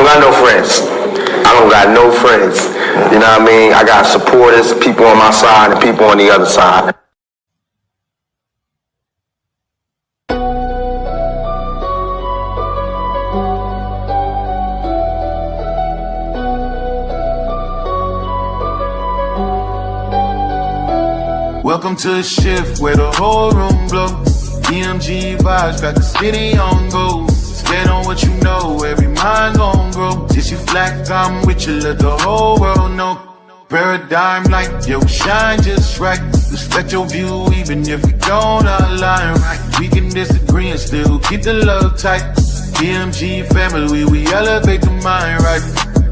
don't got no friends. I don't got no friends. You know what I mean? I got supporters, people on my side and people on the other side. Welcome to the shift where the whole room glows. EMG vibes got the city on go. Stand on what you know, every mind gon' grow. Tissue flat, I'm with you, let the whole world know. Paradigm like, yo, shine just right. Respect your view even if we don't align right. We can disagree and still keep the love tight. EMG family, we elevate the mind right.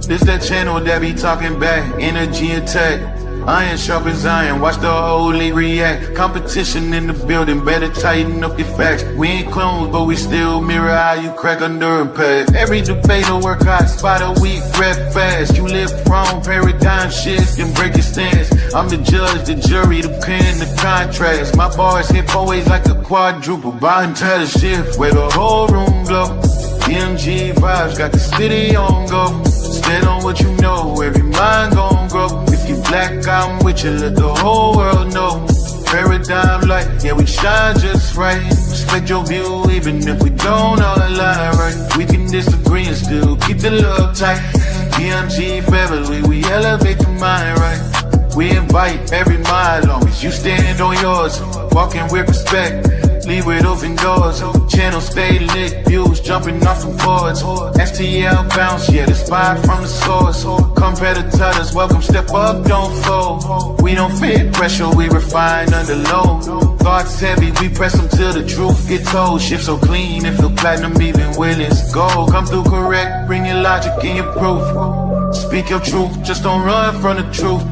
This that channel that be talking back, energy attack. Iron sharp as iron, watch the whole league react. Competition in the building, better tighten up your facts. We ain't clones, but we still mirror how you crack under impact. Every debater work hard, spot a weak, rap fast. You live wrong, paradigm shift, then break your stance. I'm the judge, the jury, the pen, the contrast. My bars hit always like a quadruple, bottom to the shift where the whole room glow. MG vibes got the city on go. Stand on what you know, every mind gon' grow. If you black, I'm with you, let the whole world know. Paradigm light, yeah, we shine just right. Respect your view, even if we don't all align right. We can disagree and still keep the love tight. EMG family, we elevate the mind right. We invite every mind, long as you stand on yours. Walking with respect, leave with open doors. Channel stay lit, views jumping off from boards. STL bounce, yeah, the spy from the source. Competitors, welcome, step up, don't fold. We don't fit pressure, we refine under load. Thoughts heavy, we press them till the truth get told. Shift so clean, it feel platinum even when it's gold. Come through correct, bring your logic and your proof. Speak your truth, just don't run from the truth.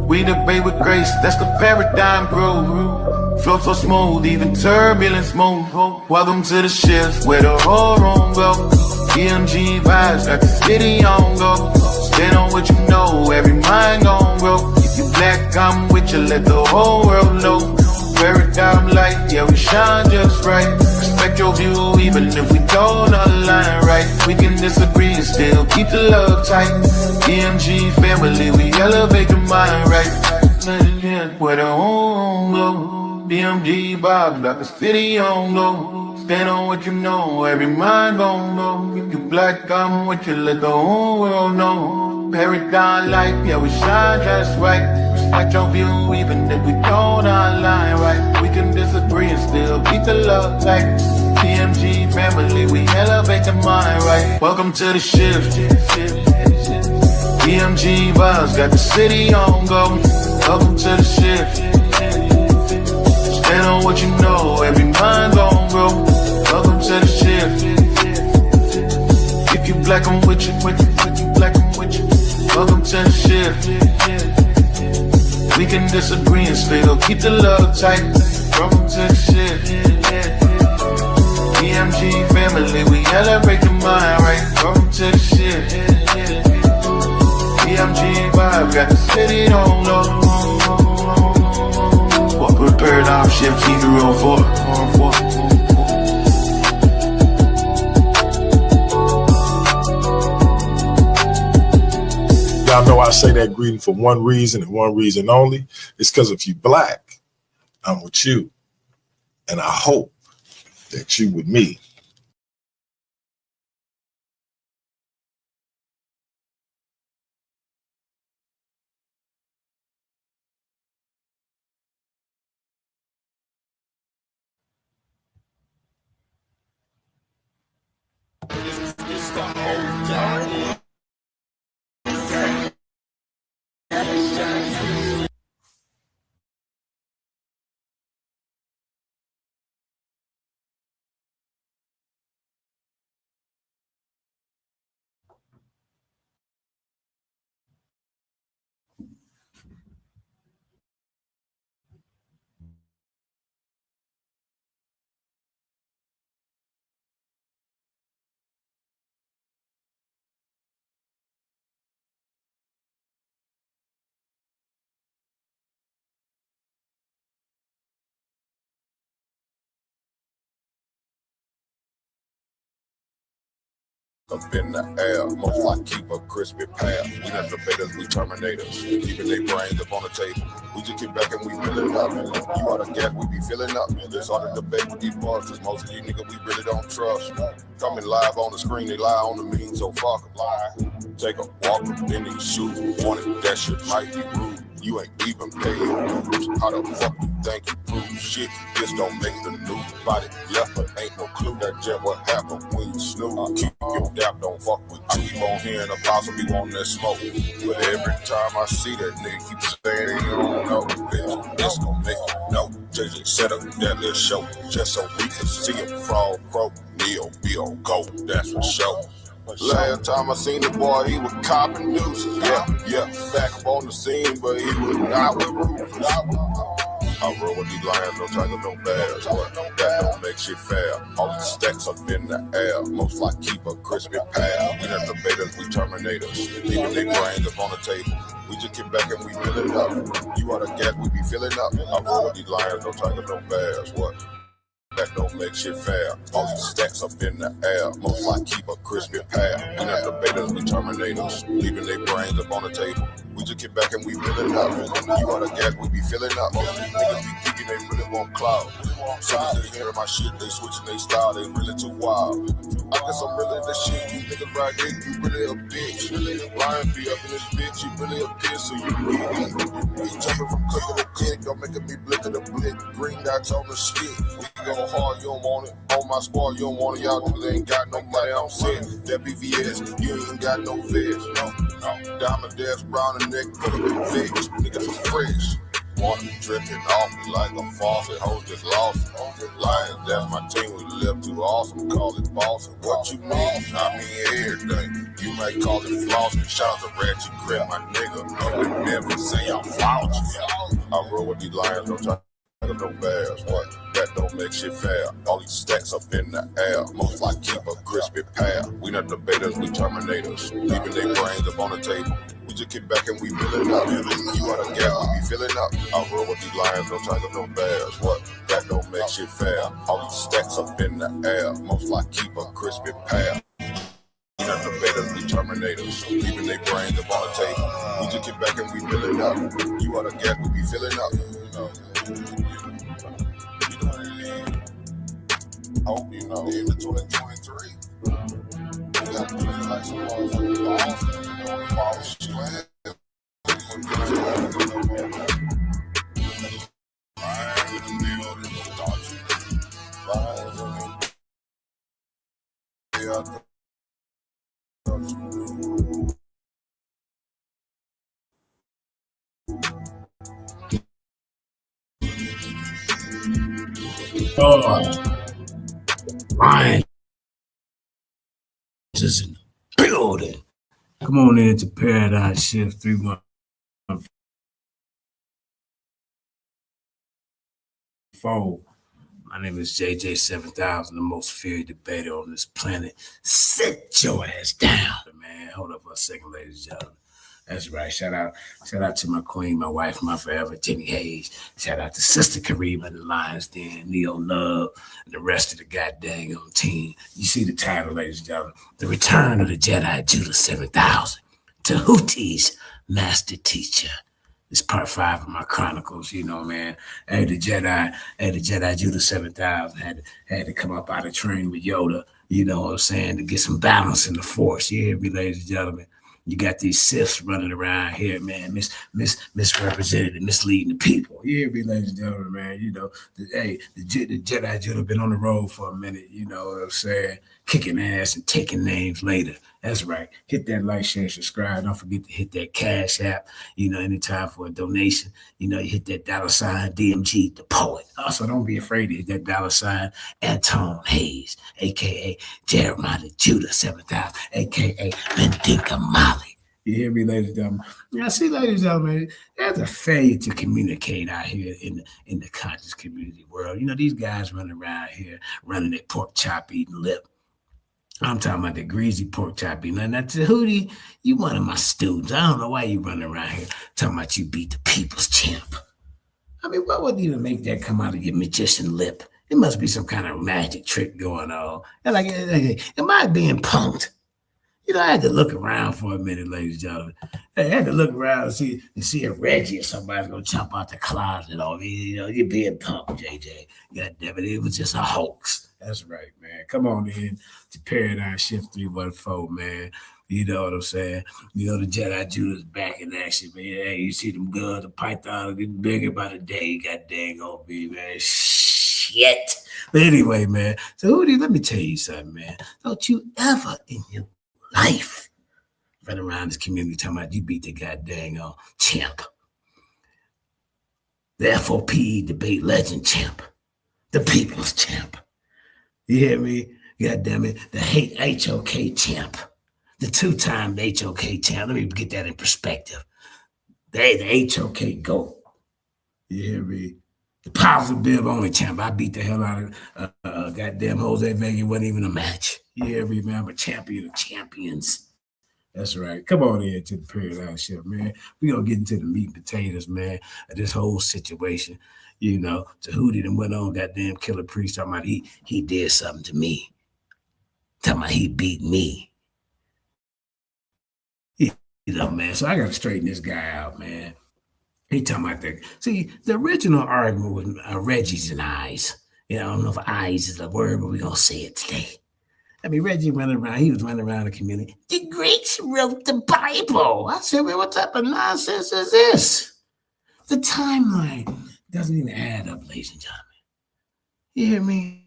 We debate with grace, that's the paradigm groove. Flow so smooth, even turbulence move. Welcome to the shift where the whole room go. EMG vibes got the city on go. Stand on what you know, every mind gon' grow. If you black, I'm with you, let the whole world know. Paradigm light, yeah, we shine just right. Respect your view, even if we don't align right. We can disagree and still keep the love tight. EMG family, we elevate the mind right. Where the home go. DMG vibes got the city on go. Stand on what you know, every mind gon' go. If you black, I'm with you, let the whole world know. Paradigm light, yeah, we shine just right. Respect your view, even if we don't align right. We can disagree and still keep the love tight. DMG family, we elevate the mind right. Welcome to the shift. DMG vibes got the city on go. Welcome to the shift. Stand on what you know, every mind gon' grow. Welcome to the shift. If you black, I'm with you, if you black, I'm with you. Welcome to the shift. We can disagree and still keep the love tight. Welcome to the shift. EMG family, we elevate the mind right. Welcome to the shift. EMG vibe, got the city on low. With paradigm shift, T304. Y'all know I say that greeting for one reason and one reason only. It's because if you black, I'm with you. And I hope that you with me. up in the air, most like keep a crispy path. We not debaters, we terminators, keeping their brains up on the table. We just get back and we filling up. You are the gap, we be filling up. This all the debate with these bosses. Most of you niggas we really don't trust. Coming live on the screen, they lie on the mean, so fuck them. Lie. Take a walk, then they shoot. Wanted that shit might be rude. You ain't even paying dues. How the fuck you think you prove shit? Just don't make the news. Body left, but ain't no clue. That just what happened when you snooze. Keep your dap, don't fuck with you. Keep on hearing the posse be wanting that smoke. But every time I see that nigga keep saying he don't know. Bitch, it's gonna make you know. JJ set up that little show just so we can see him frog, croak, Neo, be on go. That's for sure. Last time I seen the boy, he was copping deuces. Yeah, back up on the scene, but he was not with Rufus. I roll with these lions, no tigers, no bears. But that don't make shit fair. All these stacks up in the air. Most like keep a crispy path. We not debaters, we terminators. Leaving their brains up on the table. We just get back and we fill it up. You are the gas, we be filling up. I roll with these lions, no tigers, no bears. What? That don't make shit fair. All these stacks up in the air. Most like keep a crispy path. We not debaters, we terminators. Leaving their brains up on the table. We just get back and we fill it up. You are the gas, we be filling up. Niggas be geeking, they really want clout. Soon as they hear my shit, they switching their style, they really too wild. I guess I'm really the shit. You niggas right there, you really a bitch. Lion be up in this bitch, you really a bitch, so you be jumping from click to click, don't making me blick of the blick. Green dots on the stick. We go hard, you don't want it. On my squad, you don't want it. Y'all niggas ain't got no money, I'm saying. That BVS, you ain't got no feds. No. Diamond dash, brown and neck, put up in figs. Niggas are fresh. Water dripping off me like a faucet. Hoes just lost it. Lions, that's my team. We live too awesome. Call it boss. What you mean? I mean everything. You might call it flossing. Shout out to Ratchet Crib, my nigga. Up in Memphis, say I'm flauncing. I roll with these lions, no time. No bears, what? That don't make shit fair. All these stacks up in the air. Most like keep a crispy path. We not debaters, we terminators. Leaving their brains up on the table. We just get back and we filling up. You are the gap, we be filling up. I roll with these lions, no tigers, no bears. What? That don't make shit fair. All these stacks up in the air. Most like keep a crispy path. We not debaters, we terminators. Leaving their brains up on the table. We just get back and we filling up. You are the gap, we be filling up. Hope you know, in the 2023, we got to do it like some motherfucking balls, you know, Lions is in the building. Come on into Paradigm Shift 314. My name is JJ 7000, the most feared debater on this planet. Sit your ass down, man. Hold up for a second, ladies and gentlemen. That's right. Shout out to my queen, my wife, my forever, Jenny Hayes. Shout out to Sister Kareem and the Lions Den, Neo Love, and the rest of the goddamn team. You see the title, ladies and gentlemen. The Return of the Jedi Judah 7000. Tehuti's Master Teacher. It's part 5 of my chronicles, you know, man. The Jedi Judah 7000 had to come up out of training with Yoda, you know what I'm saying, to get some balance in the force. You hear me, ladies and gentlemen? You got these Siths running around here, man, misrepresented and misleading the people. You hear me, ladies and gentlemen, man? You know, the Jedi Judah been on the road for a minute, you know what I'm saying? Kicking ass and taking names later. That's right. Hit that like, share, subscribe. Don't forget to hit that Cash App. You know, anytime for a donation. You know, you hit that $ DMG, the poet. Also, don't be afraid to hit that $ Anton Hayes, a.k.a. Jeremiah Judah 7000, a.k.a. Mendinka Molly. You hear me, ladies and gentlemen? Yeah, see, ladies and gentlemen, there's a failure to communicate out here in the conscious community world. You know, these guys running around here, running their pork chop eating lip. I'm talking about the greasy pork chop eating. Now, Tehuti, you one of my students. I don't know why you running around here talking about you beat the people's champ. I mean, what would even make that come out of your magician lip? It must be some kind of magic trick going on. And like, am I being punked? You know, I had to look around for a minute, ladies and gentlemen. I had to look around and see if Reggie or somebody's gonna jump out the closet on me. You know, you're being pumped, JJ. God damn it, it was just a hoax. That's right, man. Come on in to Paradigm Shift 314, man. You know what I'm saying? You know, the Jedi Judah's back in action, man. Hey, you see them guns, the python are getting bigger by the day. God dang on me, man. Shit. But anyway, man. So, Hootie, let me tell you something, man. Don't you ever in your life run around this community talking about you beat the goddamn champ. The FOPE debate legend champ. The people's champ. You hear me? God damn it. The hate HOK champ. The two-time HOK champ. Let me get that in perspective. The HOK GOAT. You hear me? The positive bib only champ. I beat the hell out of goddamn Jose Vega. Wasn't even a match. You hear me, man? I'm a champion of champions. That's right. Come on in to the Paradigm Shift, man. We're going to get into the meat and potatoes, man, of this whole situation. You know, Tehuti done went on goddamn Killer Priest talking about he did something to me. Talking about he beat me. You know, man. So I got to straighten this guy out, man. He talking about that. See, the original argument was Reggie's and I's. You know, I don't know if I's is a word, but we're going to say it today. I mean, Reggie running around, he was running around the community. The Greeks wrote the Bible. I said, well, what type of nonsense is this? The timeline doesn't even add up, ladies and gentlemen. You hear me?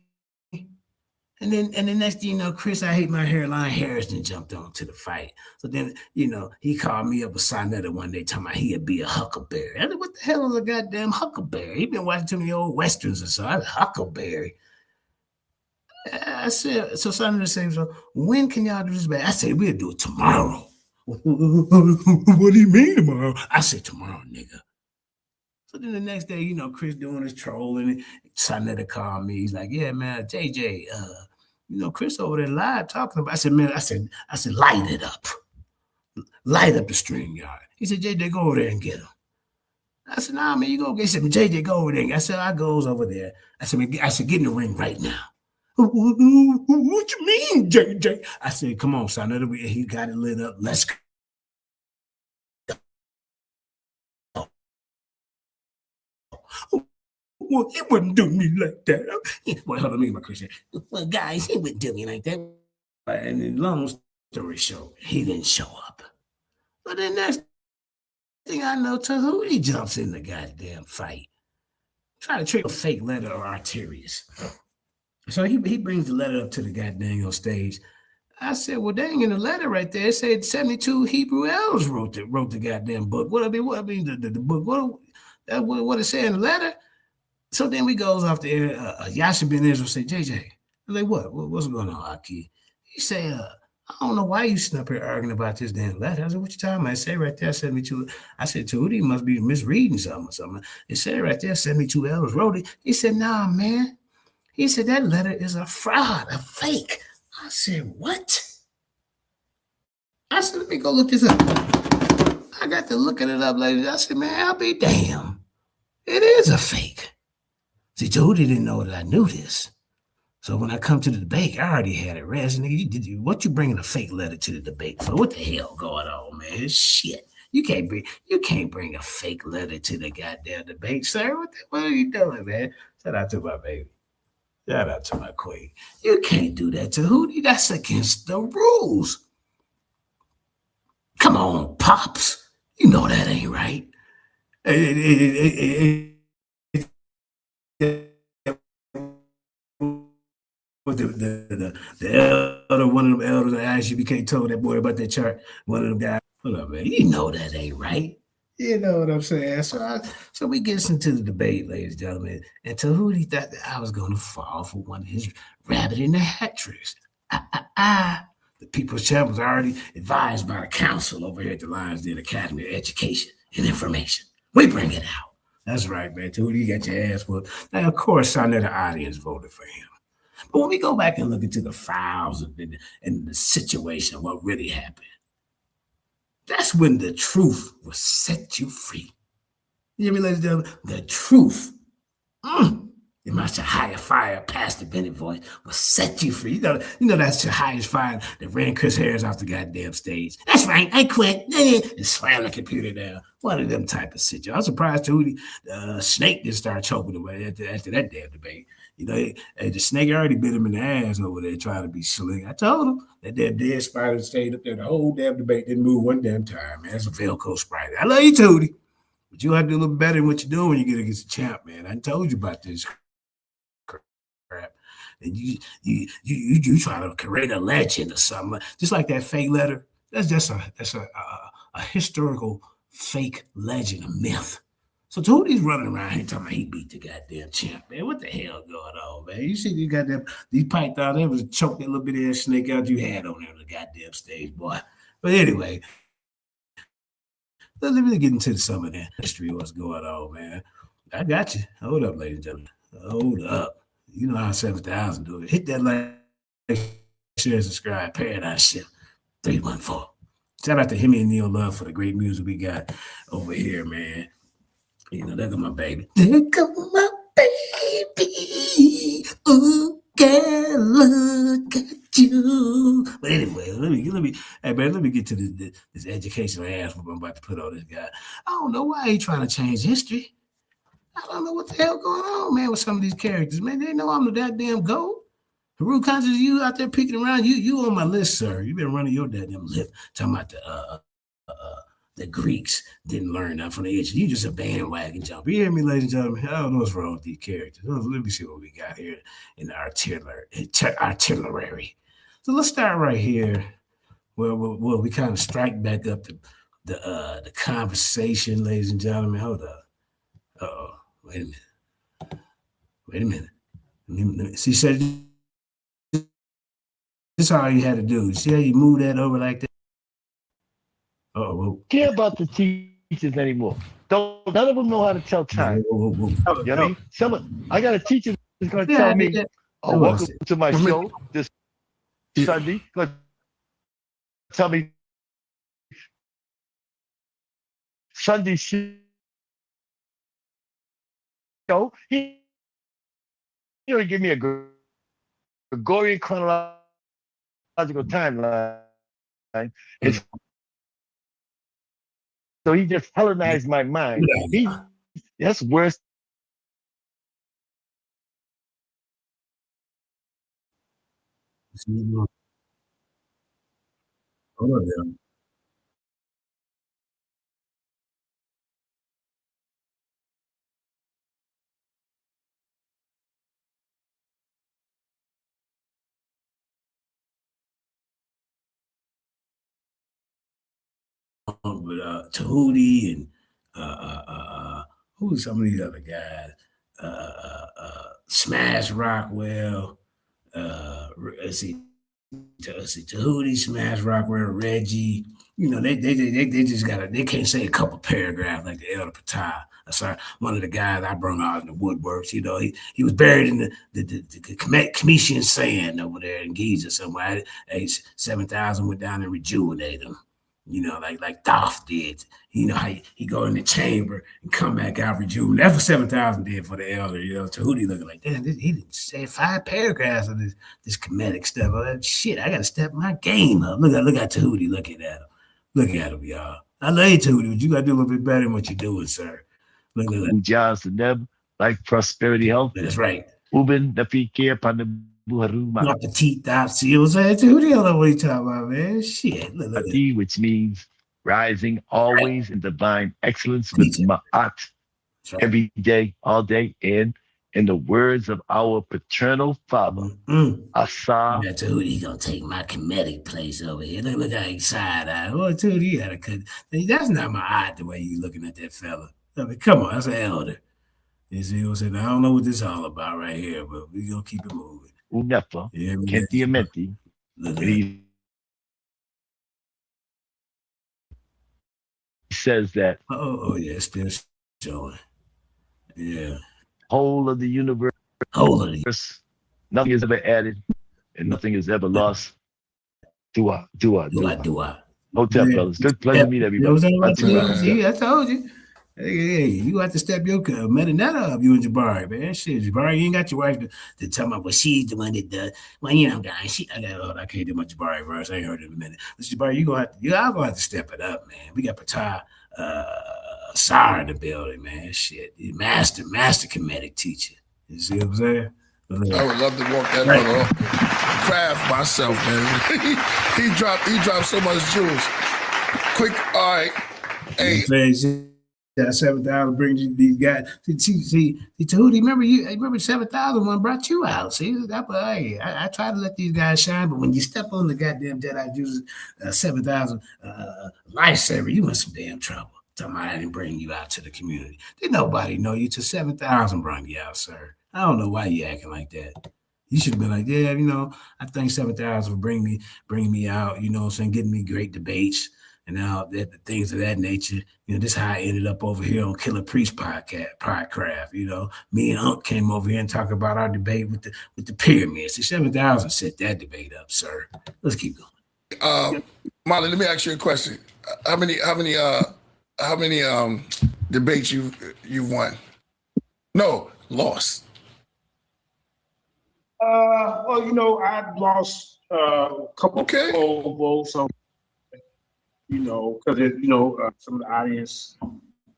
And then next thing you know, Chris, I hate my hairline, Harrison jumped on to the fight. So then, you know, he called me up with Sonetta one day talking about he'd be a huckleberry. I said, what the hell is a goddamn huckleberry? He been watching too many old westerns or so. I was huckleberry. I said, so Sonetta said, so when can y'all do this back? I said, we'll do it tomorrow. What do you mean tomorrow? I said, tomorrow, nigga. So then the next day, you know, Chris doing his trolling. Sonetta called me. He's like, yeah, man, JJ, you know, Chris over there live talking about. I said, man, I said, light it up. Light up the stream yard. He said, JJ, go over there and get him. I said, nah, man, you go get him. He said, JJ, go over there. I said, I goes over there. I said, get in the ring right now. What you mean, JJ? I said, come on, son. He got it lit up. Let's go. Well, he wouldn't do me like that. Well, hold on, me, my Christian. Well, guys, he wouldn't do me like that. And long story short, he didn't show up. But then next thing I know, Tehuti jumps in the goddamn fight. Try to trick a fake letter of Arterius. So he brings the letter up to the goddamn stage. I said, well, dang, in the letter right there, it said 72 Hebrew elders wrote the goddamn book. What I mean, the book, what it said in the letter? So then we goes off the air. Yasha Ben Israel said, JJ, I'm like, what's going on, Aki? He said, I don't know why you sitting up here arguing about this damn letter. I said, what you talking about? I said right there, 72. I said, Tehuti must be misreading something or something. It said right there, 72 elders wrote it. He said, nah, man. He said, that letter is a fraud, a fake. I said, what? I said, let me go look this up. I got to looking it up, ladies. I said, man, I'll be damned. It is a fake. See, Tehuti didn't know that I knew this. So when I come to the debate, I already had it read. Nigga, what you bringing a fake letter to the debate for? What the hell going on, man? Shit. You can't bring a fake letter to the goddamn debate, sir. What are you doing, man? Shout out to my baby. Shout out to my queen. You can't do that to Tehuti. That's against the rules. Come on, Pops. You know that ain't right. The elder, one of them elders, I actually became told that boy about that chart. One of them guys, hold up, man. You know that ain't right. You know what I'm saying? So we get into the debate, ladies and gentlemen. And Tehuti thought that I was going to fall for one of his rabbit in the hat tricks. The People's Champ was already advised by the council over here at the Lions Den Academy of Education and Information. We bring it out. That's right, man. Tehuti, you got your ass whooped. Now, of course, I know the audience voted for him. But when we go back and look into the files and the situation of what really happened, that's when the truth will set you free. You hear me, ladies and gentlemen? The truth. My higher fire, Pastor Bennett voice, will set you free. You know that's your highest fire that ran Chris Harris off the goddamn stage. That's right, I quit. And slam the computer down. One of them type of shit. I'm surprised Tehuti Snake didn't start choking away after that damn debate. You know, the snake already bit him in the ass over there trying to be slick. I told him that damn dead spider stayed up there the whole damn debate, didn't move one damn time, man. That's a Velcro spider. I love you, Tehuti. But you have to do a little better than what you're doing when you get against the champ, man. I told you about this crap. And you try to create a legend or something, just like that fake letter. That's just a historical fake legend, a myth. So Tehuti's running around here talking about he beat the goddamn champ, man. What the hell going on, man? You see you goddamn these pythons, they was choke that little bit of that snake out you had on there on the goddamn stage, boy. But anyway, let me get into some of that history of what's going on, man. I got you. Hold up, ladies and gentlemen. Hold up. You know how 7,000 do it. Hit that like, share, subscribe, Paradigm Shift 314. Shout out to Hemi and Neil Love for the great music we got over here, man. You know, there go my baby. There go my baby. Ooh, girl, look at you. But anyway, let me get to this educational ass I'm about to put on this guy. I don't know why he trying to change history. I don't know what the hell going on, man, with some of these characters, man. They know I'm the goddamn GOAT. Haru Conscious, you out there peeking around. You on my list, sir. You been running your goddamn lip talking about the Greeks didn't learn that from the ancient. You just a bandwagon jumper. You hear me, ladies and gentlemen? I don't know what's wrong with these characters. Let me see what we got here in the artillery. So let's start right here where we kind of strike back up the conversation, ladies and gentlemen. Hold up. Uh-oh. Wait a minute. Let me see, said this is all you had to do. See how you move that over like that? Oh, care about the teachers anymore. None of them know how to tell time. Whoa. You know what I mean? I got a teacher who's going to tell me, "Oh, welcome to my show this Sunday." Going to tell me Sunday show. He don't give me a Gregorian chronological timeline. So he just Hellenized my mind. That's worse. Hold on now. With Tehuti and who's some of these other guys? Smash Rockwell. Let's see, Tehuti, Smash Rockwell, Reggie. You know, they just they can't say a couple paragraphs like the Elder Patai. Sorry, one of the guys I brought out in the woodworks. You know, he was buried in the Commission sand over there in Giza somewhere. 7,000 went down and rejuvenated him. You know, like Dolph did. You know how he go in the chamber and come back out rejuvenated. That's what 7,000 did for the elder. You know, Tehuti looking like, damn, he didn't say 5 paragraphs of this comedic stuff. Oh, shit, I got to step my game up. Look at Tehuti looking at him. Look at him, y'all. I love you, Tehuti, but you got to do a little bit better than what you're doing, sir. Look at that. Johnson, life, prosperity, health. That's right. Ubin, Napike, Pandabu, Haruma. Petite see, you know what I'm saying? Tehuti don't know what he's talking about, man. Shit. Look which means rising always in divine excellence with Ma'at. Right. Every day, all day, and in the words of our paternal father, Asa. Yeah, Tehuti gonna take my comedic place over here. Look how excited. Oh, Tehuti, you had a cut. That's not my eye the way you looking at that fella. I mean, come on, that's an elder. You see what I'm saying? I don't know what this is all about right here, but we gonna keep it moving. Unefa, Kentiamenti. He says that. Oh yeah, still showing. Yeah. Whole of the universe. Nothing is ever added, and nothing is ever lost. Dua. Hotel fellas. Good pleasure to meet everybody. I told you. Hey, you have to step your metanetta up, you and Jabari, man. Shit, Jabari, you ain't got your wife to tell me, well, she's the one that does. Well, you know, guys, I can't do my Jabari verse. I ain't heard it in a minute. But Jabari, y'all gonna have to step it up, man. We got Patah Sar in the building, man. Shit, master comedic teacher. You see what I'm saying? I would love to walk that brother off craft myself, man. he dropped so much jewels. Quick, all right. Hey. That 7,000 brings you these guys. See, Tehuti, remember 7,000 one brought you out. See, I try to let these guys shine, but when you step on the goddamn Jedi Juice 7,000 lifesaver, you in some damn trouble. Talking about I didn't bring you out to the community. Did nobody know you till 7,000 brought you out, sir? I don't know why you acting like that. You should have been like, yeah, you know, I think 7,000 will bring me out, you know what I'm saying, getting me great debates. And now the things of that nature, you know, this is how I ended up over here on Killer Priest podcast, you know. Me and Unc came over here and talked about our debate with the pyramids. See, 7,000 set that debate up, sir. Let's keep going. Molly, let me ask you a question. How many debates you won? No, lost. Well, you know, I've lost a couple of votes. So, you know, because some of the audience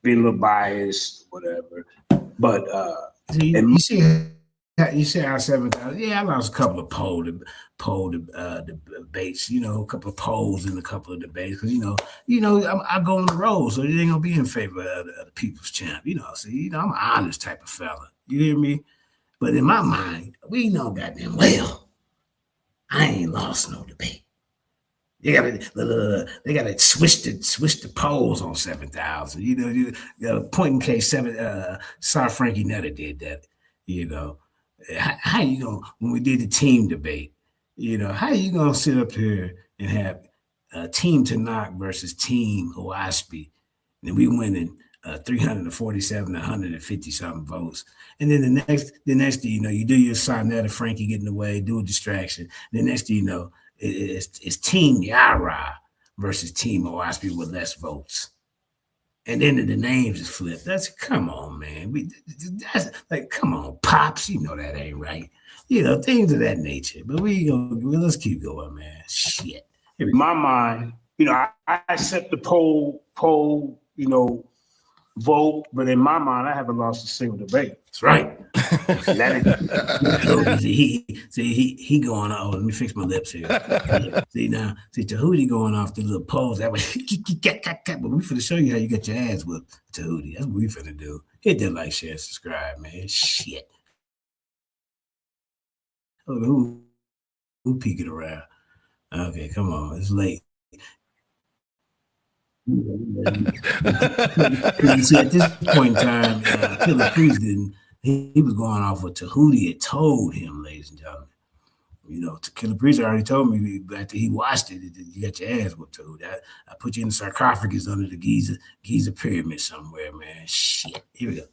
be a little biased, whatever. But you see how 7,000. Yeah, I lost a couple of poll debates. You know, a couple of polls in a couple of debates because I go on the road, so it ain't gonna be in favor of the people's champ. You know, see, you know, I'm an honest type of fella. You hear me? But in my mind, we know goddamn well, I ain't lost no debate. They gotta switch the polls on 7,000. You know, point in case Sar Frankie Nutter did that. You know, how you gonna, when we did the team debate? You know, how you gonna sit up here and have Team Tanakh versus Team Oaspi, and we winning 347 to 150 something votes. And then the next thing you know, you do your Sarnetta, Frankie getting away, do a distraction. The next thing you know, it's Team Yara versus Team Oaspi with less votes. And then the names is flipped. Come on, man. That's like, come on, Pops. You know that ain't right. You know, things of that nature. But let's keep going, man. Shit. In my mind, you know, I set the poll, you know, vote, but in my mind, I haven't lost a single debate. That's right. he going on. Oh, let me fix my lips here. See Tehuti going off the little pose that way. But we finna show you how you get your ass whipped, Tehuti. That's what we finna do. Hit that like, share, subscribe, man. Shit. Who peeking around? Okay, come on. It's late. See, at this point in time, Killer Priest he was going off what Tehuti had told him, ladies and gentlemen. You know, Killer Priest already told me after he watched it, you got your ass with Tehuti. I put you in the sarcophagus under the Giza pyramid somewhere, man. Shit. Here we go.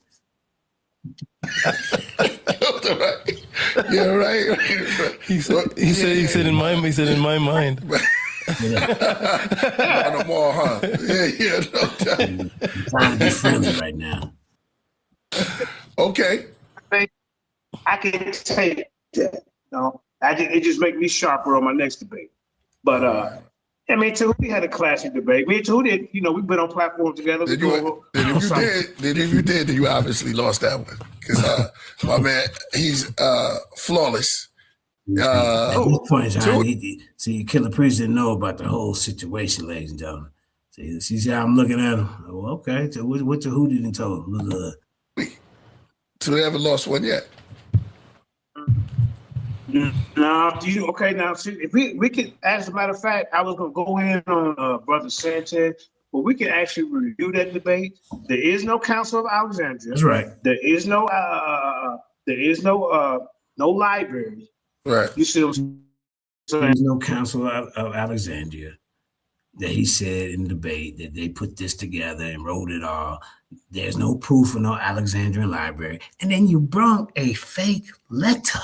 Yeah, right. He said in my mind. No more, huh? Yeah, no doubt. I'm trying to be friendly right now. Okay. I can take that. No, it just make me sharper on my next debate. But I mean, Tehuti had a classic debate. Me and Tehuti, you know, we've been on platforms together. If you did, then you obviously lost that one because my man, he's flawless. At this point in time, see, Killer Priest didn't know about the whole situation, ladies and gentlemen. See how I'm looking at him? Oh, okay. So what Tehuti didn't told him? So they haven't lost one yet. No, okay. Now, see, if we could, as a matter of fact, I was gonna go in on Brother Sanchez, but we can actually review that debate. There is no Council of Alexandria. That's right. There is no no library. Right. You see what I'm saying? There's no Council of Alexandria that he said in the debate that they put this together and wrote it all. There's no proof of no Alexandrian library. And then you brought a fake letter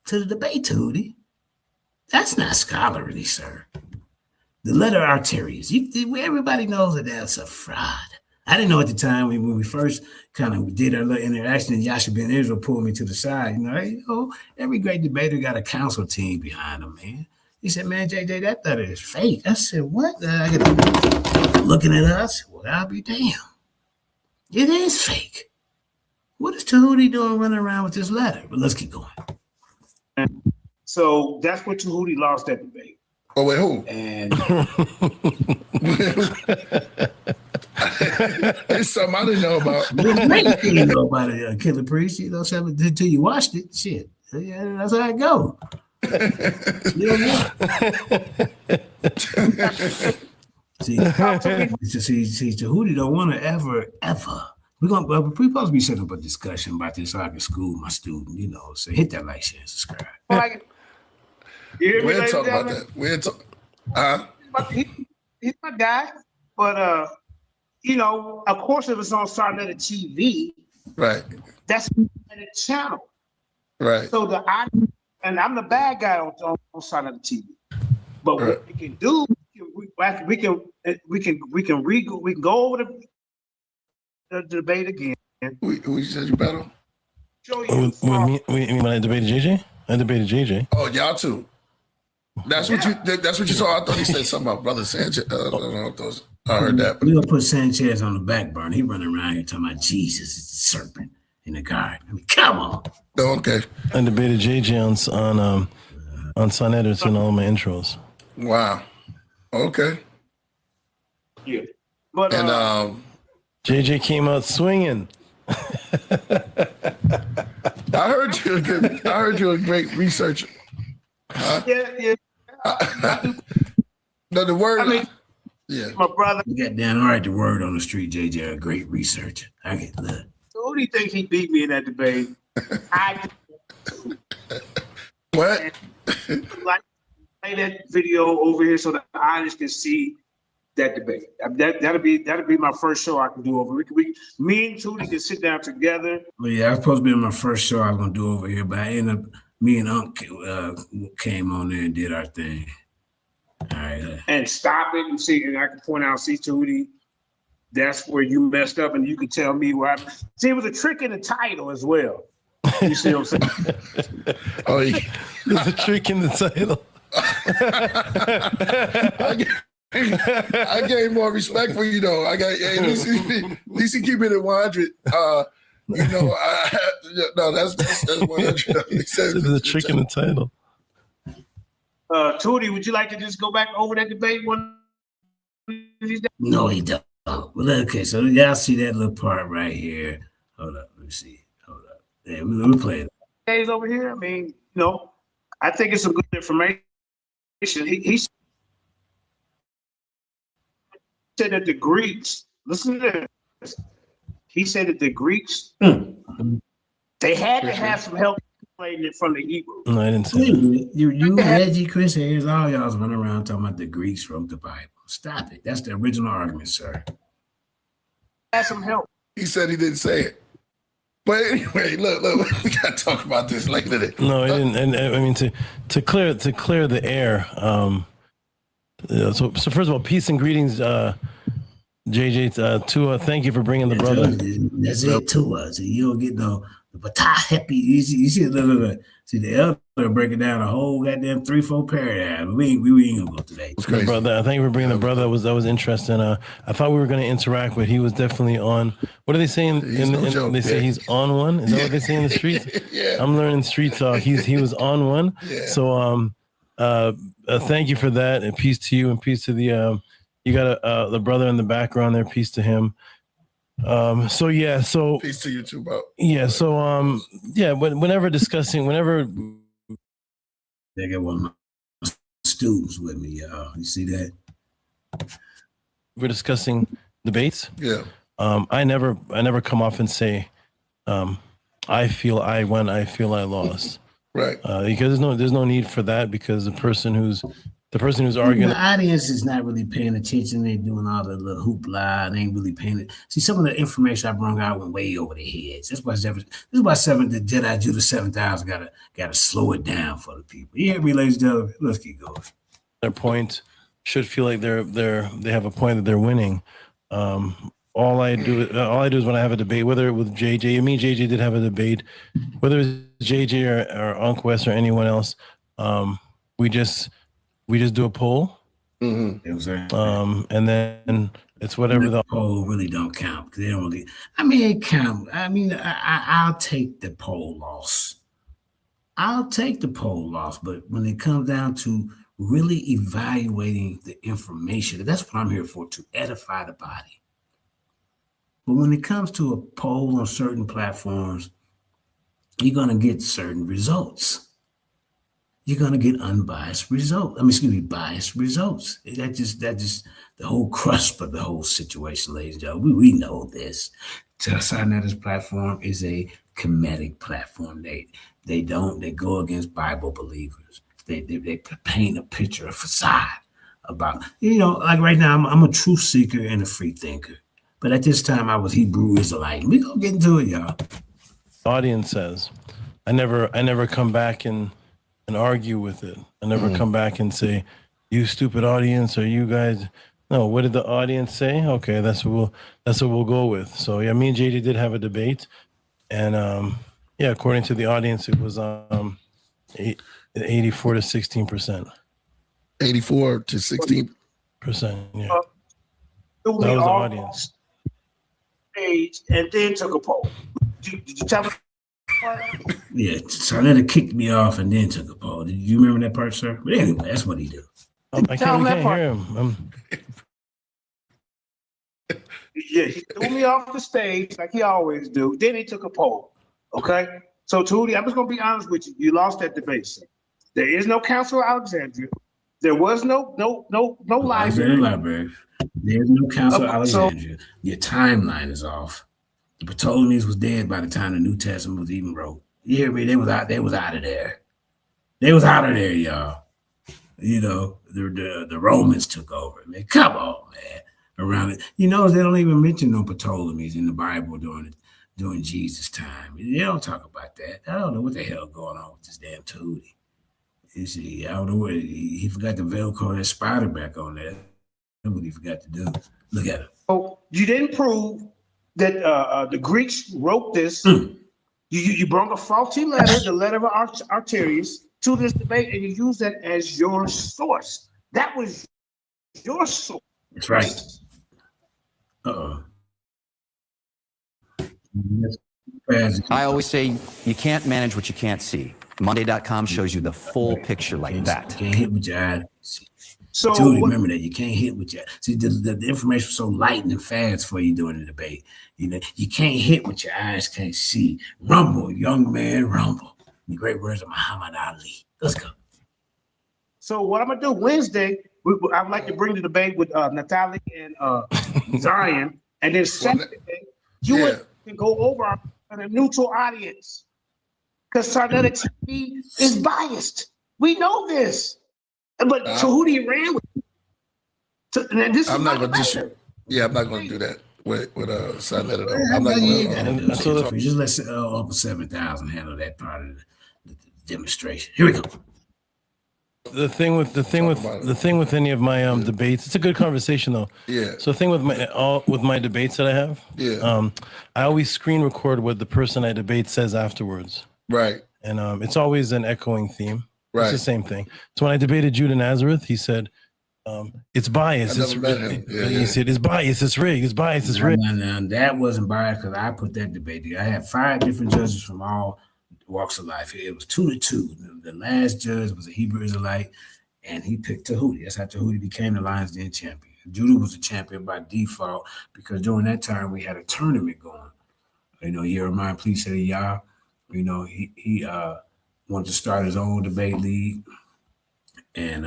to the debate, Tehuti. That's not scholarly, sir. The letter Arterius. Everybody knows that that's a fraud. I didn't know at the time when we first kind of did our little interaction, and Yasha Ben Israel pulled me to the side. Every great debater got a counsel team behind them, man. He said, man, JJ, that is fake. I said, what? I get looking at us. Well, I'll be damned. It is fake. What is Tehuti doing running around with this letter? But let's keep going. So that's what Tehuti lost that debate. Oh, wait, who? And it's something I didn't know about. You didn't know about it, Killer Priest. You know, until you watched it. Shit. Yeah, that's how it go. See, Tehuti don't want to ever. We supposed to be setting up a discussion about this so I can school my student, So hit that like, share, and subscribe. We'll talk about that. We'll talk. He's my guy, but of course, if it's on Sarnetta TV, right? That's the channel, right? So and I'm the bad guy on Sarnetta TV, but right. What we can do, we can go over the debate again. We said you better. We I debated JJ. I debated JJ. Oh, y'all too. That's what you saw. I thought he said something about Brother Sanchez. I don't know if those. I heard that. We're gonna put Sanchez on the back burner. He running around here talking about Jesus is the serpent in the garden. I mean, come on. Oh, okay. I debated JJ on Sonnetters in all my intros. Wow. Okay. Yeah. But JJ came out swinging. I heard you're a great researcher. Yeah. No, the word. Yeah, my brother. You got down all right. The word on the street, JJ, a great researcher. I get that. So who do you think he beat me in that debate? What? Like play that video over here so the audience can see that debate. That'll be my first show I can do over. Me and Tootie can sit down together. Well, yeah, I was supposed to be on my first show I was gonna do over here, but I ended up. Me and Unc came on there and did our thing. All right. And stop it and see, and I can point out, see, Tootie, that's where you messed up, and you can tell me where I. See, it was a trick in the title as well. You see what I'm saying? Oh, there's a trick in the title. I gained more respect for you, though. I got at least he keep it at 100. No, that's 100. There's a trick in the title. Tootie, would you like to just go back over that debate one? No, he don't. Well, okay, so y'all see that little part right here. Hold up, let me see. Hold up. Yeah, we play it. Days over here. I mean, I think it's some good information. He said that the Greeks. Listen to this. He said that the Greeks they had to have some help translating it from the Hebrew. No, I didn't say that. You Reggie, Chris Hayes, all y'all's running around talking about the Greeks wrote the Bible. Stop it. That's the original argument, sir. Had some help. He said he didn't say it. But anyway, look, we gotta talk about this later. No, I didn't. And I mean to clear the air. So first of all, peace and greetings, JJ. Tua, thank you for bringing the brother. That's it, Tua. So you don't get no. But happy. You see, see the elder breaking down a whole goddamn 3-4 paragraph. We ain't gonna go today. Brother, thank you for bringing the brother. That was interesting. I thought we were going to interact, but he was definitely on. What are they saying? They say he's on one. Is that what they say in the streets? Yeah. I'm learning street talk. He was on one. Yeah. So thank you for that, and peace to you, and peace to the you got the brother in the background there. Peace to him. So peace to you too, bro. Yeah, so whenever they got one of my students with me, y'all. You see that? We're discussing debates. Yeah. I never come off and say I feel I won, I feel I lost. Right. Because there's no need for that, because the person who's arguing, the audience is not really paying attention. They're doing all the little hoopla. They ain't really paying it. See, some of the information I brought out went way over their heads. That's why the Jedi Judah 7,000 gotta slow it down for the people. You hear me, ladies and gentlemen? Let's keep going. Their point should feel like they have a point that they're winning. all I do is when I have a debate, whether with JJ, me and JJ did have a debate, whether it's JJ or Uncle West or anyone else, we just do a poll. And then it's whatever the poll really don't count because they don't really. I mean, it count. I mean, I'll take the poll loss. I'll take the poll loss, but when it comes down to really evaluating the information, that's what I'm here for, to edify the body. But when it comes to a poll on certain platforms, you're gonna get certain results. You're gonna get unbiased results. Biased results. That just the whole crust of the whole situation, ladies and gentlemen. We know this. Sarnetta's platform is a comedic platform. They go against Bible believers. They paint a picture, a facade about, like right now, I'm a truth seeker and a free thinker. But at this time, I was Hebrew Israelite. We gonna get into it, y'all. Audience says, I never come back and argue with it. I never come back and say, you stupid audience, or you guys. No, what did the audience say? Okay, that's what we'll go with. So yeah, me and JJ did have a debate, and according to the audience, it was 84 to 16%. 84 to 16%. Yeah. That was the audience. Page and then took a poll. Did you tell me? Yeah, Sarnetta kicked me off and then took a poll. Did you remember that part, sir? But anyway, that's what he did. I can't hear him. Yeah, he threw me off the stage like he always do. Then he took a poll. Okay, so Tehuti, I'm just gonna be honest with you. You lost that debate, sir. There is no Council of Alexandria. There was no library. There's no Council of Alexandria. Your timeline is off. The Ptolemies was dead by the time the New Testament was even wrote. You hear me? They was out of there. They was out of there, y'all. The Romans took over. Man, come on, man. Around it, they don't even mention no Ptolemies in the Bible during Jesus' time. They don't talk about that. I don't know what the hell going on with this damn Tehuti. You see, I don't know what he forgot to Velcro that spider back on there. That's what he forgot to do. Look at him. Oh, you didn't prove that the Greeks wrote this. You brought a faulty letter, the letter of Arterius, to this debate, and you used that as your source. That was your source. That's right. I always say you can't manage what you can't see. Monday.com shows you the full picture like that. Can't hit with your eyes. So Dude, remember that you can't hit with your. See, the information was so light and fast for you during the debate. You can't hit what your eyes can't see. Rumble, young man, rumble. The great words of Muhammad Ali. Let's go. So what I'm gonna do Wednesday? I'd like to bring the debate with Natalie and Zion, and then Saturday you can go over on a neutral audience because Sarnetta TV is biased. We know this, but Tehuti ran with it. I'm not going to do that with Sarnetta. I'm not going to. So just let Uncle 7,000 handle that part of the demonstration. Here we go. The thing with any of my debates, it's a good conversation though. Yeah. So the thing with my debates that I have, I always screen record what the person I debate says afterwards. Right. And it's always an echoing theme. Right. It's the same thing. So when I debated Judah Nazareth, he said, "It's biased." He said, "It's biased. It's rigged. It's biased. It's rigged." No, that wasn't biased because I put that debate together. I had 5 different judges from all walks of life. It was 2-2. The last judge was a Hebrew Israelite, and he picked Tehuti. That's how Tehuti became the Lions Den champion. Judah was a champion by default because during that time we had a tournament going. Jeremiah, please say Yah. He wanted to start his own debate league, and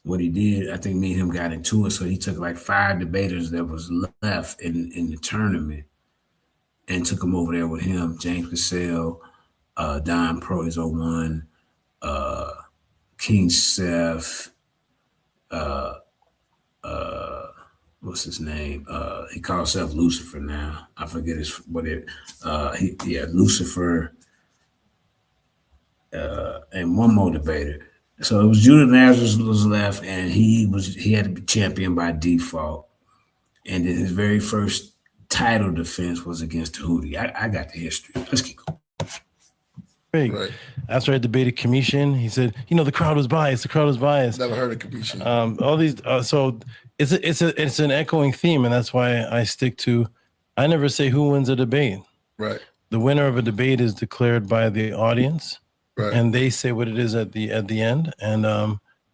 what he did, I think me and him got into it. So he took like 5 debaters that was left in the tournament and took them over there with him. James Cassell, Don Pro 01, King Seth, what's his name? He calls himself Lucifer now. I forget Lucifer, and one more debater. So it was Judah Nazareth was left, and he had to be champion by default. And then his very first title defense was against Tehuti. I got the history. Let's keep going. Right. After I debated Commission, he said, the crowd was biased. The crowd was biased. Never heard of Commission. All these. So it's an echoing theme, and that's why I stick to. I never say who wins a debate. Right. The winner of a debate is declared by the audience, right. And they say what it is at the end. And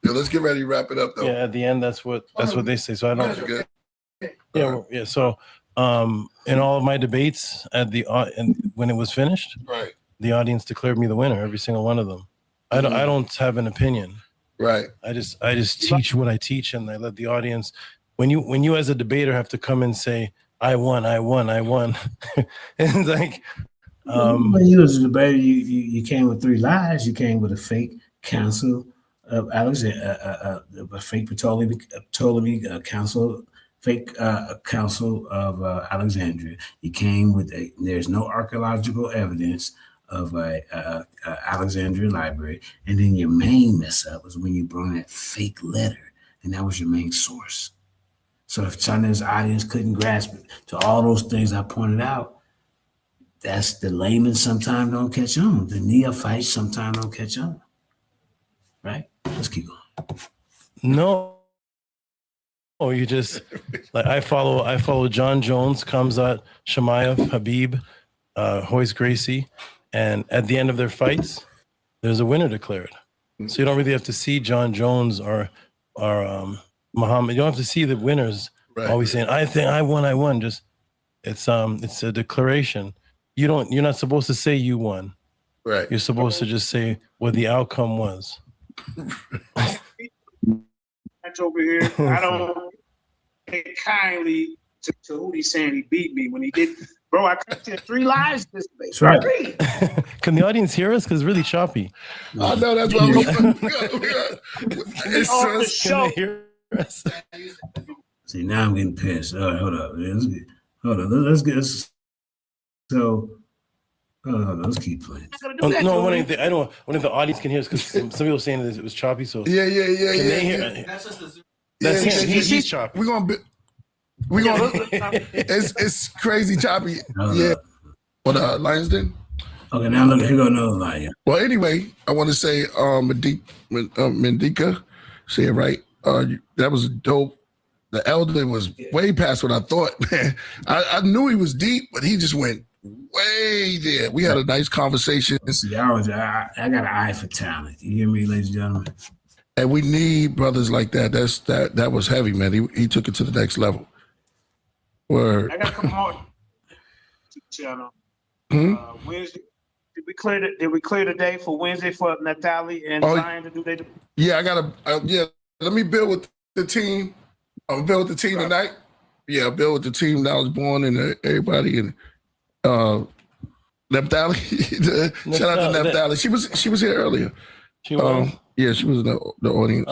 let's get ready to wrap it up, though. Yeah, at the end, that's what they say. So I don't. That's good. Yeah. So in all of my debates and when it was finished, right, the audience declared me the winner. Every single one of them. I don't have an opinion. Right. I just teach what I teach, and I let the audience. When you as a debater have to come and say, I won. And it's like, when you as a debater, you came with 3 lies. You came with a fake council of Alexander, a fake Ptolemy council, fake council of Alexandria. You came with there's no archaeological evidence of a Alexandria library, and then your main mess up was when you brought that fake letter, and that was your main source. So if China's audience couldn't grasp it, to all those things I pointed out, that's the layman sometimes don't catch on. The neophytes sometimes don't catch on. Right? Let's keep going. No. Oh, you just like I follow John Jones, Kamzat, Shemaiah, Habib, Hoyce Gracie, and at the end of their fights, there's a winner declared. So you don't really have to see John Jones or Muhammad. You don't have to see the winners always saying, I think I won. Just it's a declaration. You're not supposed to say you won. Right. You're supposed to just say what the outcome was. That's over here. I don't take kindly to Tehuti saying he beat me when he did. Bro, I cut 3 lies this day. That's right. Can the audience hear us? Because it's really choppy. I know, that's why It's on the show. See, now I'm getting pissed. All right, hold up. Let's get this. So, let's keep playing. No, one of the audience can hear us because some people saying that it was choppy. So yeah. Can they hear? That's him. He's choppy. We're gonna. It's crazy choppy. Yeah. What Lions Den? Okay, now look, here go another line. Yeah. Well, anyway, I want to say, Mendika, say it right. That was dope. The elder was way past what I thought, man. I knew he was deep, but he just went way there. We had a nice conversation. See, I got an eye for talent. You hear me, ladies and gentlemen? And we need brothers like that. That was heavy, man. He took it to the next level. Word. I got to come on to the channel. Wednesday. Did we clear the day for Wednesday for Natalie and Zion to do their? Yeah, I gotta. Let me build with the team. I'm build with the team tonight. Yeah, I'll build with the team that was born and everybody and Neptali. Shout out to Neptali. She was here earlier. She was. Yeah, she was in the audience.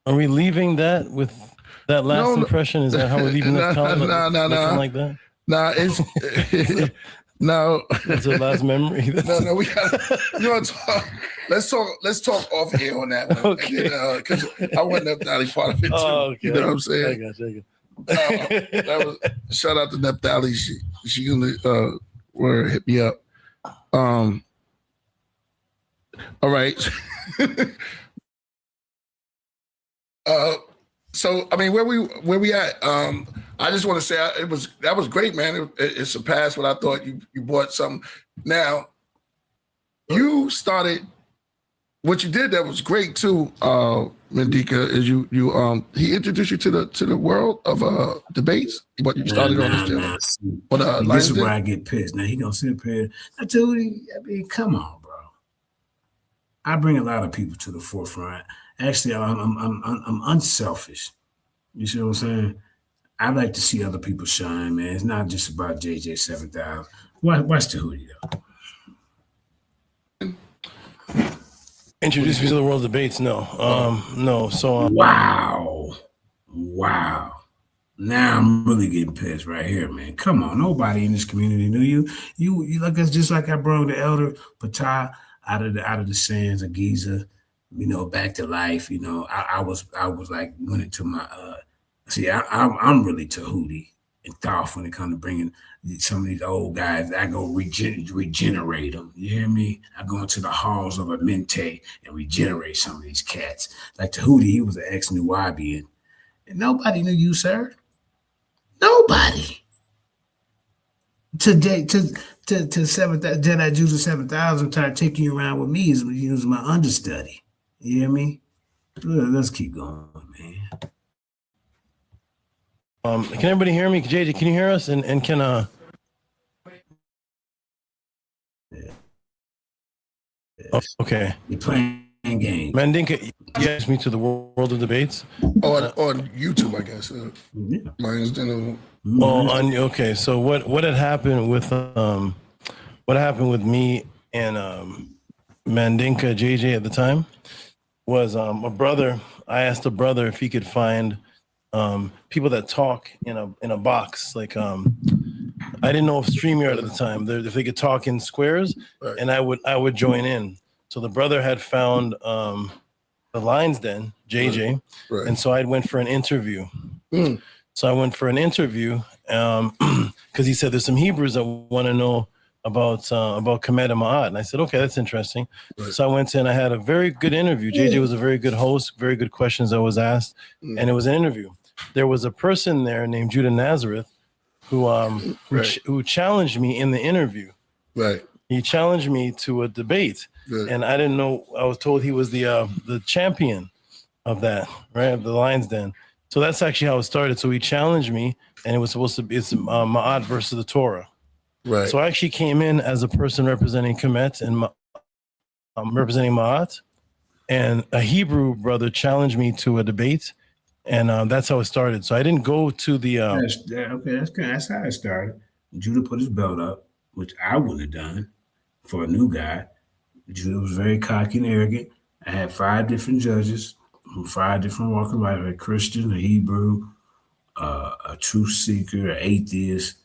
Are we leaving that with that last impression? Is that how we're leaving this comment? No. Like that? Nah, it's no. That's the last memory. No. We got. You want to talk? Let's talk off air on that one. Okay. Because I wasn't Neptali part of it too. Oh, okay. You know what I'm saying? I got you. That was shout out to Neptali. She gonna hit me up. All right. So I mean, where we at? I just want to say that was great, man. It surpassed what I thought. You brought something. Now, you started what you did that was great too, Mendika. Is you he introduced you to the world of debates. What you started on this channel. This is where I get pissed. Now he gonna sit up here. I mean, come on, bro. I bring a lot of people to the forefront. Actually, I'm unselfish. You see what I'm saying? I like to see other people shine, man. It's not just about JJ 7000. Watch Tehuti though. Introduce me to the world debates. No. So wow. Now I'm really getting pissed right here, man. Come on, nobody in this community knew you. You like us just like I brought the elder Patah out of the sands of Giza. back to life. I was like went into my I'm really Tehuti and Thoth when it comes to bringing some of these old guys. I go regenerate them. You hear me? I go into the halls of a Mente and regenerate some of these cats. Like Tehuti, he was an ex-Nubian, and nobody knew you, sir. Nobody. Today, to 7,000 Jedi Juice 7,000 tried taking you around with me is using my understudy. You hear me? Let's keep going, man. Can everybody hear me? JJ, can you hear us? And can Oh, okay. You're playing games. Mandinka, you asked me to the world of debates. On YouTube, I guess. Okay. So what had happened with me and Mandinka JJ at the time was a brother. I asked a brother if he could find people that talk in a box. Like I didn't know if StreamYard at the time, if they could talk in squares, right. And I would join in. So the brother had found the Lines Den, JJ, right. And so I went for an interview. So I went for an interview because he said there's some Hebrews that want to know about Kemet and Ma'at. And I said, okay, that's interesting. Right. So I went in, I had a very good interview. JJ was a very good host, very good questions that was asked, and it was an interview. There was a person there named Judah Nazareth who challenged me in the interview. Right. He challenged me to a debate. Right. And I didn't know, I was told he was the champion of that, right? Of the Lion's Den. So that's actually how it started. So he challenged me, and it was supposed to be Ma'at versus the Torah. Right. So I actually came in as a person representing Kemet and representing Ma'at, and a Hebrew brother challenged me to a debate, and that's how it started. So I didn't go to the. That's good. That's how it started. Judah put his belt up, which I wouldn't have done for a new guy. Judah was very cocky and arrogant. I had 5 different judges from 5 different walks of life: a Christian, a Hebrew, a truth seeker, an atheist.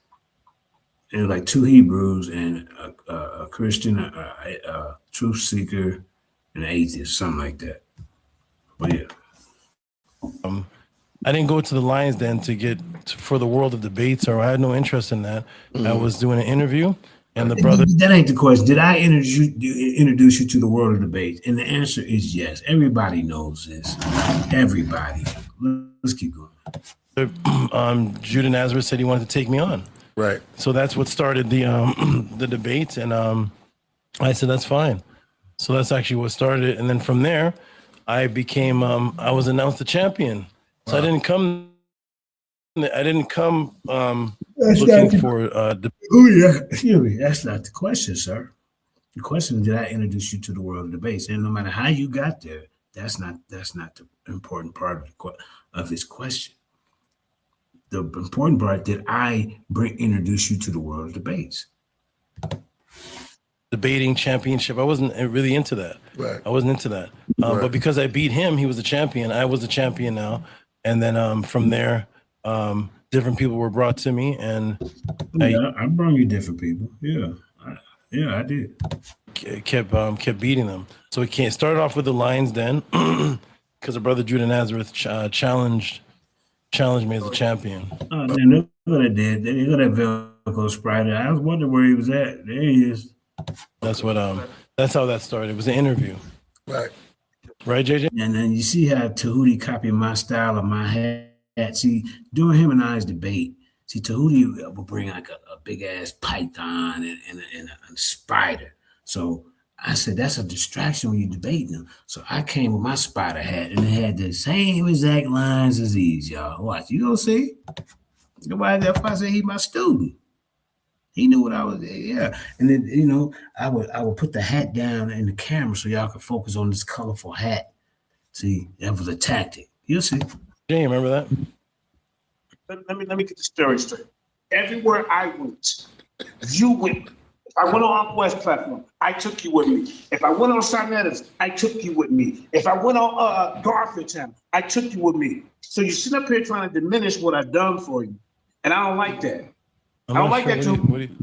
There were like 2 Hebrews and a Christian, a truth seeker, and an atheist, something like that. But yeah. I didn't go to the Lions Den for the world of debates, or I had no interest in that. I was doing an interview, and the brother. That ain't the question. Did I introduce you to the world of debates? And the answer is yes. Everybody knows this. Everybody. Let's keep going. Judah Nazareth said he wanted to take me on. Right. So that's what started the debate, and I said that's fine. So that's actually what started it, and then from there, I became I was announced the champion. So I didn't come looking for. Excuse me. That's not the question, sir. The question is, did I introduce you to the world of debates? And no matter how you got there, that's not the important part of this question. The important part, did I introduce you to the world of debates? Debating championship. I wasn't really into that. Right. I wasn't into that. But because I beat him, he was the champion. I was the champion now. And then from there, different people were brought to me, and I brought you different people. Yeah, I did. Kept beating them. So it started off with the Lions Den because the brother Judah Nazareth challenged me as a champion. Oh, man, look what I did. They got that Velcro Sprite. I was wondering where he was at. There he is. That's how that started. It was an interview. Right, JJ? And then you see how Tehuti copied my style of my hat. See, during him and I's debate, Tehuti will bring like a big ass python and a spider. So I said, that's a distraction when you're debating them. So I came with my spider hat, and it had the same exact lines as these, y'all. Watch, you gonna see? That's why I said he's my student. He knew what I was, yeah. And then, I would put the hat down in the camera so y'all could focus on this colorful hat. See, that was a tactic. You'll see. Yeah, you remember that? Let me get the story straight. Everywhere I went, you went. If I went on Uncle West's platform, I took you with me. If I went on Sarnetta's, I took you with me. If I went on Garfield's channel, I took you with me. So you sit up here trying to diminish what I've done for you, and I don't like that. I don't like that too.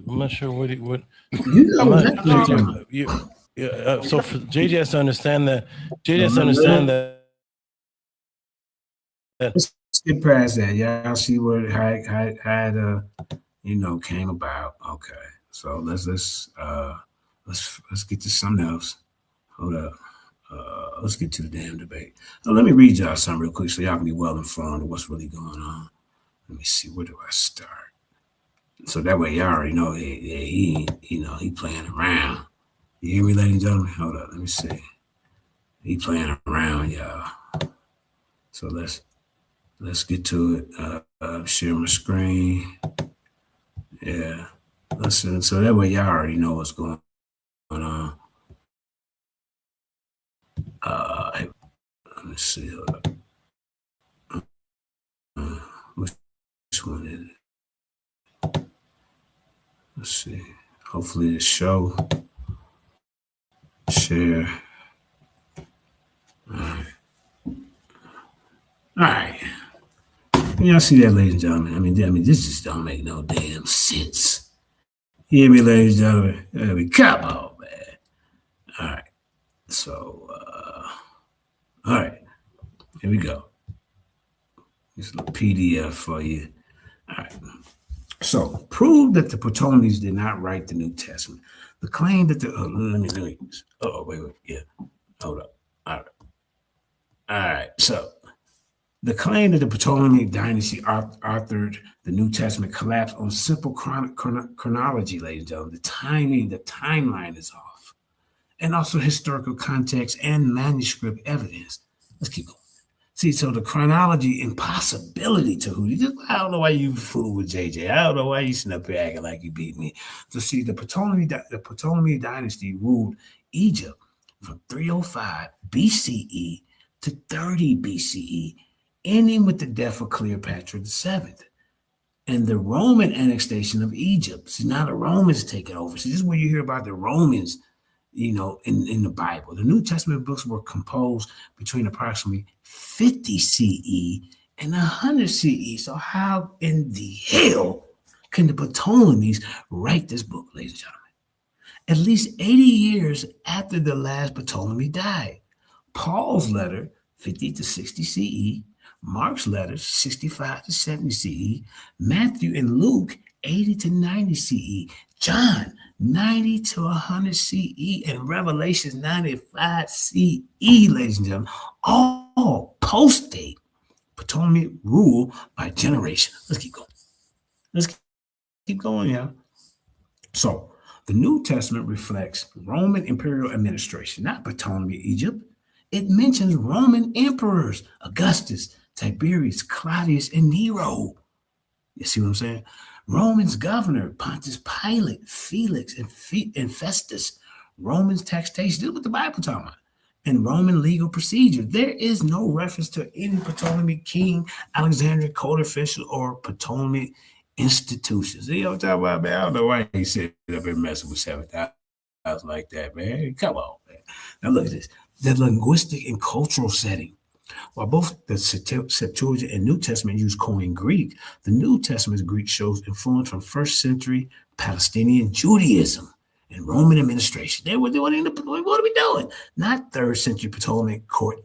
I'm not sure what. So for JJ has to understand that. JJ has to understand that. Let's get past that. Y'all see what how came about. Okay, so let's get to something else. Hold up. Let's get to the damn debate. Let me read y'all something real quick so y'all can be well informed of what's really going on. Let me see, where do I start? So that way y'all already know he playing around. You hear me, ladies and gentlemen? Hold up, let me see. He playing around, y'all. So let's get to it. Share my screen. Yeah. Listen, so that way y'all already know what's going on. Let me see. Which one is it? Let's see. Hopefully the show. Share. All right. Y'all see that, ladies and gentlemen? I mean, this just don't make no damn sense. You hear me, ladies and gentlemen? I mean, come on, man. All right. So, all right. Here we go. This little PDF for you. All right. So, prove that the Ptolemies did not write the New Testament. The claim that wait. Yeah. Hold up. All right. So, the claim that the Ptolemaic dynasty authored the New Testament collapsed on simple chronology, ladies and gentlemen. The timeline is off. And also historical context and manuscript evidence. Let's keep going. See, so the chronology impossibility, Tehuti. I don't know why you fool with JJ. I don't know why you sitting up here acting like you beat me. So see, the Ptolemaic dynasty ruled Egypt from 305 BCE to 30 BCE, ending with the death of Cleopatra VII and the Roman annexation of Egypt. See, now the Romans take it over. See, this is where you hear about the Romans, in the Bible. The New Testament books were composed between approximately 50 CE and 100 CE. So how in the hell can the Ptolemies write this book, ladies and gentlemen? At least 80 years after the last Ptolemy died. Paul's letter, 50 to 60 CE, Mark's letters, 65 to 70 CE, Matthew and Luke, 80 to 90 CE, John, 90 to 100 CE, and Revelations 95 CE, ladies and gentlemen, all postdate Ptolemaic rule by generation. Let's keep going. Let's keep going, y'all. So, the New Testament reflects Roman imperial administration, not Ptolemy Egypt. It mentions Roman emperors, Augustus, Tiberius, Claudius, and Nero. You see what I'm saying? Romans governor, Pontius Pilate, Felix, and Festus. Romans taxation. This is what the Bible talking about. And Roman legal procedure. There is no reference to any Ptolemaic king, Alexandrian court official, or Ptolemaic institutions. You know what I'm talking about, man? I don't know why he said up here messing with 7,000 like that, man. Come on, man. Now look at this. The linguistic and cultural setting. While both the Septuagint and New Testament use Koine Greek, the New Testament's Greek shows influence from first century Palestinian Judaism and Roman administration. What are we doing? Not third century Ptolemaic court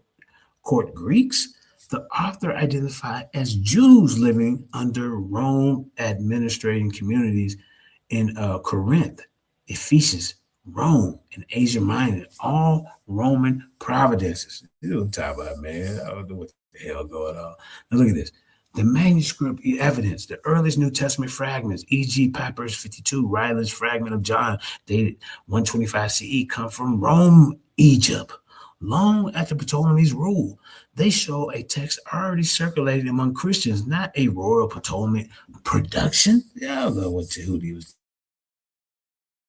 Greeks. The author identified as Jews living under Rome administrating communities in Corinth, Ephesus, Rome, and Asia Minor, all Roman providences. You know what I'm talking about, man. I don't know what the hell going on. Now look at this. The manuscript evidence, the earliest New Testament fragments, e.g. Papyrus 52, Ryland's fragment of John, dated 125 CE, come from Rome, Egypt. Long after Ptolemy's rule, they show a text already circulated among Christians, not a royal Ptolemaic production. Yeah, I don't know what Tehuti was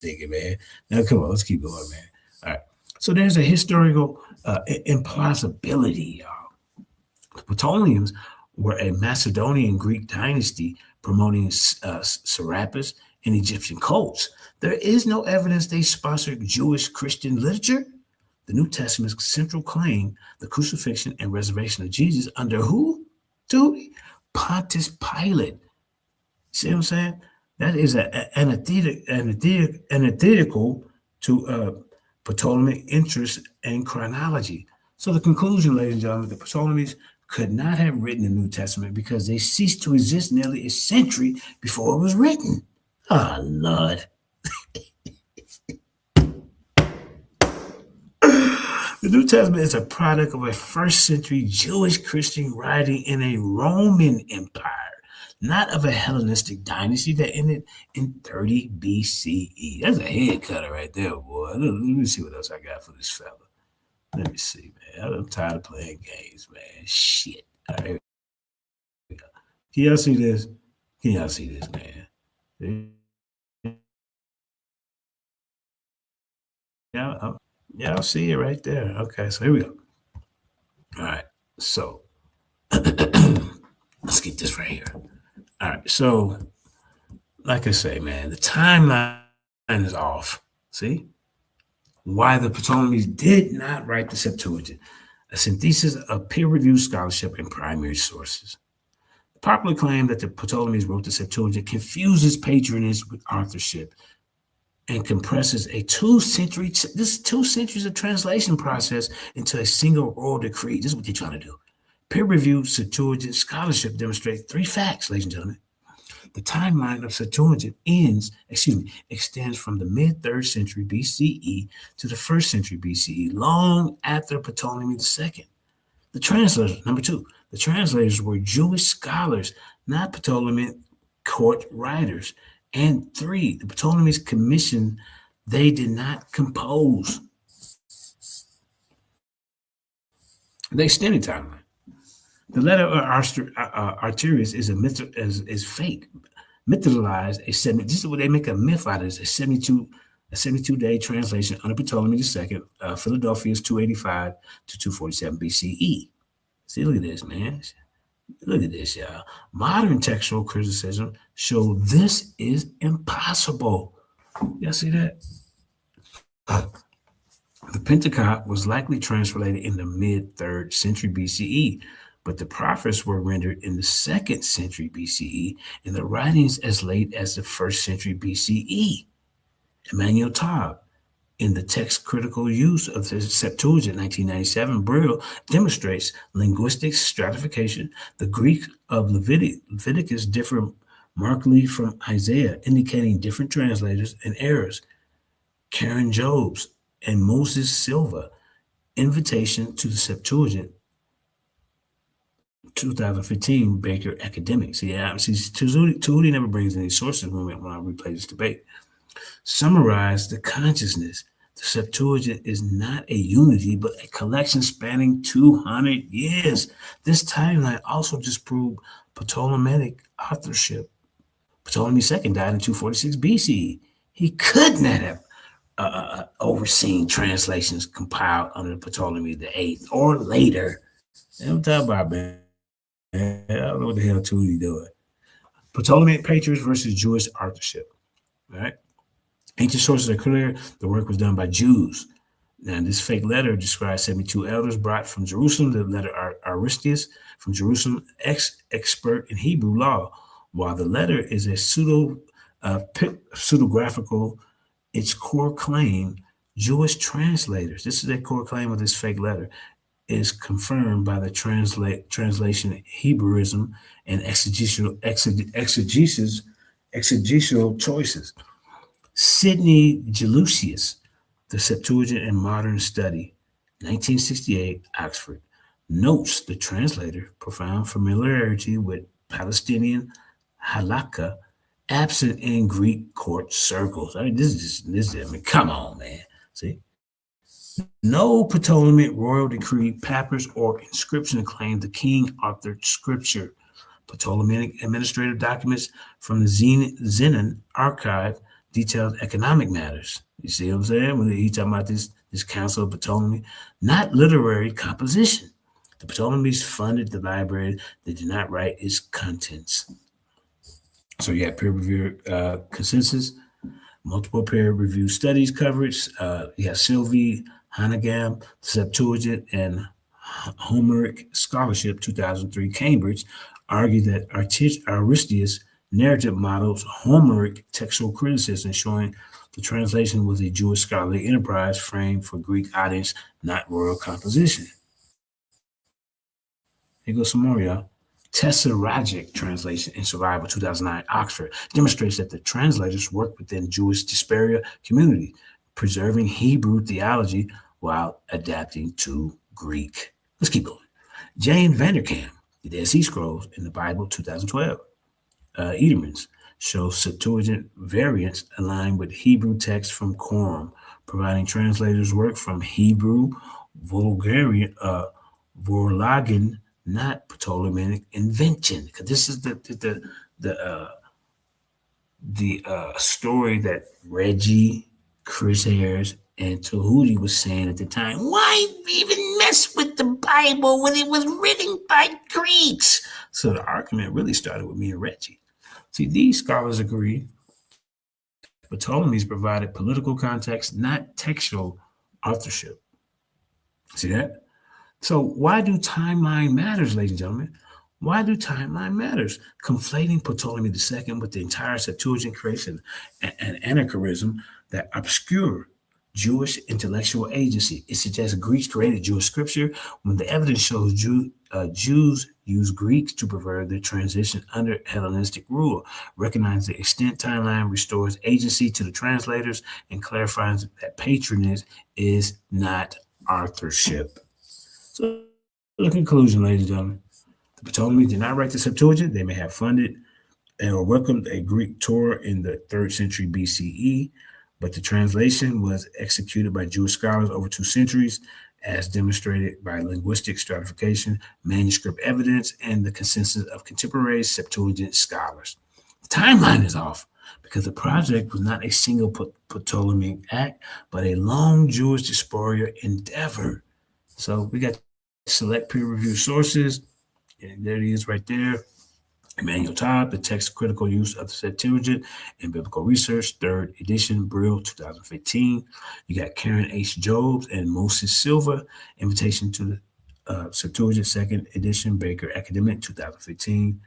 thinking, man. Now, come on, let's keep going, man. All right. So there's a historical implausibility, y'all. The Ptolemies were a Macedonian Greek dynasty promoting Serapis and Egyptian cults. There is no evidence they sponsored Jewish Christian literature. The New Testament's central claim, the crucifixion and resurrection of Jesus under who? Dude, Pontius Pilate. See what I'm saying? That is antithetical to Ptolemaic interest and chronology. So the conclusion, ladies and gentlemen, the Ptolemies could not have written the New Testament because they ceased to exist nearly a century before it was written. Oh, Lord. The New Testament is a product of a first century Jewish Christian writing in a Roman Empire, not of a Hellenistic dynasty that ended in 30 BCE. That's a head cutter right there, boy. Let me see what else I got for this fella. Let me see, man. I'm tired of playing games, man. Shit. All right, here we go. Can y'all see this? Can y'all see this, man? Y'all see it right there. Okay, so here we go. All right, so let's get this right here. All right, so like I say, man, the timeline is off. See? Why the Ptolemies did not write the Septuagint, a synthesis of peer-reviewed scholarship and primary sources. The popular claim that the Ptolemies wrote the Septuagint confuses patronage with authorship and compresses a 2 centuries of translation process into a single oral decree. This is what they're trying to do. Peer-reviewed Septuagint scholarship demonstrates 3 facts, ladies and gentlemen. The timeline of Septuagint extends from the mid-3rd century BCE to the 1st century BCE, long after Ptolemy II. The translators, number 2, the translators were Jewish scholars, not Ptolemaic court writers. And 3, the Ptolemies commissioned, they did not compose. The extended timeline. The letter of Arterius is fake, mythologized. This is what they make a myth out of. It's a 72-day translation under Ptolemy II. Philadelphia is 285 to 247 BCE. See, look at this, man. Look at this, y'all. Modern textual criticism show this is impossible. Y'all see that? The Pentateuch was likely translated in the mid-3rd century BCE, but the prophets were rendered in the 2nd century BCE and the writings as late as the 1st century BCE. Emmanuel Taub, in the text critical use of the Septuagint, 1997, Brill demonstrates linguistic stratification. The Greek of Leviticus differ markedly from Isaiah, indicating different translators and errors. Karen Jobs and Moses Silva, Invitation to the Septuagint, 2015, Baker Academics. Yeah, see, Tehuti never brings any sources when I replay this debate. Summarize the consciousness. The Septuagint is not a unity, but a collection spanning 200 years. This timeline also disproved Ptolemaic authorship. Ptolemy II died in 246 BCE. He could not have overseen translations compiled under Ptolemy VIII or later. I'm talking about, man. I don't know what the hell Tehuti doing. Ptolemaic patriarchs versus Jewish authorship. All right. Ancient sources are clear. The work was done by Jews. Now, this fake letter describes 72 elders brought from Jerusalem. The letter Aristeas from Jerusalem, expert in Hebrew law. While the letter is a pseudographical, its core claim, Jewish translators, this is a core claim of this fake letter, is confirmed by the translation Hebrewism and exegetical choices. Sidney Gelusius, The Septuagint and Modern Study, 1968, Oxford, notes the translator profound familiarity with Palestinian halakha absent in Greek court circles. I mean, this is I mean, come on, man. See? No Ptolemaic royal decree, papyrus, or inscription claimed the king authored scripture. Ptolemaic administrative documents from the Zenon archive detailed economic matters. You see what I'm saying? When he's talking about this council of Ptolemy, not literary composition. The Ptolemies funded the library. They did not write its contents. So you have peer-reviewed consensus, multiple peer-reviewed studies coverage. You have Sylvie Hanegam, Septuagint, and Homeric Scholarship, 2003, Cambridge, argue that Aristeas' narrative models Homeric textual criticism, showing The translation was a Jewish scholarly enterprise framed for Greek audience, not royal composition. Here goes some more, y'all. Tesseragic translation in Survival 2009, Oxford, demonstrates that the translators worked within Jewish diaspora community, preserving Hebrew theology while adapting to Greek. Let's keep going. Jane Vanderkam, The Dead Sea Scrolls in the Bible 2012. Edelman's shows Septuagint variants aligned with Hebrew text from Quorum, providing translators work from Hebrew Vulgarian, Vorlagen, not Ptolemaic invention. Because this is the story that Reggie, Chris Harris, and Tehuti was saying at the time. Why even mess with the Bible when it was written by Greeks? So the argument really started with me and Reggie. See, these scholars agree Ptolemies provided political context, not textual authorship. See that? So why do timeline matters, ladies and gentlemen? Why do timeline matters? Conflating Ptolemy II with the entire Septuagint creation and anachronism that obscure Jewish intellectual agency. It suggests Greeks created Jewish scripture when the evidence shows Jews used Greeks to preserve their transition under Hellenistic rule. Recognize the extent timeline restores agency to the translators and clarifies that patronage is not authorship. So, the conclusion, ladies and gentlemen, the Ptolemies did not write the Septuagint. They may have funded or welcomed a Greek Torah in the 3rd century BCE, but the translation was executed by Jewish scholars over 2 centuries, as demonstrated by linguistic stratification, manuscript evidence, and the consensus of contemporary Septuagint scholars. The timeline is off because the project was not a single Ptolemaic act, but a long Jewish diaspora endeavor. So we got select peer-reviewed sources, and there it is right there. Emmanuel Todd, The Text Critical Use of the Septuagint in Biblical Research, 3rd edition, Brill, 2015. You got Karen H. Jobs and Moses Silva, Invitation to the Septuagint, 2nd edition, Baker Academic, 2015.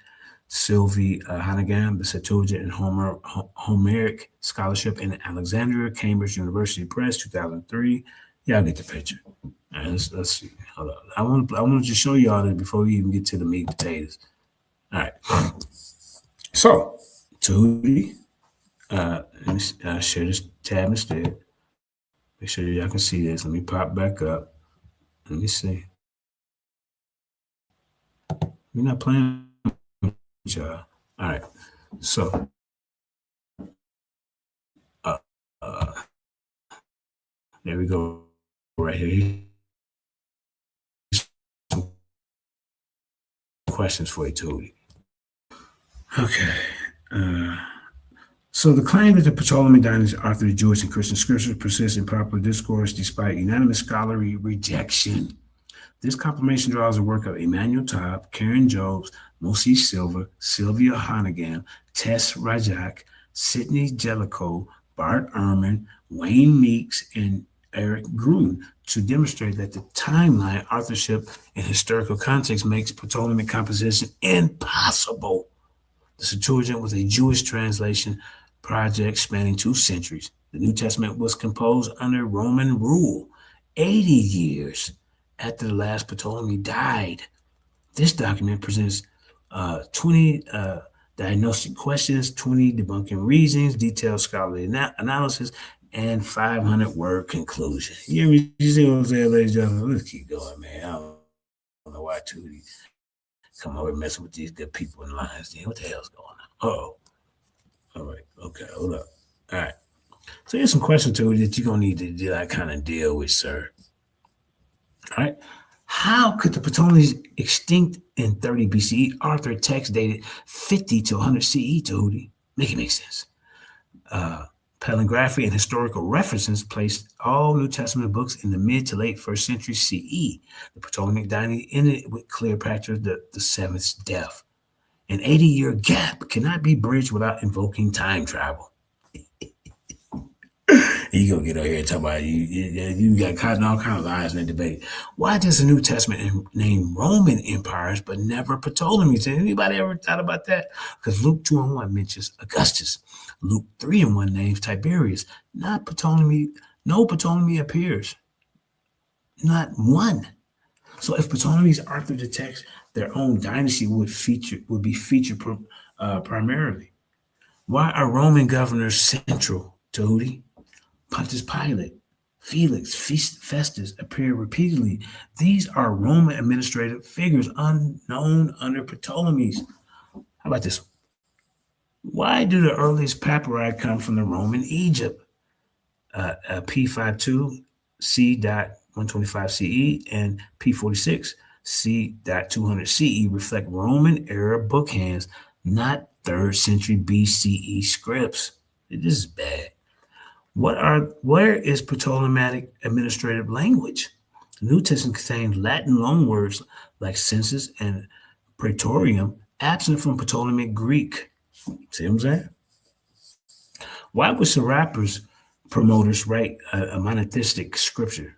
Sylvie Hannigan, The Septuagint and Homeric Scholarship in Alexandria, Cambridge University Press, 2003. Y'all get the picture. All right, let's see. Hold on. I want to just show y'all this before we even get to the meat and potatoes. All right. So, Tehuti, let me share this tab instead. Make sure y'all can see this. Let me pop back up. Let me see. We're not playing with y'all. All right. So, there we go. Right here. Some questions for you, Tehuti. Okay. So the claim that the Ptolemy dynasty authored Jewish and Christian scriptures persists in popular discourse despite unanimous scholarly rejection. This confirmation draws the work of Emmanuel Todd, Karen Jobs, Moses Silva, Sylvia Hannigan, Tess Rajak, Sidney Jellicoe, Bart Ehrman, Wayne Meeks, and Eric Gruen to demonstrate that the timeline, authorship, and historical context makes Ptolemaic composition impossible. The Septuagint was a Jewish translation project spanning 2 centuries. The New Testament was composed under Roman rule 80 years after the last Ptolemy died. This document presents 20 diagnostic questions, 20 debunking reasons, detailed scholarly analysis, and 500-word conclusion. You see what I'm saying, ladies and gentlemen? Let's keep going, man. I don't know why Tehuti come over messing with these good people in lines. What the hell's going on? Uh-oh. All right. Okay, hold up. All right. So here's some questions, Tehuti, that you're going to need to kind of deal with, sir. All right. How could the Ptolemies extinct in 30 BCE author text dated 50 to 100 CE, Tehuti? Make it make sense. Palligraphy and historical references placed all New Testament books in the mid to late 1st century CE. The Ptolemaic dynasty ended with Cleopatra the 7th's death. An 80-year gap cannot be bridged without invoking time travel. You gonna get out here and talk about you got caught in all kinds of lies in the debate. Why does the New Testament name Roman empires but never Ptolemies? Anybody ever thought about that? Because Luke 2:1 mentions Augustus. Luke 3:1 names Tiberius. Not Ptolemy. No Ptolemy appears. Not one. So if Ptolemies authored the text, their own dynasty would be featured primarily. Why are Roman governors central, Tehuti? Pontius Pilate, Felix, Festus appear repeatedly. These are Roman administrative figures unknown under Ptolemies. How about this? Why do the earliest papyri come from the Roman Egypt? P52 C.125 CE and P46 C.200 CE reflect Roman era bookhands, not 3rd century BCE scripts. This is bad. Where is Ptolemaic administrative language? The New Testament contains Latin loanwords like census and praetorium, absent from Ptolemaic Greek. See what I'm saying? Why would Serapis promoters write a monotheistic scripture?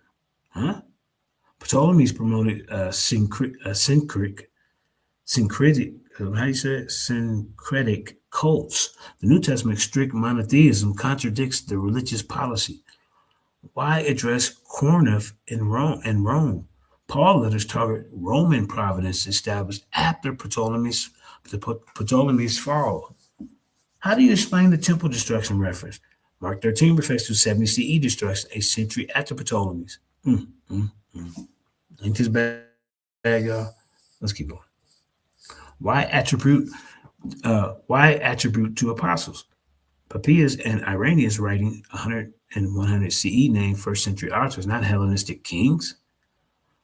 Huh? Ptolemies promoted syncretic, how do you say it? Syncretic cults. The New Testament strict monotheism contradicts the religious policy. Why address Corinth in Rome? Paul letters target Roman providence established after Ptolemy's fall. How do you explain the temple destruction reference? Mark 13 refers to 70 CE destruction, a century after Ptolemy's. Ain't this bad, y'all? Let's keep going. Why attribute to apostles? Papias and Irenaeus writing 100 and 100 CE name first century authors, not Hellenistic kings.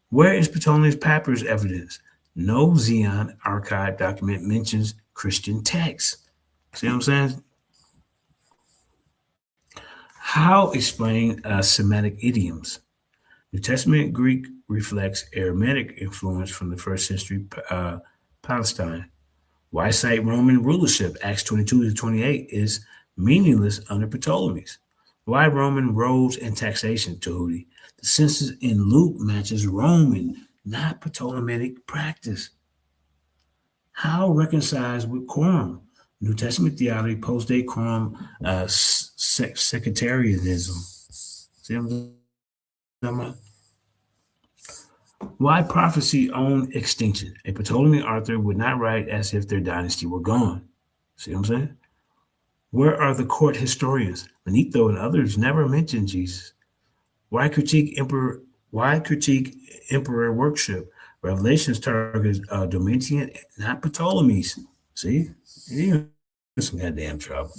Where is Ptolemy's papyrus evidence? No Zion archive document mentions Christian texts. See what I'm saying? How explain Semitic idioms? New Testament Greek reflects Aramaic influence from the first century Palestine. Why cite Roman rulership? Acts 22-28 is meaningless under Ptolemies. Why Roman roads and taxation, Tehuti? The census in Luke matches Roman, not Ptolemaic practice. How reconciles with quorum? New Testament theology, post-date quorum, sectarianism. See what I'm talking about? Why prophecy own extinction? A Ptolemaic author would not write as if their dynasty were gone. See what I'm saying? Where are the court historians? Manetho and others never mention Jesus. Why critique emperor worship? Revelations targets Domitian, not Ptolemies. See? You're in some goddamn trouble.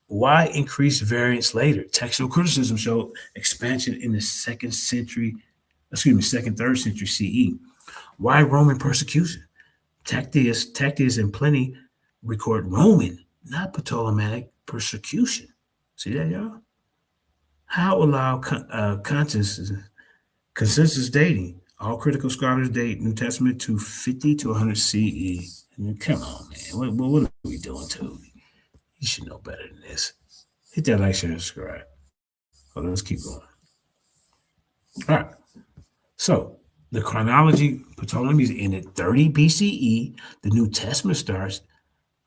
Why increase variance later? Textual criticism showed expansion in the second, third century CE. Why Roman persecution? Tactius and Pliny record Roman, not Ptolemaic persecution. See that, y'all? How allow consensus dating? All critical scholars date New Testament to 50 to 100 CE. I mean, come on, man. What are we doing to? You should know better than this. Hit that like, share, and subscribe. Oh, let's keep going. All right. So the chronology, Ptolemies ended 30 BCE. The New Testament starts.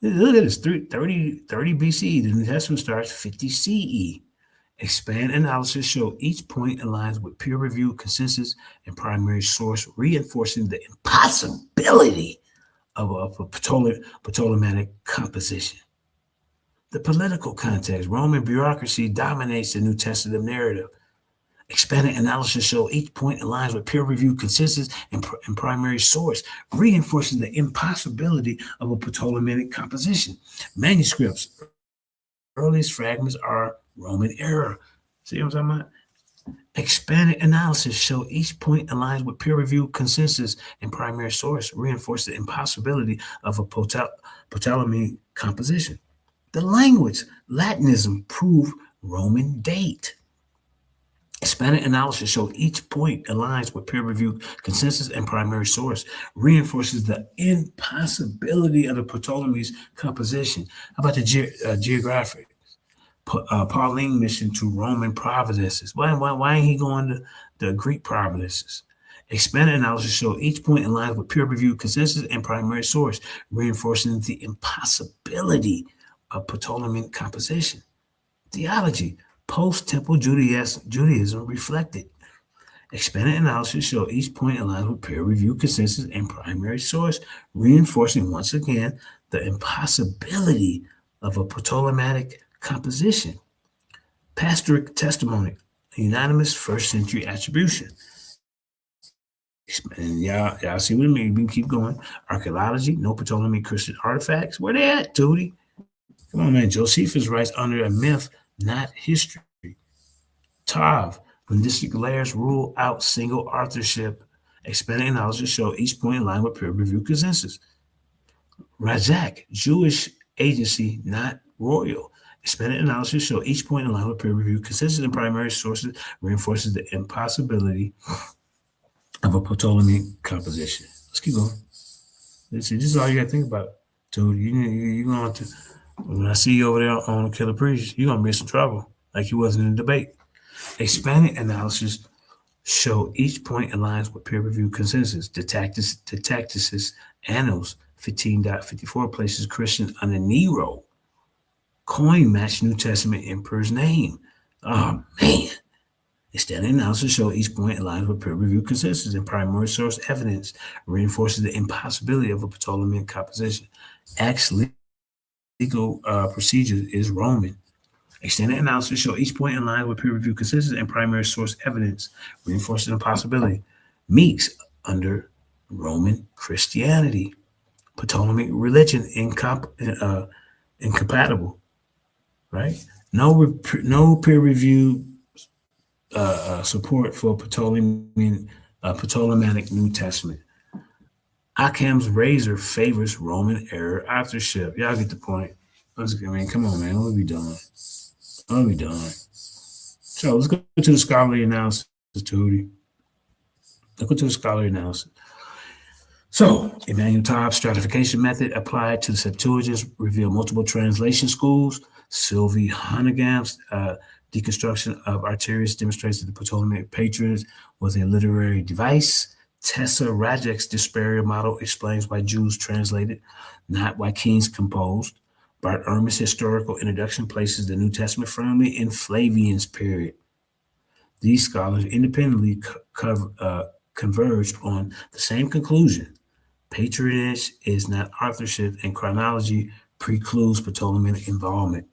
Look at this, 30 BCE. The New Testament starts 50 CE. Expand analysis show each point aligns with peer-reviewed consensus and primary source, reinforcing the impossibility of a Ptolemaic composition. The political context, Roman bureaucracy dominates the New Testament narrative. Expanded analysis show each point aligns with peer-reviewed consensus and primary source, reinforcing the impossibility of a Ptolemaic composition. Manuscripts, earliest fragments are Roman era. See what I'm talking about? Expanded analysis show each point aligns with peer-reviewed consensus and primary source, reinforce the impossibility of a Ptolemaic composition. The language, Latinism, prove Roman date. Expanded analysis show each point aligns with peer-reviewed consensus and primary source, reinforces the impossibility of the Ptolemy's composition. How about the geographic? Pauline mission to Roman providences. Why ain't he going to the Greek providences? Expanded analysis show each point in line with peer-reviewed consensus and primary source, reinforcing the impossibility of Ptolemaic composition. Theology, post-temple Judaism reflected. Expanded analysis show each point in line with peer-reviewed consensus and primary source, reinforcing once again the impossibility of a Ptolemaic composition. Pastoral testimony, unanimous first century attribution. And y'all see what I mean? We can keep going. Archaeology, no Ptolemaic Christian artifacts. Where they at, Tehuti? Come on, man. Josephus writes under a myth, not history. Tav, linguistic layers rule out single authorship. Expanded analysis show each point in line with peer-reviewed consensus. Rajak, Jewish agency, not royal. Expanded analysis show each point in line with peer-reviewed consensus and primary sources, reinforces the impossibility of a Ptolemaic composition. Let's keep going. This is all you got to think about. Dude, you're going to, when I see you over there on Killer Preach, you're going to be in some trouble, like you wasn't in a debate. Expanded analysis show each point aligns with peer-reviewed consensus. The Tacticus Annals 15.54 places Christians under Nero. Coin match New Testament emperor's name. Oh, man. Extended analysis show each point aligns with peer-reviewed consensus and primary source evidence, reinforces the impossibility of a Ptolemaic composition. Acts legal procedure is Roman. Extended analysis show each point aligns with peer-reviewed consensus and primary source evidence, reinforces the impossibility. Meeks under Roman Christianity. Ptolemaic religion incompatible, right? No peer-reviewed support for Ptolemaic New Testament. Occam's razor favors Roman era authorship. Y'all get the point. Come on, man. What are we doing? So let's go to the scholarly analysis, Tehuti. Let's go to the scholarly analysis. So, Emmanuel Tobb's stratification method applied to the Septuagint revealed multiple translation schools. Sylvie Honegham's deconstruction of Arterius demonstrates that the Ptolemaic patrons was a literary device. Tessa Rajak's Disperia model explains why Jews translated, not why kings composed. Bart Ehrman's historical introduction places the New Testament firmly in Flavian's period. These scholars independently converged on the same conclusion. Patronage is not authorship, and chronology precludes Ptolemaic involvement.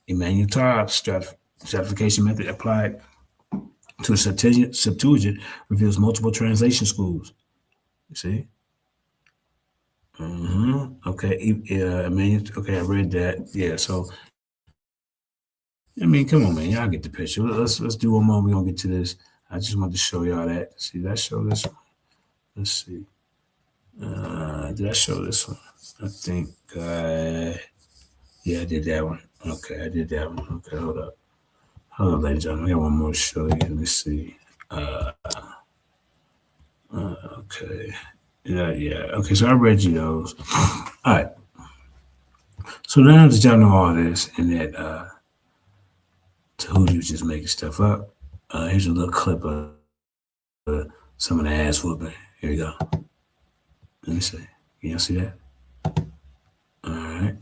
Emmanuel Tobb's stratification method applied to a Septuagint reveals multiple translation schools. You see? Okay. Okay, I read that. Yeah, so come on, man. Y'all get the picture. Let's do one more. We're gonna get to this. I just wanted to show y'all that. See, that show this one. Let's see. Did I show this one? I think yeah, I did that one. Okay, I did that one. Okay, hold up, ladies and gentlemen. I got one more to show you. Let me see. Okay. Yeah. Okay, so I read you those. All right. So now that y'all know all this and that Tehuti was just making stuff up, here's a little clip of some of the ass whooping. Here you go. Let me see. Can y'all see that? All right.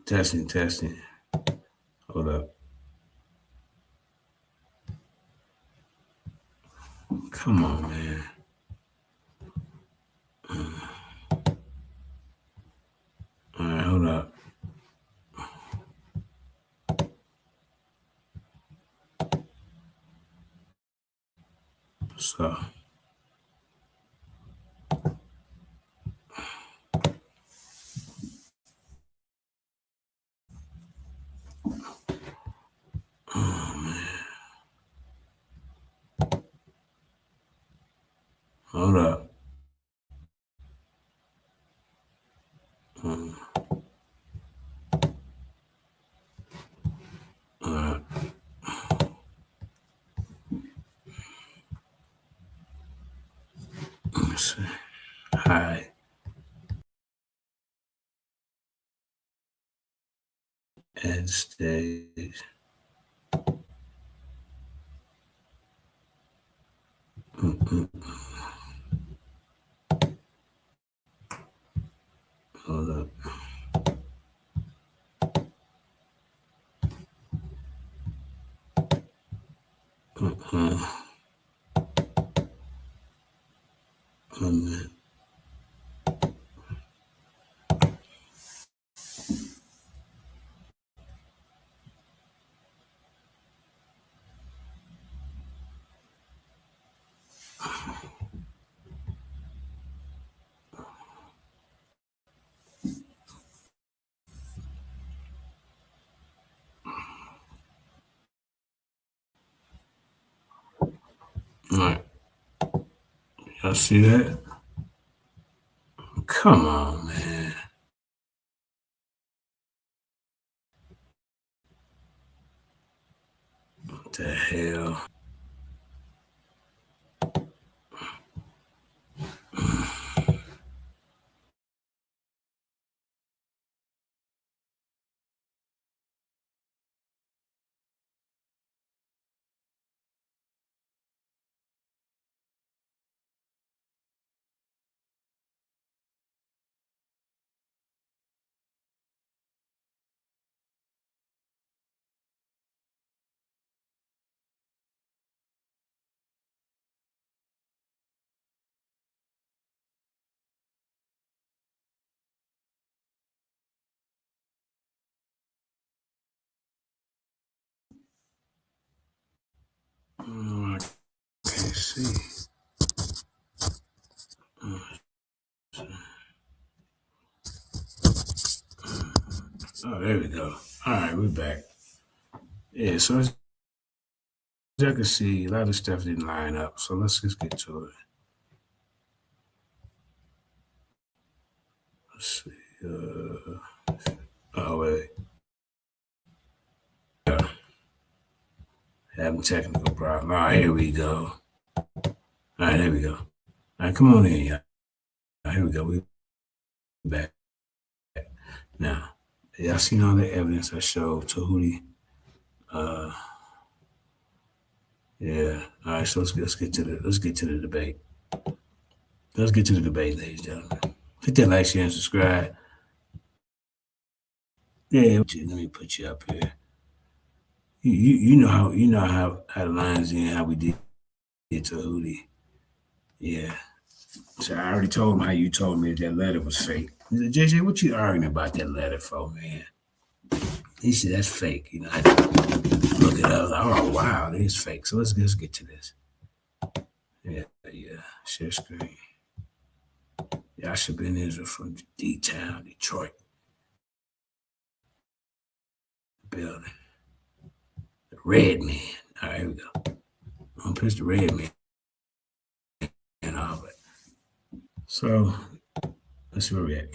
Testing. Hold up. Come on, man. All right, hold up. So. Oh, man. Hold up. All right. Let's see. Hi. Add stage. Hold up. All right. Y'all see that? Come on, man. What the hell? Oh, I can't see. Oh, there we go. All right, we're back. Yeah, so as I can see, a lot of stuff didn't line up. So let's just get to it. Let's see. Oh, wait. Yeah. Having technical problem. All right, here we go. All right, there we go. All right, come on in, y'all. All right, here we go. We're back. Now, y'all seen all the evidence I showed Tehuti? Yeah. All right, so let's get to the debate. Let's get to the debate, ladies and gentlemen. Hit that like, share, and subscribe. Yeah, let me put you up here. You know how the lines in, how we did Tehuti. Yeah. So I already told him how you told me that letter was fake. He said, JJ, what you arguing about that letter for, man? He said, that's fake. You know, I look it up. Oh, wow, it is fake. So let's get to this. Yeah. Share screen. Yeah, I should be in Israel from D-Town, Detroit. Building. The red man. All right, here we go. I'm gonna push the red man and all that. So let's see where we're at.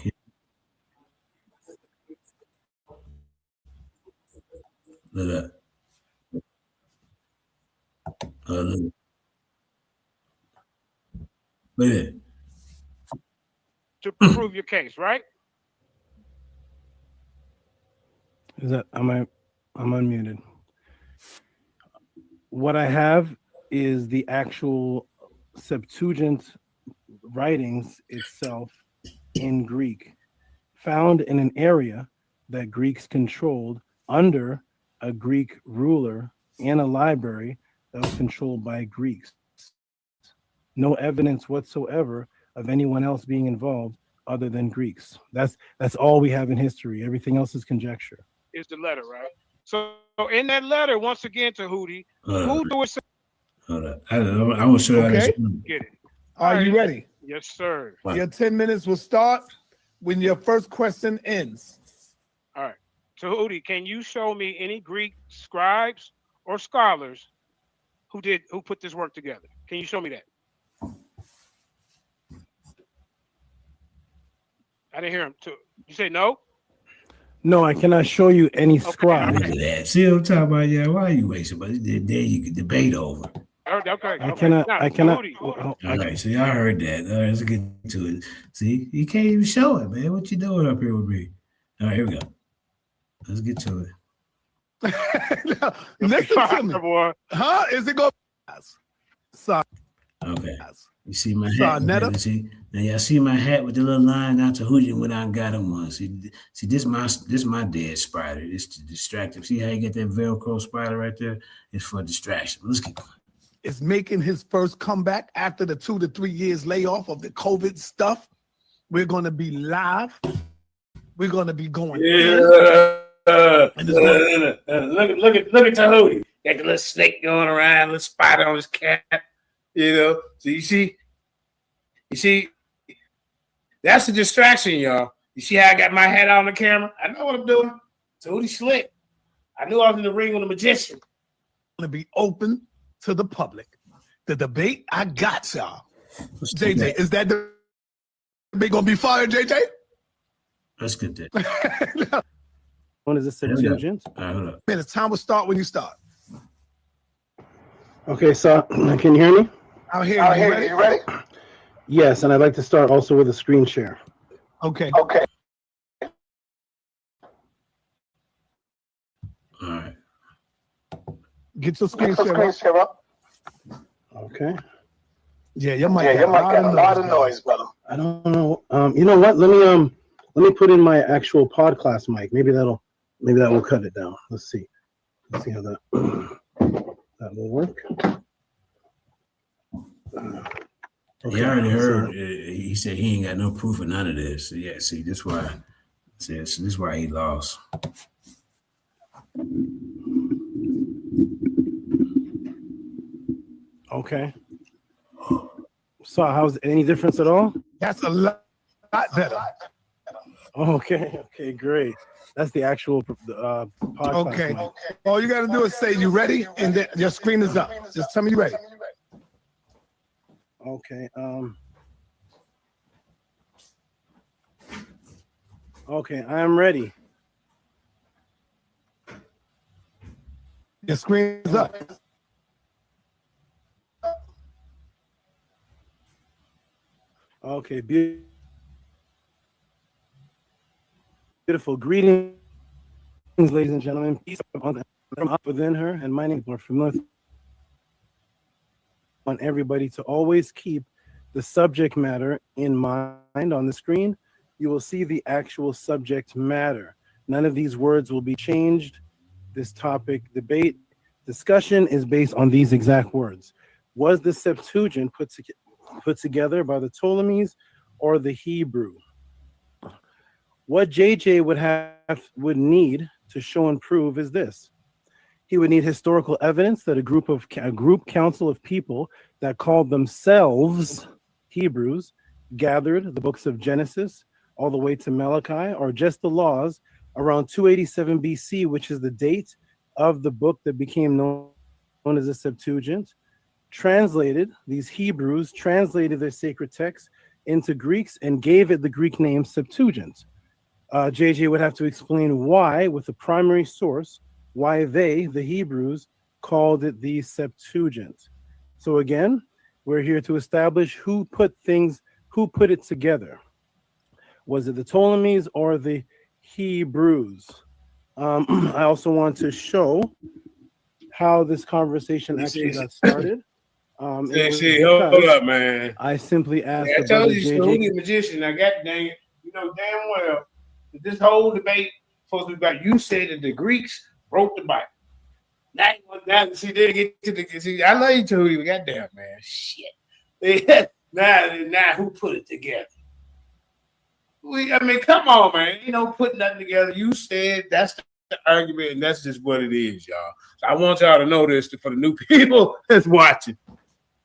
Look up. Look at it. To prove your case, right? Is that I'm unmuted. What I have is the actual Septuagint writings itself in Greek, found in an area that Greeks controlled under a Greek ruler and a library that was controlled by Greeks. No evidence whatsoever of anyone else being involved other than Greeks. That's all we have in history. Everything else is conjecture. Is the letter, right? So in that letter, once again, Tehuti, who do it? Hold up. I will show you how Okay. to Get it. Are you ready? Yes, sir. Wow. Your 10 minutes will start when your first question ends. All right. Tehuti, can you show me any Greek scribes or scholars who put this work together? Can you show me that? I didn't hear him. You say no? No, I cannot show you any scribe. Look at that. See what I'm talking about? Yeah, why are you wasting? But there you can debate over. Okay. I cannot. Tehuti. All right, see, I heard that. All right, let's get to it. See, you can't even show it, man. What you doing up here with me? All right, here we go. Let's get to it. Listen to me. Boy. Huh? Is it going to Okay. You see my hat? Man, see, now y'all see my hat with the little line out to Tehuti when I got him one. See, this my dead spider. It's to distract him. See how you get that Velcro spider right there? It's for distraction. Let's keep going. Is making his first comeback after the 2 to 3 years layoff of the COVID stuff. We're going to be live. We're going to be going in. Look at Tehuti. Got the little snake going around, little spider on his cap. You know, so you see, that's a distraction, y'all. You see how I got my hat on the camera? I know what I'm doing. Tehuti slick. I knew I was in the ring with a magician. Going to be open to the public. The debate, I got y'all. JJ, is that debate going to be fire, JJ? Let's get that. When is this Septuagint? Man, the time will start when you start. Okay, so can you hear me? I'll hear you. You ready? Yes, and I'd like to start also with a screen share. Okay. All right. Get your screen share up. Okay. Yeah, you might get a lot of noise, brother. I don't know. You know what? Let me put in my actual podcast mic. Maybe that will cut it down. Let's see. Let's see how that will work. Okay, he already heard. He said he ain't got no proof of none of this. So yeah, see, this is why he lost. Okay. So, how's any difference at all? That's a lot better. Okay, great. That's the actual podcast. Okay. All you got to do is say you ready, and then your screen is up. Just tell me you ready. Okay. Okay, I am ready. Your screen is up. Okay, beautiful. Greetings, ladies and gentlemen. Peace from up within her, and my name is familiar. On everybody to always keep the subject matter in mind on the screen. You will see the actual subject matter. None of these words will be changed. This topic, debate, discussion is based on these exact words. Was the Septuagint put together by the Ptolemies or the Hebrew? What JJ would need to show and prove is this. He would need historical evidence that a group council of people that called themselves Hebrews gathered the books of Genesis all the way to Malachi, or just the laws around 287 BC, which is the date of the book that became known as the Septuagint. These Hebrews translated their sacred text into Greeks and gave it the Greek name Septuagint. JJ would have to explain why, with the primary source, why they, the Hebrews, called it the Septuagint. So again, we're here to establish who put it together. Was it the Ptolemies or the Hebrews? I also want to show how this conversation actually got started. Hold up, man. I simply asked I the told brother you, JJ. Tehuti magician. I got dang it. You know damn well that this whole debate supposed to be about. You said that the Greeks wrote the Bible. Now see, they get to the see. I love you, Tehuti, but goddamn, man, shit. now, who put it together? I mean, come on, man. You know, put nothing together. You said that's the argument, and that's just what it is, y'all. So I want y'all to know this for the new people that's watching.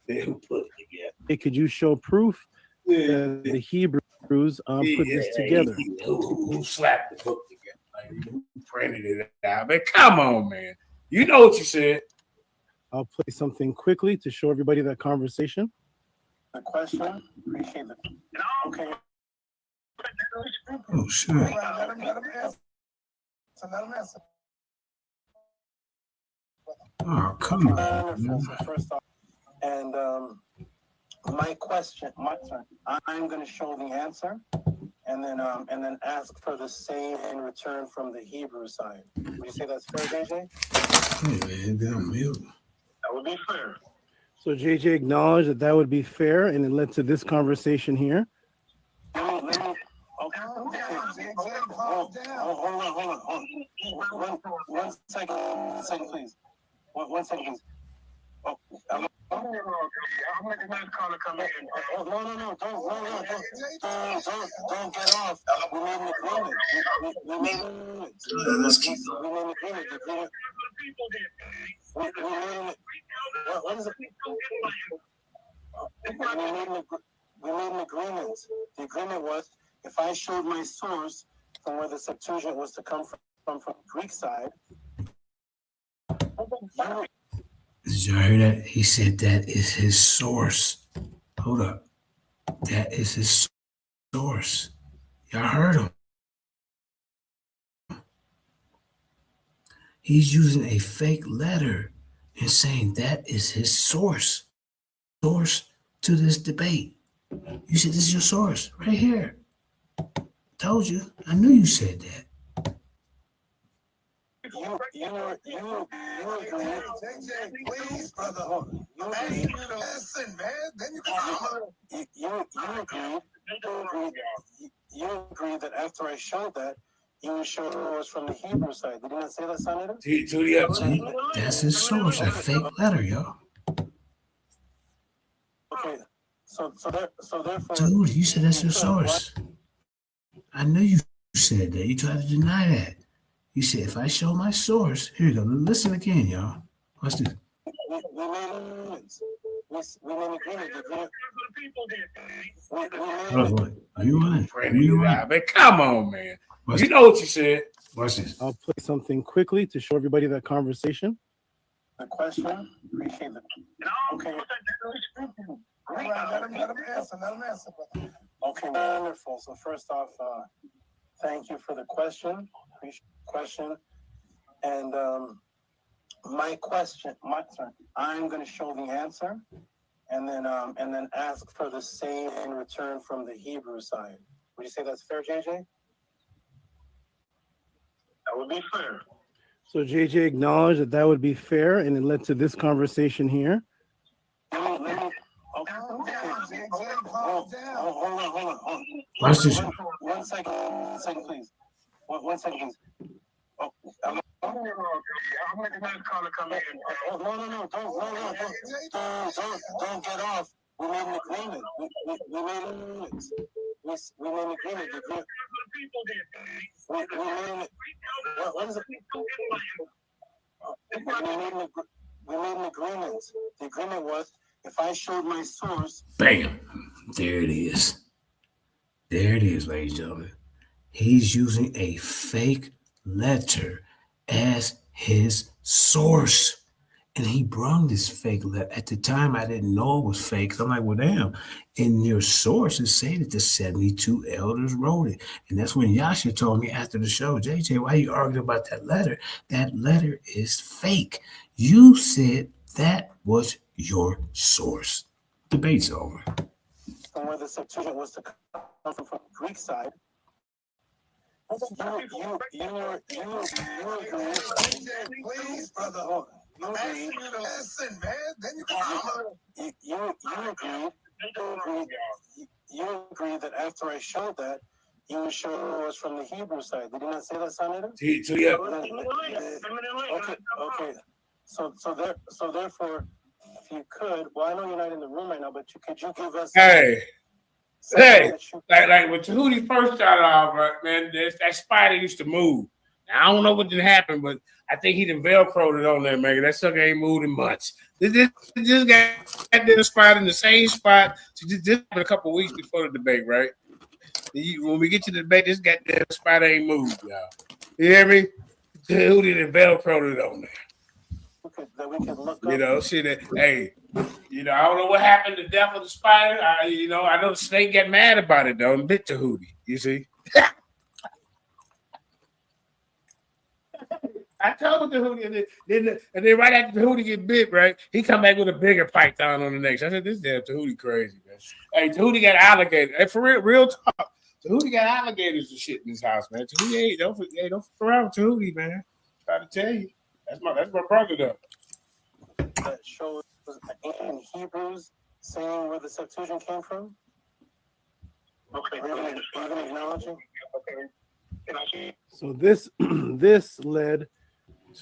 Who put it together? Hey, could you show proof that the Hebrews put this together? Who slapped the book together? Like, who printed it out? Man, come on, man. You know what you said. I'll play something quickly to show everybody that conversation. The question, appreciate it. Okay. Oh, sure. Let him answer. Let him answer. Oh, come on. First off, and my question, I'm going to show the answer, and then ask for the same in return from the Hebrew side. Would you say that's fair, JJ? Hey, man, I'm mute. That would be fair. So JJ acknowledged that would be fair, and it led to this conversation here. Hold on. One second, please. One second, please. I'm going to let caller come in. No. Don't get off. We made an agreement. We made an agreement. Let's keep going. We made an agreement. What is it? We made an agreement. The agreement was if I showed my source from where the Septuagint was to come from the Greek side. Did y'all hear that? He said that is his source. Hold up. That is his source. Y'all heard him. He's using a fake letter and saying that is his source. Source to this debate. You said this is your source right here. Told you. I knew you said that. You agree. Please, brother. I'm asking you to listen, man. Then you can You agree that after I showed that, you would show the source from the Hebrew side. Did you not say that, Senator? That's his source. A fake letter, y'all. Okay. So therefore. Dude, you said that's your source. I knew you said that. You tried to deny that. You said, if I show my source, here you go. Listen again, y'all. Watch this. We made an agreement. You right. Man, come on, man. You know what you said. Watch this. I'll play something quickly to show everybody that conversation. The question, appreciate it. Okay. Let him answer. Okay, wonderful. So first off, thank you for the question. Appreciate the question. And my question, I'm going to show the answer, and then ask for the same in return from the Hebrew side. Would you say that's fair, JJ? That would be fair. So JJ acknowledged that would be fair, and it led to this conversation here. Hold on. Watch this. One second, please. One second, please. I'm going to let caller come in. No. Don't get off. We made an agreement. We made an agreement. We made an agreement. What is it? We made an agreement. The agreement was if I showed my source. Bam. There it is. There it is, ladies and gentlemen. He's using a fake letter as his source. And he brung this fake letter. At the time, I didn't know it was fake. So I'm like, well, damn. In your source, it said that the 72 elders wrote it. And that's when Yasha told me after the show, JJ, why are you arguing about that letter? That letter is fake. You said that was your source. Debate's over. Where the Septuagint was to come from the Greek side. You agree. Please, brother. You agreed. Listen, man. Then you agreed that after I showed that, you would show us from the Hebrew side. Did you not say that, Senator? Okay. So therefore, if you could, well, I know you're not in the room right now, but could you give us? Hey, like when Tehuti first started off, right, man, that spider used to move. Now, I don't know what did happen, but I think he done Velcroed it on there, man. That sucker ain't moved in months. This guy had the spider in the same spot just a couple weeks before the debate, right? When we get to the debate, this goddamn spider ain't moved, y'all. You hear me? Tehuti done Velcroed it on there. That we can look up. You know, shit. Hey, you know, I don't know what happened to the death of the spider. I know the snake got mad about it though and bit Tehuti. You see. I told Tehuti, and then right after Tehuti get bit, right, he come back with a bigger python on the next. I said, "This damn Tehuti crazy, man." Hey, Tehuti got alligators. Hey, for real talk. Tehuti got alligators and shit in his house, man. Tehuti, don't fuck around with Tehuti, man. Try to tell you, that's my brother though. That shows in Hebrews saying where the Septuagint came from. Okay, even acknowledging. Okay. So this led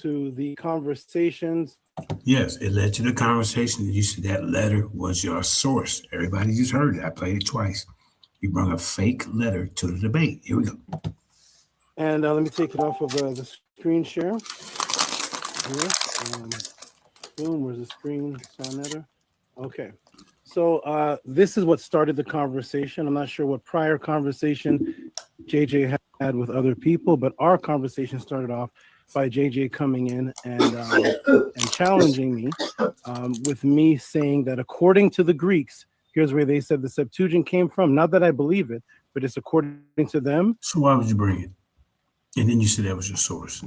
to the conversations. Yes, it led to the conversation. You said that letter was your source. Everybody just heard it. I played it twice. You brought a fake letter to the debate. Here we go. And let me take it off of the screen share. Here. Boom, where's the screen? Sonetter. Okay. So this is what started the conversation. I'm not sure what prior conversation JJ had with other people, but our conversation started off by JJ coming in and challenging me with me saying that according to the Greeks, here's where they said the Septuagint came from. Not that I believe it, but it's according to them. So why would you bring it? And then you said that was your source.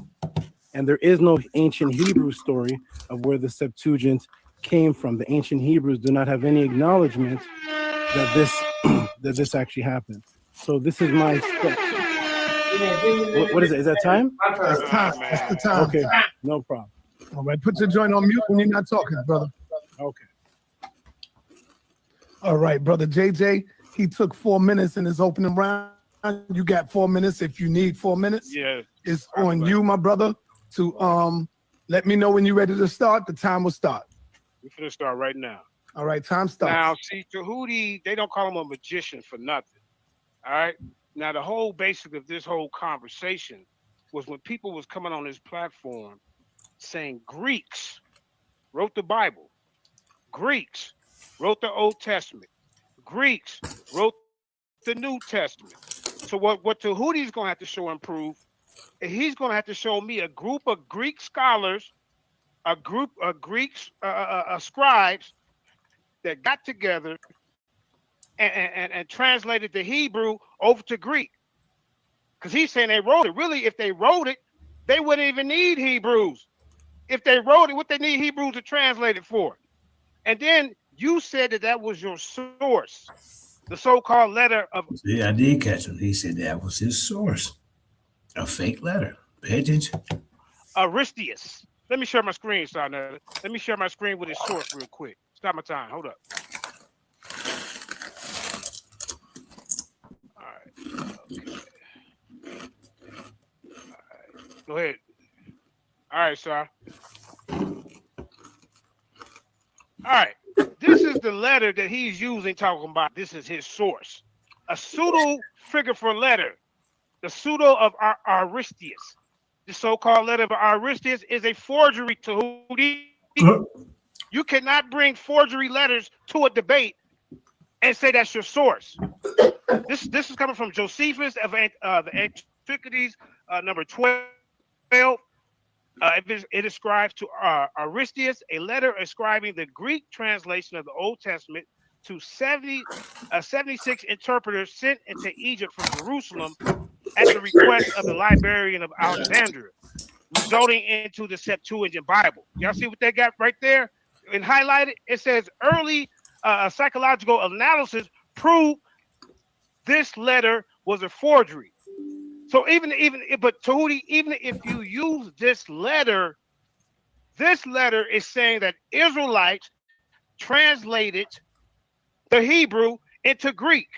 And there is no ancient Hebrew story of where the Septuagint came from. The ancient Hebrews do not have any acknowledgement that this actually happened. So this is my step. What is it? Is that time? That's time. That's the time. Okay, no problem. All right, put your joint on mute when you're not talking, brother. Okay. All right, brother JJ. He took 4 minutes in his opening round. You got 4 minutes if you need 4 minutes. Yeah. It's on you, my brother, to let me know when you're ready to start. The time will start. We're gonna start right now. All right, time starts. Now, see, Tehuti, they don't call him a magician for nothing. All right. Now, the whole basic of this whole conversation was when people was coming on this platform saying Greeks wrote the Bible, Greeks wrote the Old Testament, Greeks wrote the New Testament. So what Tehuti's gonna have to show and prove, he's gonna have to show me a group of Greek scholars, a group of Greeks, scribes that got together and translated the Hebrew over to Greek. Because he's saying they wrote it. Really, if they wrote it, they wouldn't even need Hebrews. If they wrote it, what they need Hebrews to translate it for? And then you said that was your source, the so-called letter of... Yeah, I did catch him. He said that was his source. A fake letter. Pay attention. Aristeas. Let me share my screen, Sarnetta. Let me share my screen with his source real quick. Stop my time. Hold up. All right. Okay. All right. Go ahead. All right, sir. All right. This is the letter that he's using, talking about this is his source. A pseudo figure for letter. The pseudo of Aristeas. The so-called letter of Aristeas is a forgery to Tehuti. You cannot bring forgery letters to a debate and say that's your source. This is coming from Josephus of the Antiquities, number 12. It ascribes to Aristeas a letter ascribing the Greek translation of the Old Testament to 76 interpreters sent into Egypt from Jerusalem at the request of the librarian of Alexandria, resulting into the Septuagint Bible. Y'all see what they got right there? And highlighted, it says early psychological analysis proved this letter was a forgery. So but Tehuti, even if you use this letter, This letter is saying that Israelites translated the Hebrew into Greek.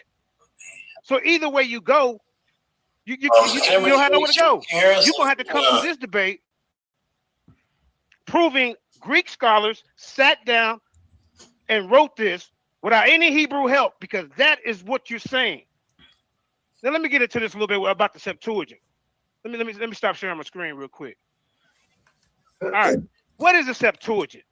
So either way you go, you don't have nowhere to go. You're gonna have to come to this debate proving Greek scholars sat down and wrote this without any Hebrew help, because that is what you're saying. Now let me get into this a little bit about the Septuagint. Let me stop sharing my screen real quick. All right, what is the Septuagint?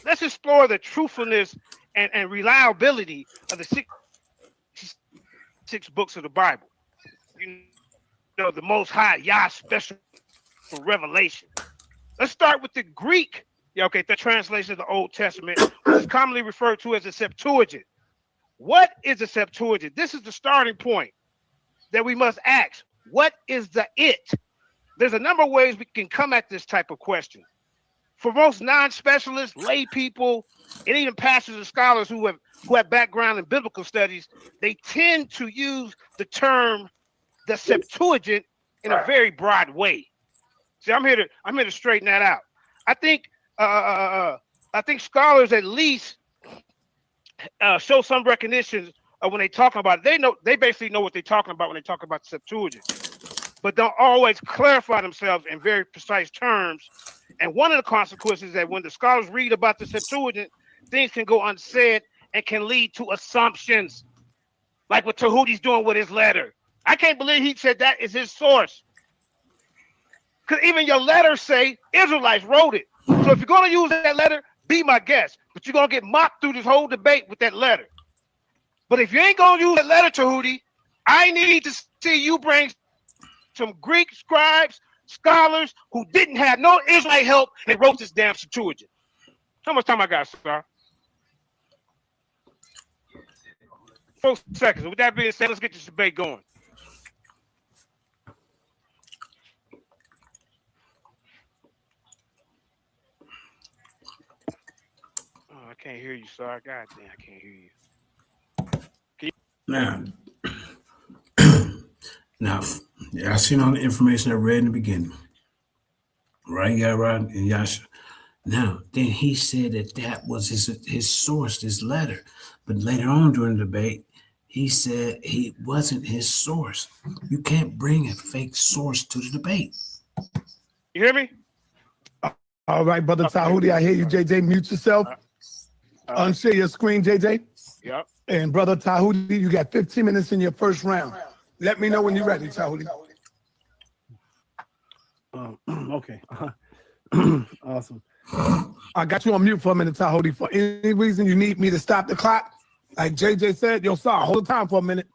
Let's explore the truthfulness and reliability of the 66 books of the Bible. You know, the Most High Yah special revelation. Let's start with the Greek. Yeah, okay, the translation of the Old Testament, which is commonly referred to as the Septuagint. What is the Septuagint? This is the starting point that we must ask. What is the it? There's a number of ways we can come at this type of question. For most non-specialists, lay people, and even pastors and scholars who have background in biblical studies, they tend to use the term the Septuagint in a very broad way. See, I'm here to straighten that out. I think scholars at least show some recognition of when they talk about it. They basically know what they're talking about when they talk about the Septuagint, but don't always clarify themselves in very precise terms. And one of the consequences is that when the scholars read about the Septuagint, things can go unsaid and can lead to assumptions, like what Tehuti's doing with his letter. I can't believe he said that is his source. Because even your letters say Israelites wrote it. So if you're going to use that letter, be my guest. But you're going to get mocked through this whole debate with that letter. But if you ain't going to use that letter, Tehuti, I need to see you bring some Greek scribes, scholars who didn't have no Israelite help and wrote this damn Septuagint. How much time I got, sir? 4 seconds. With that being said, let's get this debate going. Oh, I can't hear you, sir. God damn, I can't hear you. Now, yeah, I seen all the information I read in the beginning. Right, yeah, right, and Yasha. Now, then he said that was his source, this letter. But later on during the debate, he said he wasn't his source. You can't bring a fake source to the debate. You hear me? All right, Brother Tehuti, I hear you, JJ. Mute yourself. Unshare your screen, JJ. Yep. And Brother Tehuti, you got 15 minutes in your first round. Let me know when you're ready, Tehuti. Okay. Awesome. I got you on mute for a minute, Tehuti. For any reason you need me to stop the clock, like JJ said, yo, sorry, hold the time for a minute.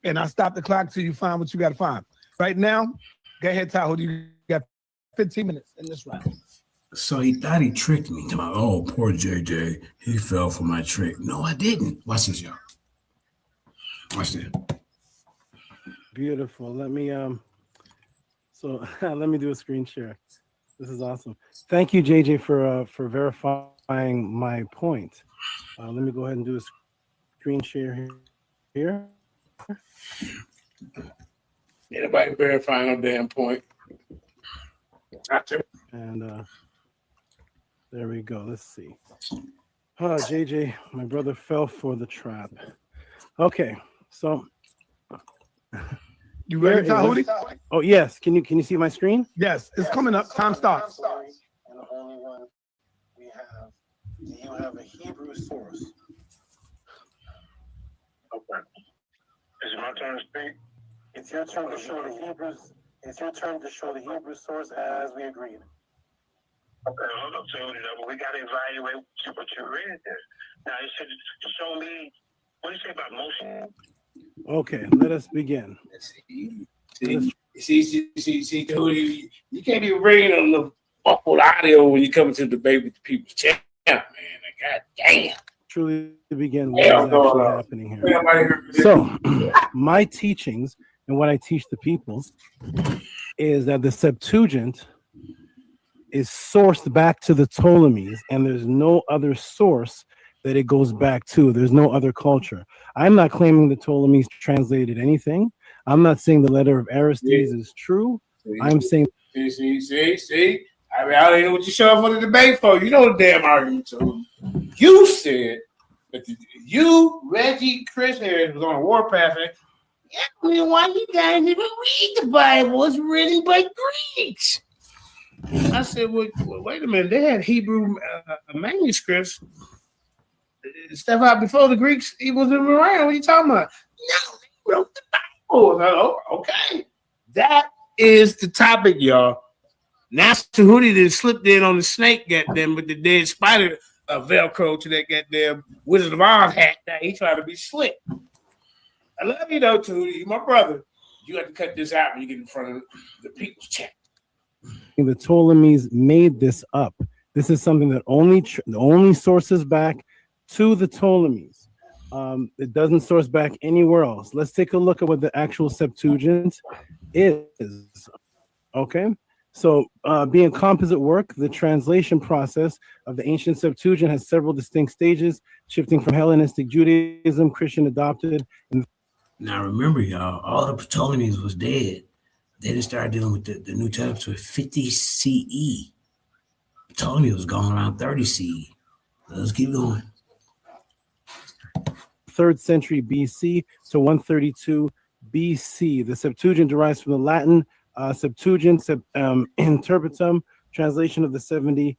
And I stop the clock till you find what you got to find. Right now, go ahead, Tehuti. You got 15 minutes in this round. So he thought he tricked me. Oh, poor JJ. He fell for my trick. No, I didn't. Watch this, y'all. Watch this. Beautiful. Let me let me do a screen share. This is awesome. Thank you, JJ, for verifying my point. Let me go ahead and do a screen share here. Anybody verifying no damn point? And there we go. Let's see. JJ, my brother fell for the trap. Okay, so you ready, Tehuti? Oh yes. Can you see my screen? Yes, it's coming up. Time starts. And the only one we have. Do you have a Hebrew source? Okay. Is it my turn to speak? It's your turn to show the Hebrews. It's your turn to show the Hebrew source as we agreed. Okay, hold up, so we got to evaluate what you read there. Now you should show me. What do you say about motion? Okay, let us begin. See, Tehuti, you can't be bringing on the muffled audio when you come to debate with the people's champ, man. God damn. Truly begin what is actually happening here. So, my teachings and what I teach the people is that the Septuagint is sourced back to the Ptolemies, and there's no other source that it goes back to. There's no other culture. I'm not claiming the Ptolemies translated anything. I'm not saying the letter of Aristides is true. I'm saying see. I mean, I don't even know what you show up for the debate for. You know the damn argument. So you said that you, Reggie, Chris Harris was on a warpath. Yeah, I mean, why you guys even read the Bible? It's written by Greeks. I said, well, wait a minute. They had Hebrew manuscripts. Stuff out before the Greeks he was around. What are you talking about? No, they wrote the Bible. Oh, okay. That is the topic, y'all. Now Tehuti did slipped in on the snake, goddamn, with the dead spider Velcro to that goddamn Wizard of Oz hat. Now he tried to be slick. I love you though, Tehuti. You my brother. You have to cut this out when you get in front of the people's chat. The Ptolemies made this up. This is something that only sources back to the Ptolemies. It doesn't source back anywhere else. Let's take a look at what the actual Septuagint is. Okay. So, being composite work, the translation process of the ancient Septuagint has several distinct stages, shifting from Hellenistic Judaism, Christian adopted. Now, remember, y'all, all the Ptolemies was dead. They didn't start dealing with the New Testament until 50 CE. Ptolemy was gone around 30 CE. Let's keep going. 3rd century BC to 132 BC. The Septuagint derives from the Latin Septuagint Interpretum, translation of the 70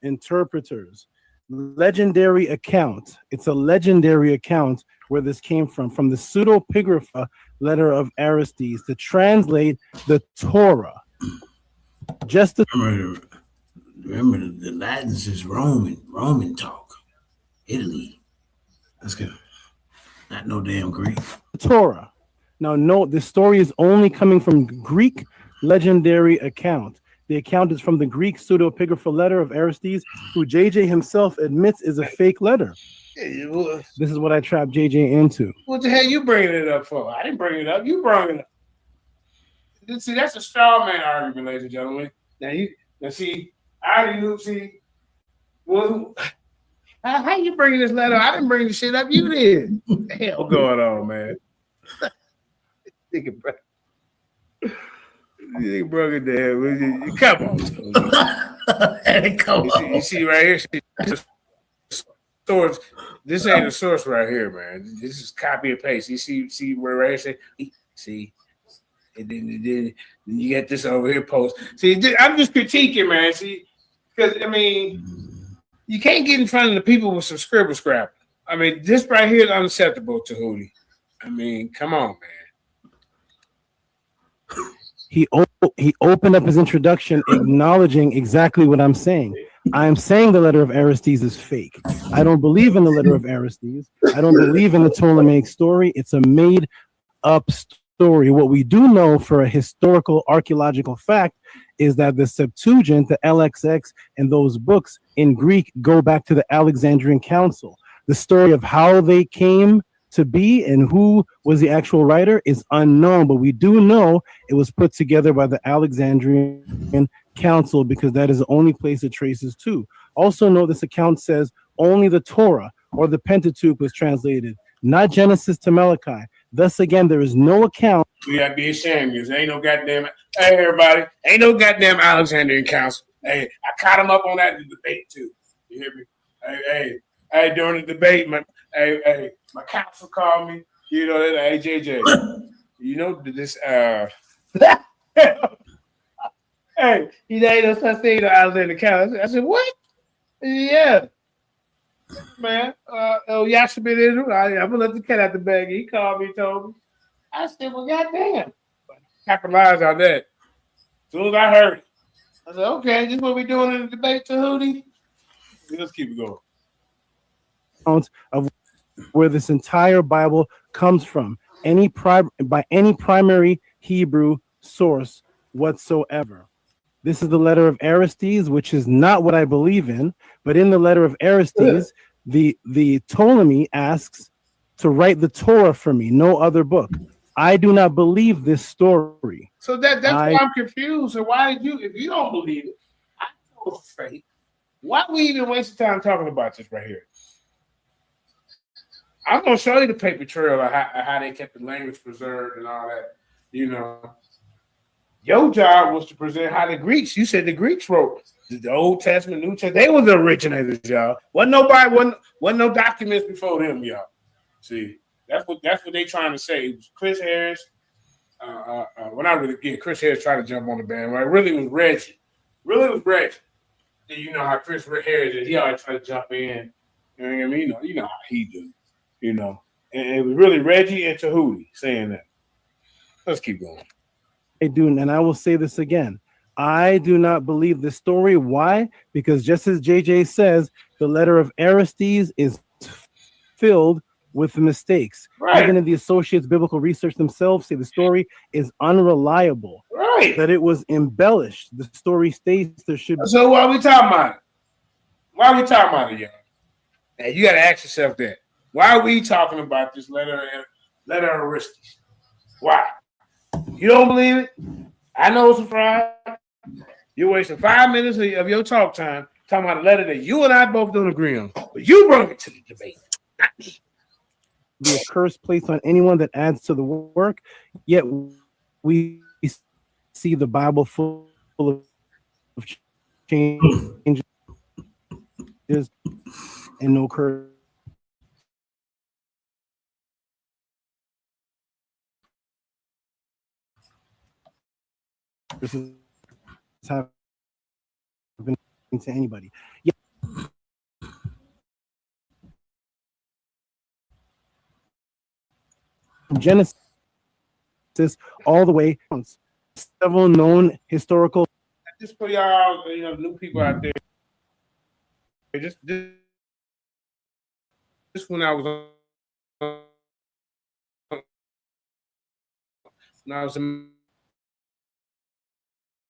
interpreters. Legendary account. It's a legendary account where this came from the pseudepigrapha letter of Aristides to translate the Torah. Just remember the Latins is Roman talk. Italy. Let's go. Not no damn Greek. Torah. Now, no, the story is only coming from Greek legendary account. The account is from the Greek pseudepigrapha letter of Aristides, who JJ himself admits is a fake letter. This is what I trapped JJ into. What the hell you bringing it up for? I didn't bring it up. You brought it up. See, that's a straw man argument, ladies and gentlemen. Now see, I already knew. See, well, how you bringing this letter? I didn't bring the shit up. You did. What the hell going on, man? Nigga, bro. You broke it down. Come on. Come on. You see right here? Source. This ain't a source right here, man. This is copy and paste. You see where right here say, see, and then you get this over here post. See, I'm just critiquing, man. See, because I mean, you can't get in front of the people with some scribble scrap. I mean, this right here is unacceptable, Tehuti. I mean, come on, man. He opened up his introduction acknowledging exactly what I'm saying. I'm saying the letter of Aristides is fake. I don't believe in the letter of Aristides. I don't believe in the Ptolemaic story. It's a made up story. What we do know for a historical archaeological fact is that the Septuagint, the LXX, and those books in Greek go back to the Alexandrian Council. The story of how they came to be and who was the actual writer is unknown, but we do know it was put together by the Alexandrian Council because that is the only place it traces to. Also know this account says only the Torah or the Pentateuch was translated, not Genesis to Malachi. Thus again, there is no account. We gotta be ashamed because ain't no goddamn, hey everybody, ain't no goddamn Alexandrian Council. Hey, I caught him up on that in the debate too. You hear me? Hey, during the debate, my counsel called me. You know that, hey JJ, you know this. Hey, you know ain't no such thing to Alexandrian Council. I said, what? Yeah, man. Yasha been in. I'm gonna let the cat out the bag. He called me, told me. I said, well, goddamn. Capitalized on that. As soon as I heard it, I said, okay, this is what we doing in the debate, Tehuti. Let's keep it going. Of where this entire Bible comes from, by any primary Hebrew source whatsoever. This is the letter of Aristides, which is not what I believe in, but in the letter of Aristides, the Ptolemy asks to write the Torah for me, no other book. I do not believe this story. So that's why I'm confused. So why did you, if you don't believe it, I know it's fake. Why we even waste time talking about this right here? I'm gonna show you the paper trail of how they kept the language preserved and all that. You know, Your job was to present how the Greeks. You said the Greeks wrote the Old Testament, New Testament. They were the originators, y'all. Wasn't no documents before them, y'all. See, that's what they trying to say. It was Chris Harris. When I really get Chris Harris tried to jump on the band, right? Really was Reggie. You know how Chris Harris is. He always try to jump in. You know what I mean? You know how he do. You know, and it was really Reggie and Tehuti saying that. Let's keep going. I do, and I will say this again. I do not believe the story. Why? Because just as JJ says, the letter of Aristides is filled with mistakes. Right. Even in the Associates Biblical Research themselves say the story is unreliable. Right. That it was embellished. The story states there should be. So why are we talking about it? Why are we talking about it, y'all? Now you got to ask yourself that. Why are we talking about this letter of Aristides? Why? You don't believe it? I know it's a fraud. You're wasting 5 minutes of your talk time talking about a letter that you and I both don't agree on. But you brought it to the debate, not me. Be a curse placed on anyone that adds to the work, yet we see the Bible full of changes and no curse. This is happening to anybody. Yeah. From Genesis all the way, several known historical. Just for y'all, new people out there. Just when I was in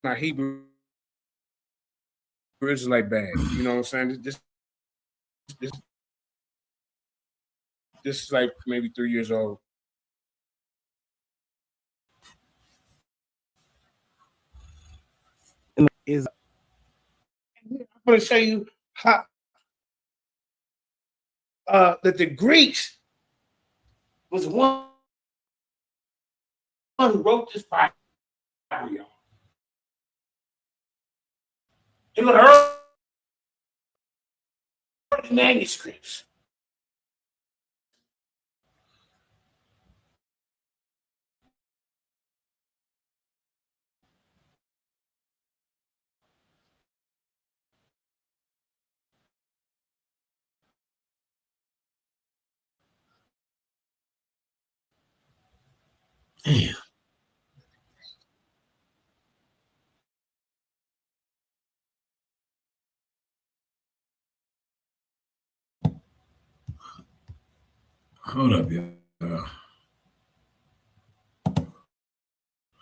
my Hebrew Israelite bag, you know what I'm saying? This is like maybe 3 years old. I'm going to show you how that the Greeks was one who wrote this Bible, y'all. It was early manuscripts. Damn. Hold up, y'all.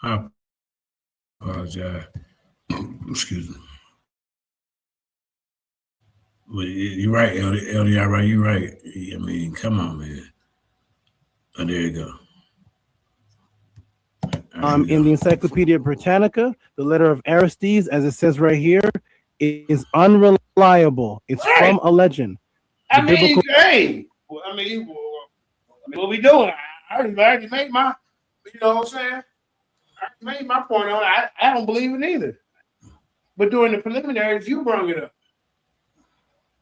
I apologize. Excuse me. Well, you're right, LDR, right? You're right. I mean, come on, man. Oh, there you go. In the Encyclopedia Britannica, the letter of Aristides, as it says right here, is unreliable. It's from a legend. I mean, what we doing? I already made my, you know what I'm saying? I made my point on it. I don't believe it either. But during the preliminaries, you brought it up.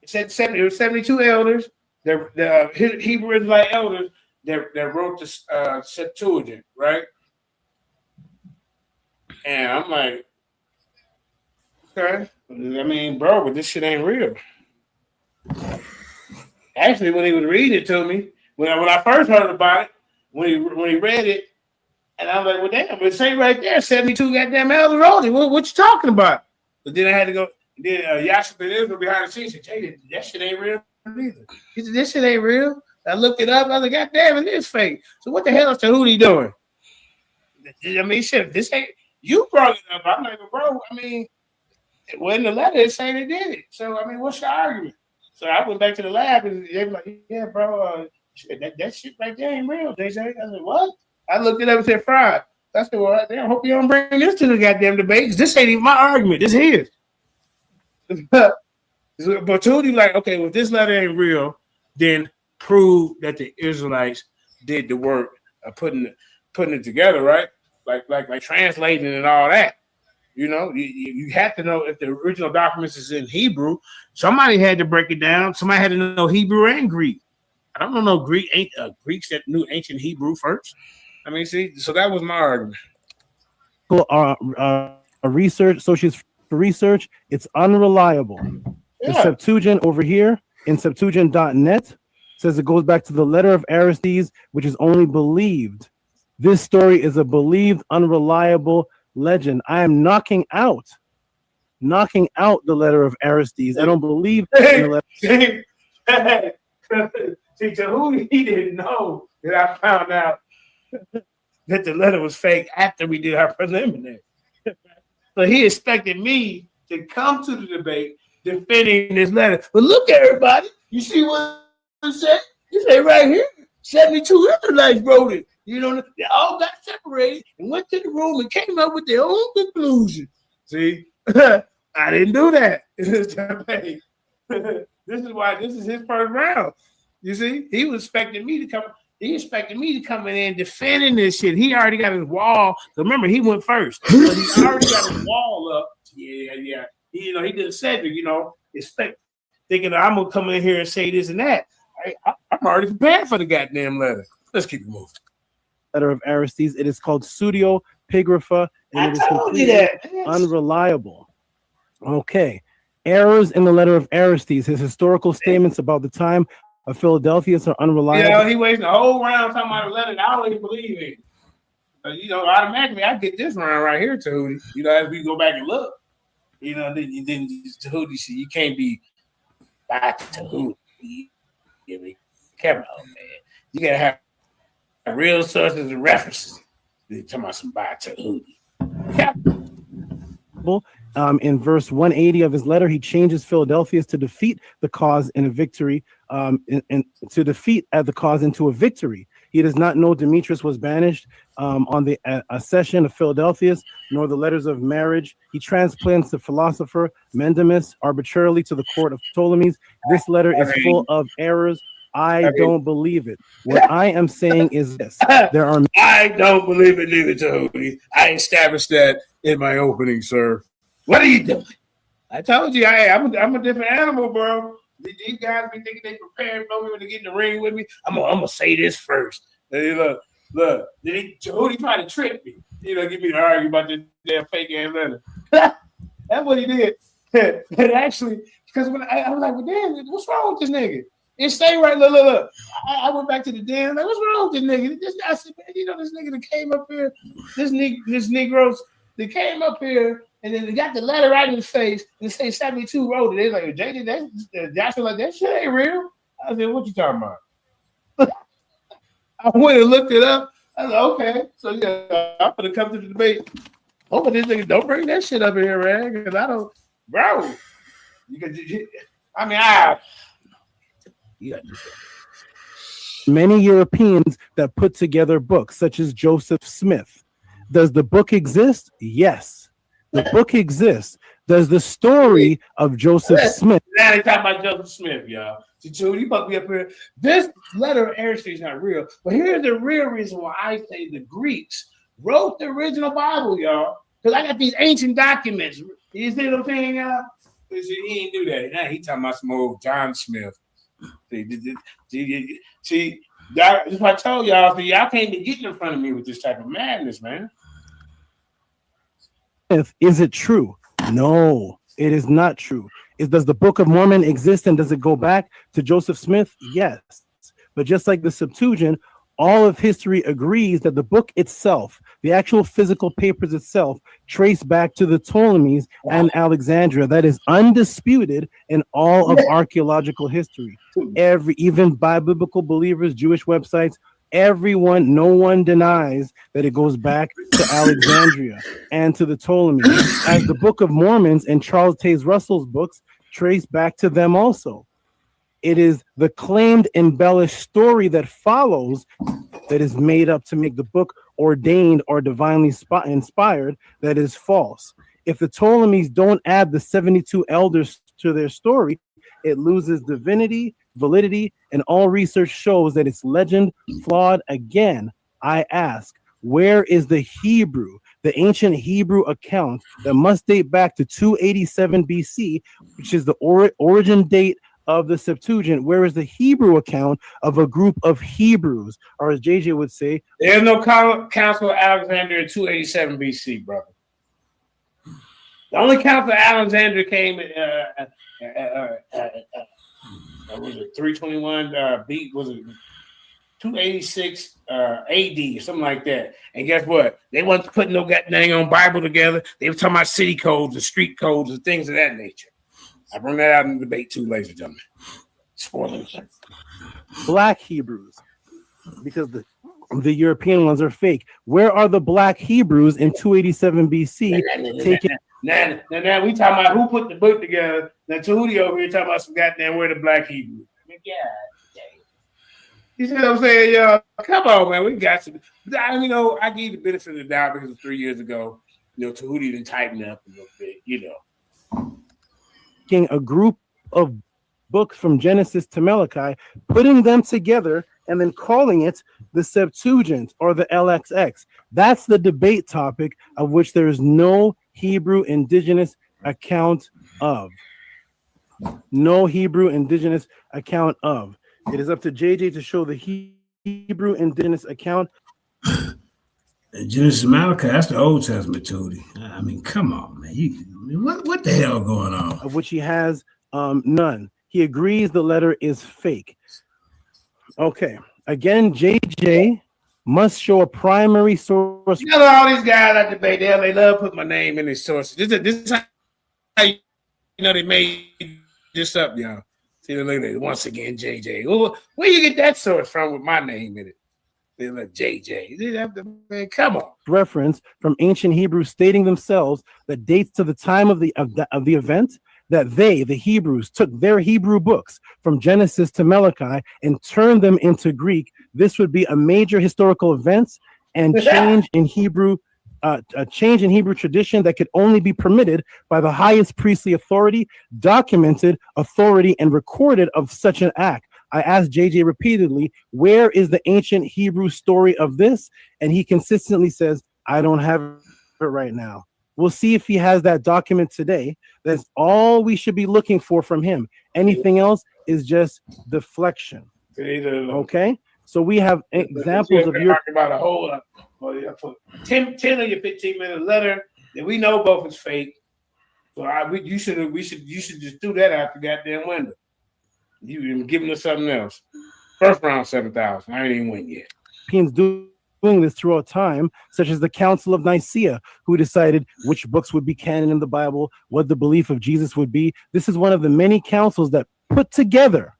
It said it was 72 elders, the Hebrew Israelite elders that wrote the Septuagint, right? And I'm like, okay. I mean, bro, but this shit ain't real. Actually, when he was reading it to me, when I first heard about it, when he read it, and I was like, well, damn, but say right there, 72 goddamn elders wrote it. What you talking about? But then I had to go. Then Yasha Ben Israel behind the scenes said, "Hey, that shit ain't real either." He said, "This shit ain't real." I looked it up. I was like, "God damn, it is fake." So what the hell is Tehuti doing? I mean, shit, this ain't. You brought it up. I'm like, bro. I mean, when the letter is saying they did it. So I mean, what's your argument? So I went back to the lab and they were like, "Yeah, bro, shit, that shit right there ain't real." They say, I said, "What?" I looked it up and said, "Fried." I said, "Well, I hope you don't bring this to the goddamn debate because this ain't even my argument. This is." But Tehuti like, okay, well, if this letter ain't real, then prove that the Israelites did the work of putting it together, right? like translating and all that. You know, you have to know if the original documents is in Hebrew. Somebody had to break it down. Somebody had to know Hebrew and Greek. I don't know Greek. Greeks that knew ancient Hebrew first. I mean, see, so that was my argument. Research, associates for research, it's unreliable. Yeah. The Septuagint over here in Septuagint.net says it goes back to the letter of Aristides, which is only believed. This story is a believed, unreliable legend. I am knocking out the letter of Aristides. I don't believe in the letter. See, Tehuti, he didn't know that I found out that the letter was fake after we did our preliminary. So he expected me to come to the debate defending this letter. But look, everybody, you see what it said? It said right here, 72 Israelites wrote it. You know, they all got separated and went to the room and came up with their own conclusion. See, I didn't do that. This is why this is his first round. You see, he was expecting me to come. He expected me to come in and defending this shit. He already got his wall. Remember, he went first. So he already got his wall up. Yeah. He didn't say that, thinking I'm gonna come in here and say this and that. I'm already prepared for the goddamn letter. Let's keep it moving. Letter of Aristides. It is called Pseudepigrapha, and it is completely unreliable. Okay. Errors in the letter of Aristides. His historical statements about the time of Philadelphia are unreliable. Yeah, he wasting a whole round talking about a letter that I don't even believe in. Automatically I get this round right here, Tehuti. As we go back and look, then Tehuti, see, you can't be by Tehuti. Come on, man. You gotta have real sources and references. They're talking about some by Tehuti. In verse 180 of his letter, he changes Philadelphus to defeat the cause in a victory, and to defeat the cause into a victory. He does not know Demetrius was banished on the accession of Philadelphus, nor the letters of marriage. He transplants the philosopher Mendemus arbitrarily to the court of Ptolemies. This letter is full of errors. I don't believe it. What I am saying is this: there are. I don't believe it either, Tehuti. I established that in my opening, sir. What are you doing? I told you, I'm a different animal, bro. These guys be thinking they prepared for me to get in the ring with me. I'm gonna say this first. Look. Tehuti tried to trick me. Get me to argue about this damn fake ass letter. That's what he did. And actually, because when I was like, well, damn, what's wrong with this nigga? It stay right. Look. I went back to the den. Like, what's wrong with this nigga? I said, man, this nigga that came up here, this Negroes that came up here. And then they got the letter right in his face and say 72 wrote it. They're like, JD, Joshua, like, that shit ain't real. I said, what you talking about? I went and looked it up. I was like, okay. So yeah, I'm gonna come to the debate. Oh, but this nigga, don't bring that shit up here, man. Because I don't, bro. You got many Europeans that put together books, such as Joseph Smith. Does the book exist? Yes. The book exists. Does the story of Joseph Smith? Now they talking about Joseph Smith, y'all. So you fuck me up here. This letter of Aristides is not real. But here's the real reason why I say the Greeks wrote the original Bible, y'all. Because I got these ancient documents. You see what I'm saying, y'all? He didn't do that. Now he talking about some old John Smith. See, that's what I told y'all. So y'all can't be getting in front of me with this type of madness, man. Is it true? No, it is not true. Does the Book of Mormon exist, and does it go back to Joseph Smith? Yes. But just like the Septuagint, all of history agrees that the book itself, the actual physical papers itself, trace back to the Ptolemies and Alexandria. That is undisputed in all of archaeological history. Even by biblical believers, Jewish websites, no one denies that it goes back to Alexandria and to the Ptolemies, as the Book of Mormons and Charles Taze Russell's books trace back to them also. It is the claimed embellished story that follows that is made up to make the book ordained or divinely inspired that is false. If the Ptolemies don't add the 72 elders to their story, it loses divinity, validity, and all research shows that it's legend flawed. Again, I ask, where is the Hebrew, the ancient Hebrew account that must date back to 287 BC, which is the origin date of the Septuagint? Where is the Hebrew account of a group of Hebrews, or as JJ would say, there's no Council of Alexandria in 287 BC, brother. The only Council of Alexandria came was it 321 B, was it 286 AD or something like that? And guess what? They wasn't putting no goddamn on Bible together. They were talking about city codes and street codes and things of that nature. I bring that out in the debate too, ladies and gentlemen. Spoilers. Black Hebrews, because the European ones are fake. Where are the Black Hebrews in 287 BC? Now we talking about who put the book together. Now Tehuti over here talking about some goddamn where the Black Hebrews. I mean, God dang. You see what I'm saying, y'all? Come on, man. We got some. I gave the benefit of the doubt because it was 3 years ago. Tehuti didn't tighten up a little bit, A group of books from Genesis to Malachi, putting them together and then calling it the Septuagint or the LXX. That's the debate topic of which there is no Hebrew indigenous account of. No Hebrew indigenous account of. It is up to JJ to show the Hebrew indigenous account. Genesis Malachi, that's the Old Testament, Tehuti. I mean, come on, man. What the hell going on? Of which he has none. He agrees the letter is fake. Okay. Again, JJ must show a primary source. All these guys I debate, they love putting my name in their sources. This is how they made this up, y'all. See, look at it. Once again, JJ. Well, where you get that source from with my name in it? They like JJ. Man, come on. Reference from ancient Hebrew stating themselves that dates to the time of the event that they, the Hebrews, took their Hebrew books from Genesis to Malachi and turned them into Greek. This would be a major historical event and change in Hebrew, a change in Hebrew tradition that could only be permitted by the highest priestly authority, documented authority, and recorded of such an act. I asked JJ repeatedly, where is the ancient Hebrew story of this? And he consistently says, I don't have it right now. We'll see if he has that document today. That's all we should be looking for from him. Anything else is just deflection. Okay? So we have examples of your... about a whole 10 of your 15-minute letter that we know both is fake. So you should just do that out the goddamn window. You've been giving us something else. First round 7,000. I ain't even win yet. Doing this throughout time, such as the Council of Nicaea, who decided which books would be canon in the Bible, what the belief of Jesus would be. This is one of the many councils that put together.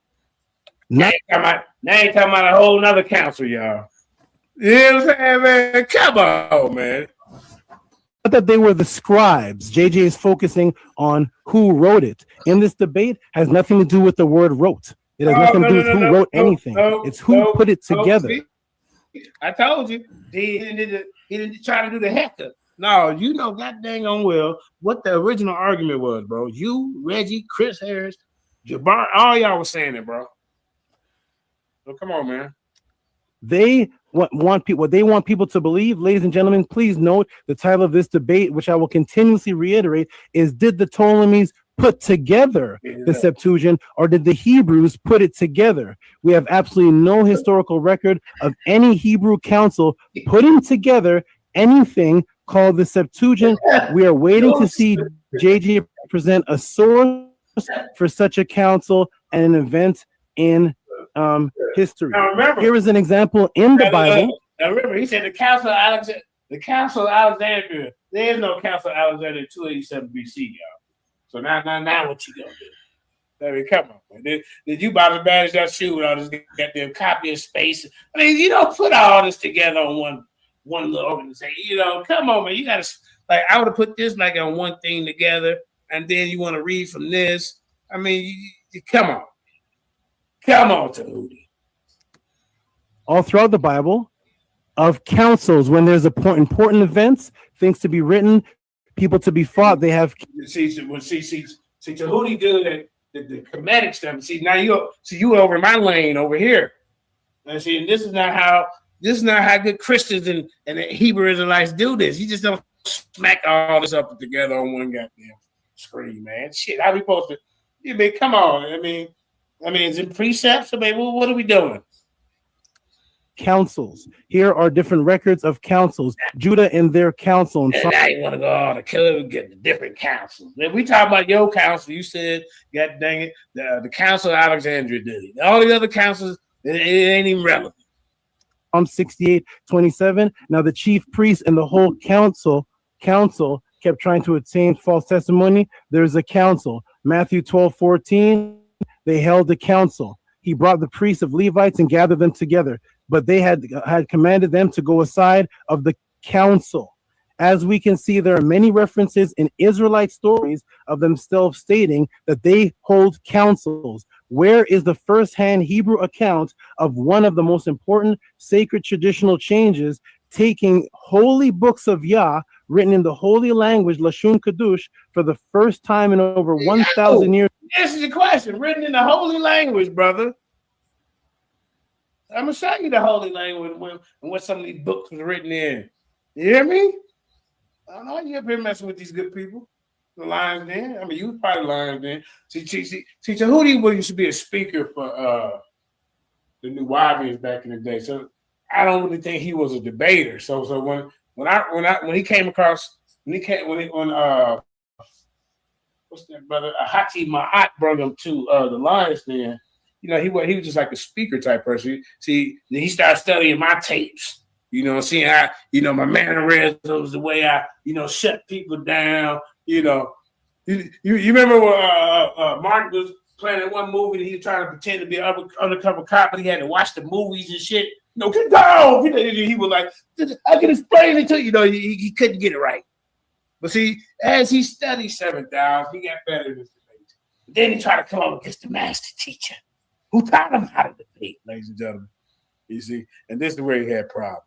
Now you talking about a whole nother council, y'all. You know what I'm saying, man? Come on, man. Not that they were the scribes. JJ is focusing on who wrote it. In this debate, has nothing to do with the word wrote. It has nothing to do with who wrote anything. It's who put it together. I told you he didn't try to do the hecker. No, you know god dang on well what the original argument was, bro. You, Reggie, Chris Harris, Jabbar, all y'all was saying it, bro. So come on, man. They want people to believe, ladies and gentlemen. Please note the title of this debate, which I will continuously reiterate, is: did the Ptolemies put together the Septuagint, or did the Hebrews put it together? We have absolutely no historical record of any Hebrew council putting together anything called the Septuagint. We are waiting to see JJ present a source for such a council and an event in history. Now remember, here is an example in the Bible. Now remember, he said the Council of Alexandria. There is no Council of Alexandria in 287 BC, y'all. So now what you gonna do? I mean, come on, man. Did you about as bad as that shoe with all this goddamn copy of space? I mean, you don't put all this together on one little organization. Come on, man. You gotta, like, I would have put this like on one thing together, and then you want to read from this. I mean, come on. Come on, Tehuti. All throughout the Bible, of councils, when there's important events, things to be written, people to be fought, they have. See, Tehuti good at the comedic stuff. See, now you over my lane over here. And see, and this is not how This is not how good Christians and the Hebrew Israelites do this. You just don't smack all this up together on one goddamn screen, man. Shit, how we supposed to? I mean, come on. I mean, is it precepts? I mean, what are we doing? Councils. Here are different records of councils. Judah and their council. And now you want to go on to kill and get the different councils. Man, we talk about your council. You said, God dang it, the council of Alexandria did it. All the other councils, it ain't even relevant. Psalm 68:27. Now the chief priest and the whole council kept trying to obtain false testimony. There's a council. Matthew 12:14. They held a council. He brought the priests of Levites and gathered them together, but they had commanded them to go aside of the council. As we can see, there are many references in Israelite stories of themselves stating that they hold councils. Where is the first-hand Hebrew account of one of the most important sacred traditional changes, taking holy books of Yah, written in the holy language, Lashon Kadush, for the first time in over 1,000 years? Answer the question. Written in the holy language, brother. I'm gonna show you the holy language and what some of these books was written in. You hear me? I don't know. You up here messing with these good people. The Lions Den. I mean, you was probably Lions Den. See, Tehuti used to be a speaker for the New Wabians back in the day. So I don't really think he was a debater. So when he came across what's that brother? Hati Ma'at brought him to the Lions Den. You know, he was just like a speaker type person. See, he started studying my tapes. You know, seeing how, you know, my mannerisms, the way I, you know, shut people down. You know, you remember when Martin was playing in one movie and he was trying to pretend to be an undercover cop, but he had to watch the movies and shit. No, get down. He was like, I can explain it to you. You know, he couldn't get it right. But see, as he studied 7,000, he got better in this debate. Then he tried to come up against the master teacher who taught him how to debate, ladies and gentlemen. You see, and this is where he had problems.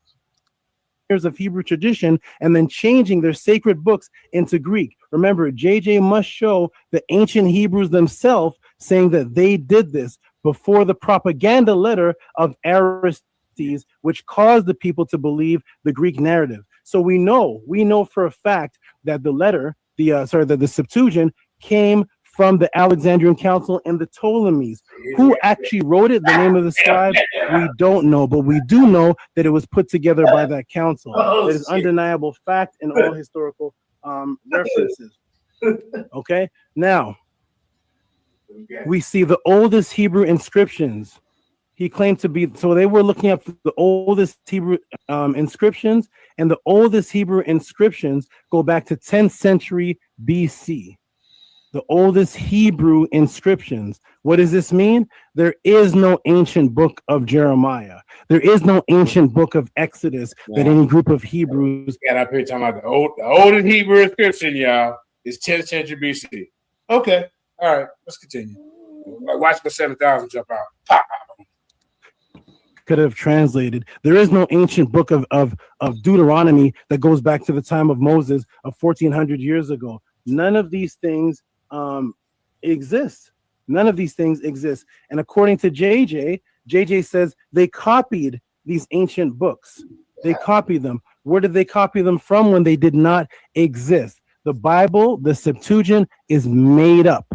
Years of Hebrew tradition and then changing their sacred books into Greek. Remember, JJ must show the ancient Hebrews themselves saying that they did this before the propaganda letter of Aristides, which caused the people to believe the Greek narrative. So we know for a fact that the letter, the Septuagint came from the Alexandrian Council and the Ptolemies. Who actually wrote it, the name of the scribe, we don't know, but we do know that it was put together by that council. It is undeniable fact in all historical references. Okay, now we see the oldest Hebrew inscriptions. He claimed to be, so they were looking up the oldest Hebrew inscriptions, and the oldest Hebrew inscriptions go back to 10th century BC. The oldest Hebrew inscriptions. What does this mean? There is no ancient book of Jeremiah. There is no ancient book of Exodus that any group of Hebrews got up here talking about the oldest Hebrew inscription, y'all, is 10th century BC. Okay, all right, let's continue. Watch the 7,000 jump out. Pop. Could have translated. There is no ancient book of Deuteronomy that goes back to the time of Moses of 1,400 years ago. None of these things exist. None of these things exist. And according to JJ says they copied these ancient books. They copied them. Where did they copy them from when they did not exist? The Bible, the Septuagint, is made up.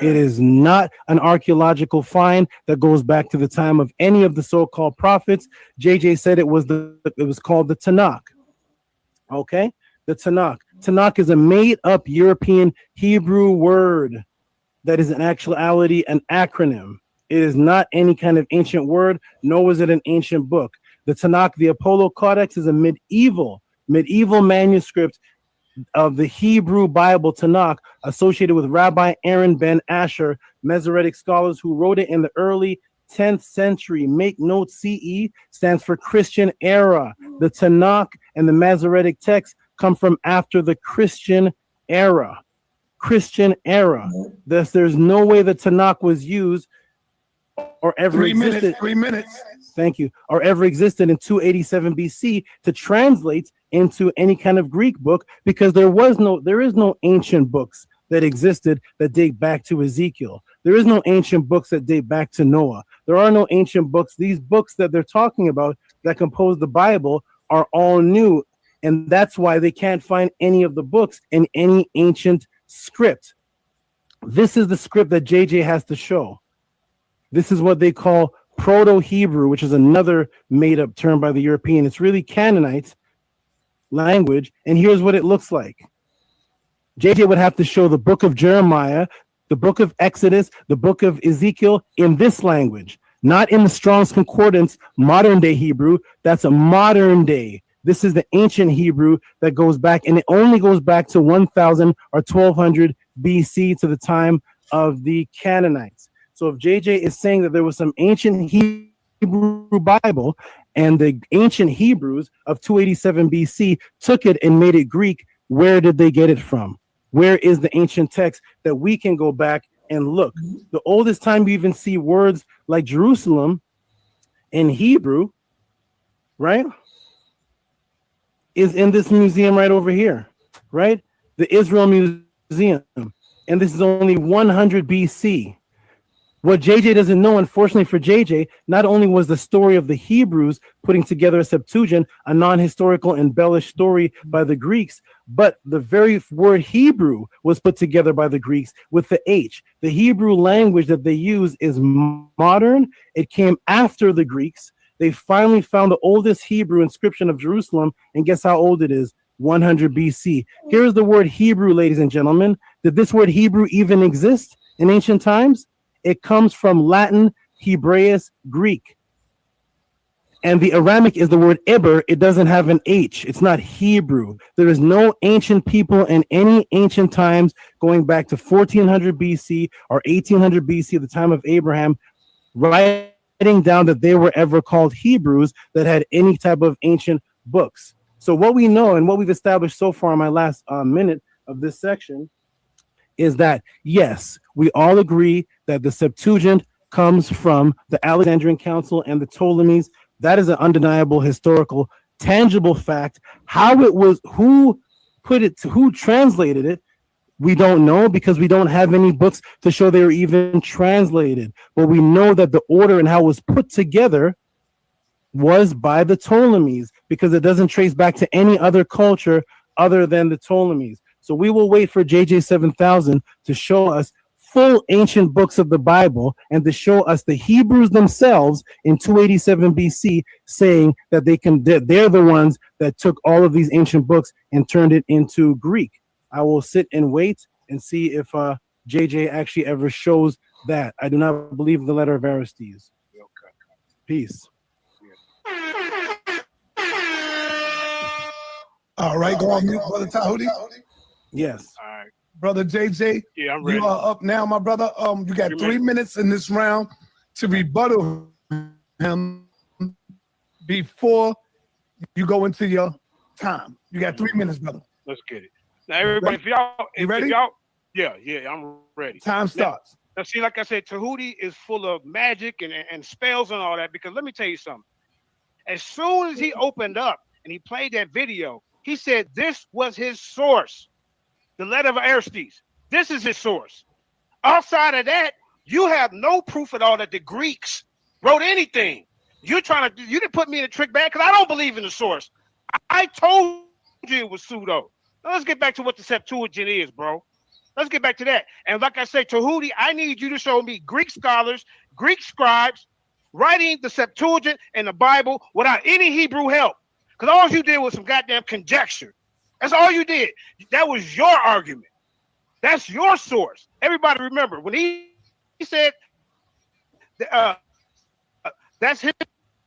It is not an archaeological find that goes back to the time of any of the so-called prophets. JJ said it was called the Tanakh. Okay? The Tanakh. Tanakh is a made-up European Hebrew word that is in actuality an acronym. It is not any kind of ancient word, nor is it an ancient book. The Tanakh, the Apollo Codex, is a medieval manuscript of the Hebrew Bible Tanakh, associated with Rabbi Aaron ben Asher, Masoretic scholars who wrote it in the early 10th century. Make note, CE stands for Christian era. The Tanakh and the Masoretic text come from after the Christian era. Christian era. Thus, there's no way the Tanakh was used or ever existed. 3 minutes. Thank you. Or ever existed in 287 BC to translate into any kind of Greek book, because there is no ancient books that existed that date back to Ezekiel. There is no ancient books that date back to Noah. There are no ancient books. These books that they're talking about that compose the Bible are all new. And that's why they can't find any of the books in any ancient script. This is the script that JJ has to show. This is what they call Proto-Hebrew, which is another made-up term by the European. It's really Canaanite language, and here's what it looks like. JJ would have to show the book of Jeremiah, the book of Exodus, the book of Ezekiel in this language, not in the Strong's Concordance, modern-day Hebrew. That's a modern day. This is the ancient Hebrew that goes back, and it only goes back to 1000 or 1200 BC, to the time of the Canaanites. So if JJ is saying that there was some ancient Hebrew Bible and the ancient Hebrews of 287 BC took it and made it Greek, where did they get it from? Where is the ancient text that we can go back and look? The oldest time we even see words like Jerusalem in Hebrew, right, is in this museum right over here, right? The Israel Museum. And this is only 100 BC. What JJ doesn't know, unfortunately for JJ, not only was the story of the Hebrews putting together a Septuagint, a non-historical embellished story by the Greeks, but the very word Hebrew was put together by the Greeks with the H. The Hebrew language that they use is modern. It came after the Greeks. They finally found the oldest Hebrew inscription of Jerusalem, and guess how old it is? 100 BC. Here's the word Hebrew, ladies and gentlemen. Did this word Hebrew even exist in ancient times? It comes from Latin, Hebraeus, Greek. And the Aramic is the word Iber. It doesn't have an H. It's not Hebrew. There is no ancient people in any ancient times going back to 1400 BC or 1800 BC, the time of Abraham, writing down that they were ever called Hebrews that had any type of ancient books. So what we know and what we've established so far in my last minute of this section is that, yes, we all agree that the Septuagint comes from the Alexandrian Council and the Ptolemies. That is an undeniable, historical, tangible fact. How it was, who put it, who translated it, we don't know, because we don't have any books to show they were even translated. But we know that the order and how it was put together was by the Ptolemies, because it doesn't trace back to any other culture other than the Ptolemies. So we will wait for JJ 7000 to show us full ancient books of the Bible and to show us the Hebrews themselves in 287 BC saying that they're the ones that took all of these ancient books and turned it into Greek. I will sit and wait and see if JJ actually ever shows that. I do not believe the letter of Aristes. Peace. All right, go on mute, Brother Tehuti. Yes. All right. Brother JJ, yeah, I'm ready. You are up now, my brother. You got 3 minutes in this round to rebuttal him before you go into your time. You got 3 minutes, brother. Let's get it. Now, everybody, if ready? y'all, yeah, I'm ready. Time starts. Now, see, like I said, Tehuti is full of magic and spells and all that, because let me tell you something. As soon as he opened up and he played that video, he said this was his source. The letter of Aristes. This is his source. Outside of that, you have no proof at all that the Greeks wrote anything. You didn't put me in a trick bag, because I don't believe in the source. I told you it was pseudo. Now let's get back to what the Septuagint is, bro. Let's get back to that. And like I say, Tehuti, I need you to show me Greek scholars, Greek scribes writing the Septuagint and the Bible without any Hebrew help. Because all you did was some goddamn conjecture. That's all you did. That was your argument. That's your source. Everybody remember, when he said that's his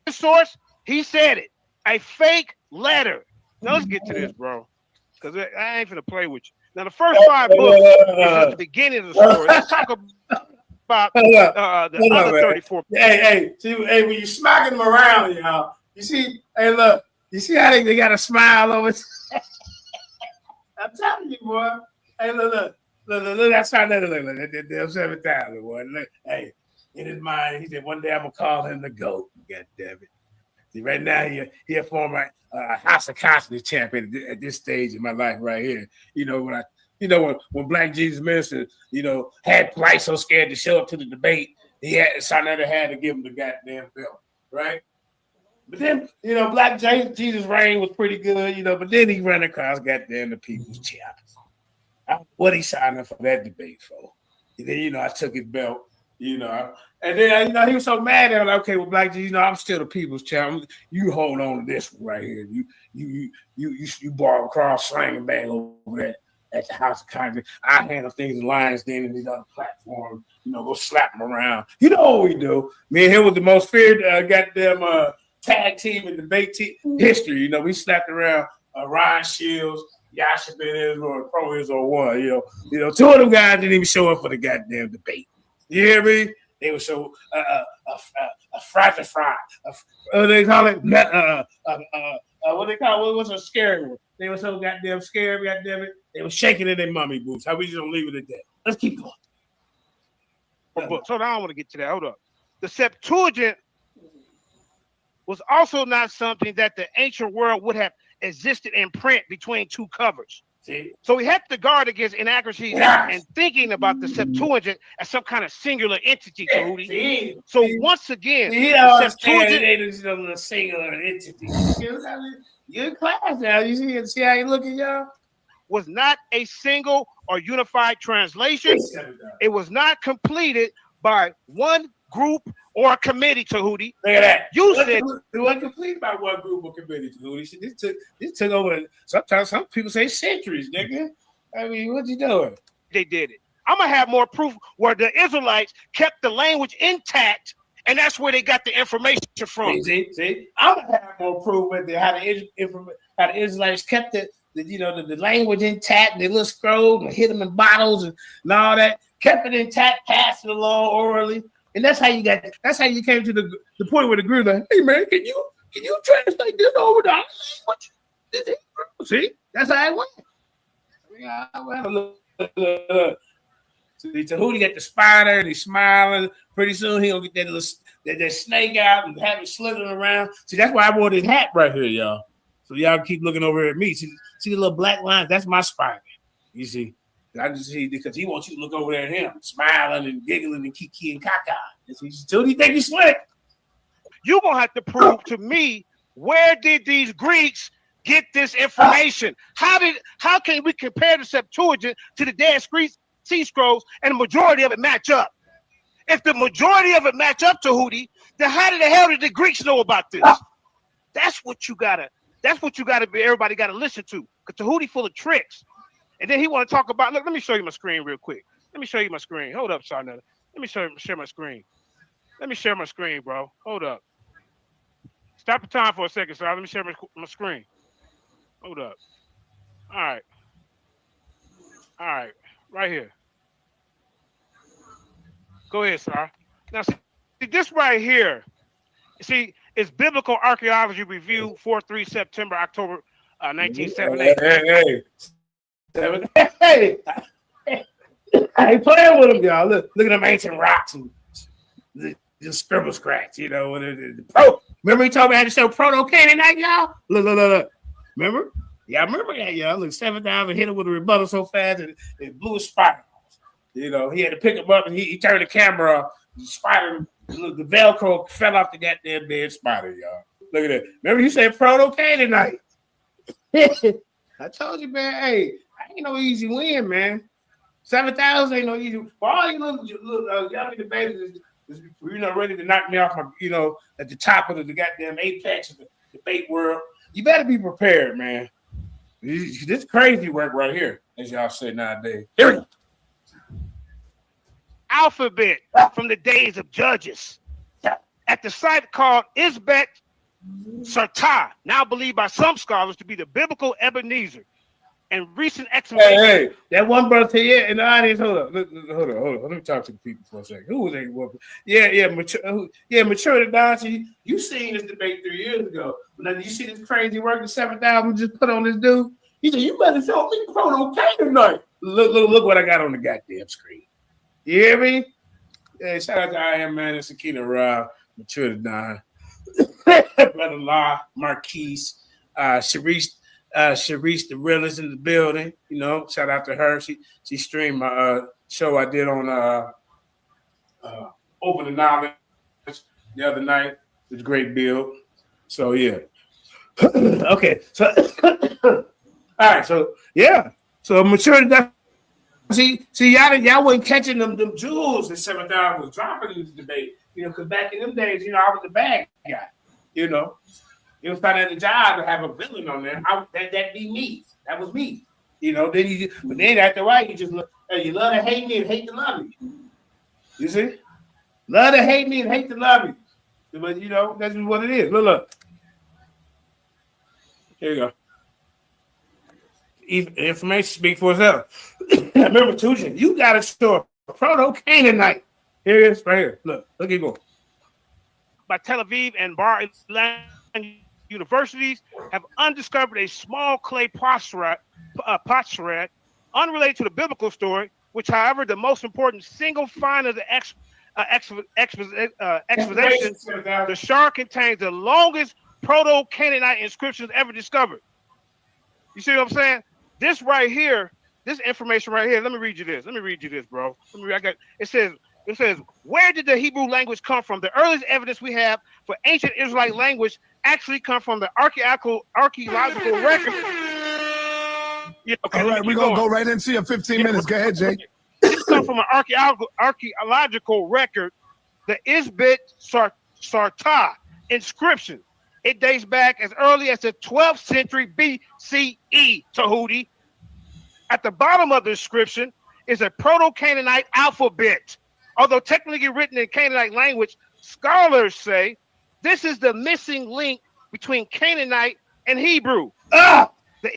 source, he said it. A fake letter. Now let's get to this, bro. Because I ain't finna play with you. Now, the first 5 books is just the beginning of the story. Let's talk about the other 34. Hey, when you smacking them around, y'all, you see, hey, look, you see how they got a smile over it? I'm telling you, boy. Hey, look, that's how they're 7,000, boy. Look, hey, in his mind, he said, one day I'm going to call him the GOAT. God damn it. See, right now, he a former House of Constantine champion at this stage in my life right here. You know, when Black Jesus Minister, had Price so scared to show up to the debate, Sarnetta had to give him the goddamn belt, right? But then, Black Jesus' reign was pretty good, but then he ran across goddamn the people's champ. What he signed up for that debate for? And then, I took his belt, and then, he was so mad at me. Okay, well, Black Jesus, I'm still the people's champ. You hold on to this one right here. You bar across, slang and bang over that at the House of Congress. I handle things in Lions Den and these other platforms. Go slap him around. You know what we do? Me and him was the most feared goddamn tag team and debate team history. We slapped around Ryan Shields, Yasha Ben Israel, and Pro Israel one. Two of them guys didn't even show up for the goddamn debate. You hear me? They were so a fragile fry. What they call it? What they call it? What's a scary one? They were so goddamn scared. Goddamn it! They were shaking in their mummy boots. How we just don't leave it at that? Let's keep going. So now I want to get to that. Hold up. The Septuagint was also not something that the ancient world would have existed in print between two covers. See? So we have to guard against inaccuracies and thinking about the Septuagint as some kind of singular entity, Tehuti. So once again, the Septuagint is a singular entity. You're in class now. You see how you looking, y'all? Was not a single or unified translation. It was not completed by one group or committee, Tehuti. Look at that. You said it wasn't completed by one group or committee, Tehuti. This took over. Sometimes some people say centuries, nigga. I mean, what you doing? They did it. I'm gonna have more proof where the Israelites kept the language intact, and that's where they got the information from. See? I'm gonna have more proof with how the Israelites kept the language intact, the little scrolls and hit them in bottles and all that, kept it intact, passed it along orally, and that's how you came to the point where the group like, hey man, can you translate this over to our language? See, that's how it went. See, Tehuti got the spider and he's smiling. Pretty soon he'll get that snake out and have it slithering around. See, that's why I wore this hat right here, y'all. So y'all keep looking over at me. See the little black lines? That's my spider. You see? I just see because he wants you to look over there at him, smiling and giggling and kiki and caca. Till he think he's slick. You're gonna have to prove to me where did these Greeks get this information? How can we compare the Septuagint to the Dead Sea Scrolls and the majority of it match up? If the majority of it match up to Tehuti, then how the hell did the Greeks know about this? That's what you gotta be. Everybody gotta listen to. Because Tehuti full of tricks. And then he want to talk about. Look, let me show you my screen real quick. Let me show you my screen. Hold up, Sarnetta. Let me share my screen. Let me share my screen, bro. Hold up. Stop the time for a second, sir. Let me share my screen. Hold up. All right. Right here. Go ahead, sir. Now, see this right here. See, it's Biblical Archaeology Review, 4/3 September, October 1978. Hey, I ain't playing with them, y'all. Look at them ancient rocks and the scribble scratch, the pro. Remember he told me I had to show Proto-Canaanite, y'all? Look. Remember? Yeah, I remember that, y'all. Look, 7,000 hit him with a rebuttal so fast it blew his spider. He had to pick him up and he turned the camera off. The spider, the Velcro fell off the goddamn dead spider, y'all. Look at that. Remember you said Proto-Canaanite? I told you, man. Hey, I ain't no easy win, man. 7,000 ain't no easy. For all you little young debaters, ready to knock me off my, at the top of the goddamn apex of the debate world. You better be prepared, man. This crazy work right here, as y'all say nowadays. Here we go. Alphabet from the days of Judges at the site called Isbet Sartah, now believed by some scholars to be the biblical Ebenezer. And recent excavation. Hey, that one brother here in the audience. Hold on. Let me talk to the people for a second. Who was that? Yeah, mature dynasty. You seen this debate 3 years ago. But now you see this crazy work that 7,000 just put on this dude. He said, "You better show me Proto-Canaanite." Look what I got on the goddamn screen. You hear me? Yeah, shout out to I Am Man and Sakina Rob, mature Don, brother Law, Marquise, Sharice the realist in the building. Shout out to her. She streamed my show I did on Open the Knowledge the other night. It was a great build. So yeah. Okay. So all right. So yeah. So maturity. See, y'all wasn't catching them jewels that 7,000 was dropping in this debate. Because back in them days, I was the bad guy. It was kind of the job to have a villain on there. That'd be me. That was me. Then after a while, you love to hate me and hate to love me. You see? Love to hate me and hate to love me. But that's just what it is. Look. Here you go. Information speaks for itself. Remember, Tucson, you got to store Proto-Canaanite. Here it is, right here. Look at go. By Tel Aviv and Bar Ilan universities have undiscovered a small clay potsherd unrelated to the biblical story, which, however, the most important single find of the excavation, the shard contains the longest Proto-Canaanite inscriptions ever discovered. You see what I'm saying? This right here, this information right here. Let me read you this, bro. It says, where did the Hebrew language come from? The earliest evidence we have for ancient Israelite language actually come from the archaeological record. All right, we're gonna go right into your 15 minutes. Go ahead, Jay. This comes from an archaeological record, the Isbit Sartah inscription. It dates back as early as the 12th century BCE, Tehuti. At the bottom of the inscription is a Proto-Canaanite alphabet. Although technically written in Canaanite language, scholars say this is the missing link between Canaanite and Hebrew. The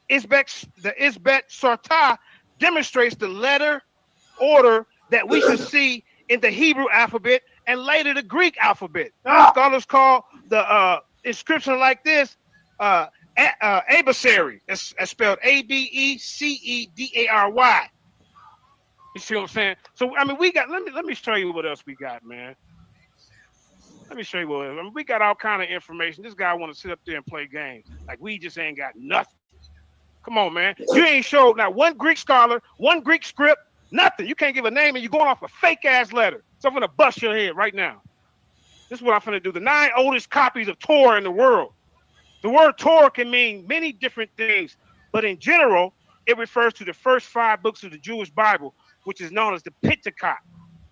Isbet Sartah demonstrates the letter order that we should see in the Hebrew alphabet and later the Greek alphabet. Scholars call the inscription like this Abecedary. It's spelled Abecedary. You see what I'm saying? So we got. Let me show you what else we got, man. Let me show you what. We got all kind of information. This guy want to sit up there and play games like we just ain't got nothing. Come on, man. You ain't showed not one Greek scholar, one Greek script. Nothing. You can't give a name and you're going off a fake ass letter. So I'm gonna bust your head right now. This is what I'm gonna do. The 9 oldest copies of Torah in the world. The word Torah can mean many different things, but in general, it refers to the first 5 books of the Jewish Bible, which is known as the Pentateuch.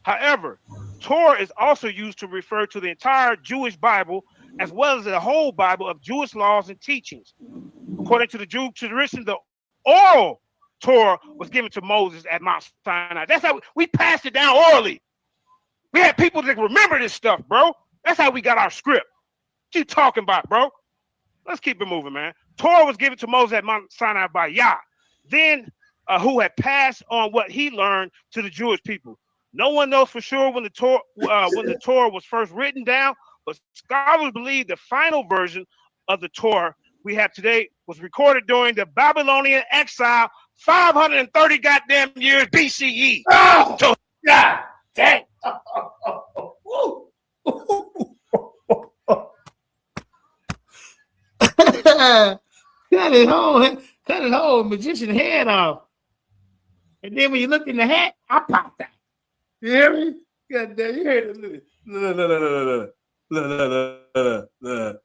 However, Torah is also used to refer to the entire Jewish Bible, as well as the whole Bible of Jewish laws and teachings. According to the Jewish tradition, the oral Torah was given to Moses at Mount Sinai. That's how we passed it down orally. We had people that remember this stuff, bro. That's how we got our script. What you talking about, bro? Let's keep it moving, man. Torah was given to Moses at Mount Sinai by Yah, then who had passed on what he learned to the Jewish people. No one knows for sure when the Torah was first written down, but scholars believe the final version of the Torah we have today was recorded during the Babylonian exile, 530 goddamn years BCE. Oh, so, God dang. Cut his whole magician head off. And then when you look in the hat, I popped out. You hear me? God damn, you hear it?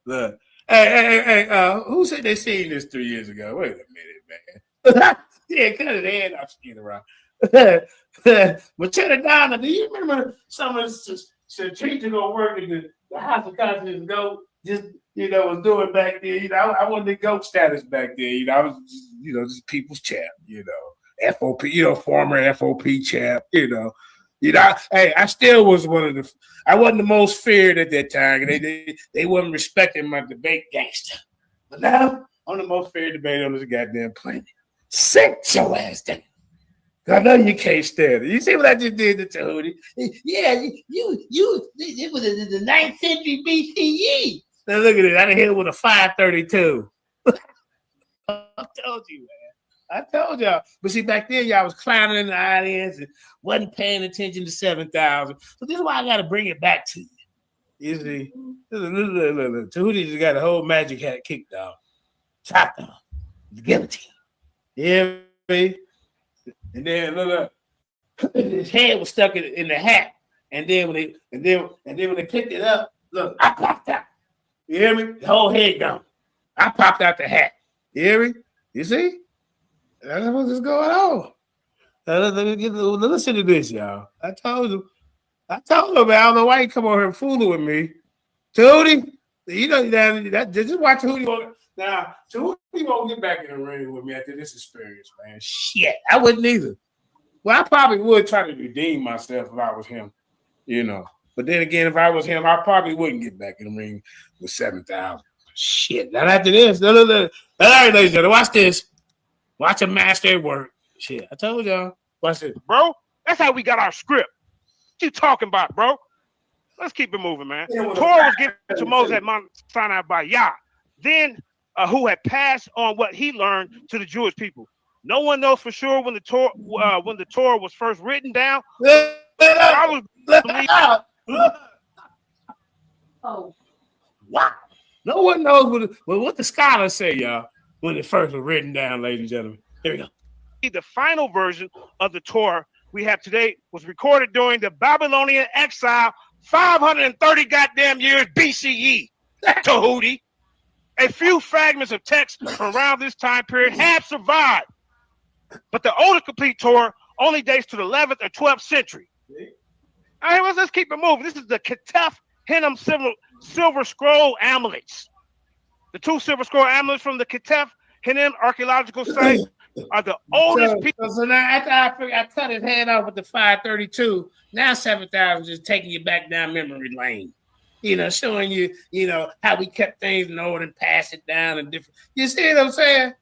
Look. Hey, who said they seen this 3 years ago? Wait a minute, man. Yeah, cut his head off, skin around. But check it down. Do you remember some of the strategical work that the House of Conscience go just was doing back then? I wasn't the GOAT status back then. I was just people's champ. FOP. Former FOP champ. Hey, I still was I wasn't the most feared at that time. They wasn't respecting my debate gangster. But now I'm the most feared debater on this goddamn planet. Sit your ass down. I know you can't stand it. You see what I just did to Tehuti? Yeah, it was the 9th century BCE. Now look at it. I done hit it with a 532. I told you, man. I told y'all. But see, back then, y'all was clowning in the audience and wasn't paying attention to 7,000. So this is why I got to bring it back to you. You see? Look. Tehuti just got a whole magic hat kicked off. Chopped off. The guillotine. Yeah, baby. And then look. his head was stuck in the hat. And then when they picked it up, look, I popped out. You hear me? The whole head gone. I popped out the hat. You hear me? You see? That's what's going on. Listen to this, y'all. I told him, man, I don't know why he come over here fooling with me. Tehuti, you know that just watch Tehuti. Now, Tehuti won't get back in the ring with me after this experience, man. Shit, I wouldn't either. Well, I probably would try to redeem myself if I was him, you know. But then again, if I was him, I probably wouldn't get back in the ring with 7,000. Shit. Not after this. No. All right, ladies and gentlemen, watch this. Watch a master at work. Shit, I told y'all. Watch this. Bro, that's how we got our script. What you talking about, bro? Let's keep it moving, man. Torah was given to Moses at Mount Sinai by Yah. Then, who had passed on what he learned to the Jewish people. No one knows for sure when the Torah was first written down. Oh, wow. No one knows what the scholars say, y'all, when it first was written down, ladies and gentlemen. Here we go. The final version of the Torah we have today was recorded during the Babylonian exile, 530 goddamn years BCE. Tehuti. A few fragments of text from around this time period have survived, but the older complete Torah only dates to the 11th or 12th century. All right, let's keep it moving. This is the Ketef Hinnom silver scroll amulets. The two silver scroll amulets from the Ketef Hinnom archaeological site are the oldest people. So now after I cut his head off with the 532, now 7,000 is taking you back down memory lane. You know, showing you, how we kept things in order and passed it down and different. You see what I'm saying?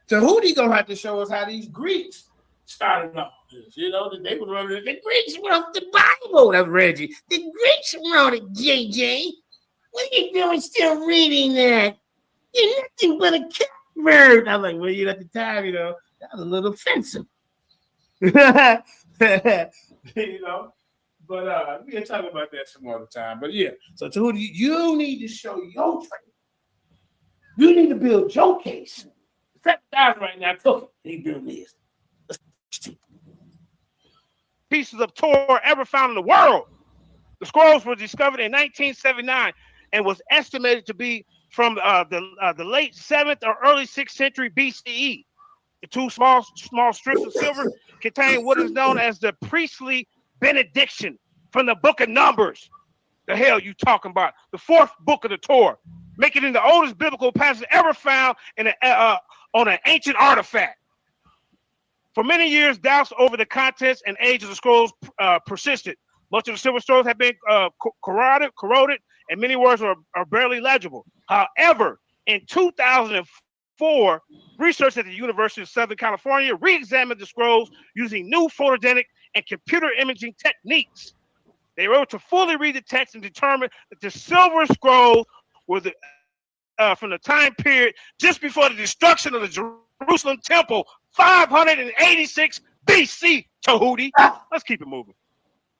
Tehuti gonna have to show us how these Greeks started off. You know, they were running. The Greeks wrote the Bible. That's Reggie. The Greeks wrote it, JJ. What are you doing still reading that? You're nothing but a catbird. I'm like, well, at the time, that was a little offensive. But we can talk about that some other time. But yeah, so Tehuti, you need to show your trade. You need to build your case. 7,000 right now, cooking. He doing this. Pieces of Torah ever found in the world. The scrolls were discovered in 1979 and was estimated to be from the late 7th or early 6th century BCE. The two small strips of silver contain what is known as the priestly benediction from the book of Numbers. The hell you talking about? The 4th book of the Torah, making it the oldest biblical passage ever found in on an ancient artifact. For many years, doubts over the contents and age of the scrolls persisted. Much of the silver scrolls have been corroded, and many words are barely legible. However, in 2004, researchers at the University of Southern California re-examined the scrolls using new photogenic and computer imaging techniques. They were able to fully read the text and determine that the silver scrolls were from the time period just before the destruction of the Jerusalem temple, 586 BC. Tehuti. Let's keep it moving.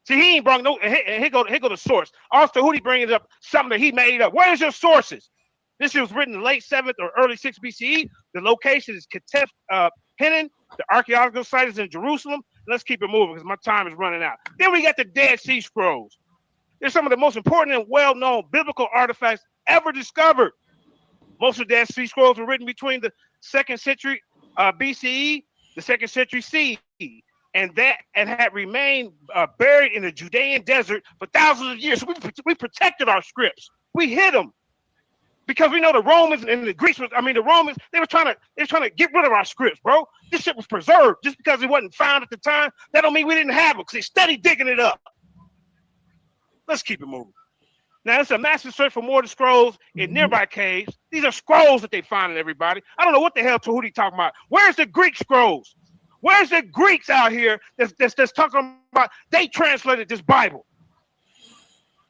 See, he ain't brought no. Here go the source. Also, Tehuti bringing up something that he made up. Where's your sources? This was written in the late 7th or early 6th BCE. The location is Ketef Hinnom. The archaeological site is in Jerusalem. Let's keep it moving because my time is running out. Then we got the Dead Sea Scrolls. They're some of the most important and well-known biblical artifacts ever discovered. Most of the Dead Sea Scrolls were written between the 2nd century BCE, the 2nd century CE, and had remained buried in the Judean desert for thousands of years. So we protected our scripts. We hid them because we know the Romans and the Greeks. The Romans, they were trying to get rid of our scripts, bro. This shit was preserved. Just because it wasn't found at the time, that don't mean we didn't have them because they steady digging it up. Let's keep it moving. Now, it's a massive search for more of the scrolls in nearby caves. These are scrolls that they find in everybody. I don't know what the hell Tehuti talking about. Where's the Greek scrolls? Where's the Greeks out here that's talking about they translated this Bible?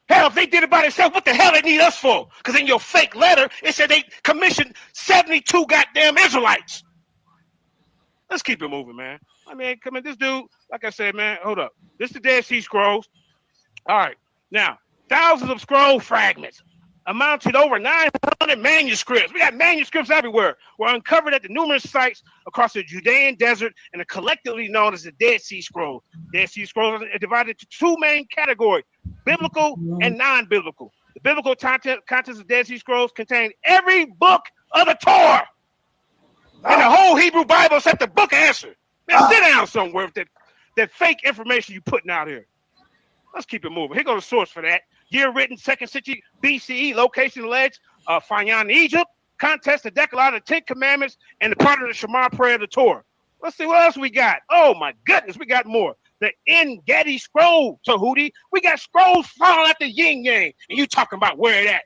Hell, if they did it by themselves, what the hell they need us for? Because in your fake letter, it said they commissioned 72 goddamn Israelites. Let's keep it moving, man. Come on, this dude, like I said, man, hold up. This is the Dead Sea Scrolls. All right, now, thousands of scroll fragments. amounted to over 900 manuscripts. We got manuscripts everywhere. Were uncovered at the numerous sites across the Judean desert and are collectively known as the Dead Sea Scrolls. Dead Sea Scrolls are divided into two main categories, biblical and non-biblical. The biblical contents of Dead Sea Scrolls contain every book of the Torah in the whole Hebrew Bible except the book of Esther. Man, sit down somewhere with that fake information you putting out here. Let's keep it moving. Here goes the source for that. Year written, 2nd century BCE. Location alleged, Fayan, Egypt. Context, the Decalogue, the 10 Commandments, and the part of the Shema prayer of the Torah. Let's see what else we got. Oh my goodness, we got more. The En-Gedi scroll, Tehuti. We got scrolls falling at the yin yang, and you talking about where it at?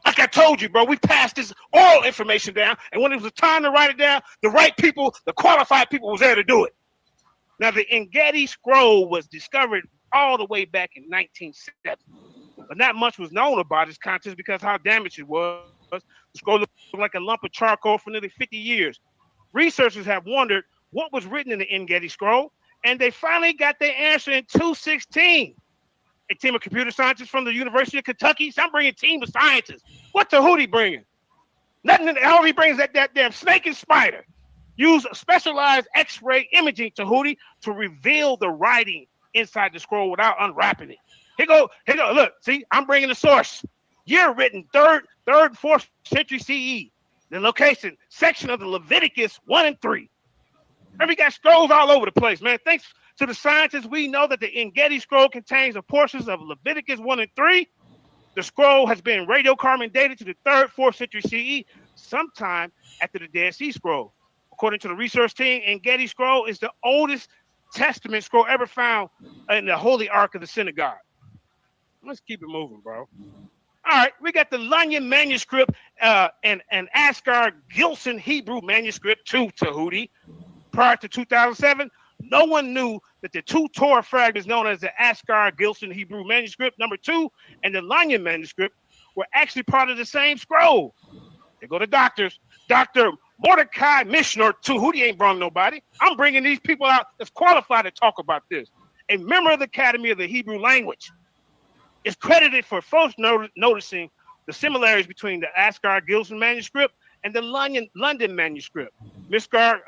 Like I told you, bro, we passed this oral information down, and when it was time to write it down, the right people, the qualified people was there to do it. Now, the En-Gedi scroll was discovered all the way back in 1970, but not much was known about its contents because how damaged it was. The scroll looked like a lump of charcoal for nearly 50 years. Researchers have wondered what was written in the En-Gedi scroll, and they finally got their answer in 2016. A team of computer scientists from the University of Kentucky. So I'm bringing a team of scientists. What Tehuti bringing? Nothing. All he brings that damn snake and spider. Use specialized X-ray imaging, Tehuti, to reveal the writing inside the scroll without unwrapping it. Here go. Look, see, I'm bringing the source. Year written, 3rd, 4th century CE. The location, section of the Leviticus 1 and 3. And we got scrolls all over the place, man. Thanks to the scientists, we know that the En-Gedi scroll contains the portions of Leviticus 1 and 3. The scroll has been radiocarbon dated to the 3rd, 4th century CE, sometime after the Dead Sea Scroll. According to the research team, En-Gedi scroll is the oldest Testament scroll ever found in the Holy Ark of the Synagogue. Let's keep it moving, bro. All right, we got the Lanyan manuscript and Asgar Gilson Hebrew manuscript too, Tehuti. Prior to 2007, no one knew that the two Torah fragments known as the Asgar Gilson Hebrew manuscript number 2 and the Lanyan manuscript were actually part of the same scroll. They go to doctors. Dr. Mordecai Mishnor, Tehuti ain't brought nobody. I'm bringing these people out that's qualified to talk about this. A member of the Academy of the Hebrew Language is credited for first noticing the similarities between the Asgar Gilson manuscript and the London manuscript. Misgar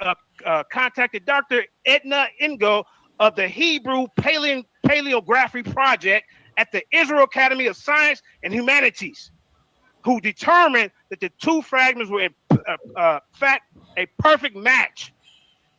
contacted Dr. Edna Ingo of the Hebrew Paleography Project at the Israel Academy of Science and Humanities, who determined that the two fragments were in fact a perfect match.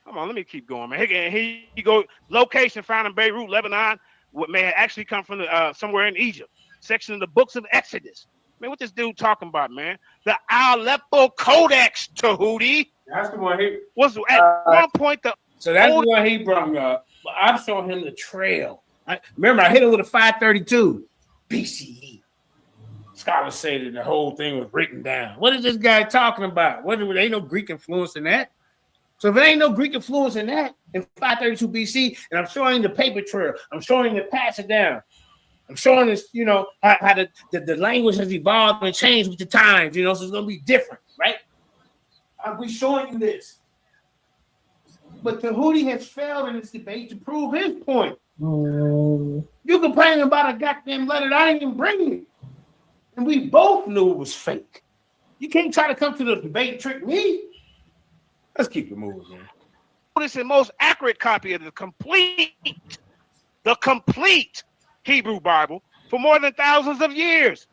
Come on, let me keep going, man. Here you go. Location found in Beirut, Lebanon, what may have actually come from somewhere in Egypt. Section of the books of Exodus. Man, what this dude talking about, man? The Aleppo Codex, Tehuti. That's the one he was at one point So that's the one he brought up. But I'm showing him the trail. Remember, I hit it with a 532 BCE. Scholars say that the whole thing was written down. What is this guy talking about? There ain't no Greek influence in that. So if there ain't no Greek influence in that, in 532 BC, and I'm showing the paper trail, I'm showing the pass it down. I'm showing this, how the language has evolved and changed with the times, so it's going to be different, right? We're showing you this. But Tehuti has failed in this debate to prove his point. You complaining about a goddamn letter that I didn't even bring you. And we both knew it was fake. You can't try to come to the debate and trick me. Let's keep it moving, man. This is the most accurate copy of the complete Hebrew Bible for more than thousands of years.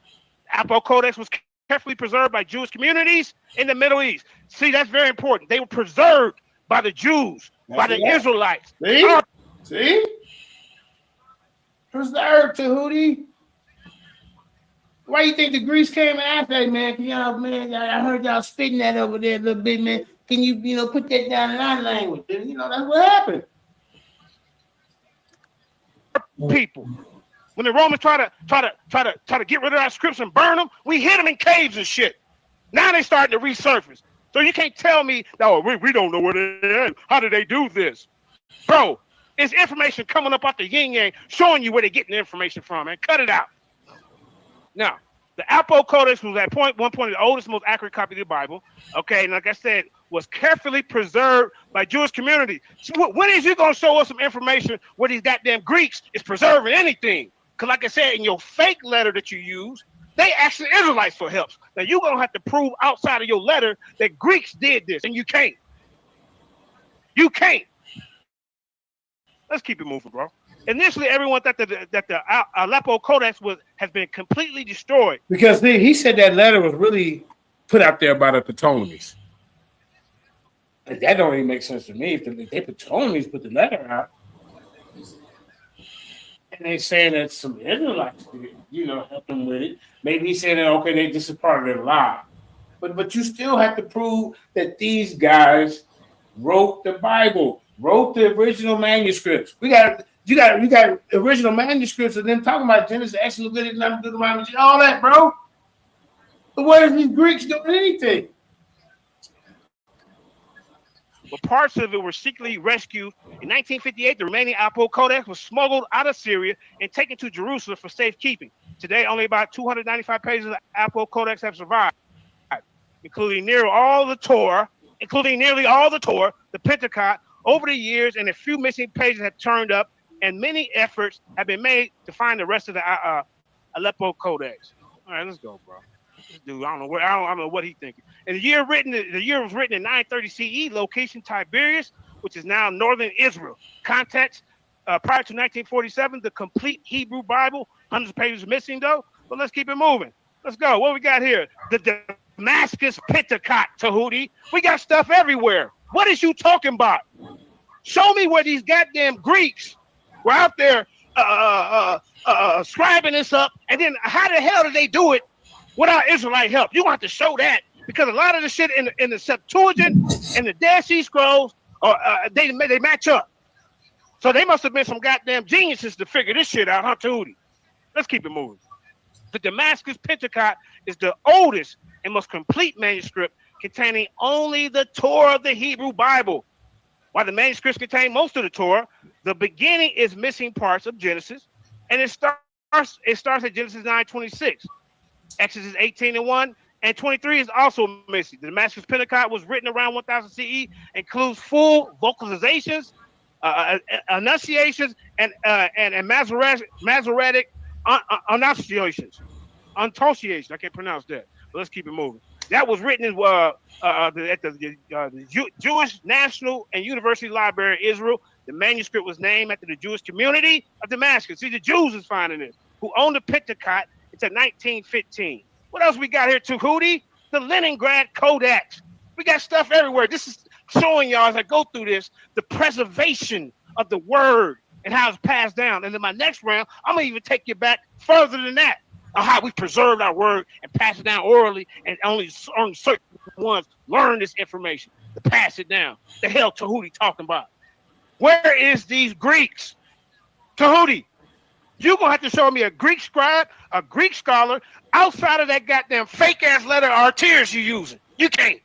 The Aleppo Codex was carefully preserved by Jewish communities in the Middle East. See, that's very important. They were preserved by the Jews, by the Israelites. See? Who's the herb, Tehuti? Why you think the Greeks came after that, man? I heard y'all spitting that over there a little bit, man. Can you, put that down in our language? That's what happened. People. When the Romans try to get rid of our scripts and burn them, we hid them in caves and shit. Now they starting to resurface. So you can't tell me, no, we don't know where they are. How did they do this? Bro, it's information coming up out the yin yang, showing you where they're getting the information from, man. Cut it out. Now, the Aleppo Codex was at one point the oldest, most accurate copy of the Bible. Okay, and like I said, was carefully preserved by Jewish community. So when is you gonna show us some information where these goddamn Greeks is preserving anything? Because like I said, in your fake letter that you use, They asking Israelites for help. Now you're gonna have to prove outside of your letter that Greeks did this, and you can't. You can't. Let's keep it moving, bro. Initially, everyone thought that the Aleppo Codex has been completely destroyed. Because he said that letter was really put out there by the Ptolemies. That don't even make sense to me. If they Ptolemies put the letter out, and they saying that some Israelites did, help them with it. Maybe he's saying that okay, this is part of their lie. But you still have to prove that these guys wrote the Bible, wrote the original manuscripts. You got original manuscripts of them talking about Genesis, Exodus, Leviticus, Numbers, Deuteronomy, all that, bro. But where are these Greeks doing anything? But parts of it were secretly rescued. In 1958, the remaining Aleppo Codex was smuggled out of Syria and taken to Jerusalem for safekeeping. Today, only about 295 pages of the Aleppo Codex have survived, including nearly all the Torah, the Pentateuch. Over the years, and a few missing pages have turned up, and many efforts have been made to find the rest of the Aleppo Codex. All right, let's go, bro. This dude, I don't know what he's thinking. And the year was written in 930 CE, location Tiberias, which is now northern Israel. Context, prior to 1947, the complete Hebrew Bible, hundreds of pages missing though, but let's keep it moving. Let's go. What we got here? The Damascus Pentateuch, Tehuti. We got stuff everywhere. What is you talking about? Show me where these goddamn Greeks were out there scribing this up, and then how the hell did they do it without Israelite help? You want to show that, because a lot of the shit in the Septuagint and the Dead Sea Scrolls, they match up. So they must have been some goddamn geniuses to figure this shit out, huh, Tehuti? Let's keep it moving. The Damascus Pentateuch is the oldest and most complete manuscript containing only the Torah of the Hebrew Bible. While the manuscripts contain most of the Torah, the beginning is missing parts of Genesis, and it starts at Genesis 9:26. Exodus 18:1 and 23 is also missing. The Damascus Pentateuch was written around 1000 CE, includes full vocalizations, enunciations, and Masoretic enunciations. Untociation. I can't pronounce that, but let's keep it moving. That was written at the Jewish National and University Library of Israel. The manuscript was named after the Jewish community of Damascus. See, the Jews is finding this, who owned the Pentateuch. It's at 1915. What else we got here, Tehuti? The Leningrad Codex. We got stuff everywhere. This is showing y'all, as I go through this, the preservation of the word and how it's passed down. And in my next round, I'm going to even take you back further than that, on how we preserved our word and pass it down orally, and only certain ones learn this information to pass it down. The hell Tehuti talking about? Where is these Greeks? Tehuti, you're going to have to show me a Greek scribe, a Greek scholar, outside of that goddamn fake-ass letter Artears you're using. You can't.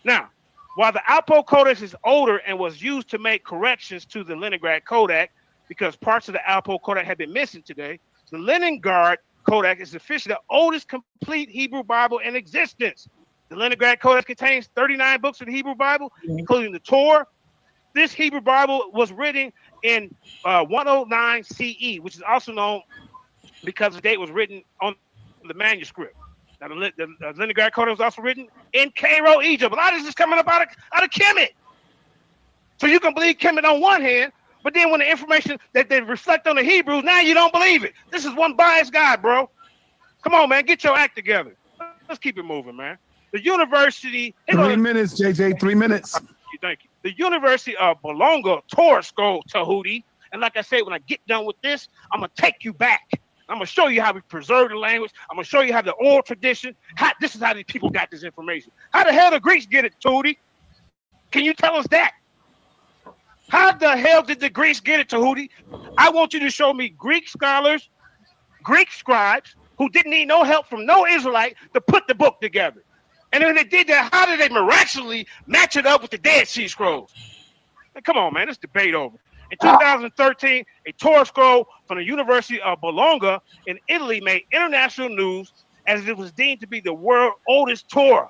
Now, while the Aleppo Codex is older and was used to make corrections to the Leningrad Codex, because parts of the Aleppo Codex have been missing today, the Leningrad Codex is officially the oldest complete Hebrew Bible in existence. The Leningrad Codex contains 39 books of the Hebrew Bible, including the Torah. This Hebrew Bible was written in 109 CE, which is also known because the date was written on the manuscript. Now, the Leningrad Codex was also written in Cairo, Egypt. A lot of this is coming up out of Kemet. So you can believe Kemet on one hand, but then when the information that they reflect on the Hebrews, now you don't believe it. This is one biased guy, bro. Come on, man. Get your act together. Let's keep it moving, man. The university... 3 minutes, JJ. 3 minutes. Thank you. The University of Bologna Torah Scroll, Tehuti. And like I said, when I get done with this, I'm going to take you back. I'm going to show you how we preserve the language. I'm going to show you how the oral tradition, this is how these people got this information. How the hell the Greeks get it, Tehuti? Can you tell us that? How the hell did the Greeks get it, Tehuti? I want you to show me Greek scholars, Greek scribes, who didn't need no help from no Israelite to put the book together. And when they did that, how did they miraculously match it up with the Dead Sea Scrolls? Hey, come on, man, this debate over. In 2013, a Torah scroll from the University of Bologna in Italy made international news as it was deemed to be the world's oldest Torah.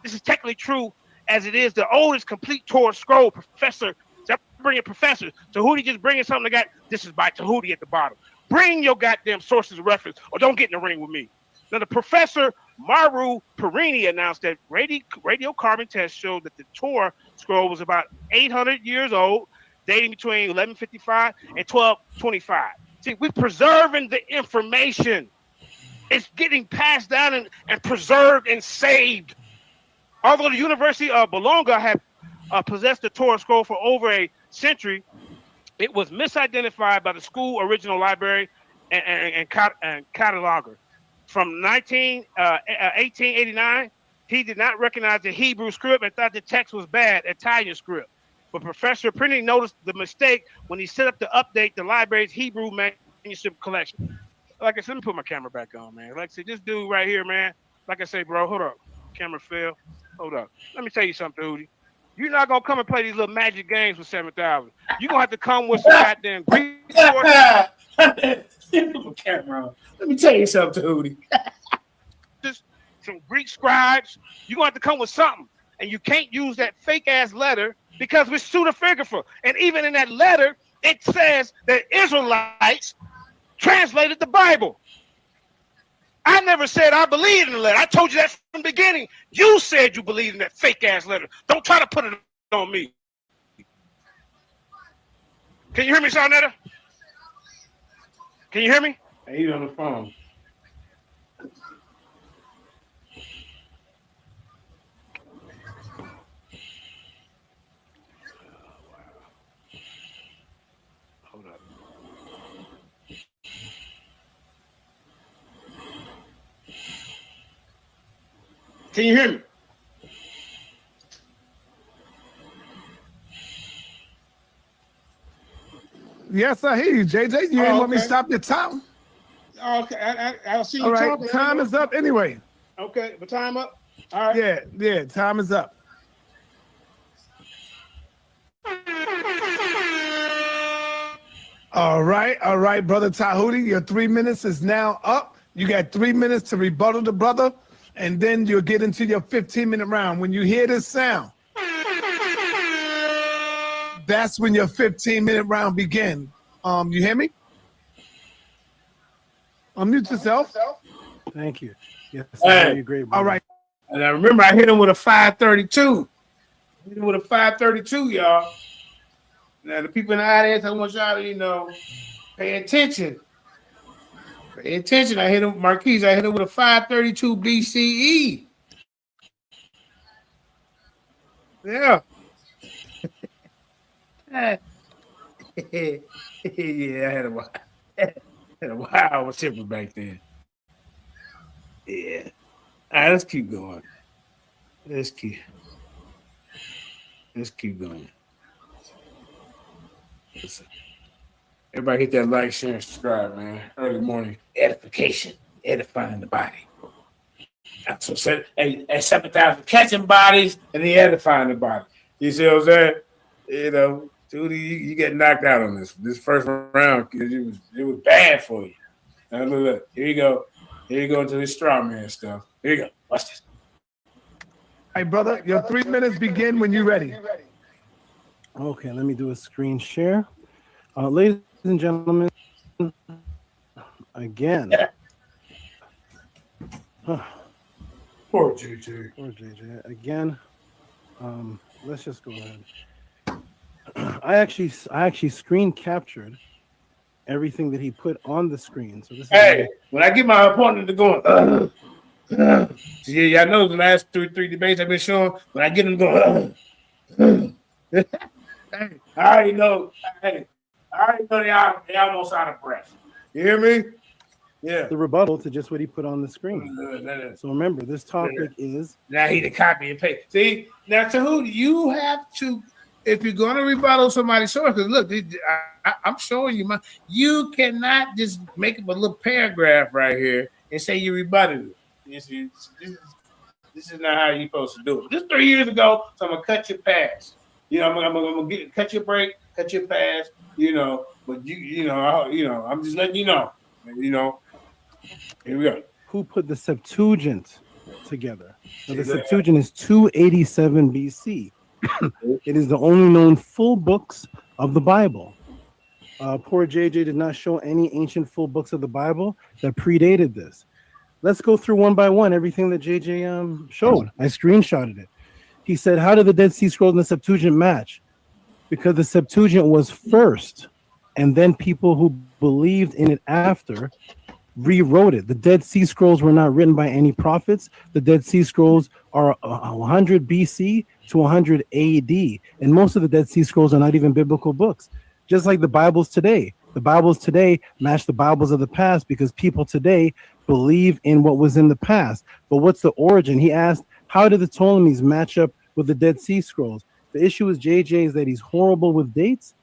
This is technically true, as it is the oldest complete Torah scroll. Professor, bringing professors. Tehuti just bringing something that got, this is by Tehuti at the bottom. Bring your goddamn sources of reference, or don't get in the ring with me. Now, the professor Maru Perini announced that radiocarbon tests showed that the Torah scroll was about 800 years old, dating between 1155 and 1225. See, we're preserving the information. It's getting passed down and preserved and saved. Although the University of Bologna had possessed the Torah scroll for over a century, it was misidentified by the school original library and cataloger. From 1889, he did not recognize the Hebrew script and thought the text was bad, Italian script. But Professor Printing noticed the mistake when he set up to update the library's Hebrew manuscript collection. Like I said, let me put my camera back on, man. Like I said, this dude right here, man. Like I say, bro, hold up. Camera fell. Hold up. Let me tell you something, Tehuti. You're not gonna come and play these little magic games for 7,000. You're gonna have to come with some goddamn Greek sources. Camera. Let me tell you something, Tehuti. Some Greek scribes. You're gonna have to come with something. And you can't use that fake ass letter because we're pseudepigrapher. And even in that letter, it says that Israelites translated the Bible. I never said I believed in the letter. I told you that from the beginning. You said you believed in that fake ass letter. Don't try to put it on me. Can you hear me, Sarnetta? Can you hear me? He's on the phone. Hold up. Can you hear me? Yes, I hear you, JJ. You ain't want me to stop the time. Okay, I'll see you. All right, talking. time is up anyway. Okay, but time up. All right. Yeah, time is up. All right, brother Tehuti, your 3 minutes is now up. You got 3 minutes to rebuttal the brother, and then you'll get into your 15-minute round. When you hear this sound, that's when your 15-minute round begins. You hear me? Unmute yourself. Thank you. Yes, Hey. you're great. All right. And I remember I hit him with a 532. Hit him with a 532, y'all. Now the people in the audience, I want y'all to, pay attention. Pay attention. I hit him, Marquise, I hit him with a 532 BCE. Yeah. Yeah, I had a wild temper back then. Yeah. All right, let's keep going. Let's keep going. Listen. Everybody hit that like, share, and subscribe, man. Early morning edification, edifying the body. So at 7,000 catching bodies and the edifying the body. You see what I'm saying? Dude, you get knocked out on this first round because it was bad for you. Now look, here you go. Here you go into this straw man stuff. Here you go. Watch this. Hey, brother, your 3 minutes begin when you're ready. Okay, let me do a screen share. Ladies and gentlemen, again. Poor JJ. Poor JJ. Again, let's just go ahead. I actually screen captured everything that he put on the screen. So this is when I get my opponent to go, yeah, I know the last three debates I've been showing. When I get them going, I already know. Hey, I already know they almost out of breath. You hear me? Yeah. The rebuttal to just what he put on the screen. So remember, this topic is now he the copy and paste. See, now Tehuti, you have to. If you're going to rebuttal somebody's source, because look, I'm showing you you cannot just make up a little paragraph right here and say you rebutted it. This is not how you're supposed to do it. This 3 years ago, so I'm gonna cut your pass. I'm gonna cut your break, cut your pass. But I'm just letting you know. Here we go. Who put the Septuagint together? Now, the Septuagint is 287 BC. It is the only known full books of the Bible. Poor JJ did not show any ancient full books of the Bible that predated this. Let's go through one by one everything that JJ showed. I screenshotted it. He said, how did the Dead Sea Scrolls and the Septuagint match? Because the Septuagint was first, and then people who believed in it after rewrote it. The Dead Sea Scrolls were not written by any prophets. The Dead Sea Scrolls are 100 BC to 100 AD, and most of the Dead Sea Scrolls are not even biblical books. Just like the Bibles today. The Bibles today match the Bibles of the past because people today believe in what was in the past. But what's the origin? He asked, how did the Ptolemies match up with the Dead Sea Scrolls? The issue with JJ is that he's horrible with dates,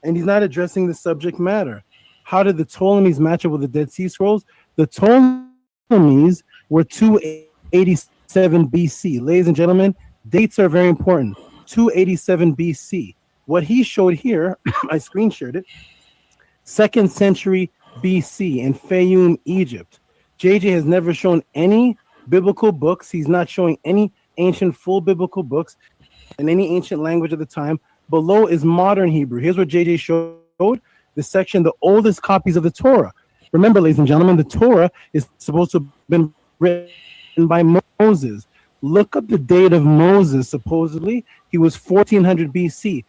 and he's not addressing the subject matter. How did the Ptolemies match up with the Dead Sea Scrolls? The Ptolemies were 287 BC. Ladies and gentlemen, dates are very important. 287 BC. What he showed here, I screen shared it, 2nd century BC in Fayum, Egypt. JJ has never shown any biblical books. He's not showing any ancient full biblical books in any ancient language of the time. Below is modern Hebrew. Here's what JJ showed. The section, the oldest copies of the Torah. Remember, ladies and gentlemen, the Torah is supposed to have been written by Moses. Look up the date of Moses. Supposedly, he was 1400 BC.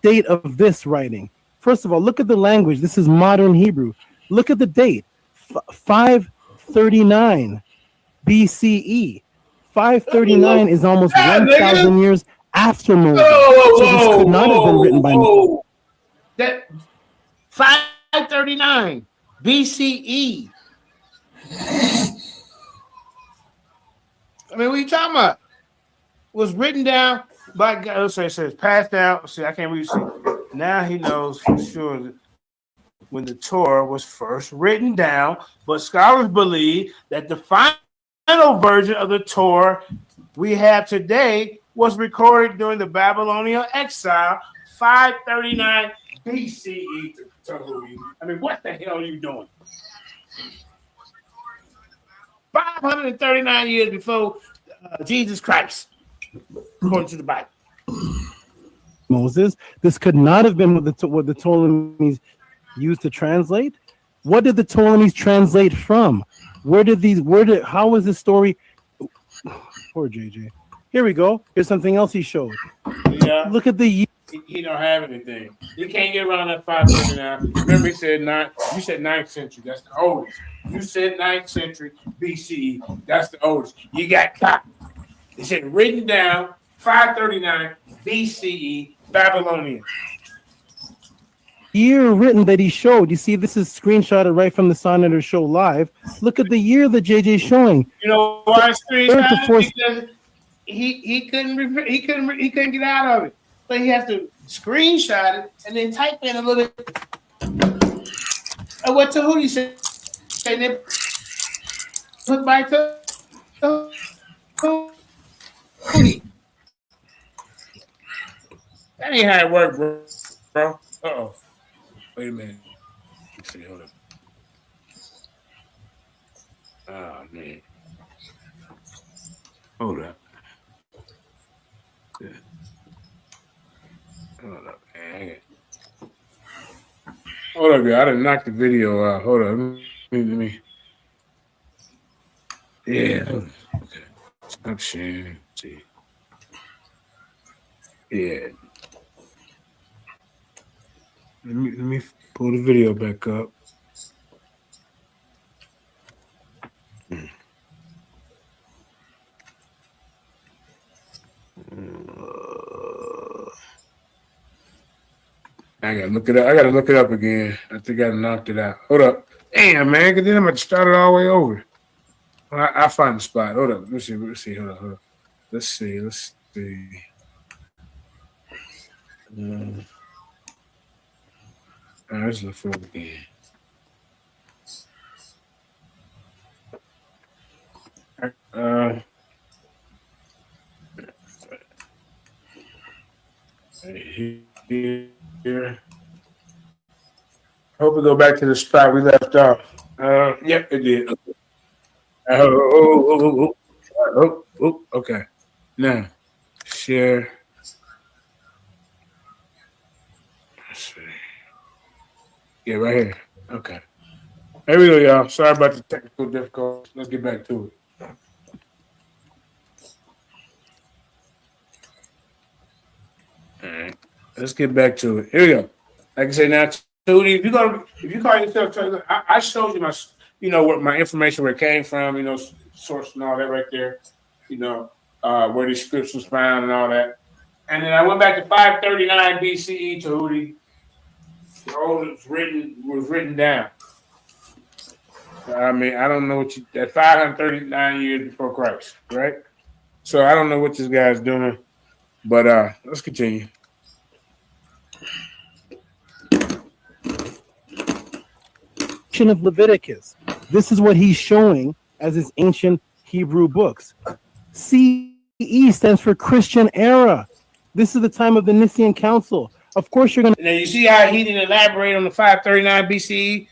Date of this writing. First of all, look at the language. This is modern Hebrew. Look at the date. 539 BCE. 539 is almost 1,000 years after Moses. So this could not have been written by Moses. That 539 BCE. I mean, what are you talking about? Was written down by God. Let's say it says passed down. See, I can't really see. Now he knows for sure when the Torah was first written down, but scholars believe that the final version of the Torah we have today was recorded during the Babylonian exile, 539 BCE to Tehuti. I mean, what the hell are you doing? 539 years before Jesus Christ, according to the Bible. Moses. This could not have been what the Ptolemies used to translate. What did the Ptolemies translate from? How was this story? Poor JJ. Here we go. Here's something else he showed. Yeah. Look at the year. He don't have anything. He can't get around that 539. Remember, he said you said 9th century. That's the oldest. You said 9th century BCE. That's the oldest. You got copy. He said written down 539 BCE Babylonian. Year written that he showed. You see, this is screenshotted right from the Sonator Show live. Look at the year that JJ's showing. You know why I screenshotted? Because he couldn't get out of it. So he has to screenshot it and then type in a little bit of what Tehuti said. And then put by Tehuti. That ain't how it works, bro. Uh-oh. Wait a minute. Let's see, hold up. Oh, man. Hold up. Yeah. Hold up, man. Hold up, y'all. I done knocked the video out. Hold up. Let me. Yeah. Okay. Stop sharing. See. Yeah. Let me pull the video back up. I gotta look it up. I gotta look it up again. I think I knocked it out. Hold up. Damn, man, because then I'm going to start it all the way over. I'll find the spot. Hold up. Let's see. Hold up. Let's see. All right, let's look for it again. Here. I hope we go back to the spot we left off. Yep, it did. Okay. Now, share. Let's see. Yeah, right here. Okay. Here we go, y'all. Sorry about the technical difficulties. Let's get back to it. All right, let's get back to it. Here we go. Like I said, now, Tehuti, if you call yourself, I showed you my, what my information where it came from, source and all that right there, where these scripts was found and all that. And then I went back to 539 BCE, Tehuti. The old was written down. I mean, I don't know that 539 years before Christ, right? So I don't know what this guy's doing, but let's continue. Of Leviticus. This is what he's showing as his ancient Hebrew books. CE stands for Christian era. This is the time of the Nicene Council. Of course, you're going to. Now, you see how he didn't elaborate on the 539 BCE?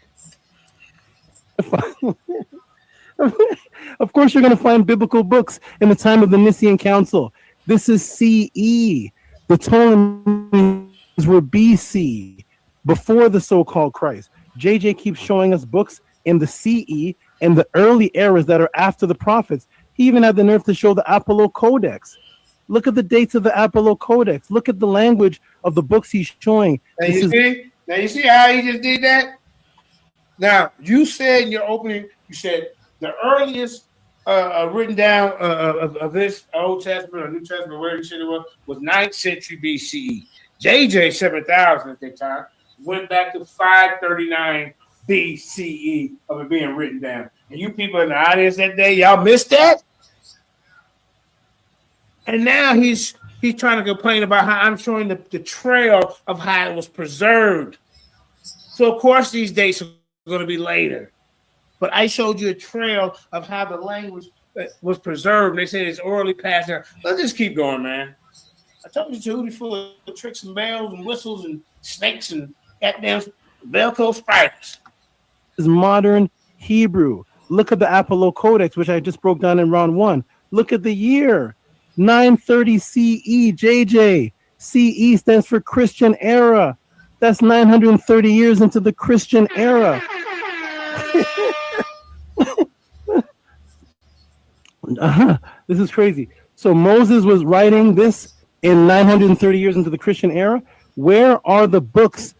Of course, you're going to find biblical books in the time of the Nicene Council. This is CE. The Ptolemies were BC, before the so-called Christ. JJ keeps showing us books in the CE and the early eras that are after the prophets. He even had the nerve to show the Apollo Codex. Look at the dates of the Apollo Codex. Look at the language of the books he's showing. Now you see how he just did that? Now, you said in your opening, you said the earliest written down of this Old Testament or New Testament, whatever you said it was 9th century BCE. JJ 7000 at that time went back to 539 BCE of it being written down. And you people in the audience that day, y'all missed that? And now he's trying to complain about how I'm showing the trail of how it was preserved. So, of course, these dates are going to be later. But I showed you a trail of how the language was preserved. They said it's orally passed down. Let's just keep going, man. I told you, Tehuti full of tricks and bells and whistles and snakes and goddamn Velcro spiders. Is modern Hebrew. Look at the Apollo Codex, which I just broke down in round 1. Look at the year. 930 CE, JJ. CE stands for Christian era. That's 930 years into the Christian era. This is crazy. So Moses was writing this in 930 years into the Christian era. Where are the books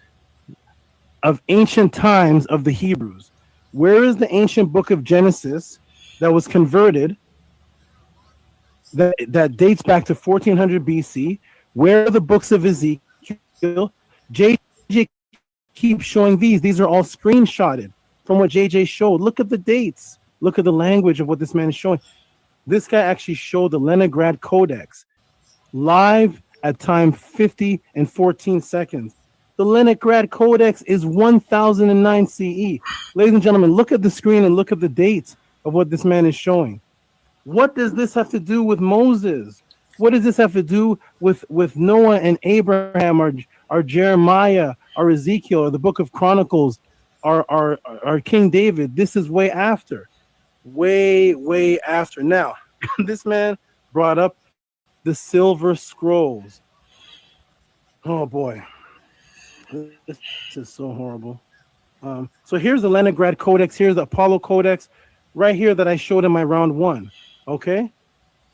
of ancient times of the Hebrews? Where is the ancient book of Genesis that was converted that dates back to 1400 BC? Where are the books of Ezekiel? JJ keeps showing these. These are all screenshotted from what JJ showed. Look at the dates. Look at the language of what this man is showing. This guy actually showed the Leningrad Codex live at time 50 and 14 seconds. The Leningrad Codex is 1009 CE. Ladies and gentlemen, look at the screen and look at the dates of what this man is showing. What does this have to do with Moses? What does this have to do with Noah and Abraham or Jeremiah or Ezekiel or the book of Chronicles or King David? This is way after. Way after. Now, this man brought up the Silver Scrolls. Oh boy. This is so horrible. So here's the Leningrad Codex. Here's the Apollo Codex right here that I showed in my round 1. Okay.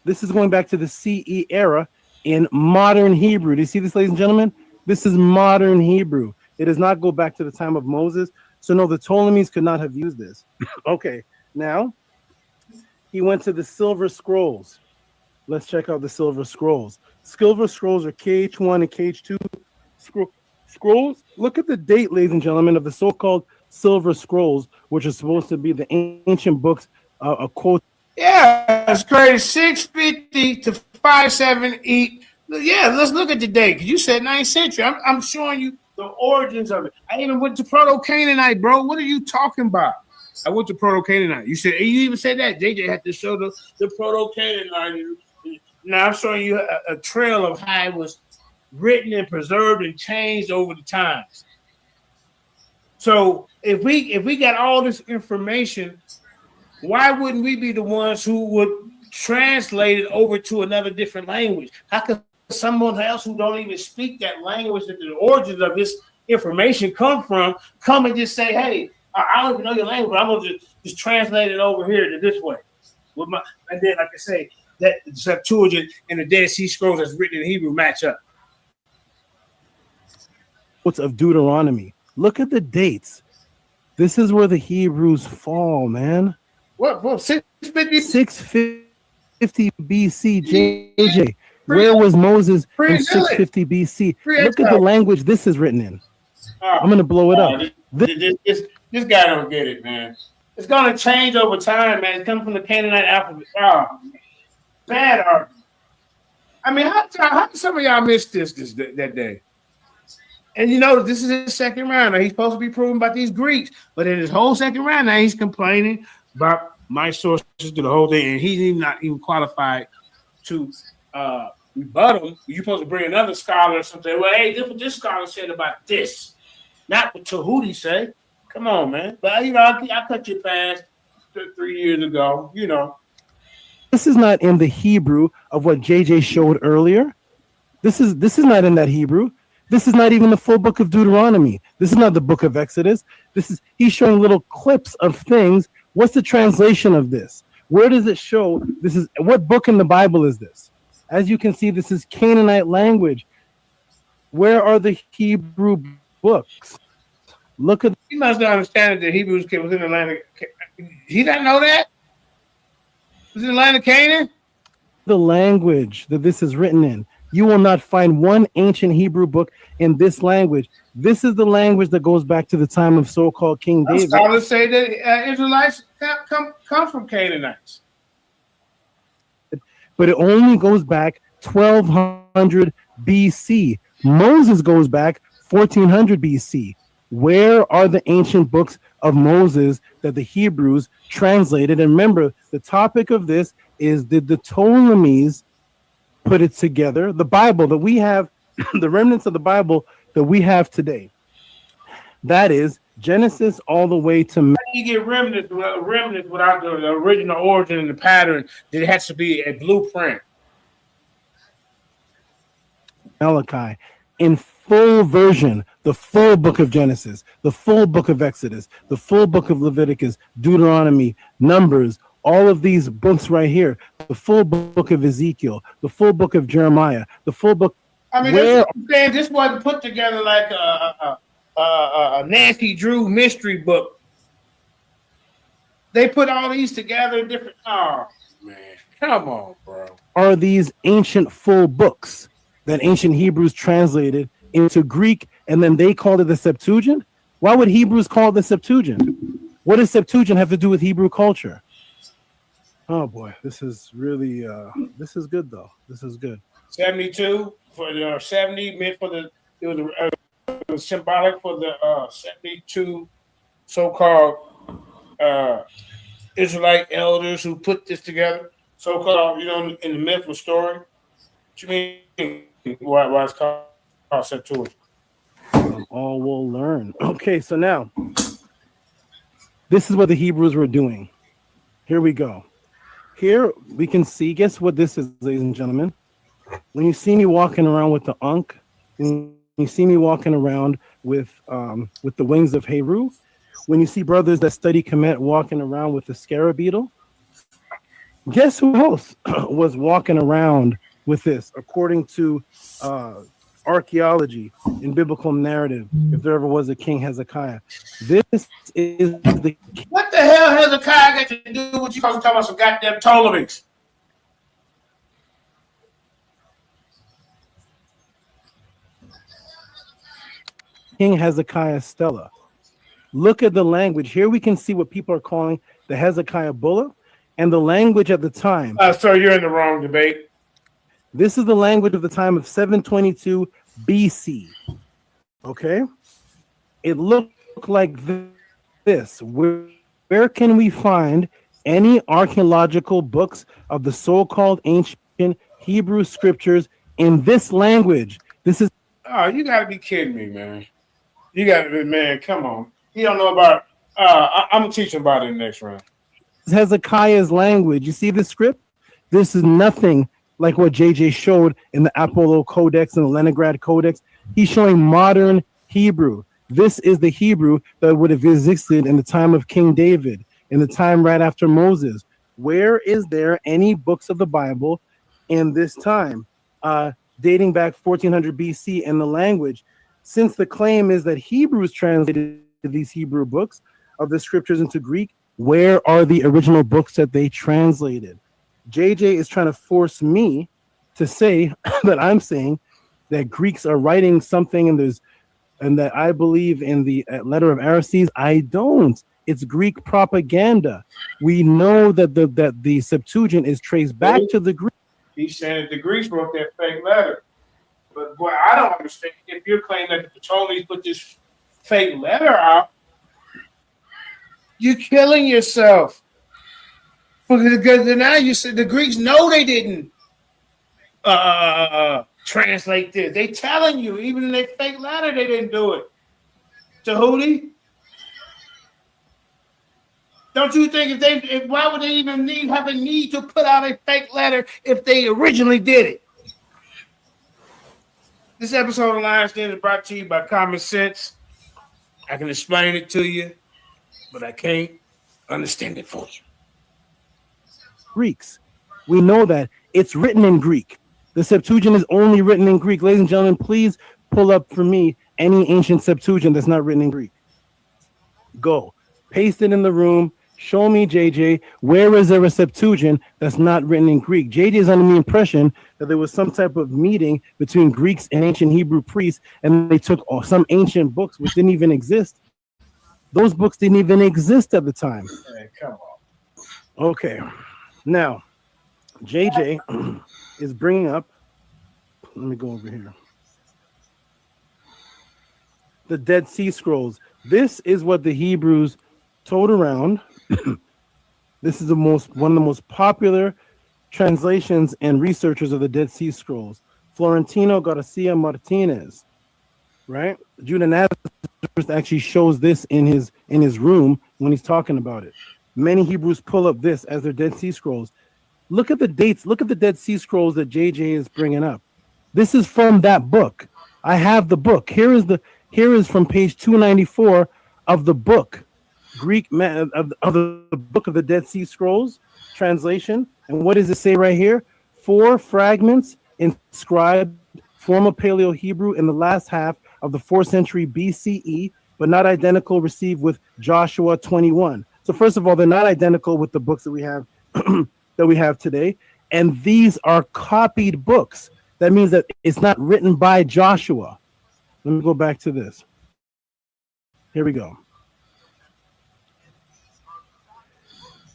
This is going back to the CE era in modern Hebrew. Do you see this, ladies and gentlemen? This is modern Hebrew. It does not go back to the time of Moses. So no, the Ptolemies could not have used this. Okay. Now he went to the Silver Scrolls. Let's check out the Silver Scrolls. Silver Scrolls are KH1 and KH2 scrolls. Look at the date, ladies and gentlemen, of the so-called Silver Scrolls, which are supposed to be the ancient books, a quote. Yeah, it's crazy. 650 to 578. Yeah, let's look at the date. Because you said 9th century. I'm showing you the origins of it. I even went to Proto-Canaanite, bro. What are you talking about? I went to Proto-Canaanite. You even said that. JJ had to show the Proto-Canaanite. Now I'm showing you a trail of how it was written and preserved and changed over the times. So if we got all this information, why wouldn't we be the ones who would translate it over to another different language? How could someone else who don't even speak that language that the origins of this information come from come and just say, hey, I don't even know your language, but I'm gonna just translate it over here to this way. With my, and then, like I say, that the Septuagint and the Dead Sea Scrolls that's written in Hebrew match up. What's of Deuteronomy? Look at the dates. This is where the Hebrews fall, man. What 650? 650 BC, JJ. Where was Moses in 650 BC? Look at the language this is written in. I'm gonna blow it up. This guy don't get it, man. It's gonna change over time, man. It's coming from the Canaanite alphabet. Oh, bad argument. I mean, how did some of y'all miss that day? And you know, this is his second round. Now, he's supposed to be proving about these Greeks, but in his whole second round, now he's complaining about my sources to the whole thing, and he's not even qualified to rebut him. You're supposed to bring another scholar or something. Well, hey, this what this scholar said about this, not what Tehuti say. Come on, man. But you know, I cut you past 3 years ago. You know, this is not in the Hebrew of what JJ showed earlier. This is not in that Hebrew. This is not even the full book of Deuteronomy. This is not the book of Exodus. He's showing little clips of things. What's the translation of this? Where does it show? This is what book in the Bible is this? As you can see, this is Canaanite language. Where are the Hebrew books? Look at. He must not understand that the Hebrews was in the land of. He doesn't know that. It was in the land of Canaan. The language that this is written in. You will not find one ancient Hebrew book in this language. This is the language that goes back to the time of so-called King David. Scholars say that Israelites come from Canaanites. But it only goes back 1200 BC. Moses goes back 1400 BC. Where are the ancient books of Moses that the Hebrews translated? And remember, the topic of this is, did the Ptolemies put it together? The Bible that we have, the remnants of the Bible that we have today. That is Genesis all the way to. How do you get remnants without the original origin and the pattern? It has to be a blueprint. Malachi, in full version, the full book of Genesis, the full book of Exodus, the full book of Leviticus, Deuteronomy, Numbers, all of these books right here, the full book of Ezekiel, the full book of Jeremiah, the full book. I mean, this wasn't put together like a Nancy Drew mystery book. They put all these together in different. Oh man, come on, bro. Are these ancient full books that ancient Hebrews translated into Greek, and then they called it the Septuagint? Why would Hebrews call it the Septuagint? What does Septuagint have to do with Hebrew culture? Oh boy, this is really this is good though. This is good. 72 for the 70 meant for the it was symbolic for the 72 so-called Israelite elders who put this together. So-called, you know, in the myth or story. What you mean? Why it's called Septuagint? All will learn. Okay, so now this is what the Hebrews were doing. Here we go. Here we can see, guess what this is, ladies and gentlemen? When you see me walking around with the Ankh, when you see me walking around with the wings of Heru, when you see brothers that study Kemet walking around with the scarab beetle, guess who else was walking around with this, according to archaeology and biblical narrative, if there ever was a King Hezekiah? This is the. What the hell Hezekiah got to do with you talking about some goddamn Ptolemies? King Hezekiah Stela. Look at the language. Here we can see what people are calling the Hezekiah Bulla, and the language at the time. Sir, you're in the wrong debate. This is the language of the time of 722 BC. Okay? It looked like this. Where can we find any archaeological books of the so-called ancient Hebrew scriptures in this language? This is. Oh, you got to be kidding me, man. You got to be, man, come on. You don't know about, I'm going to teach him about it in the next round. Hezekiah's language. You see the script? This is nothing like what JJ showed in the Apollo Codex and the Leningrad Codex. He's showing modern Hebrew. This is the Hebrew that would have existed in the time of King David, in the time right after Moses. Where is there any books of the Bible in this time, dating back 1400 BC in the language? Since the claim is that Hebrews translated these Hebrew books of the scriptures into Greek, where are the original books that they translated? JJ is trying to force me to say that I'm saying that Greeks are writing something and that I believe in the letter of Aristides. I don't. It's Greek propaganda. We know that the Septuagint is traced back to the Greek. He's saying that the Greeks wrote that fake letter. But boy, I don't understand. If you're claiming that the Ptolemies put this fake letter out, you're killing yourself. Because now you said the Greeks know they didn't translate this. They telling you, even in their fake letter, they didn't do it. Tehuti, don't you think why would they even have a need to put out a fake letter if they originally did it? This episode of Lion's Den is brought to you by Common Sense. I can explain it to you, but I can't understand it for you. Greeks. We know that it's written in Greek. The Septuagint is only written in Greek. Ladies and gentlemen, please pull up for me any ancient Septuagint that's not written in Greek. Go. Paste it in the room. Show me, JJ, where is there a Septuagint that's not written in Greek? JJ is under the impression that there was some type of meeting between Greeks and ancient Hebrew priests, and they took some ancient books which didn't even exist. Those books didn't even exist at the time. Hey, come on. Okay. Now, JJ is bringing up, let me go over here, the Dead Sea Scrolls. This is what the Hebrews told around. This is one of the most popular translations and researchers of the Dead Sea Scrolls, Florentino Garcia Martinez, right? Judah Nazareth actually shows this in his room when he's talking about it. Many Hebrews pull up this as their Dead Sea Scrolls. Look at the dates. Look at the Dead Sea Scrolls that JJ is bringing up. This is from that book. I have the book. Here is from page 294 of the book, Greek of the book of the Dead Sea Scrolls translation. And what does it say right here? 4 fragments inscribed formal Paleo Hebrew in the last half of the 4th century BCE, but not identical, received with Joshua 21. So first of all, they're not identical with the books that we have today, and these are copied books. That means that it's not written by Joshua. Let me go back to this. Here we go.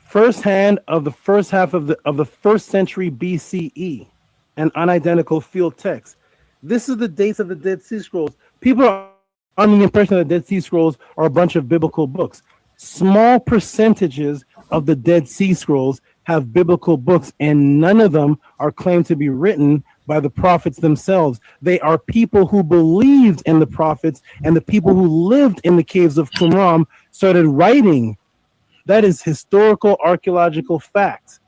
First hand of the first half of the 1st century BCE, an unidentical field text. This is the dates of the Dead Sea Scrolls. People are under the impression that the Dead Sea Scrolls are a bunch of biblical books. Small percentages of the Dead Sea Scrolls have biblical books, and none of them are claimed to be written by the prophets themselves. They are people who believed in the prophets, and the people who lived in the caves of Qumran started writing. That is historical archaeological fact.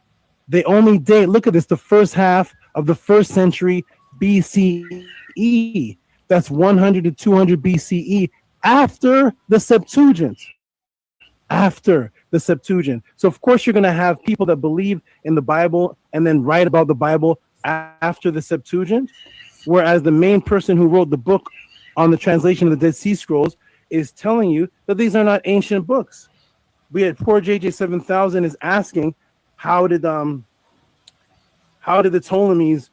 They only date, look at this, the first half of the 1st century BCE. That's 100 to 200 BCE, after the Septuagint. After the Septuagint. So of course you're going to have people that believe in the Bible and then write about the Bible after the Septuagint, whereas the main person who wrote the book on the translation of the Dead Sea Scrolls is telling you that these are not ancient books. We had poor JJ 7000 is asking, how did the Ptolemies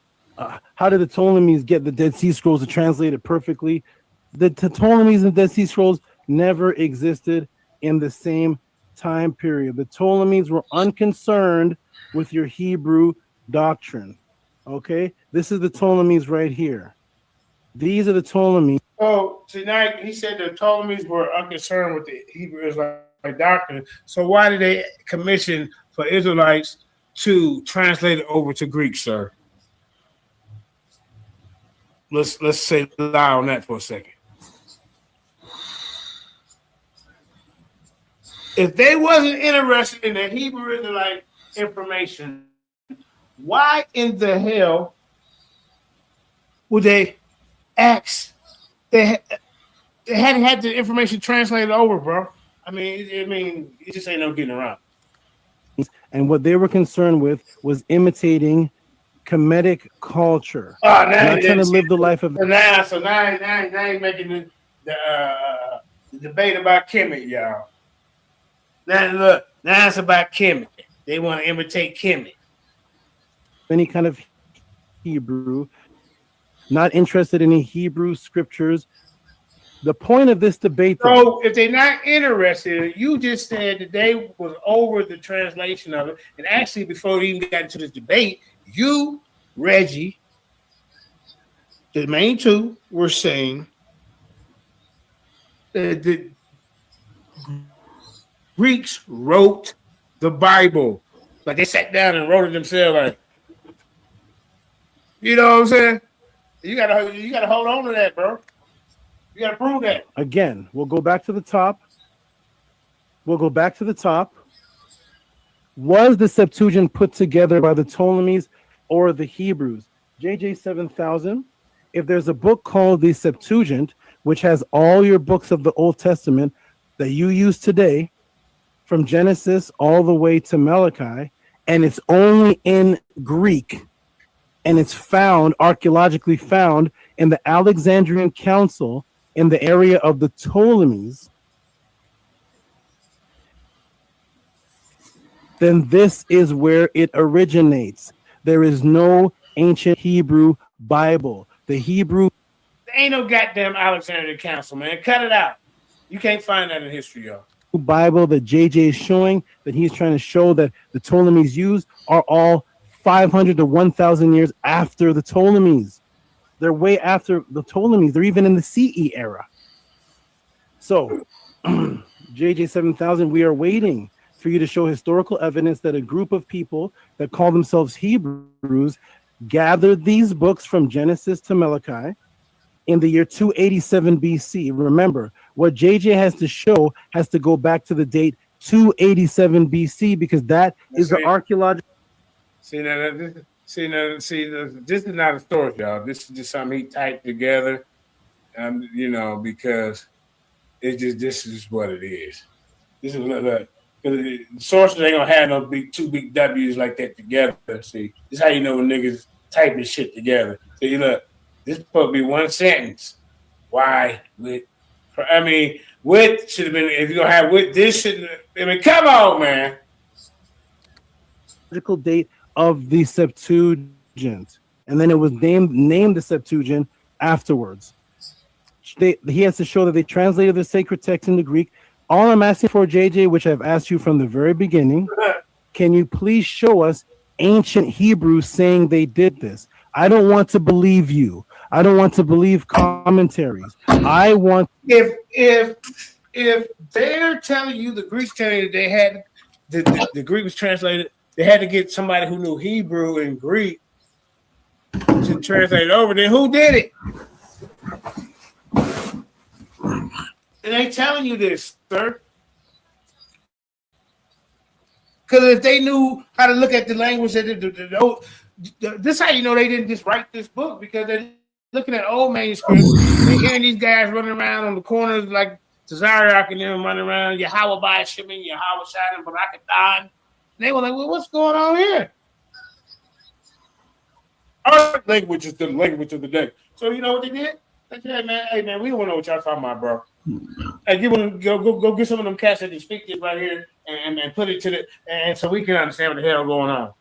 get the Dead Sea Scrolls to translate it perfectly? The Ptolemies and Dead Sea Scrolls never existed in the same time period. The Ptolemies were unconcerned with your Hebrew doctrine. Okay, this is the Ptolemies right here. These are the Ptolemies. So tonight he said the Ptolemies were unconcerned with the Hebrew Israelite doctrine. So why did they commission for Israelites to translate it over to Greek, sir? Let's say lie on that for a second. If they wasn't interested in the Hebrew Israelite information, why in the hell would they ask? they hadn't had the information translated over, bro. I mean, it just ain't no getting around. And what they were concerned with was imitating Kemetic culture. Oh, now not trying to live the life of. Now you're making the debate about Kemet, y'all. Now look, now it's about Kemet. They want to imitate Kemet. Any kind of Hebrew, not interested in any Hebrew scriptures. The point of this debate, so if they're not interested, you just said that they was over the translation of it, and actually before we even got into this debate, you, Reggie, the main two were saying that the Greeks wrote the Bible, like they sat down and wrote it themselves. Like, you know what I'm saying? You gotta hold on to that, bro. You gotta prove that. Again, we'll go back to the top. Was the Septuagint put together by the Ptolemies or the Hebrews? JJ 7000. If there's a book called the Septuagint, which has all your books of the Old Testament that you use today, from Genesis all the way to Malachi, and it's only in Greek, and it's found, archaeologically found, in the Alexandrian Council in the area of the Ptolemies, then this is where it originates. There is no ancient Hebrew Bible. The Hebrew... There ain't no goddamn Alexandrian Council, man. Cut it out. You can't find that in history, y'all. Bible that JJ is showing, that he's trying to show that the Ptolemies used, are all 500 to 1,000 years after the Ptolemies. They're way after the Ptolemies. They're even in the CE era. So, JJ 7000, we are waiting for you to show historical evidence that a group of people that call themselves Hebrews gathered these books from Genesis to Malachi in the year 287 BC. Remember, what JJ has to show has to go back to the date 287 BC because that is the archaeological. This is not a story, y'all. This is just something he typed together, because this is what it is. This is like the sources ain't gonna have no two big W's like that together. See, this is how you know when niggas typing shit together. See, look, this supposed to be one sentence. Why with? With should have been, if you're gonna have with, this should. Come on, man. Date of the Septuagint, and then it was named the Septuagint afterwards. He has to show that they translated the sacred text into Greek. All I'm asking for, JJ, which I've asked you from the very beginning, can you please show us ancient Hebrew saying they did this? I don't want to believe you. I don't want to believe commentaries. I want. If they're telling you, the Greeks telling you they had the Greek was translated, they had to get somebody who knew Hebrew and Greek to translate it over. Then who did it? It ain't telling you this, sir. Because if they knew how to look at the language, this is how you know they didn't just write this book, because they're looking at old manuscripts. They're hearing these guys running around on the corners like Tazariak and them running around, Yahweh by Shimon, Yahweh Shadon, Barakadan. They were like, well, what's going on here? Our language is the language of the day. So you know what they did? They said, hey man, we don't want to know what y'all talking about, bro. Hey, go get some of them cats that can speak this right here and put it to the, and so we can understand what the hell going on.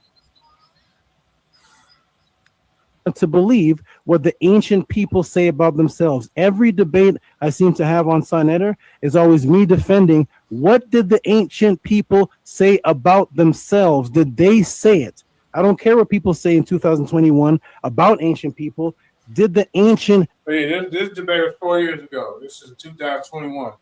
To believe what the ancient people say about themselves. Every debate I seem to have on Sonnetter is always me defending what did the ancient people say about themselves? Did they say it? I don't care what people say in 2021 about ancient people. Did the ancient... This debate was 4 years ago. This is 2021.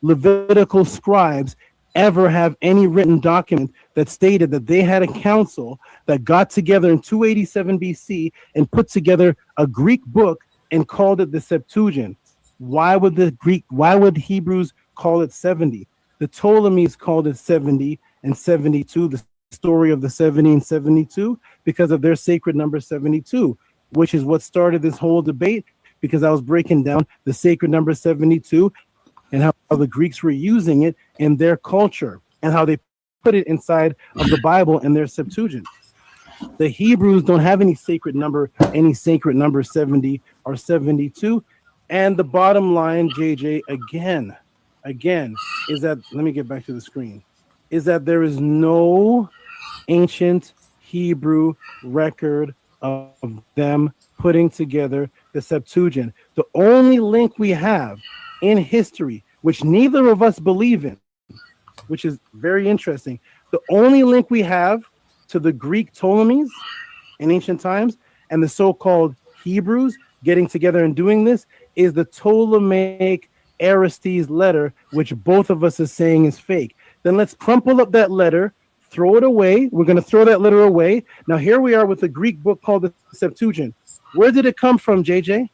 Levitical scribes ever have any written document that stated that they had a council that got together in 287 BC and put together a Greek book and called it the Septuagint? Why would Hebrews call it 70? The Ptolemies called it 70 and 72, the story of the 70 and 72, because of their sacred number 72, which is what started this whole debate, because I was breaking down the sacred number 72 and how the Greeks were using it in their culture and how they put it inside of the Bible in their Septuagint. The Hebrews don't have any sacred number 70 or 72. And the bottom line, JJ, again, is that, let me get back to the screen, is that there is no ancient Hebrew record of them putting together the Septuagint. The only link we have in history, which neither of us believe in, which is very interesting, the only link we have to the Greek Ptolemies in ancient times and the so-called Hebrews getting together and doing this is the Ptolemaic Aristees letter, which both of us are saying is fake. Then let's crumple up that letter, throw it away. We're going to throw that letter away. Now here we are with a Greek book called the Septuagint. Where did it come from, JJ?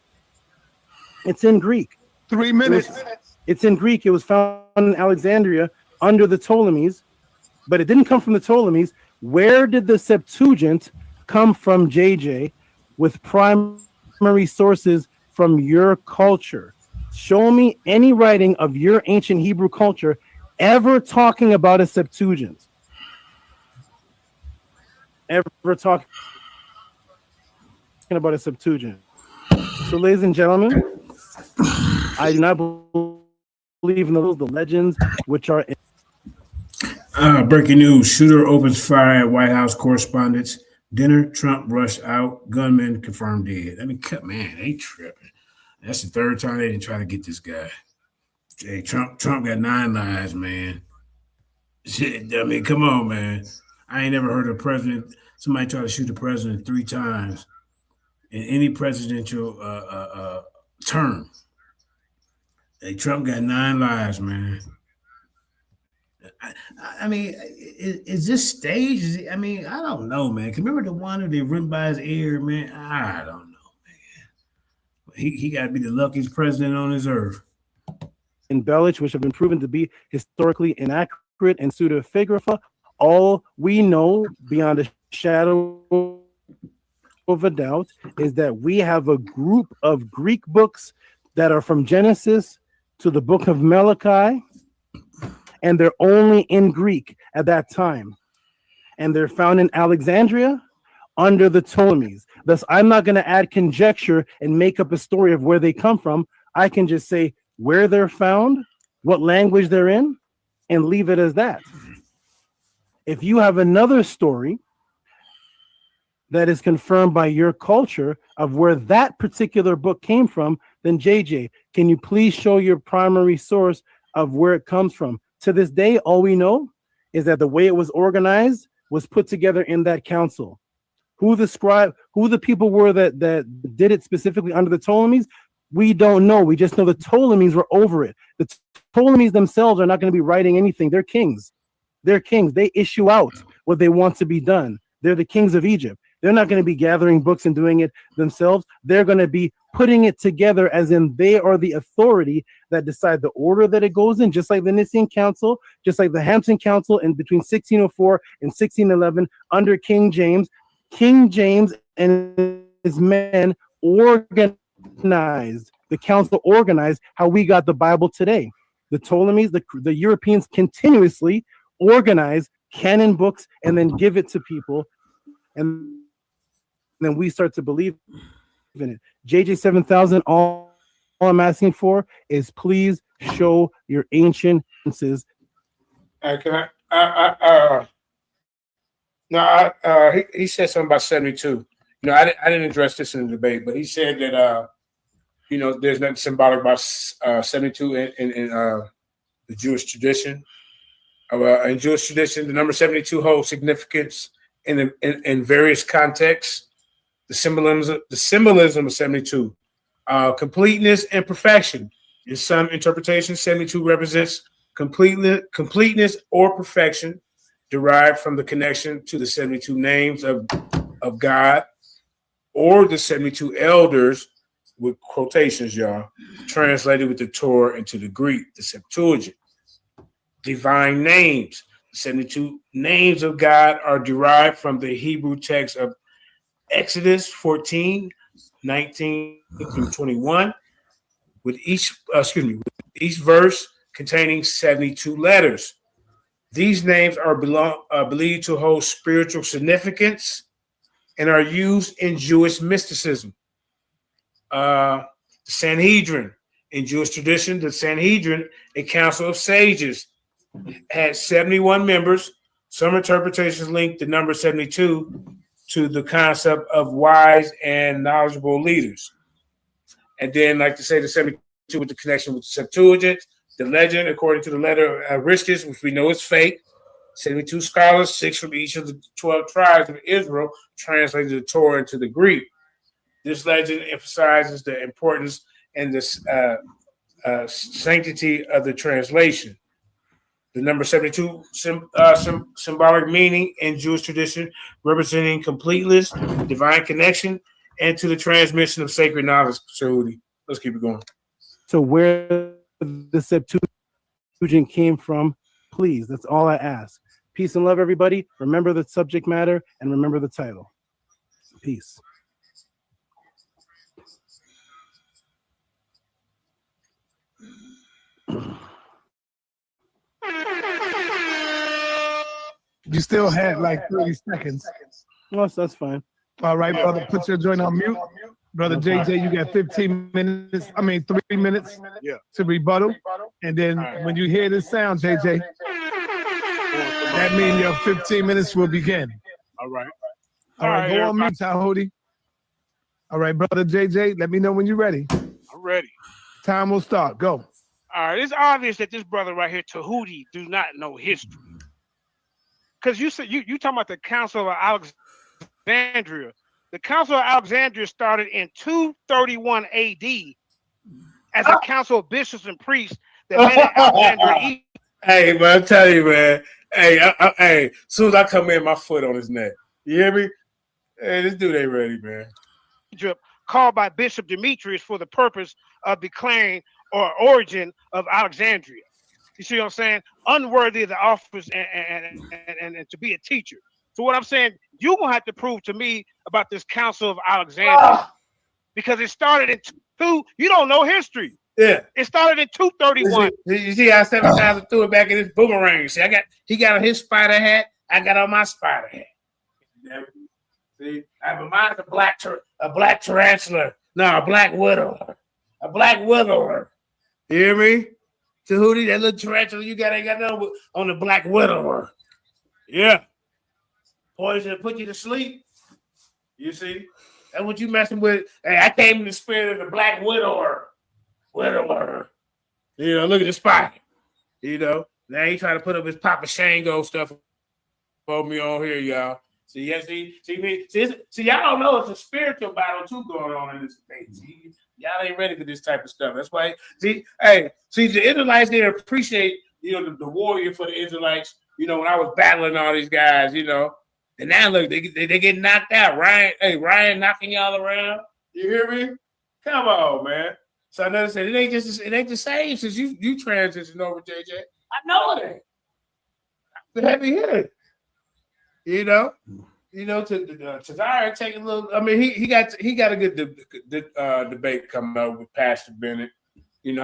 It's in Greek. 3 minutes. It's in Greek. It was found in Alexandria under the Ptolemies, but it didn't come from the Ptolemies. Where did the Septuagint come from, JJ, with primary sources from your culture? Show me any writing of your ancient Hebrew culture ever talking about a Septuagint. Ever talking about a Septuagint. So, ladies and gentlemen, I do not believe in the legends, which are... Breaking news. Shooter opens fire at White House correspondents. Dinner, Trump rushed out. Gunman confirmed dead. I mean, man, they tripping. That's the third time they didn't try to get this guy. Hey, Trump got 9 lives, man. Shit, I mean, come on, man. I ain't never heard of a president, somebody try to shoot the president 3 times in any presidential term. Hey, Trump got 9 lives, man. I mean, is this staged? I mean, I don't know, man. Remember the one that they ripped by his ear, man? I don't know, man. He got to be the luckiest president on this earth. Embellished, which have been proven to be historically inaccurate and pseudepigrapha. All we know beyond a shadow of a doubt is that we have a group of Greek books that are from Genesis to the book of Malachi, and they're only in Greek at that time. And they're found in Alexandria under the Ptolemies. Thus, I'm not going to add conjecture and make up a story of where they come from. I can just say where they're found, what language they're in, and leave it as that. If you have another story that is confirmed by your culture of where that particular book came from, then JJ, can you please show your primary source of where it comes from? To this day, all we know is that the way it was organized was put together in that council. Who the people were that did it specifically under the Ptolemies, we don't know. We just know the Ptolemies were over it. The Ptolemies themselves are not going to be writing anything. They're kings. They're kings. They issue out what they want to be done. They're the kings of Egypt. They're not going to be gathering books and doing it themselves. They're going to be putting it together as in they are the authority that decide the order that it goes in, just like the Nicene Council, just like the Hampton Council in between 1604 and 1611 under King James. King James and his men organized, the council organized how we got the Bible today. The Ptolemies, the Europeans continuously organize canon books and then give it to people. And then we start to believe in it. JJ 7000, all I'm asking for is please show your ancient senses. Can he said something about 72. You know, I didn't address this in the debate, but he said that you know, there's nothing symbolic about 72 in the Jewish tradition. In Jewish tradition, the number 72 holds significance in various contexts. The symbolism of 72, completeness and perfection. In some interpretations, 72 represents completeness or perfection, derived from the connection to the 72 names of God, or the 72 elders, with quotations, y'all, translated with the Torah into the Greek, the Septuagint. Divine names. The 72 names of God are derived from the Hebrew text of Exodus 14, 19 through 21, with each verse containing 72 letters. These names are believed to hold spiritual significance and are used in Jewish mysticism. The Sanhedrin. In Jewish tradition, the Sanhedrin, a council of sages, had 71 members. Some interpretations link the number 72 to the concept of wise and knowledgeable leaders. And then, like to say, the 72 with the connection with the Septuagint, the legend, according to the letter of Aristus, which we know is fake. 72 scholars, 6 from each of the 12 tribes of Israel, translated the Torah into the Greek. This legend emphasizes the importance and the sanctity of the translation. The number 72 symbolic meaning in Jewish tradition, representing completeness, divine connection, and to the transmission of sacred knowledge. Tehuti. Let's keep it going. So where the Septuagint came from, please. That's all I ask. Peace and love, everybody. Remember the subject matter and remember the title. Peace. You still had like 30 seconds. Well, that's fine. All right, brother, put your joint on mute. Brother JJ, you got 15 minutes, 3 minutes to rebuttal. And then when you hear this sound, JJ, that means your 15 minutes will begin. All right. All right, go on mute, Tehuti. All right, brother JJ, let me know when you're ready. I'm ready. Time will start. Go. All right, it's obvious that this brother right here, Tehuti, do not know history. Because you said you talking about the Council of Alexandria. The Council of Alexandria started in 231 AD as a council of bishops and priests that met in Alexandria. Hey, man, I'm telling you, man. Hey, as soon as I come in, my foot on his neck. You hear me? Hey, this dude ain't ready, man. Called by Bishop Demetrius for the purpose of declaring or origin of Alexandria. You see what I'm saying? Unworthy of the office and to be a teacher. So what I'm saying, you're going to have to prove to me about this Council of Alexandria because it started in you don't know history. Yeah. It started in 231. You see how 7 times I threw it back in his boomerang. See, he got on his spider hat. I got on my spider hat. See, I have mine's a black tarantula. No, a black widower. A black widower. You hear me? Tehuti, that little tarantula you got ain't got no on the black widower. Yeah. Poison to put you to sleep. You see? That's what you messing with. Hey, I came in the spirit of the black widower. Widower. You know, look at the spot. You know, now he trying to put up his Papa Shango stuff for me on here, y'all. See, y'all don't know it's a spiritual battle too going on in this debate. See, y'all ain't ready for this type of stuff. That's why, the Israelites didn't appreciate, the warrior for the Israelites, when I was battling all these guys, and now look, they get knocked out. Ryan knocking y'all around. You hear me? Come on, man. So I noticed that it ain't the same since you transitioned over, JJ. I know it ain't. The heavy hitter. To Zaire taking a little. I mean, he got a good debate coming up with Pastor Bennett. Hey,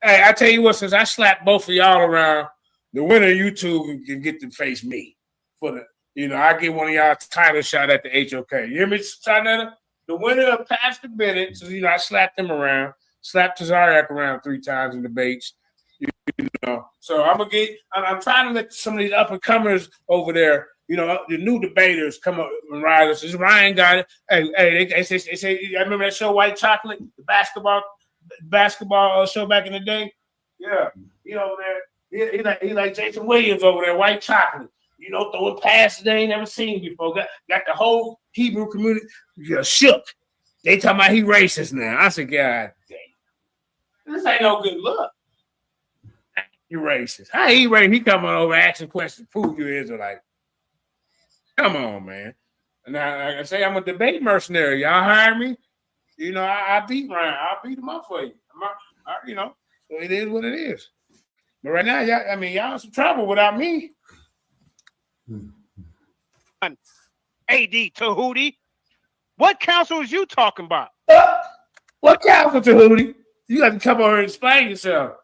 I tell you what, since I slapped both of y'all around, the winner of YouTube can get to face me for the. I get one of y'all title shot at the HOK. You hear me, Sarnetta? The winner of Pastor Bennett, so I slapped him around, slapped Tazariak around 3 times in debates. So I'm trying to let some of these up and comers over there, the new debaters come up and rise. This Ryan got it. Hey, they say, I remember that show White Chocolate, the basketball show back in the day. Yeah, he over there. He like Jason Williams over there, White Chocolate. Throwing passes they ain't never seen before. Got the whole Hebrew community shook. They talking about he racist now. I said, God damn, this ain't no good look. You racist. How he racist? He coming over asking questions. Prove you Israelite. Come on, man. Now, like I say, I'm a debate mercenary. Y'all hire me. I beat Ryan. I'll beat him up for you. So it is what it is. But right now, y'all in some trouble without me. AD Tehuti. What council is you talking about? What happened, Tehuti? You got to come over and explain yourself.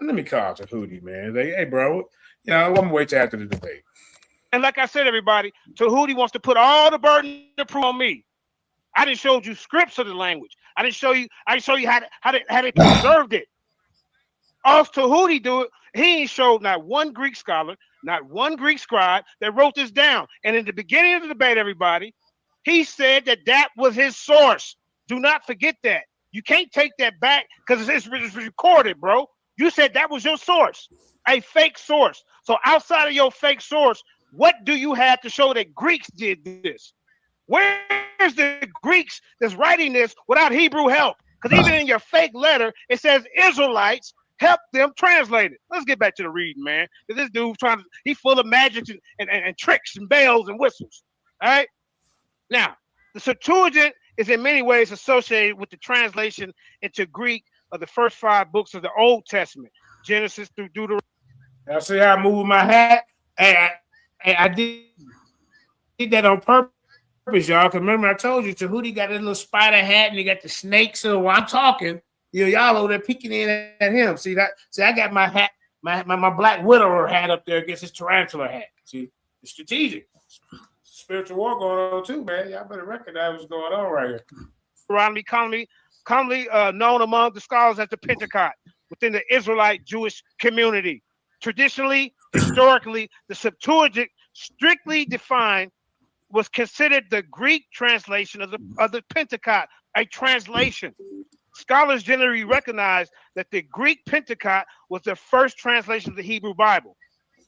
Let me call Tehuti, man. Hey, bro, I'm gonna wait till after the debate. And like I said, everybody, Tehuti wants to put all the burden of proof on me. I didn't show you scripts of the language. I didn't show you how they preserved it. All Tehuti do it. He ain't showed not one Greek scholar, not one Greek scribe that wrote this down. And in the beginning of the debate, everybody, he said that was his source. Do not forget that. You can't take that back because it's recorded, bro. You said that was your source, a fake source. So outside of your fake source, what do you have to show that Greeks did this? Where's the Greeks that's writing this without Hebrew help? Because even in your fake letter, it says Israelites help them translate it. Let's get back to the reading, man. This dude he's full of magic and tricks and bells and whistles. All right. Now, the Septuagint is in many ways associated with the translation into Greek of the first 5 books of the Old Testament, Genesis through Deuteronomy. I see how I move my hat. Hey, I did that on purpose, y'all. Because remember, I told you, Tehuti got that little spider hat and he got the snake. So while I'm talking, y'all over there peeking in at him. See that? See, I got my hat, my Black Widower hat up there against his tarantula hat. See, it's strategic. Spiritual war going on too, man. Y'all better recognize what's going on right here. Deuteronomy, commonly known among the scholars as the Pentateuch within the Israelite Jewish community. Traditionally, historically, the Septuagint, strictly defined, was considered the Greek translation of the Pentateuch, a translation. Scholars generally recognize that the Greek Pentateuch was the first translation of the Hebrew Bible.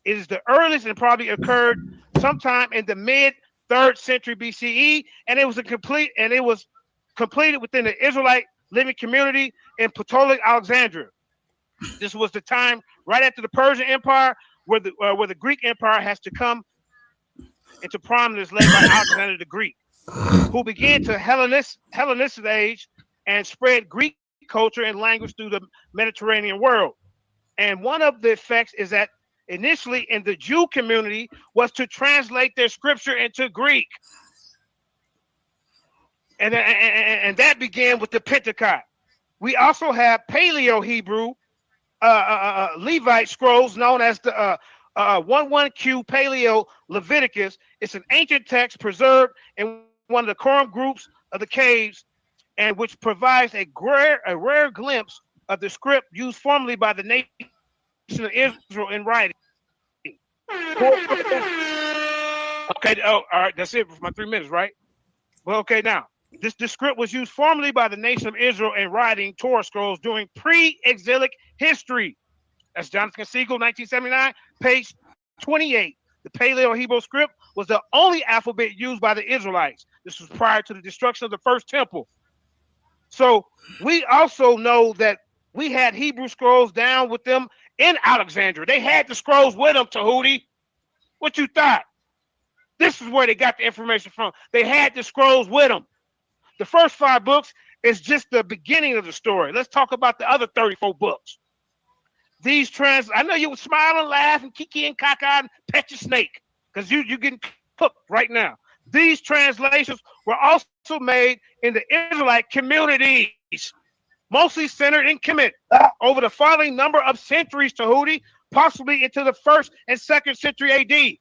It is the earliest and probably occurred sometime in the mid-3rd century BCE, and it was completed within the Israelite living community in Ptolemaic Alexandria. This was the time right after the Persian Empire, where the Greek Empire has to come into prominence, led by Alexander the Greek, who began to Hellenistic age and spread Greek culture and language through the Mediterranean world. And one of the effects is that initially in the Jew community was to translate their scripture into Greek. And that began with the Pentateuch. We also have Paleo-Hebrew Levite scrolls known as the 11Q Paleo-Leviticus. It's an ancient text preserved in one of the Quorum groups of the caves, and which provides a rare glimpse of the script used formerly by the nation of Israel in writing. Okay, all right, that's it for my 3 minutes, right? Well, okay, now, this script was used formerly by the nation of Israel in writing Torah scrolls during pre-exilic history. That's Jonathan Siegel, 1979, page 28. The Paleo-Hebrew script was the only alphabet used by the Israelites. This was prior to the destruction of the first temple. So we also know that we had Hebrew scrolls down with them in Alexandria. They had the scrolls with them, Tehuti. What you thought? This is where they got the information from. They had the scrolls with them. The first 5 books is just the beginning of the story. Let's talk about the other 34 books. I know you were smiling, laughing, kiki and caca, and pet your snake, because you're getting cooked right now. These translations were also made in the Israelite communities, mostly centered in Kemet, over the following number of centuries, Tehuti, possibly into the 1st and 2nd century AD.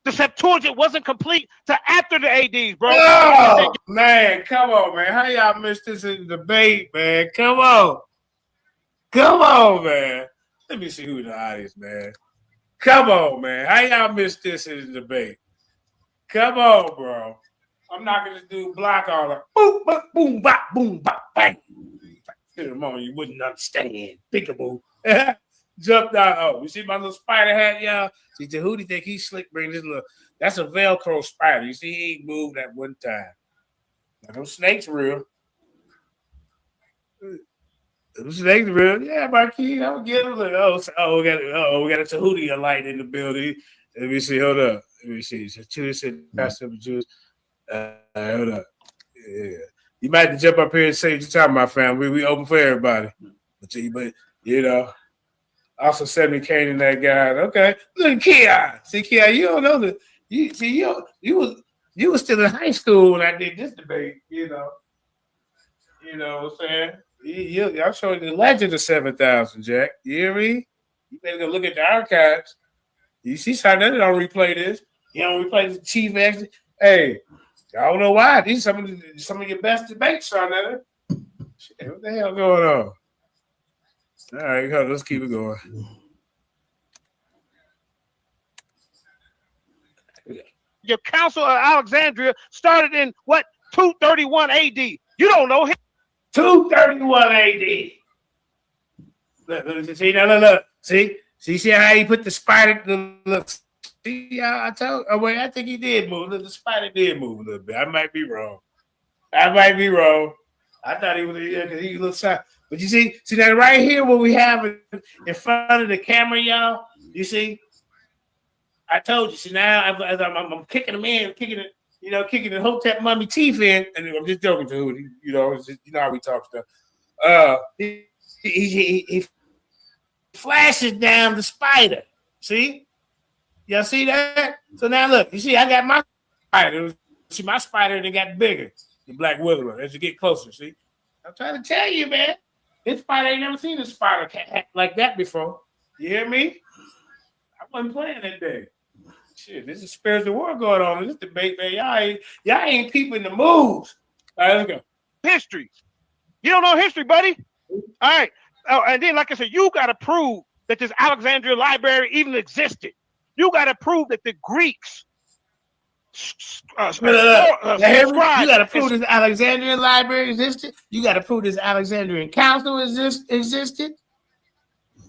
The Septuagint wasn't complete till after the ADs, bro. Oh, man, come on, man. How y'all missed this in the debate, man? Come on. Come on, man. Let me see who in the audience, man. Come on, man. How y'all missed this in the debate? Come on, bro. I'm knocking this dude block all the boom, boom, boom, bop, boom, bop, bang. Come on, you wouldn't understand. Peekaboo. Jumped out. Oh, you see my little spider hat, y'all? See, Tehuti think he's slick, bring this little, that's a Velcro spider. You see, he ain't moved that one time. Now, those snakes real. Those snakes real. Yeah, Marquis, I'm getting a little. We got a Tehuti light in the building. Let me see, hold up. Let me see. So, Jews. Hold up. Yeah. You might have to jump up here and say what you're talking about, fam. We open for everybody. But you know. Also, 70 Kane and that guy. Okay, look at Kia. See, Kia, you don't know that. You was still in high school when I did this debate. You know, You know what I'm saying? I'm showing the legend of 7,000, Jack. You hear me? You better go look at the archives. You see something don't replay this. You don't replay the chief exit. Hey, I don't know why. These are some of your best debates, Sonetta. Shit, what the hell going on? All right, let's keep it going. Your Council of Alexandria started in what? 231 AD. You don't know him. 231 AD. Look, see, look. See how he put the spider. Look, see how I told. Oh, wait, I think he did move. The spider did move a little bit. I might be wrong. I thought he was because he looks side. But you see that right here, what we have in front of the camera, y'all. You see, I told you. See now, I'm kicking him in, kicking the Hotep mummy teeth in, and I'm just joking to Tehuti. You know how we talk stuff. He flashes down the spider. See? Y'all see that? So now look, you see, I got my spider. See, my spider that got bigger, the black witherer, as you get closer. See? I'm trying to tell you, man. This spider ain't never seen a spider like that before. You hear me? I wasn't playing that day. Shit, this is spiritual war going on in this debate, man. Y'all ain't peeping the moves. All right, let's go. History. You don't know history, buddy. All right. Oh, and then, like I said, you got to prove that this Alexandria library even existed. You got to prove that the Greeks. You got to prove this Alexandrian library existed. You got to prove this Alexandrian council existed.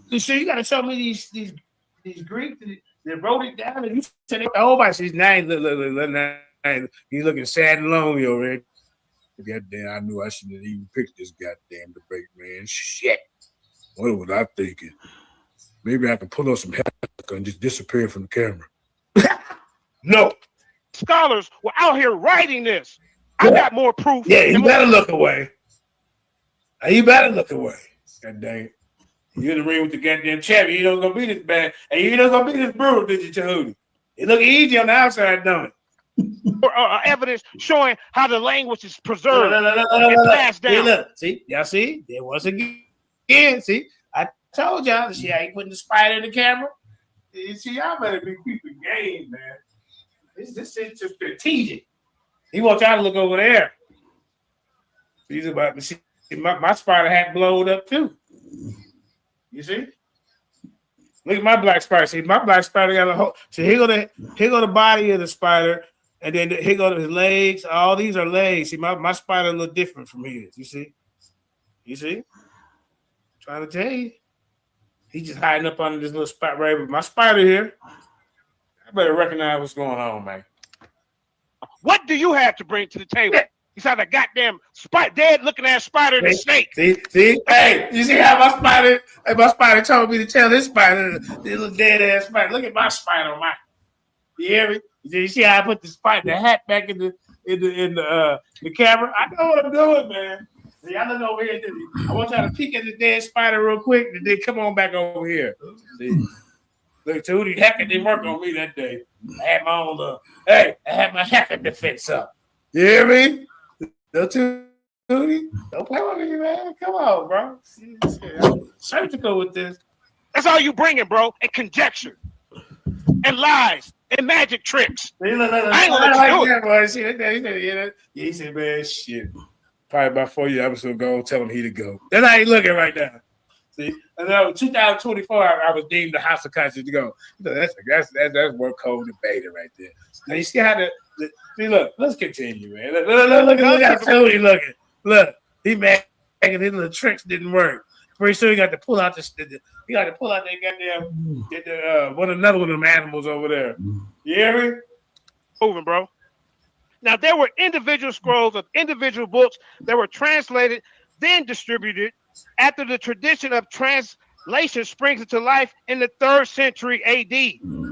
You see, you got to show me these Greeks that wrote it down. And you said it. Everybody says, look, he's looking sad and lonely over there. Goddamn, I knew I shouldn't have even picked this goddamn debate, man. Shit. What was I thinking? Maybe I can pull up some hair and just disappear from the camera. No. Scholars were out here writing this. I got more proof. Yeah, you better look away. You better look away. God dang it. You in the ring with the goddamn champion. You know it's gonna be this bad. And you know it's gonna be this brutal, did you, Tehuti? It look easy on the outside, don't it? Evidence showing how the language is preserved and passed down. Hey, look, see, y'all see? There was again. See, I told y'all. See how he putting the spider in the camera? You see, y'all better be keeping game, man. This is just strategic. He wants y'all to look over there. He's about to see my spider hat blowed up too. You see? Look at my black spider. See, my black spider got a whole. See, here go the body of the spider, and then here go his legs. All these are legs. See, my spider a little different from his. You see? You see? I'm trying to tell you. He's just hiding up under this little spot right. But my spider here. I better recognize what's going on, man. What do you have to bring to the table? Besides a goddamn dead looking ass spider and a snake. See? Hey, you see how my spider told me to tell this spider, this little dead ass spider. Look at my spider on my. You hear me? You see how I put the hat back in the camera? I know what I'm doing, man. Y'all look over here. I want y'all to peek at the dead spider real quick, and then come on back over here. See? Look, Tehuti hacking didn't work on me that day. I had my own I had my hacking defense up. You hear me? Don't Tehuti? Don't play with me, man. Come on, bro. I'm surgical with this. That's all you bringing, bro. And conjecture. And lies. And magic tricks. I ain't gonna let you do it. See, he said, man, shit. Probably about 4 years, I was gonna go tell him he to go. That's how he looking right now. See, and then 2024, I was deemed the House of Conscience to go. That's one cold debater right there. Now you see how see, look, let's continue, man. Look how Tehuti looking. Look, he mad and his little tricks didn't work. Pretty soon he got to pull out that goddamn another one of them animals over there. You hear me? Moving, bro. Now there were individual scrolls of individual books that were translated, then distributed after the tradition of translation springs into life in the 3rd century AD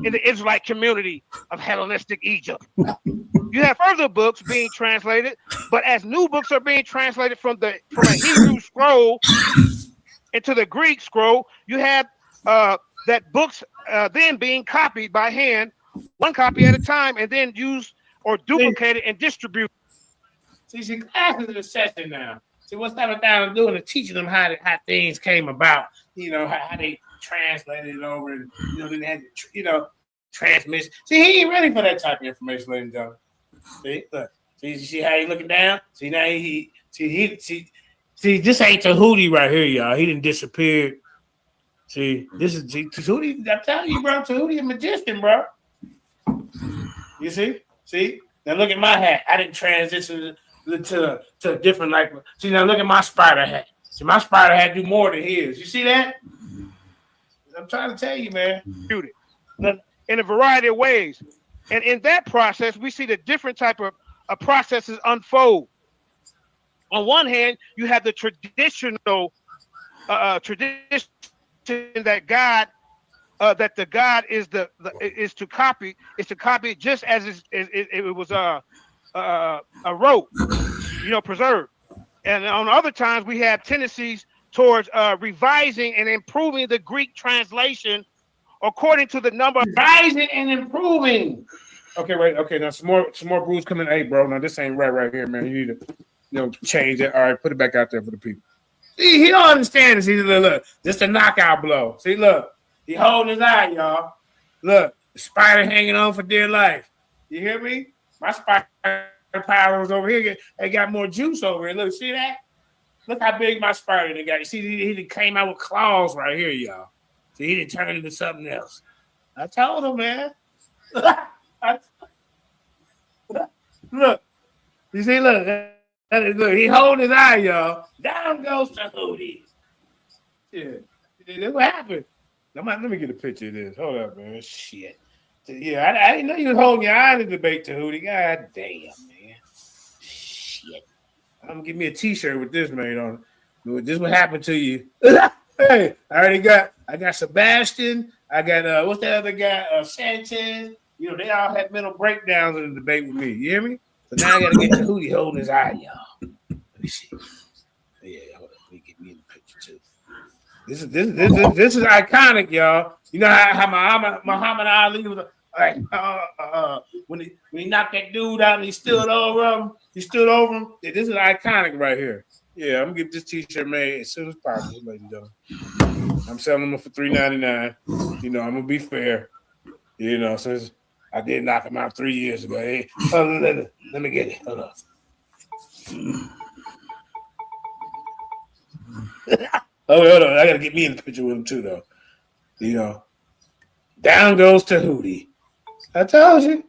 in the Israelite community of Hellenistic Egypt. You have further books being translated, but as new books are being translated from a Hebrew scroll into the Greek scroll, you have that books then being copied by hand, one copy at a time, and then used or duplicated and distributed. See, classes in the session now. See, what 7,000 doing is teaching them how things came about. You know how they translated it over, and then they had transmission. See, he ain't ready for that type of information, ladies and gentlemen. See, look, see how he looking down. See now see this ain't Tehuti right here, y'all. He didn't disappear. See, this is Tehuti. I'm telling you, bro, Tehuti a magician, bro. You see. Now look at my hat. I didn't transition to a different See now look at my spider hat. See my spider hat do more than his. You see that? I'm trying to tell you, man. In a variety of ways, and in that process, we see the different type of processes unfold. On one hand, you have the traditional tradition that God. That the God is is to copy it just as it was wrote, preserved. And on other times we have tendencies towards revising and improving the Greek translation according to the number. Revising and improving. Okay, wait. Okay, now some more brews coming. Hey, bro, now this ain't right here, man. You need to change it. All right, put it back out there for the people. See, he don't understand this. Look, this a knockout blow. See, look. He holding his eye, y'all. Look, the spider hanging on for dear life. You hear me? My spider power was over here. They got more juice over here. Look, see that? Look how big my spider got. You see, he came out with claws right here, y'all. See, he didn't turn into something else. I told him, man. Look, you see, look, he holding his eye, y'all. Down goes Tehuti. Yeah, that's what happened. Let me get a picture of this. Hold up, man. Shit. Yeah, I didn't know you was holding your eye in the debate, Tehuti. God damn, man. Shit. I'm gonna give me a T-shirt with this, man, on it. This what happened to you. Hey, I got Sebastian. I got what's that other guy? Sanchez. They all had mental breakdowns in the debate with me. You hear me? So now I gotta get Tehuti holding his eye, y'all. Let me see. Yeah, hold up. Let me get me in the picture too. This is iconic, y'all. You know how Muhammad Ali was like when he knocked that dude out and he stood over him. Yeah, this is iconic right here. Yeah, I'm gonna get this T-shirt made as soon as possible, ladies and gentlemen. I'm selling them for $3.99. I'm gonna be fair. Since I did knock him out 3 years ago. Hey, let me get it. Hold up. Hold on. I gotta get me in the picture with him too, though. Down goes Tehuti. I told you.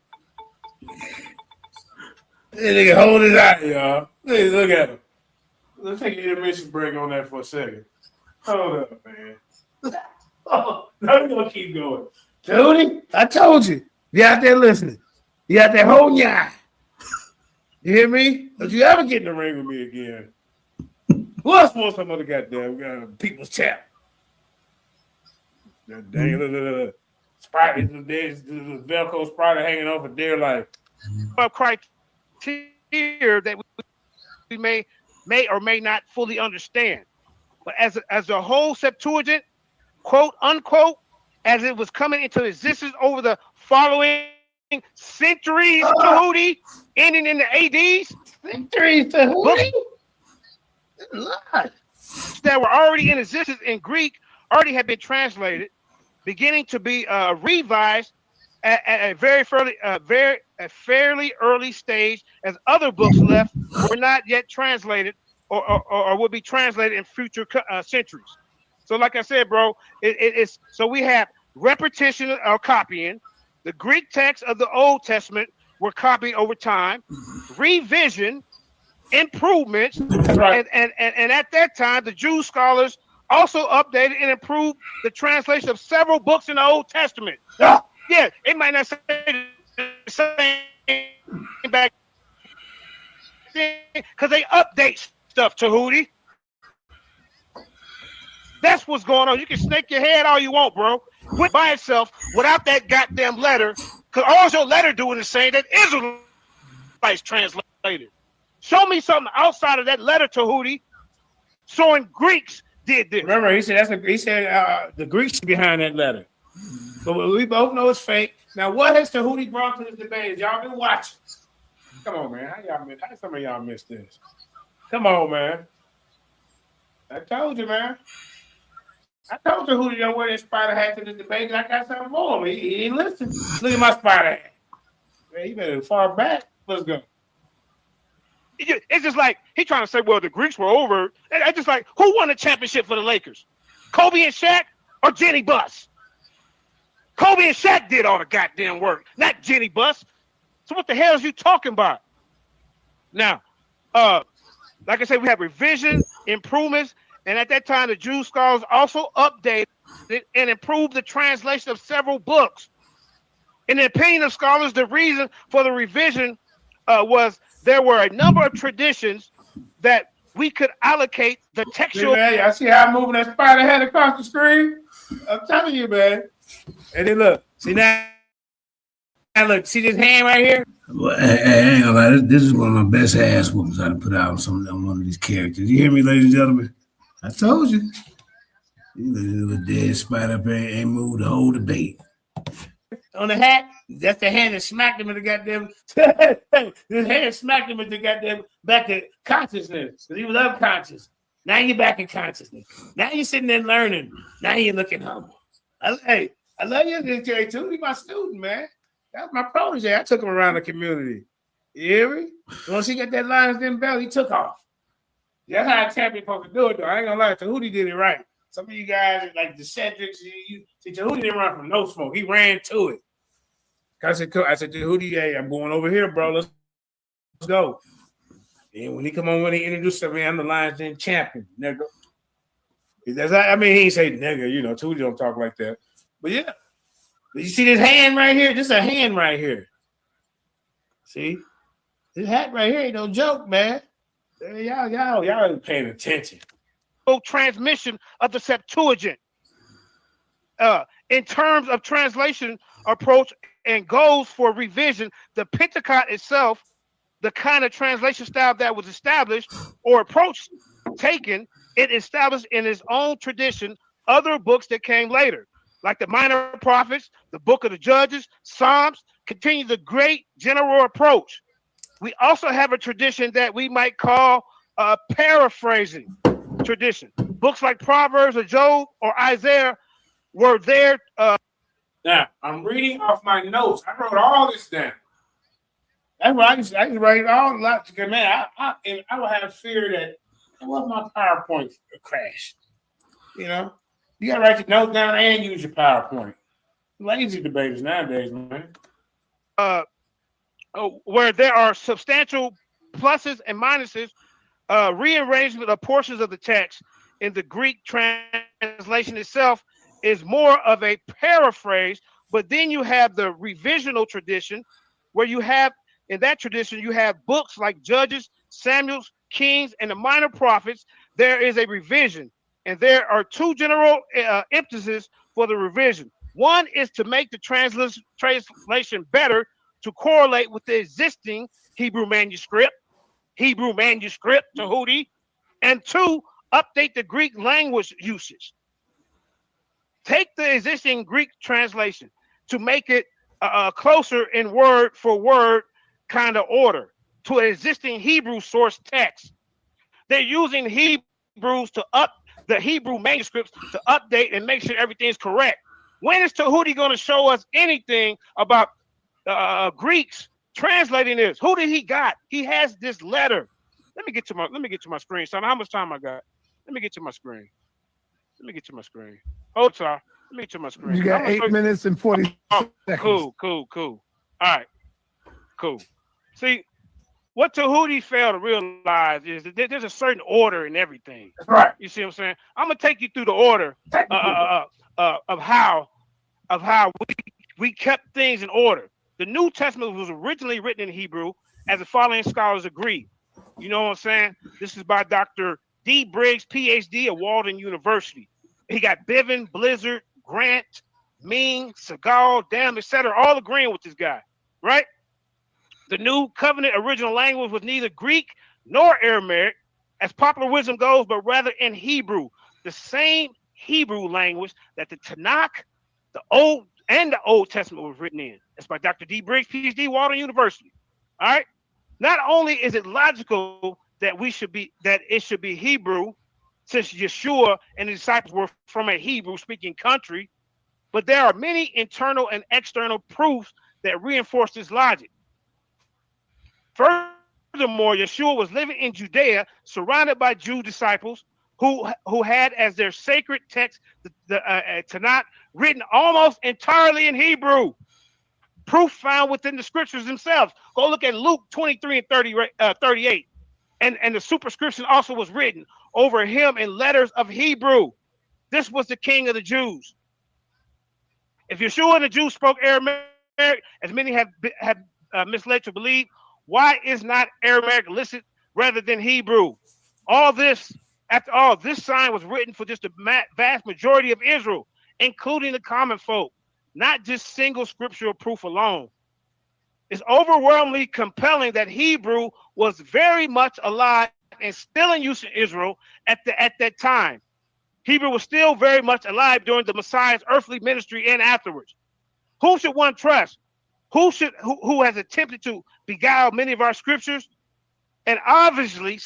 That nigga hold his eye, y'all. Look at him. Let's take an intermission break on that for a second. Hold up, man. Now we're gonna keep going. Tehuti, I told you. You out there listening. You out there holding your eye. You hear me? Don't you ever get in the ring with me again. Who else wants some other goddamn people's champ? Dang, look. Spider, there's the Velcro spider hanging on for dear life. Criteria that we may or may not fully understand. But as a whole Septuagint, quote unquote, as it was coming into existence over the following centuries, Tehuti, ending in the ADs. Centuries, Tehuti? That were already in existence in Greek already had been translated, beginning to be revised at a fairly early stage, as other books left were not yet translated or will be translated in future centuries. So, like I said, bro, it's so we have repetition or copying. The Greek texts of the Old Testament were copied over time, revision, improvements, right. and at that time, the Jewish scholars also updated and improved the translation of several books in the Old Testament. Yeah, it might not say the same back then because they update stuff, Tehuti. That's what's going on. You can snake your head all you want, bro. Quit by itself without that goddamn letter, because all your letter doing is saying that Israelites translated. Show me something outside of that letter, Tehuti, showing Greeks did this. Remember, he said the Greeks behind that letter. But we both know it's fake. Now, what has Tehuti brought to this debate? Y'all been watching. Come on, man. How some of y'all missed this? Come on, man. I told you, man. I told you who you don't wear that spider hat to the debate, and I got something for him. He didn't listen. Look at my spider hat. Man, you better far back. Let's go. It's just like he trying to say, well, the Greeks were over. And I just like, who won the championship for the Lakers? Kobe and Shaq or Jenny Buss? Kobe and Shaq did all the goddamn work, not Jenny Buss. So what the hell is you talking about? Now, like I said, we have revision, improvements, and at that time, the Jewish scholars also updated and improved the translation of several books. In the opinion of scholars, the reason for the revision was there were a number of traditions that we could allocate the textual. Man, y'all see how I'm moving that spider head across the screen? I'm telling you, man. And then look, see now, look, see this hand right here? Well, I ain't gonna lie, this is one of my best ass whoopings I put out on one of these characters. You hear me, ladies and gentlemen? I told you. You little dead spider up there ain't moved the whole debate. On the hat, that's the hand that smacked him in the goddamn. His hand smacked him in the goddamn back to consciousness because he was unconscious. Now you're back in consciousness. Now you're sitting there learning. Now you're looking humble. Hey, I love you, Tehuti. He's my student, man. That was my protege. I took him around the community. You hear me? Once he got that Lions Den belt, he took off. That's how a champion supposed to do it, though. I ain't gonna lie, Tehuti did it right. Some of you guys, like the Cedrics, see, Tehuti didn't run from no smoke. He ran to it. I said, Tehuti, hey, I'm going over here, bro. Let's go. And when he introduced me, I'm the Lions Den champion, nigga. I mean, he ain't say nigga, you know, Tehuti don't talk like that. But yeah. You see this hand right here? This is a hand right here. See? This hat right here ain't no joke, man. Y'all ain't paying attention. Transmission of the Septuagint. In terms of translation approach and goals for revision, the Pentateuch itself, the kind of translation style that was established or approach taken, it established in its own tradition other books that came later, like the Minor Prophets, the Book of the Judges, Psalms, continue the great general approach. We also have a tradition that we might call a paraphrasing tradition. Books like Proverbs or Job or Isaiah were there. Now, I'm reading off my notes. I wrote all this down. That's why I just write it all out. Man, I would have fear that what my PowerPoint crash. You know, you got to write your notes down and use your PowerPoint. Lazy debaters nowadays, man. Where there are substantial pluses and minuses, rearrangement of portions of the text in the Greek translation itself is more of a paraphrase, but then you have the revisional tradition where you have, in that tradition, you have books like Judges, Samuel's, Kings, and the Minor Prophets. There is a revision, and there are two general emphases for the revision. One is to make the translation better to correlate with the existing Hebrew manuscript, Tehuti, and two, update the Greek language usage. Take the existing Greek translation to make it closer in word for word kind of order to an existing Hebrew source text. They're using Hebrews to the Hebrew manuscripts to update and make sure everything's correct. When is Tehuti going to show us anything about Greeks translating this? Who did he got? He has this letter. Let me get to my screen, son. How much time I got? Let me get to my screen. Hold on. Let me get to my screen. You got 8 minutes and 40 seconds. Cool. All right. Cool. See, what Tehuti failed to realize is that there's a certain order in everything. That's right. You see what I'm saying? I'm gonna take you through the order of how we kept things in order. The New Testament was originally written in Hebrew, as the following scholars agree. You know what I'm saying? This is by Dr. D. Briggs, PhD at Walden University. He got Bevan, Blizzard, Grant, Ming, Segal, Dam, etc., all agreeing with this guy, right? The New Covenant original language was neither Greek nor Aramaic, as popular wisdom goes, but rather in Hebrew, the same Hebrew language that the Tanakh, the Old Testament was written in. That's by Dr. D. Briggs, PhD, Walden University. All right. Not only is it logical that it should be Hebrew, since Yeshua and the disciples were from a Hebrew-speaking country, but there are many internal and external proofs that reinforce this logic. Furthermore, Yeshua was living in Judea, surrounded by Jew disciples who had as their sacred text the Tanakh, written almost entirely in Hebrew. Proof found within the scriptures themselves. Go look at Luke 23 and 38. And the superscription also was written over him in letters of Hebrew. This was the king of the Jews. If Yeshua and the Jews spoke Aramaic, as many have misled to believe, why is not Aramaic listed rather than Hebrew? After all, this sign was written for just the vast majority of Israel, including the common folk, not just single scriptural proof alone. It's overwhelmingly compelling that Hebrew was very much alive and still in use in Israel at that time. Hebrew was still very much alive during the Messiah's earthly ministry and afterwards. Who should one trust? Who has attempted to beguile many of our scriptures? And obviously,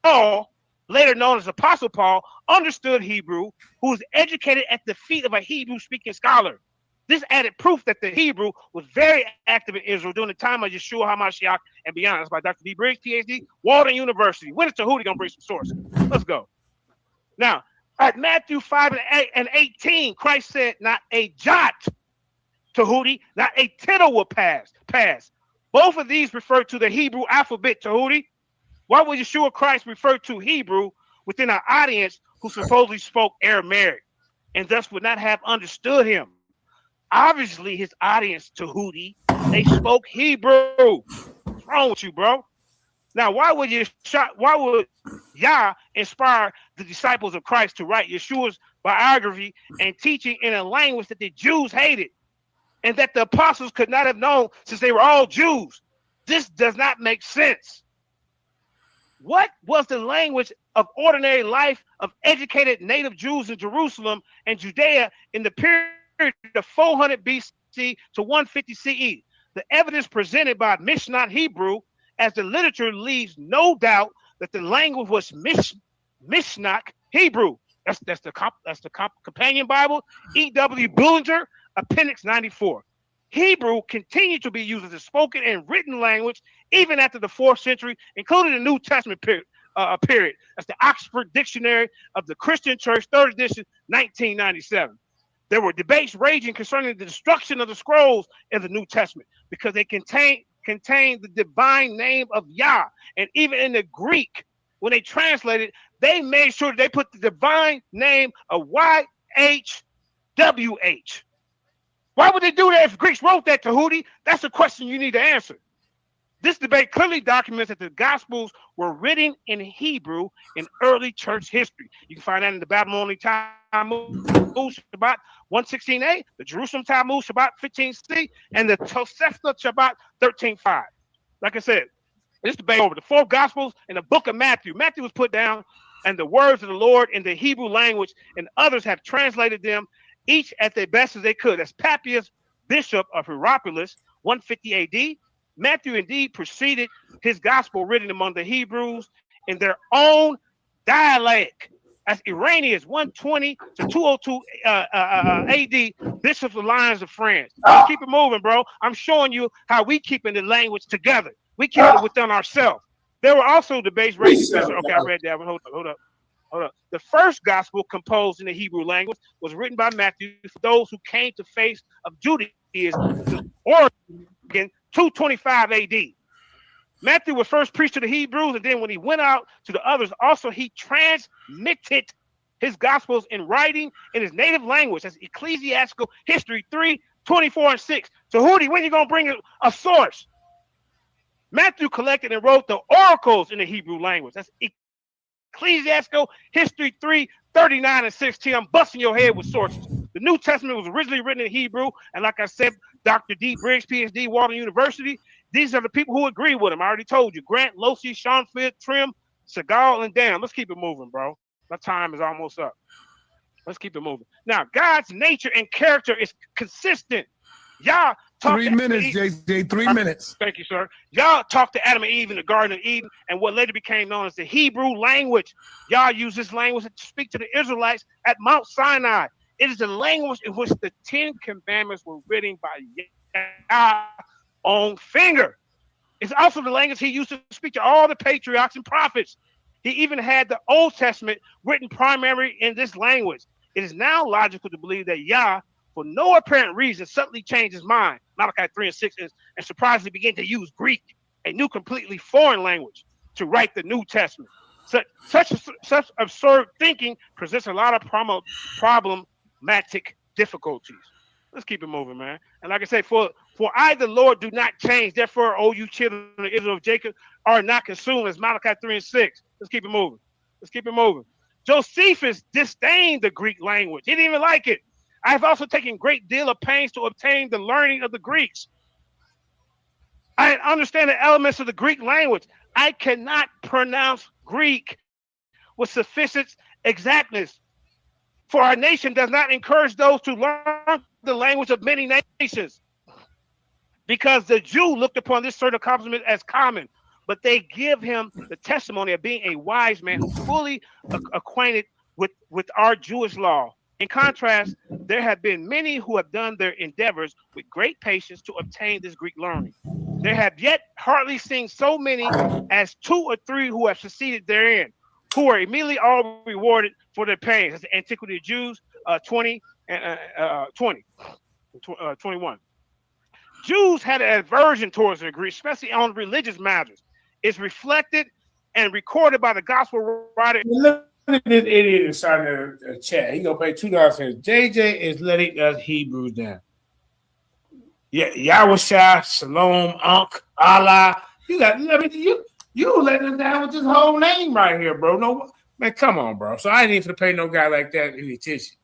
Paul, later known as Apostle Paul, understood Hebrew, who was educated at the feet of a Hebrew-speaking scholar. This added proof that the Hebrew was very active in Israel during the time of Yeshua HaMashiach and beyond. That's by Dr. D. Briggs, PhD, Walden University. When is Tehuti gonna bring some sources? Let's go. Now, at Matthew 5 and 18, Christ said, not a jot, Tehuti, not a tittle will pass. Both of these refer to the Hebrew alphabet, Tehuti. Why would Yeshua Christ refer to Hebrew within an audience who supposedly spoke Aramaic and thus would not have understood him? Obviously, his audience, Tehuti, they spoke Hebrew. What's wrong with you, bro? Now, why would Yah inspire the disciples of Christ to write Yeshua's biography and teaching in a language that the Jews hated and that the apostles could not have known since they were all Jews? This does not make sense. What was the language of ordinary life of educated native Jews in Jerusalem and Judea in the period of 400 BC to 150 CE? The evidence presented by Mishnah Hebrew as the literature leaves no doubt that the language was Mishnah Hebrew. That's the companion Bible, E.W. Bullinger, Appendix 94. Hebrew continued to be used as a spoken and written language even after the 4th century, including the New Testament period. That's the Oxford Dictionary of the Christian Church, 3rd edition, 1997. There were debates raging concerning the destruction of the scrolls in the New Testament because they contain the divine name of Yah. And even in the Greek, when they translated, they made sure they put the divine name of YHWH. Why would they do that if Greeks wrote that, Tehuti? That's a question you need to answer. This debate clearly documents that the Gospels were written in Hebrew in early church history. You can find that in the Babylonian Talmud, Shabbat 116a, the Jerusalem Talmud, Shabbat 15c, and the Tosefta Shabbat 13.5. Like I said, this debate over the 4 Gospels and the book of Matthew. Matthew was put down, and the words of the Lord in the Hebrew language, and others have translated them each at their best as they could. As Papias, bishop of Hierapolis, 150 AD, Matthew indeed preceded his gospel written among the Hebrews in their own dialect. As Irenaeus, 120 to 202 AD, bishop of Lyons of France. Let's keep it moving, bro. I'm showing you how we keeping the language together. We keep it within ourselves. There were also debates raised. Okay, I read that one. Hold up. The first gospel composed in the Hebrew language was written by Matthew for those who came to faith of Judaism, Oregon, 225 AD. Matthew was first preached to the Hebrews, and then when he went out to the others, also he transmitted his gospels in writing in his native language. That's Ecclesiastical History 3, 24 and 6. So Hootie, when you gonna bring a source? Matthew collected and wrote the oracles in the Hebrew language. That's Ecclesiastical History 3, 39 and 16. I'm busting your head with sources. The New Testament was originally written in Hebrew, and like I said, Dr. D. Briggs, PhD, Walden University, these are the people who agree with him. I already told you. Grant, Losi, Schoenfeld, Trim, Segal, and Dan. Let's keep it moving, bro. My time is almost up. Let's keep it moving. Now, God's nature and character is consistent. Yah talk 3 minutes, JJ. 3 minutes. Thank you, sir. Y'all talked to Adam and Eve in the Garden of Eden and what later became known as the Hebrew language. Y'all use this language to speak to the Israelites at Mount Sinai. It is the language in which the 10 Commandments were written by Yahweh's own finger. It's also the language he used to speak to all the patriarchs and prophets. He even had the Old Testament written primarily in this language. It is now logical to believe that Yah, for no apparent reason, suddenly changed his mind, Malachi 3 and 6, and surprisingly began to use Greek, a new completely foreign language, to write the New Testament. Such absurd thinking presents a lot of problematic difficulties. Let's keep it moving, man. And like I say, for I, the Lord, do not change. Therefore, O you children of Israel of Jacob, are not consumed, as Malachi 3 and 6. Let's keep it moving. Let's keep it moving. Josephus disdained the Greek language. He didn't even like it. I have also taken great deal of pains to obtain the learning of the Greeks. I understand the elements of the Greek language. I cannot pronounce Greek with sufficient exactness. For our nation does not encourage those to learn the language of many nations, because the Jew looked upon this sort of accomplishment as common, but they give him the testimony of being a wise man who fully acquainted with our Jewish law. In contrast, there have been many who have done their endeavors with great patience to obtain this Greek learning. There have yet hardly seen so many as 2 or 3 who have succeeded therein, who are immediately all rewarded for their pains. That's the Antiquity of Jews 20 and 21. Jews had an aversion towards the Greeks, especially on religious matters. It's reflected and recorded by the gospel writer. Look at this idiot inside the chat. He gonna pay $2. JJ is letting us Hebrews down. Yeah, Yahweh, Shalom, Ankh, Allah. You letting us down with this whole name right here, bro. No, man, come on, bro. So I ain't even to pay no guy like that any attention.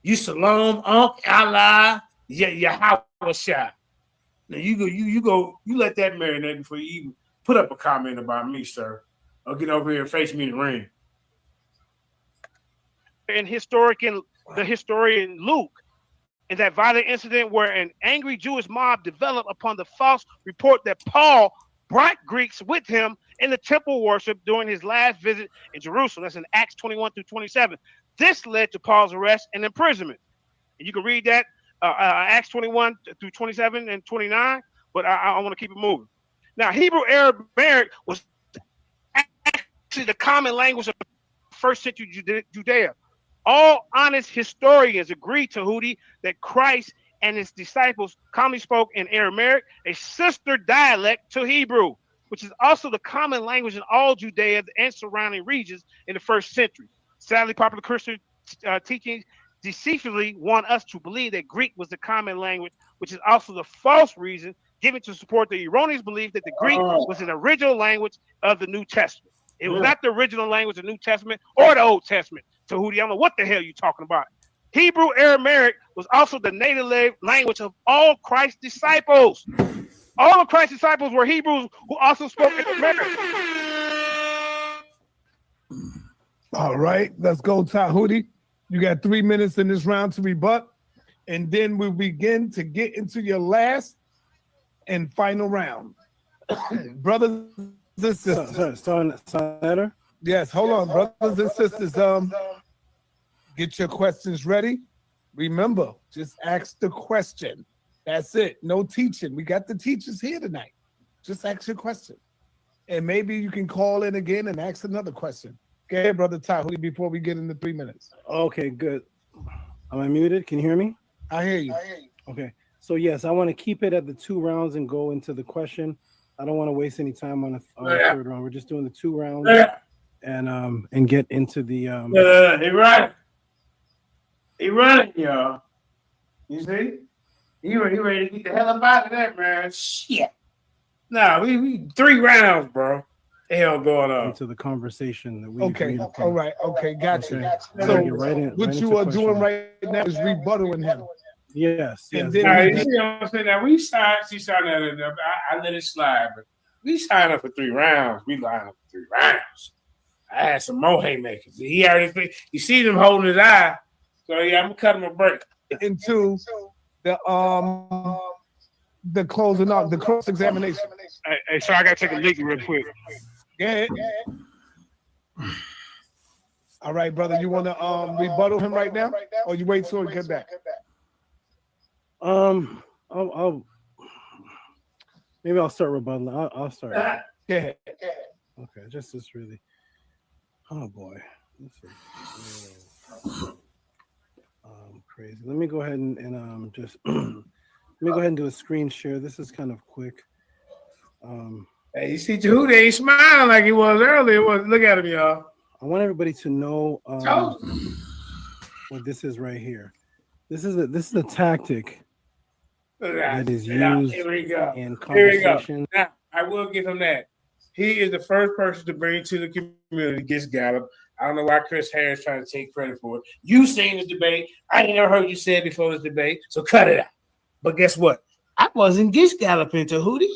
You Shalom, Ankh, Allah, Yahweh. Now you let that marinate before you even put up a comment about me, sir. Or get over here and face me in the ring. And the historian Luke, in that violent incident where an angry Jewish mob developed upon the false report that Paul brought Greeks with him in the temple worship during his last visit in Jerusalem. That's in Acts 21 through 27. This led to Paul's arrest and imprisonment. And you can read that Acts 21 through 27 and 29, but I want to keep it moving. Now, Hebrew Aramaic was actually the common language of first century Judea. All honest historians agree, Tehuti, that Christ and his disciples commonly spoke in Aramaic, a sister dialect to Hebrew, which is also the common language in all Judea and surrounding regions in the first century. Sadly, popular Christian teachings deceitfully want us to believe that Greek was the common language, which is also the false reason given to support the erroneous belief that the Greek was an original language of the New Testament. It was not the original language of the New Testament or the Old Testament. Tehuti, I don't know what the hell you're talking about. Hebrew Aramaic was also the native language of all Christ's disciples. All of Christ's disciples were Hebrews who also spoke Aramaic. All right, let's go, Tehuti. You got 3 minutes in this round to rebut, and then we'll begin to get into your last and final round. Brothers and sisters. Senator? Yes, hold on, brothers and sisters. Get your questions ready. Remember, just ask the question. That's it. No teaching. We got the teachers here tonight. Just ask your question. And maybe you can call in again and ask another question. Go ahead, Brother Tehuti, before we get into 3 minutes. Okay, good. Am I muted? Can you hear me? I hear you. Okay. So, yes, I want to keep it at the 2 rounds and go into the question. I don't want to waste any time on the third round. We're just doing the 2 rounds and get into the He right. He running, y'all. You see? He ready to get the hell up out of that, man. Shit. Nah, we 3 rounds, bro. The hell going on? Into the conversation that we Okay, all right, okay, gotcha. Okay. So what you are doing right now is rebuttaling him. Yes. And yes. then You see what I'm saying? Now we signed that. I let it slide, but we signed up for 3 rounds. We lined up for 3 rounds. I had some more haymakers. He already, you see them holding his eye. So yeah, I'm gonna cut him a break. Into the the closing up, the cross examination. Hey, so I gotta take a leak real quick. Yeah. All right, brother. You want to rebuttal him right now, or you wait till he get back? Maybe I'll start rebuttal. I'll start. Yeah. Okay, just this really. Oh boy, this is crazy. Let me go ahead and just let me go ahead and do a screen share. This is kind of quick. Hey, you see Tehuti ain't smiling like he was earlier. Look at him, y'all. I want everybody to know what this is right here. This is a tactic that is used in conversation. Now, I will give him that. He is the first person to bring to the community Gish Gallop. I don't know why Chris Harris trying to take credit for it. You seen this debate. I ain't never heard you say it before this debate, so cut it out. But guess what? I wasn't Gish Galloping Tehuti.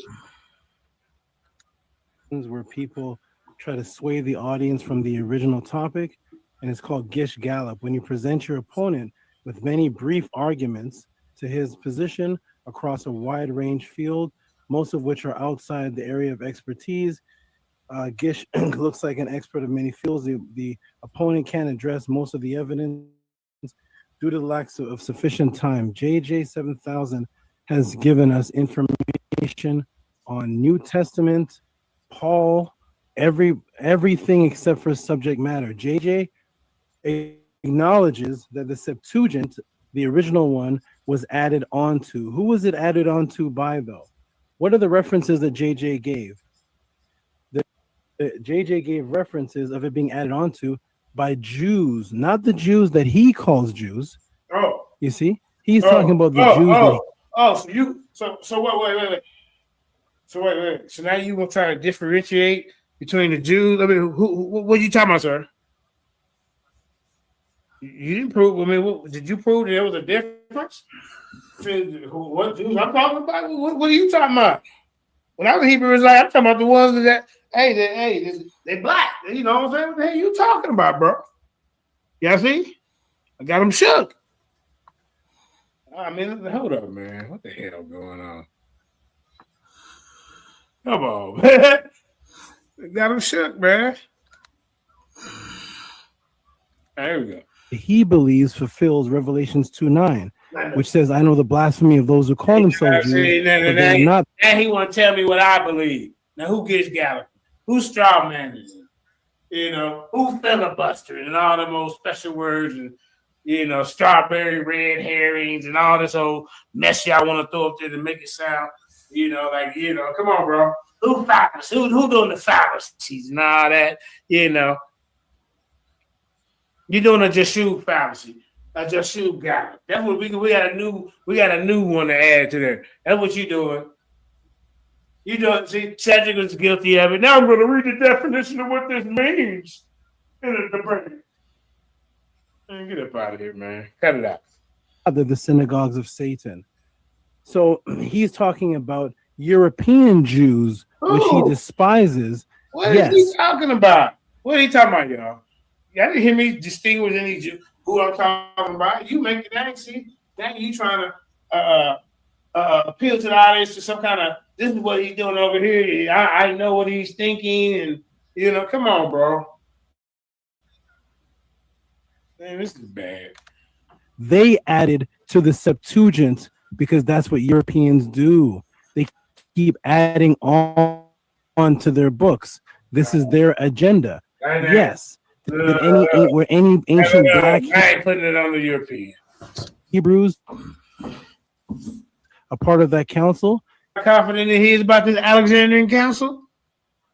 Where people try to sway the audience from the original topic, and it's called Gish Gallop. When you present your opponent with many brief arguments to his position across a wide range field, most of which are outside the area of expertise, Gish looks like an expert of many fields. The opponent can't address most of the evidence due to the lack of sufficient time. JJ 7000 has given us information on New Testament, Paul, everything except for subject matter. JJ acknowledges that the Septuagint, the original one, was added onto. Who was it added onto by, though? What are the references that JJ gave? JJ gave references of it being added onto by Jews, not the Jews that he calls Jews. Oh, you see, he's talking about the Jews. So wait. So now you gonna try to differentiate between the Jews? I mean, what are you talking about, sir? You didn't prove. I mean, did you prove that there was a difference? What Jews I'm talking about? What are you talking about? When I was a Hebrew Israelite, I'm talking about the ones that they black. You know what I'm saying? What the hell you talking about, bro? Yeah, see, I got them shook. I mean, hold up, man. What the hell going on? Come on, man. Got him shook, man. There we go. He believes fulfills Revelations 2:9, which says, "I know the blasphemy of those who call themselves Jews, but they are not." Now he want to tell me what I believe. Now who gets Gallagher? Who's straw managing? You know, who filibustering and all the most special words and strawberry red herrings and all this old mess y'all want to throw up there to make it sound, come on, bro. Who fallacy? Who doing the fallacies and all that? You're doing a Jashu fallacy, a Jashu guy. That's what we got a new one to add to there. That's what you doing. You don't see Cedric was guilty of it. Now I'm going to read the definition of what this means in a debate. Man, get up out of here, man. Cut it out. They're the synagogues of Satan. So he's talking about European Jews, which he despises. What is he talking about? What are you talking about, y'all? Y'all didn't hear me distinguish any Jew who I'm talking about. You make it actually. Now you trying to appeal to the audience to some kind of, this is what he's doing over here. I know what he's thinking, and come on, bro. Man, this is bad. They added to the Septuagint because that's what Europeans do. They keep adding on to their books. This is their agenda. Yes. Were any ancient black I ain't putting it on the European Hebrews a part of that council? Confident that he is about this Alexandrian council?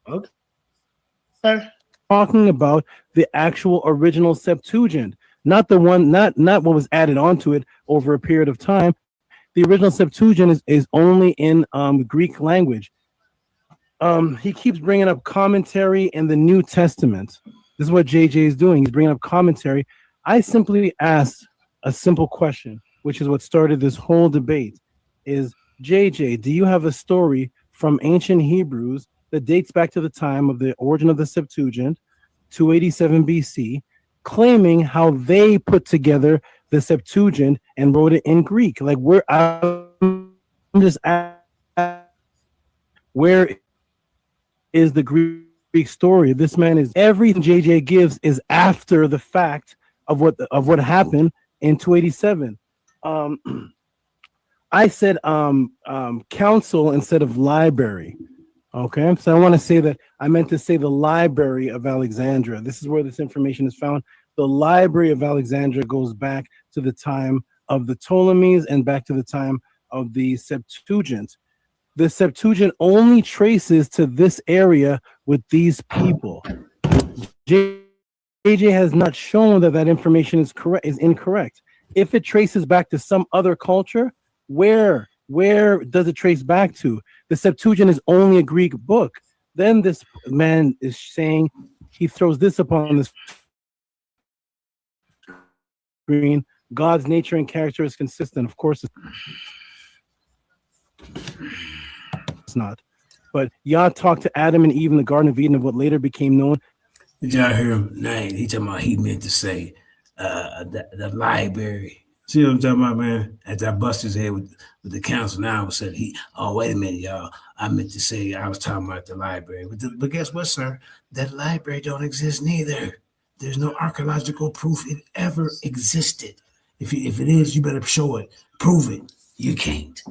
Okay. Talking about the actual original Septuagint, not the one, not what was added onto it over a period of time. The original Septuagint is only in Greek language. He keeps bringing up commentary in the New Testament. This is what JJ is doing. He's bringing up commentary. I simply asked a simple question, which is what started this whole debate, is, JJ, do you have a story from ancient Hebrews that dates back to the time of the origin of the Septuagint, 287 BC, claiming how they put together the Septuagint and wrote it in Greek? I'm just asking where is the Greek story? This man is everything JJ gives is after the fact of what happened in 287. I said council instead of library. Okay, so I want to say that I meant to say the Library of Alexandria. This is where this information is found. The Library of Alexandria goes back to the time of the Ptolemies and back to the time of the Septuagint. The Septuagint only traces to this area with these people. JJ has not shown that that information is incorrect. If it traces back to some other culture, where does it trace back to? The Septuagint is only a Greek book. Then this man is saying, he throws this upon the screen. God's nature and character is consistent. Of course, it's not. But Yah talked to Adam and Eve in the Garden of Eden of what later became known. Did y'all hear him? Nah, he talking about he meant to say the library. See what I'm talking about, man? As I bust his head with the council now, I said wait a minute, y'all. I meant to say I was talking about the library. But guess what, sir? That library don't exist neither. There's no archaeological proof it ever existed. If it is, you better show it. Prove it. You can't.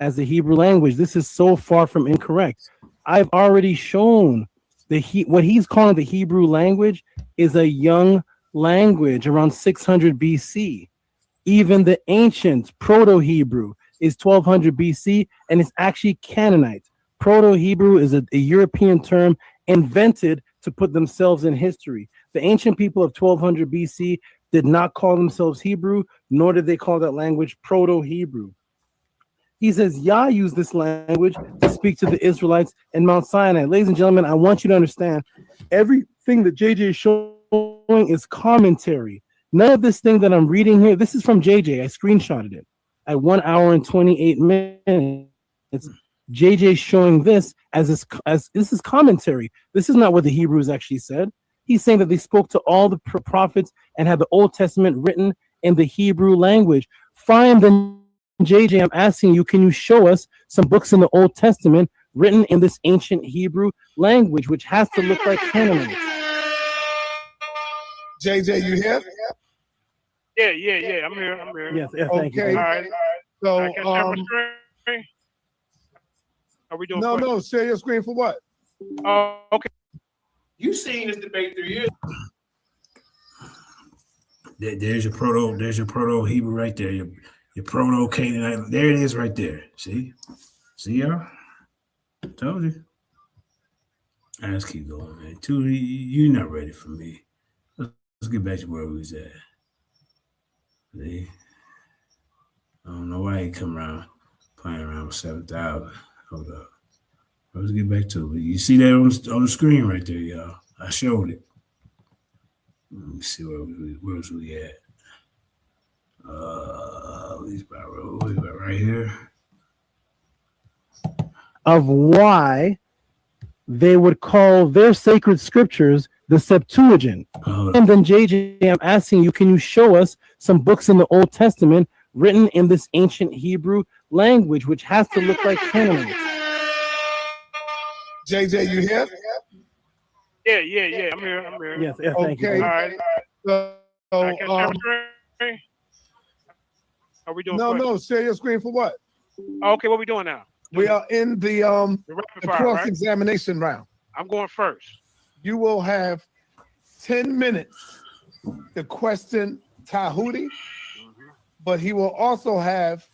As the Hebrew language, this is so far from incorrect. I've already shown what he's calling the Hebrew language is a young language around 600 BC. Even the ancient Proto-Hebrew is 1200 BC, and it's actually Canaanite. Proto-Hebrew is a European term invented to put themselves in history. The ancient people of 1200 BC did not call themselves Hebrew, nor did they call that language Proto-Hebrew. He says Yah used this language to speak to the Israelites in Mount Sinai. Ladies and gentlemen, I want you to understand everything that JJ is showing is commentary. None of this thing that I'm reading here, this is from JJ. I screenshotted it at 1 hour and 28 minutes. JJ showing this as this is commentary. This is not what the Hebrews actually said. He's saying that they spoke to all the prophets and had the Old Testament written in the Hebrew language. Fine, then JJ, I'm asking you, can you show us some books in the Old Testament written in this ancient Hebrew language, which has to look like Canaanite? JJ, you here? Yeah. I'm here. Yes, thank you. Okay. All right. So, are we doing? No. Share your screen for what? Oh, okay. You seen this debate 3 years. There's your proto Hebrew right there. Your proto Canaanite. There it is right there. See y'all? Told you. All right, let's keep going, man. You're not ready for me. Let's get back to where we was at. See? I don't know why he come around playing around with 7,000. Hold up. Let's get back to it. You see that on the screen right there, y'all. I showed it. Let me see where was we at. He's about right here. Of why they would call their sacred scriptures the Septuagint. And then JJ, I'm asking you, can you show us some books in the Old Testament written in this ancient Hebrew language, which has to look like Canaanite? JJ, you here? Yeah. I'm here. Yes, thank you. Okay. All right. Are we doing? No. Share your screen for what? Okay, what are we doing now? We are in the cross-examination round. I'm going first. You will have 10 minutes to question Tehuti, but he will also have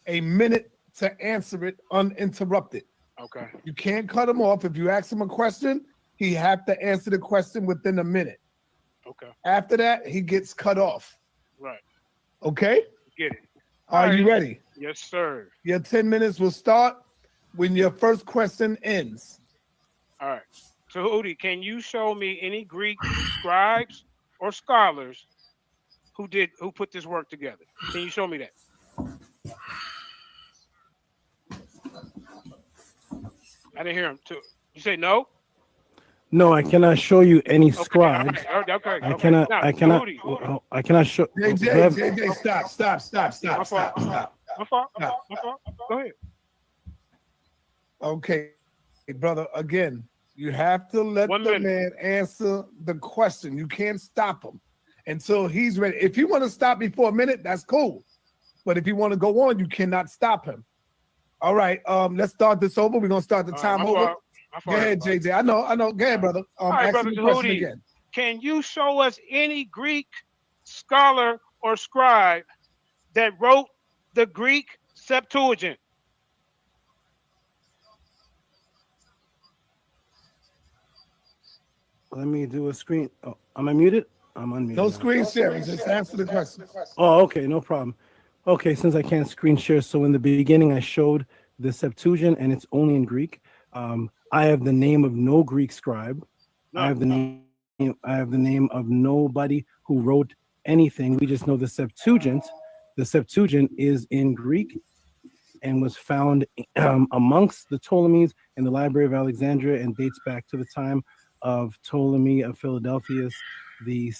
a minute to answer it uninterrupted. Okay. You can't cut him off. If you ask him a question, he have to answer the question within a minute. Okay. After that, he gets cut off. Right. Okay? Get it. Are you ready? Yes, sir. Your 10 minutes will start when your first question ends. All right. So, Tehuti, can you show me any Greek scribes or scholars who put this work together? Can you show me that? I didn't hear him. You say no? No, I cannot show you any scribes. Okay. I cannot show. JJ, stop. My fault. Go ahead. Okay, brother. Again, you have to let the man answer the question. You can't stop him until he's ready. If you want to stop me for a minute, that's cool. But if you want to go on, you cannot stop him. All right. Let's start this over. We're gonna start the time over. Go ahead, JJ. I know. Go ahead, brother. All right, ask brother me the question Tehuti, again. can you show us any Greek scholar or scribe that wrote the Greek Septuagint? Let me do a screen. Oh, am I muted? I'm unmuted. No now. screen sharing. Just answer the question. Oh, okay, no problem. Okay, since I can't screen share, so in the beginning I showed the Septuagint and it's only in Greek. I have the name of no Greek scribe. No. I have the name of nobody who wrote anything. We just know the Septuagint. The Septuagint is in Greek and was found amongst the Ptolemies in the Library of Alexandria and dates back to the time of Ptolemy of Philadelphus II.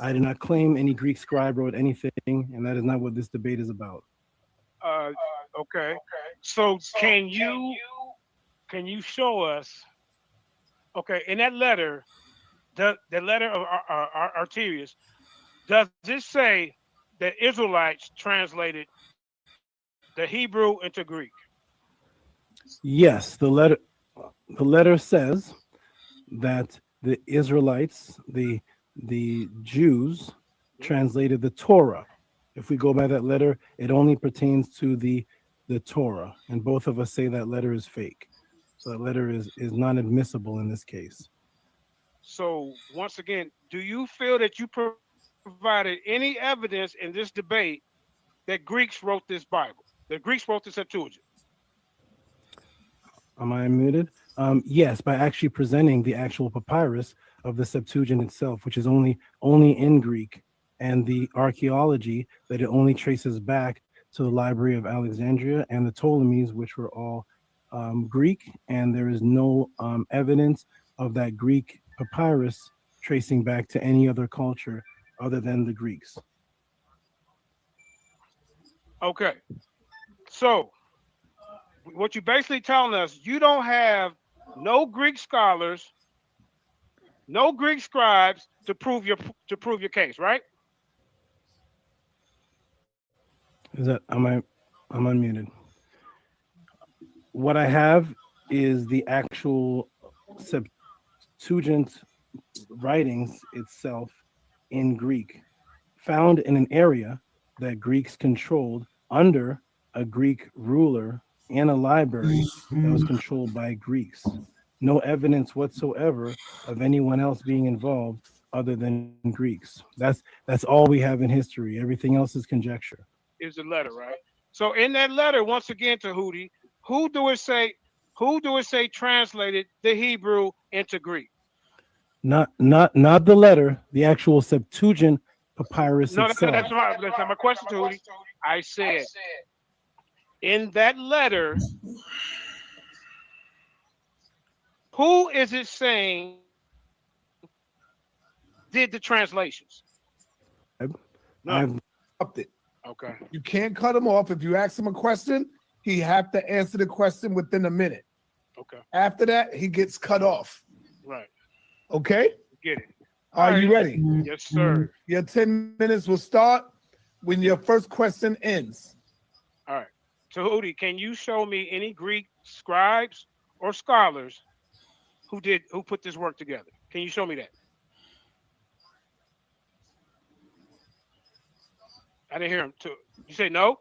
I do not claim any Greek scribe wrote anything, and that is not what this debate is about. Okay. So can you show us? Okay, in that letter, the letter of Arterius, does this say that Israelites translated the Hebrew into Greek? Yes, the letter says that the Israelites, the Jews, translated the Torah. If we go by that letter, it only pertains to the Torah, and both of us say that letter is fake. So that letter is not admissible in this case. So once again, do you feel that you provided any evidence in this debate that Greeks wrote this Bible? The Greeks wrote the Septuagint? Am I muted? Yes, by actually presenting the actual papyrus of the Septuagint itself, which is only in Greek, and the archaeology that it only traces back to the Library of Alexandria and the Ptolemies, which were all Greek, and there is no evidence of that Greek papyrus tracing back to any other culture other than the Greeks. Okay. So what you're basically telling us, you don't have no Greek scholars, no Greek scribes to prove your case, right? Is that I'm unmuted. What I have is the actual Septuagint writings itself in Greek, found in an area that Greeks controlled under a Greek ruler and a library that was controlled by Greeks. No evidence whatsoever of anyone else being involved other than Greeks. That's all we have in history. Everything else is conjecture. Is the letter, right? So in that letter, once again, Tehuti, who do it say translated the Hebrew into Greek? Not the letter, the actual Septuagint papyrus No, itself. that's not my question, Tehuti. I said in that letter, who is it saying did the translations? I've upped it. Okay. You can't cut him off. If you ask him a question, he have to answer the question within a minute. Okay. After that, he gets cut off. Right. Okay? Get it. Are you ready? Yes, sir. Your 10 minutes will start when your first question ends. All right. Tehuti, can you show me any Greek scribes or scholars who put this work together? Can you show me that? I didn't hear him. You say no?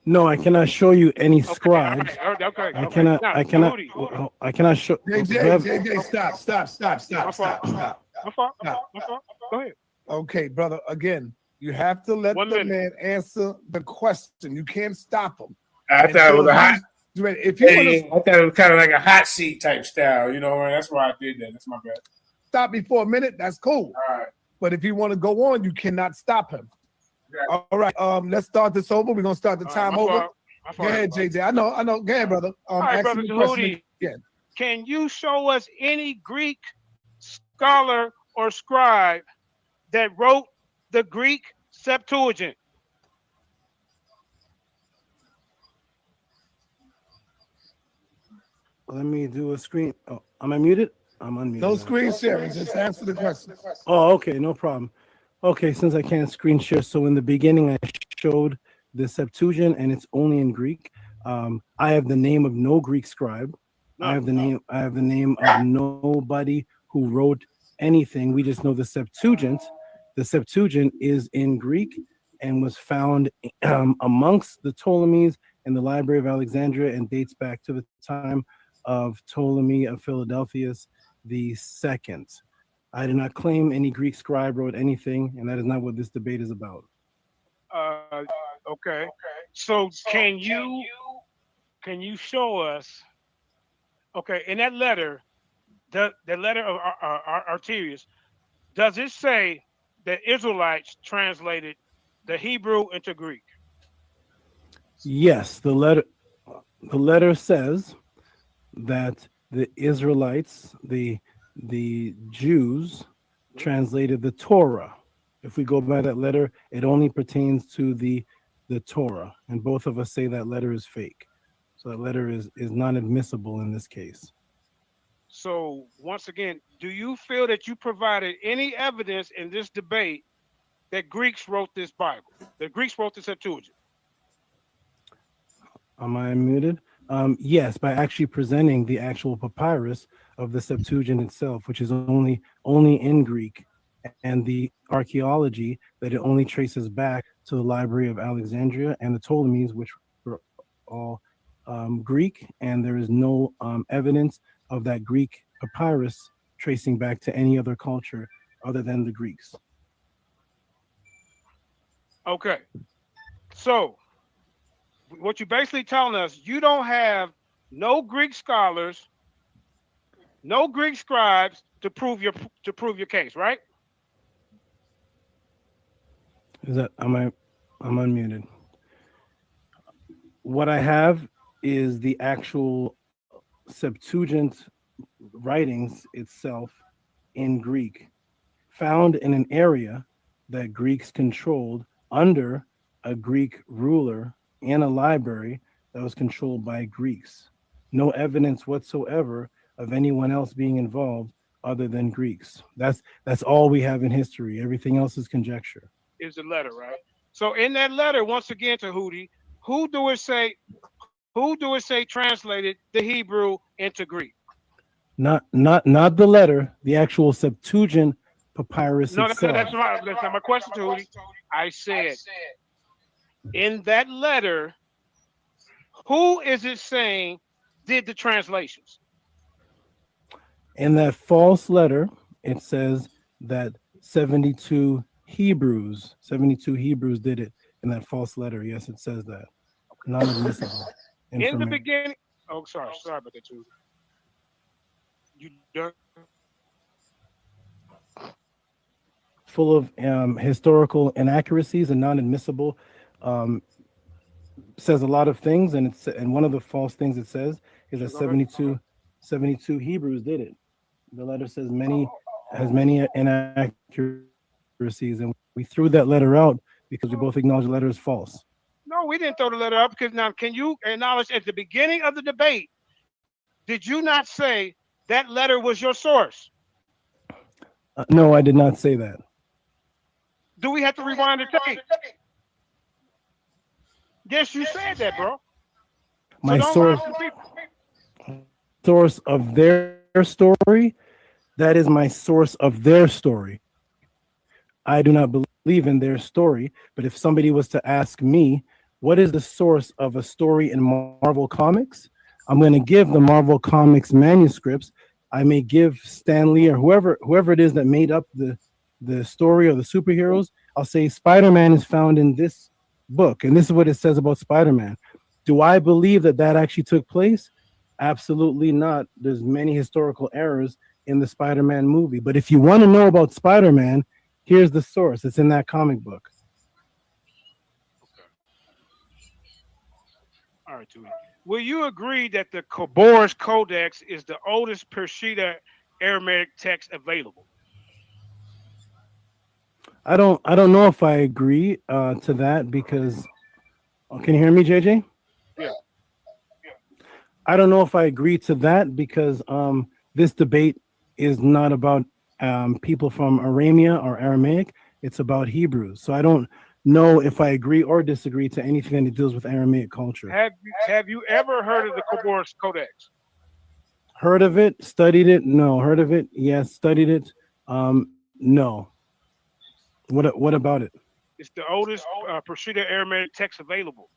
No, I cannot show you any scribes. Okay. I cannot show. JJ, stop. My fault. Go ahead. Okay, brother. Again, you have to let the man answer the question. You can't stop him. I thought it was a hot. If you I thought it was kind of like a hot seat type style, that's why I did that. That's my bad. Stop me for a minute. That's cool. All right. But if you want to go on, you cannot stop him. All right. Let's start this over. We're gonna start the time over. Go ahead, JJ. I know. Go ahead, brother. All right, brother Tehuti. Can you show us any Greek scholar or scribe that wrote the Greek Septuagint? Let me do a screen. Oh, am I muted? I'm unmuted. No now. screen sharing. Just answer the question. Oh, okay, no problem. Okay, since I can't screen share, so in the beginning I showed the Septuagint, and it's only in Greek. I have the name of no Greek scribe. I have the name of nobody who wrote anything. We just know the Septuagint. The Septuagint is in Greek and was found amongst the Ptolemies in the Library of Alexandria and dates back to the time of Ptolemy of Philadelphus the second. I do not claim any Greek scribe wrote anything, and that is not what this debate is about. Okay. So can you show us? Okay, in that letter, the letter of Arterius, does it say that Israelites translated the Hebrew into Greek? Yes, the letter says that the Israelites, the Jews, translated the Torah. If we go by that letter, it only pertains to the Torah, and both of us say that letter is fake. So that letter is not admissible in this case. So once again, do you feel that you provided any evidence in this debate that Greeks wrote this Bible? That Greeks wrote the Septuagint? Am I muted? Yes, by actually presenting the actual papyrus of the Septuagint itself, which is only in Greek, and the archaeology that it only traces back to the Library of Alexandria and the Ptolemies, which were all Greek, and there is no evidence of that Greek papyrus tracing back to any other culture other than the Greeks. Okay. So what you're basically telling us, you don't have no Greek scholars, no Greek scribes to prove your case, right? Is that I'm unmuted. What I have is the actual Septuagint writings itself in Greek, found in an area that Greeks controlled under a Greek ruler in a library that was controlled by Greeks. No evidence whatsoever of anyone else being involved other than Greeks. That's all we have in history. Everything else is conjecture. Is the letter, right? So in that letter, once again, Tehuti, who do it say translated the Hebrew into Greek? Not the letter, the actual Septuagint papyrus No, itself. that's not my question, Tehuti. I said, in that letter, who is it saying did the translations? In that false letter, it says that 72 Hebrews did it in that false letter. Yes, it says that. Not admissible. In the beginning. Oh, sorry about that, too. You done? Full of historical inaccuracies and non-admissible. Says a lot of things, and one of the false things it says is that 72 Hebrews did it. The letter says has many inaccuracies, and we threw that letter out because we both acknowledge the letter is false. No, we didn't throw the letter up because now, can you acknowledge at the beginning of the debate, did you not say that letter was your source? No, I did not say that. Do we have to rewind the tape? Yes, you said that, bro. My source of their story, that is my source of their story. I do not believe in their story, but if somebody was to ask me, what is the source of a story in Marvel Comics? I'm going to give the Marvel Comics manuscripts. I may give Stan Lee or whoever it is that made up the story or the superheroes. I'll say Spider-Man is found in this book, and this is what it says about Spider-Man. Do I believe that actually took place? Absolutely not. There's many historical errors in the Spider-Man movie. But if you want to know about Spider-Man, here's the source. It's in that comic book. Okay. All right, Tui. Will you agree that the Khabar's Codex is the oldest Peshitta Aramaic text available? I don't know if I agree to that because can you hear me, JJ? Yeah. I don't know if I agree to that because this debate is not about people from Aramea or Aramaic. It's about Hebrews. So I don't know if I agree or disagree to anything that deals with Aramaic culture. Have you ever heard of the Comoros Codex? Heard of it? Studied it? No. Heard of it? Yes. Studied it? No. What about it? It's the oldest Procedo Aramaic text available.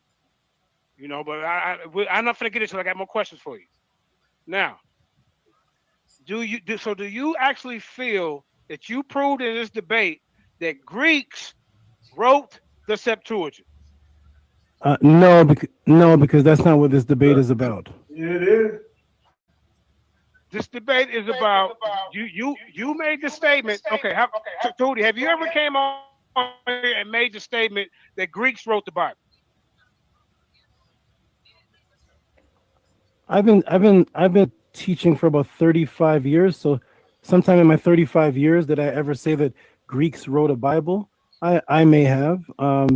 You know, but I'm not going to get into it. I got more questions for you. Now, do you actually feel that you proved in this debate that Greeks wrote the Septuagint? No, because that's not what this debate is about. It is. This debate is about you made the statement. Okay, Tehuti, have you ever came on here and made the statement that Greeks wrote the Bible? I've been teaching for about 35 years. So sometime in my 35 years, did I ever say that Greeks wrote a Bible? I may have.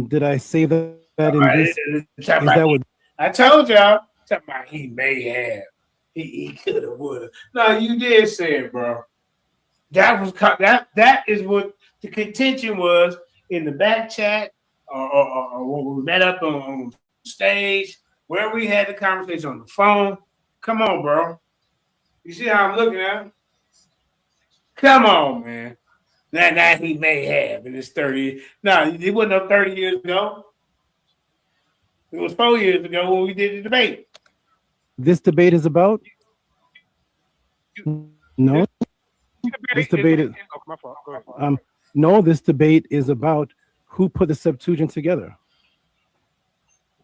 Did I say that in this? Is that what I told y'all? Talking about he may have. He could have, would have. No, you did say it, bro. That was that is what the contention was in the back chat or when we met up on stage, where we had the conversation on the phone. Come on, bro. You see how I'm looking at him? Come on, man. Now he may have in his 30. No, it wasn't up 30 years ago. It was 4 years ago when we did the debate. this debate is about? No. This debate is no. This debate is about who put the Septuagint together.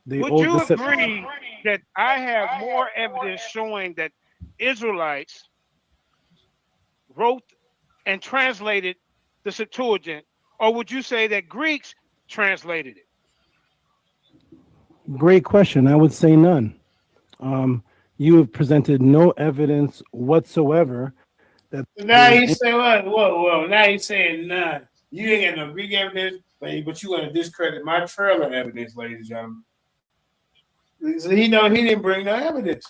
Would you agree that I have more evidence showing that Israelites wrote and translated the Septuagint, or would you say that Greeks translated it? Great question. I would say none. You have presented no evidence whatsoever that. Now you say what? Whoa. Now you saying none. You ain't got no Greek evidence, but you want to discredit my trailer evidence, ladies and gentlemen. So he didn't bring no evidence.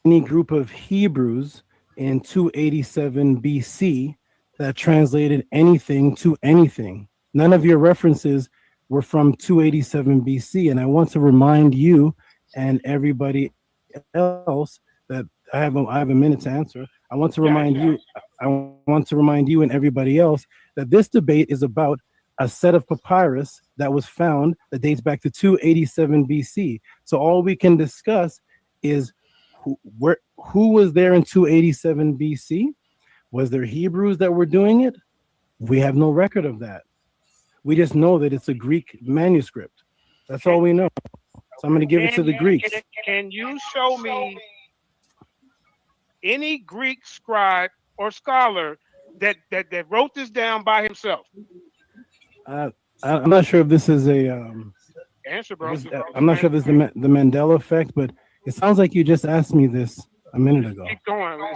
Any group of Hebrews in 287 BC that translated anything to anything. None of your references were from 287 BC, and I want to remind you and everybody else that I have a minute to answer. I want to remind you and everybody else that this debate is about a set of papyrus that was found that dates back to 287 BC. So all we can discuss is who was there in 287 BC? Was there Hebrews that were doing it? We have no record of that. We just know that it's a Greek manuscript. That's all we know. So I'm going to give it to the Greeks. Can you show me any Greek scribe or scholar that wrote this down by himself? I'm not sure if this is a answer, bro. I'm not sure if this is the Mandela effect, but it sounds like you just asked me this a minute ago. Keep going.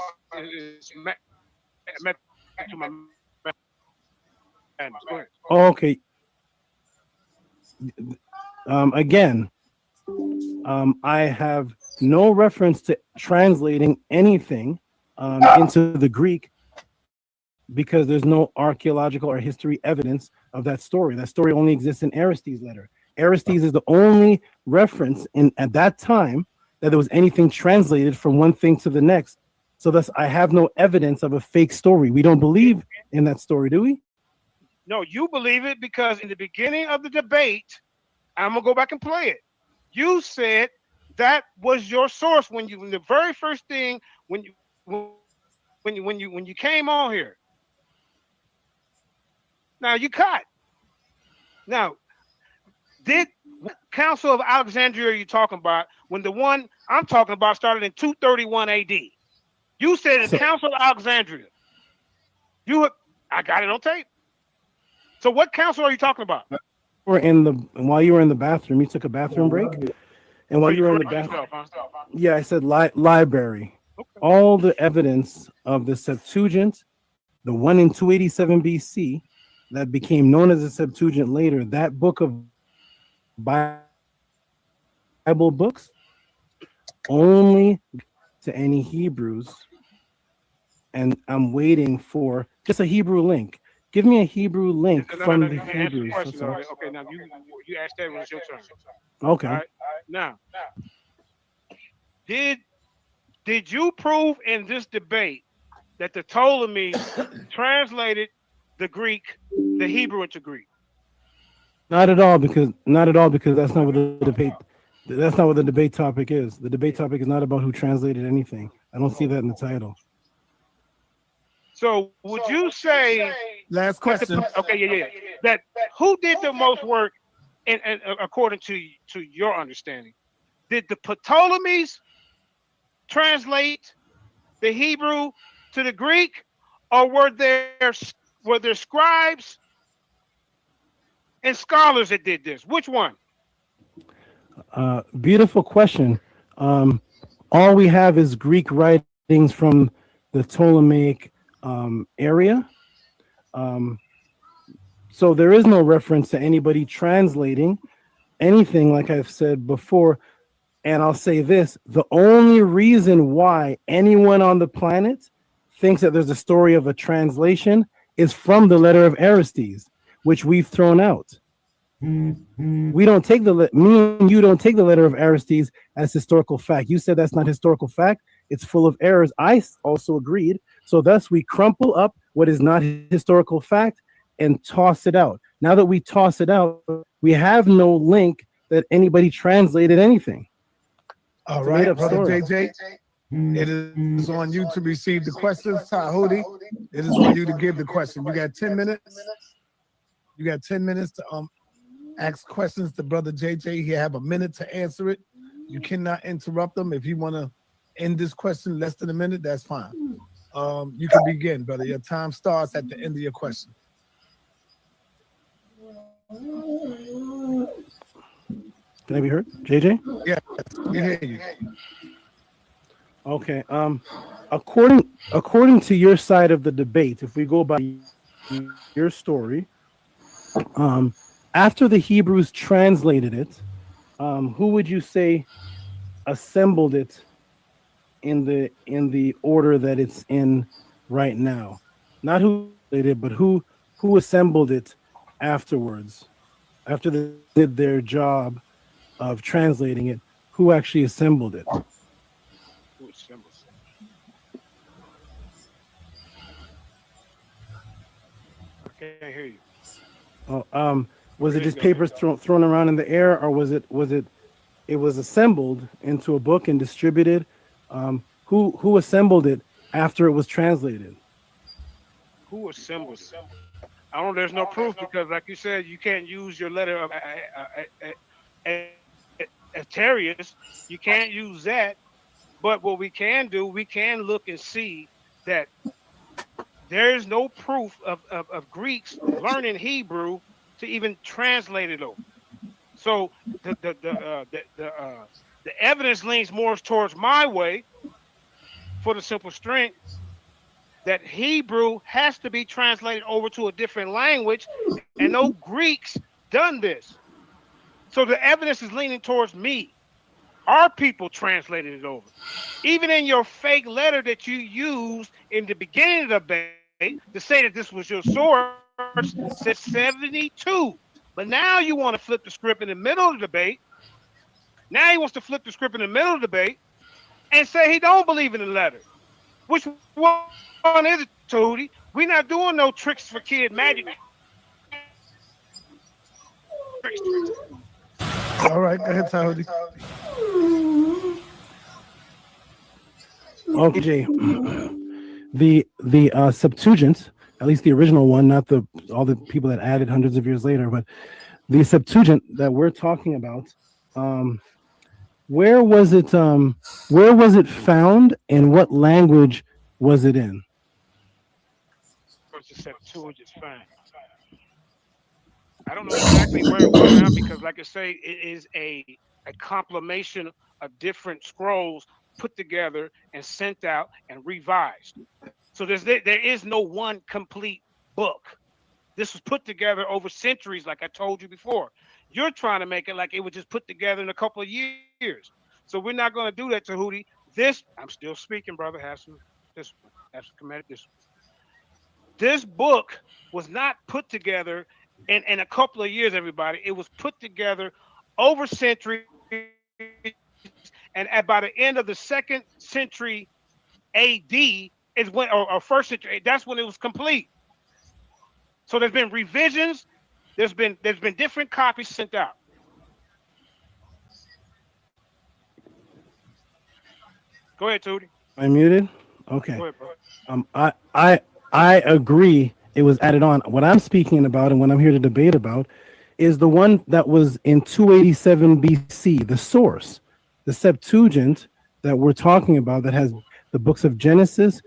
Oh, okay. Again, I have no reference to translating anything into the Greek because there's no archaeological or history evidence of that story. That story only exists in Aristides' letter. Aristides is the only reference at that time that there was anything translated from one thing to the next. So thus, I have no evidence of a fake story. We don't believe in that story, do we? No, you believe it because in the beginning of the debate, I'm gonna go back and play it. You said that was your source when the very first thing when you came on here. Now you cut. Now, what Council of Alexandria are you talking about when the one I'm talking about started in 231 AD? You said the Council of Alexandria. I got it on tape. So what council are you talking about? While you were in the bathroom, you took a bathroom break. And while you were in the bathroom, yeah, I said library. Okay. All the evidence of the Septuagint, the one in 287 BC that became known as the Septuagint later, that book of Bible books, only to any Hebrews, and I'm waiting for just a Hebrew link. Give me a Hebrew link from the Hebrews. Question, okay, now you asked that when it's your turn. Okay. All right. Now, did you prove in this debate that the Ptolemies translated the Hebrew into Greek? Not at all, because that's not what the debate. That's not what the debate topic is. The debate topic is not about who translated anything. I don't see that in the title. So would you say? Last question. Okay, yeah. That who did the most work, and according to your understanding, did the Ptolemies translate the Hebrew to the Greek, or were there scribes and scholars that did this? Which one? Beautiful question. All we have is Greek writings from the Ptolemaic area. So there is no reference to anybody translating anything, like I've said before. And I'll say this, the only reason why anyone on the planet thinks that there's a story of a translation is from the letter of Aristes, which we've thrown out. We don't take me and you don't take the letter of Aristes as historical fact. You said that's not historical fact. It's full of errors. I also agreed. So thus we crumple up what is not historical fact and toss it out. Now that we toss it out, we have no link that anybody translated anything. All right, brother JJ, it is on you to receive the questions. Tehuti, it is on you to give the question. You got 10 minutes. You got 10 minutes to ask questions to brother JJ. He have a minute to answer it. You cannot interrupt them. If you want to end this question less than a minute, that's fine. You can begin, brother. Your time starts at the end of your question. Can I be heard, JJ? Yeah, we hear you. Okay. According to your side of the debate, if we go by your story, after the Hebrews translated it, who would you say assembled it in the order that it's in right now? Not who did it, but who assembled it afterwards, after they did their job of translating it. Who actually assembled it? Who assembled it? I can't hear you. Oh, was it just papers thrown around in the air, or was it assembled into a book and distributed? Who assembled it after it was translated? Who assembled it? I don't know. There's no proof because, like you said, you can't use your letter of Atarius. You can't use that. But what we can do, we can look and see that there is no proof of Greeks learning Hebrew to even translate it over. So the evidence leans more towards my way, for the simple strength that Hebrew has to be translated over to a different language, and no Greeks done this. So the evidence is leaning towards me. Our people translated it over. Even in your fake letter that you used in the beginning of the debate to say that this was your source, says 72. But now you want to flip the script in the middle of the debate. Now he wants to flip the script in the middle of the debate and say he don't believe in the letter. Which one is it, Tehuti? We're not doing no tricks for kid magic. All right, go ahead, Tehuti. Okay, the Septuagint, at least the original one, not all the people that added hundreds of years later, but the Septuagint that we're talking about, where was it found, and what language was it in? Where's the Septuagint found? I don't know exactly where it was found because, like I say, it is a compilation of different scrolls put together and sent out and revised. So there is no one complete book. This was put together over centuries, like I told you before. You're trying to make it like it was just put together in a couple of years. So we're not going to do that, Tehuti. This, I'm still speaking, brother. Have some discipline. Have some comedic discipline. This book was not put together in a couple of years, everybody. It was put together over centuries, and by the end of the 2nd century AD is when, or 1st century, that's when it was complete. So there's been revisions. There's been different copies sent out. Go ahead, Tootie. Am I muted? Okay. Go ahead, bro. I agree it was added on. What I'm speaking about and what I'm here to debate about is the one that was in 287 BC, the source, the Septuagint that we're talking about that has the books of Genesis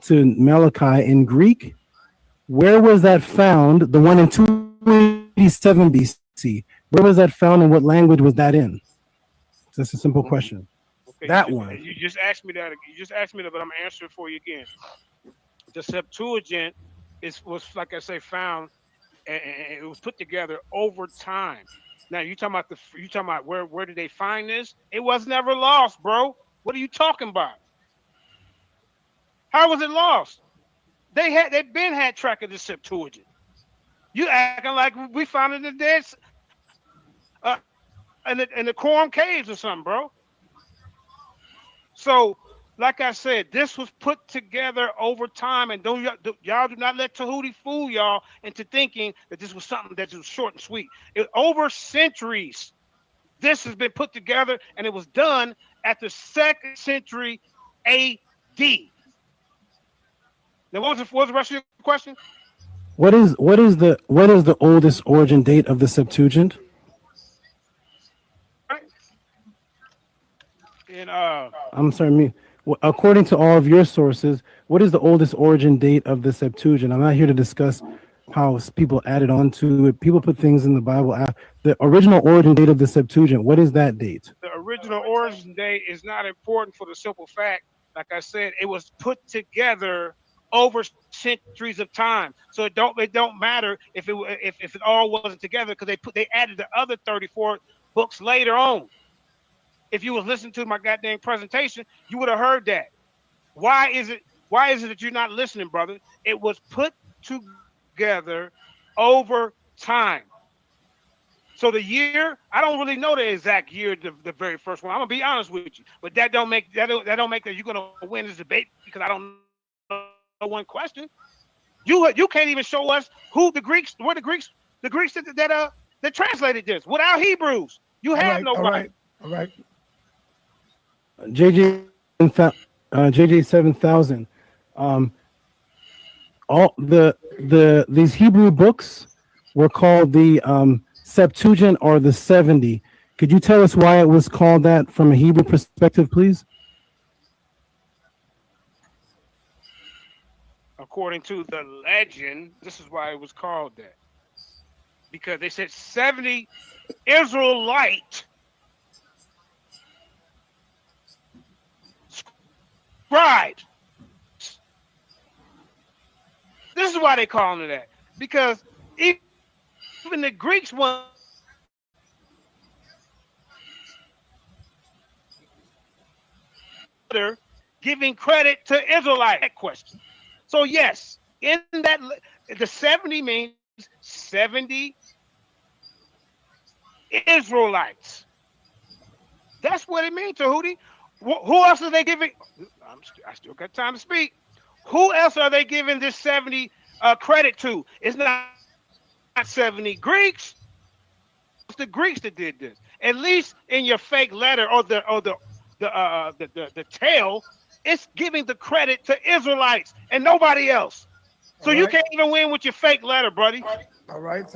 to Malachi in Greek. Where was that found? The one in 287 BC. Where was that found and what language was that in? That's a simple question. Okay, that one. You just asked me that. You just asked me that, but I'm answering for you again. The Septuagint was, like I say, found, and it was put together over time. Now you talking about where did they find this? It was never lost, bro. What are you talking about? How was it lost? They've been had track of the Septuagint. You acting like we found it in the dead, in the Quorum Caves or something, bro. So, like I said, this was put together over time, and y'all do not let Tehuti fool y'all into thinking that this was something that was short and sweet. Over centuries, this has been put together, and it was done at the 2nd century A.D. Now, what was the rest of your question? What is the oldest origin date of the Septuagint? And I'm sorry, according to all of your sources, what is the oldest origin date of the Septuagint? I'm not here to discuss how people added on to it. People put things in the Bible. The original origin date of the Septuagint, what is that date? The original origin date is not important for the simple fact, like I said, it was put together over centuries of time. So it don't matter if it all wasn't together, because they added the other 34 books later on. If you was listening to my goddamn presentation, you would have heard that. Why is it that you're not listening, brother? It was put together over time. So the year, I don't really know the exact year, the very first one. I'm gonna be honest with you, but that don't make that you're gonna win this debate, because I don't know one question. You can't even show us where the Greeks that translated this without Hebrews. You have nobody. All right. JJ 7000. All these Hebrew books were called the Septuagint or the 70. Could you tell us why it was called that from a Hebrew perspective, please? According to the legend, this is why it was called that. Because they said 70 Israelite scribes. This is why they call it that. Because even the Greeks want giving credit to Israelite question. So yes, in that the 70 means 70 Israelites. That's what it means, Tehuti. Who else are they giving? I still got time to speak. Who else are they giving this 70 credit to? It's not 70 Greeks. It's the Greeks that did this. At least in your fake letter or the tale, it's giving the credit to Israelites and nobody else. So you can't even win with your fake letter, buddy. All right,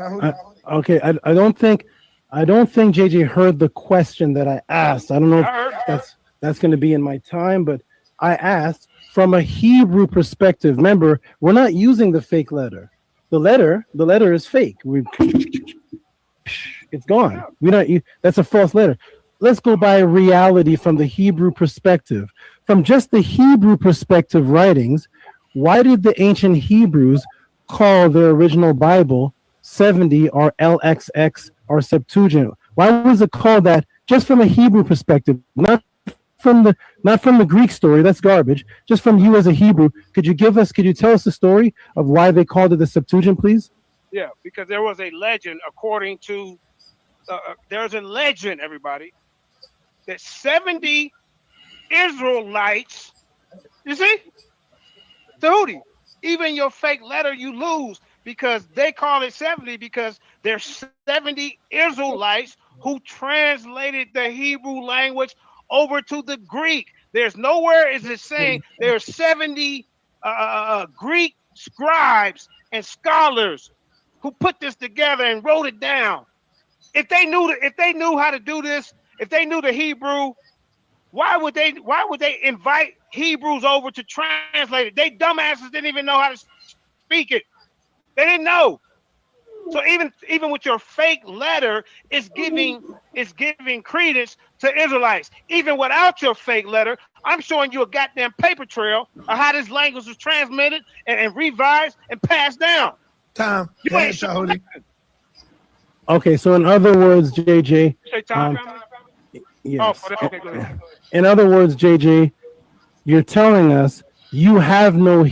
okay. I don't think JJ heard the question that I asked. I don't know if that's going to be in my time, but I asked from a Hebrew perspective. Remember, we're not using the fake letter. The letter is fake. It's gone. That's a false letter. Let's go by reality from the Hebrew perspective. From just the Hebrew perspective writings, why did the ancient Hebrews call their original Bible 70 or LXX or Septuagint? Why was it called that just from a Hebrew perspective, not from the Greek story, that's garbage. Just from you as a Hebrew, could you tell us the story of why they called it the Septuagint, please? Yeah, because there was a legend, according to there's a legend, everybody, that 70 Israelites, you see, Tehuti, even your fake letter you lose, because they call it 70 because there's 70 Israelites who translated the Hebrew language over to the Greek. There's nowhere is it saying there's 70 Greek scribes and scholars who put this together and wrote it down. If they knew how to do this, if they knew the Hebrew, why would they invite Hebrews over to translate it? They dumbasses didn't even know how to speak it. They didn't know. So even with your fake letter, it's giving credence to Israelites. Even without your fake letter, I'm showing you a goddamn paper trail of how this language was transmitted and revised and passed down. Time. Okay, so in other words, JJ. Yes. In other words, JJ, you're telling us you have no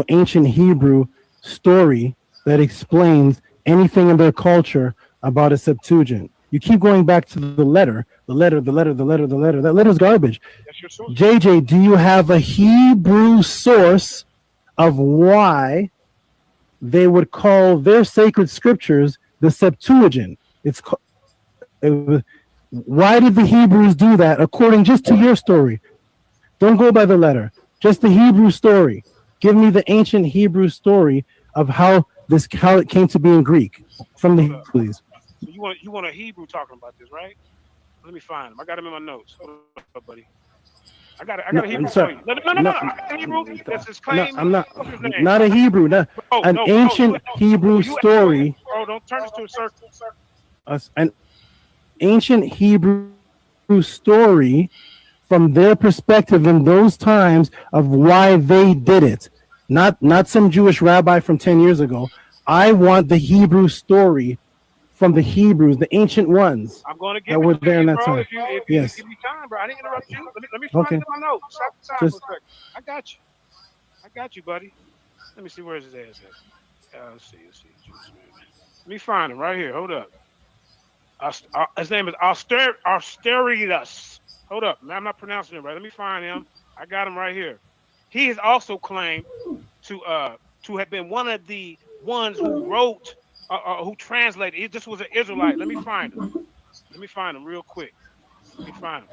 ancient Hebrew story that explains anything in their culture about a Septuagint. You keep going back to the letter. That letter's garbage. JJ, do you have a Hebrew source of why they would call their sacred scriptures the Septuagint? Why did the Hebrews do that according just to your story? Don't go by the letter, just the Hebrew story. Give me the ancient Hebrew story of how it came to be in Greek from the Hebrew, please. So you want a Hebrew talking about this, right? Let me find him. I got him in my notes. Hold up, buddy. I got a Hebrew for you. No. I got Hebrew. That's his claim. No, I'm not a Hebrew. An ancient Hebrew story. Bro, don't turn this to a circle. An ancient Hebrew story from their perspective in those times of why they did it. Not some Jewish rabbi from 10 years ago. I want the Hebrew story from the Hebrews, the ancient ones. I'm going to give that were it there to in you, that bro. time. If Yes. you give me time, bro. I didn't interrupt you. Let me find it in my notes. Stop the time for a second. I got you, buddy. Let me see where's his ass at. Let's see. Let me find him right here. Hold up. His name is Austeritas. Hold up. I'm not pronouncing it right. Let me find him. I got him right here. He has also claimed to have been one of the ones who wrote who translated. This was an Israelite. Let me find him. Real quick. Let me find him.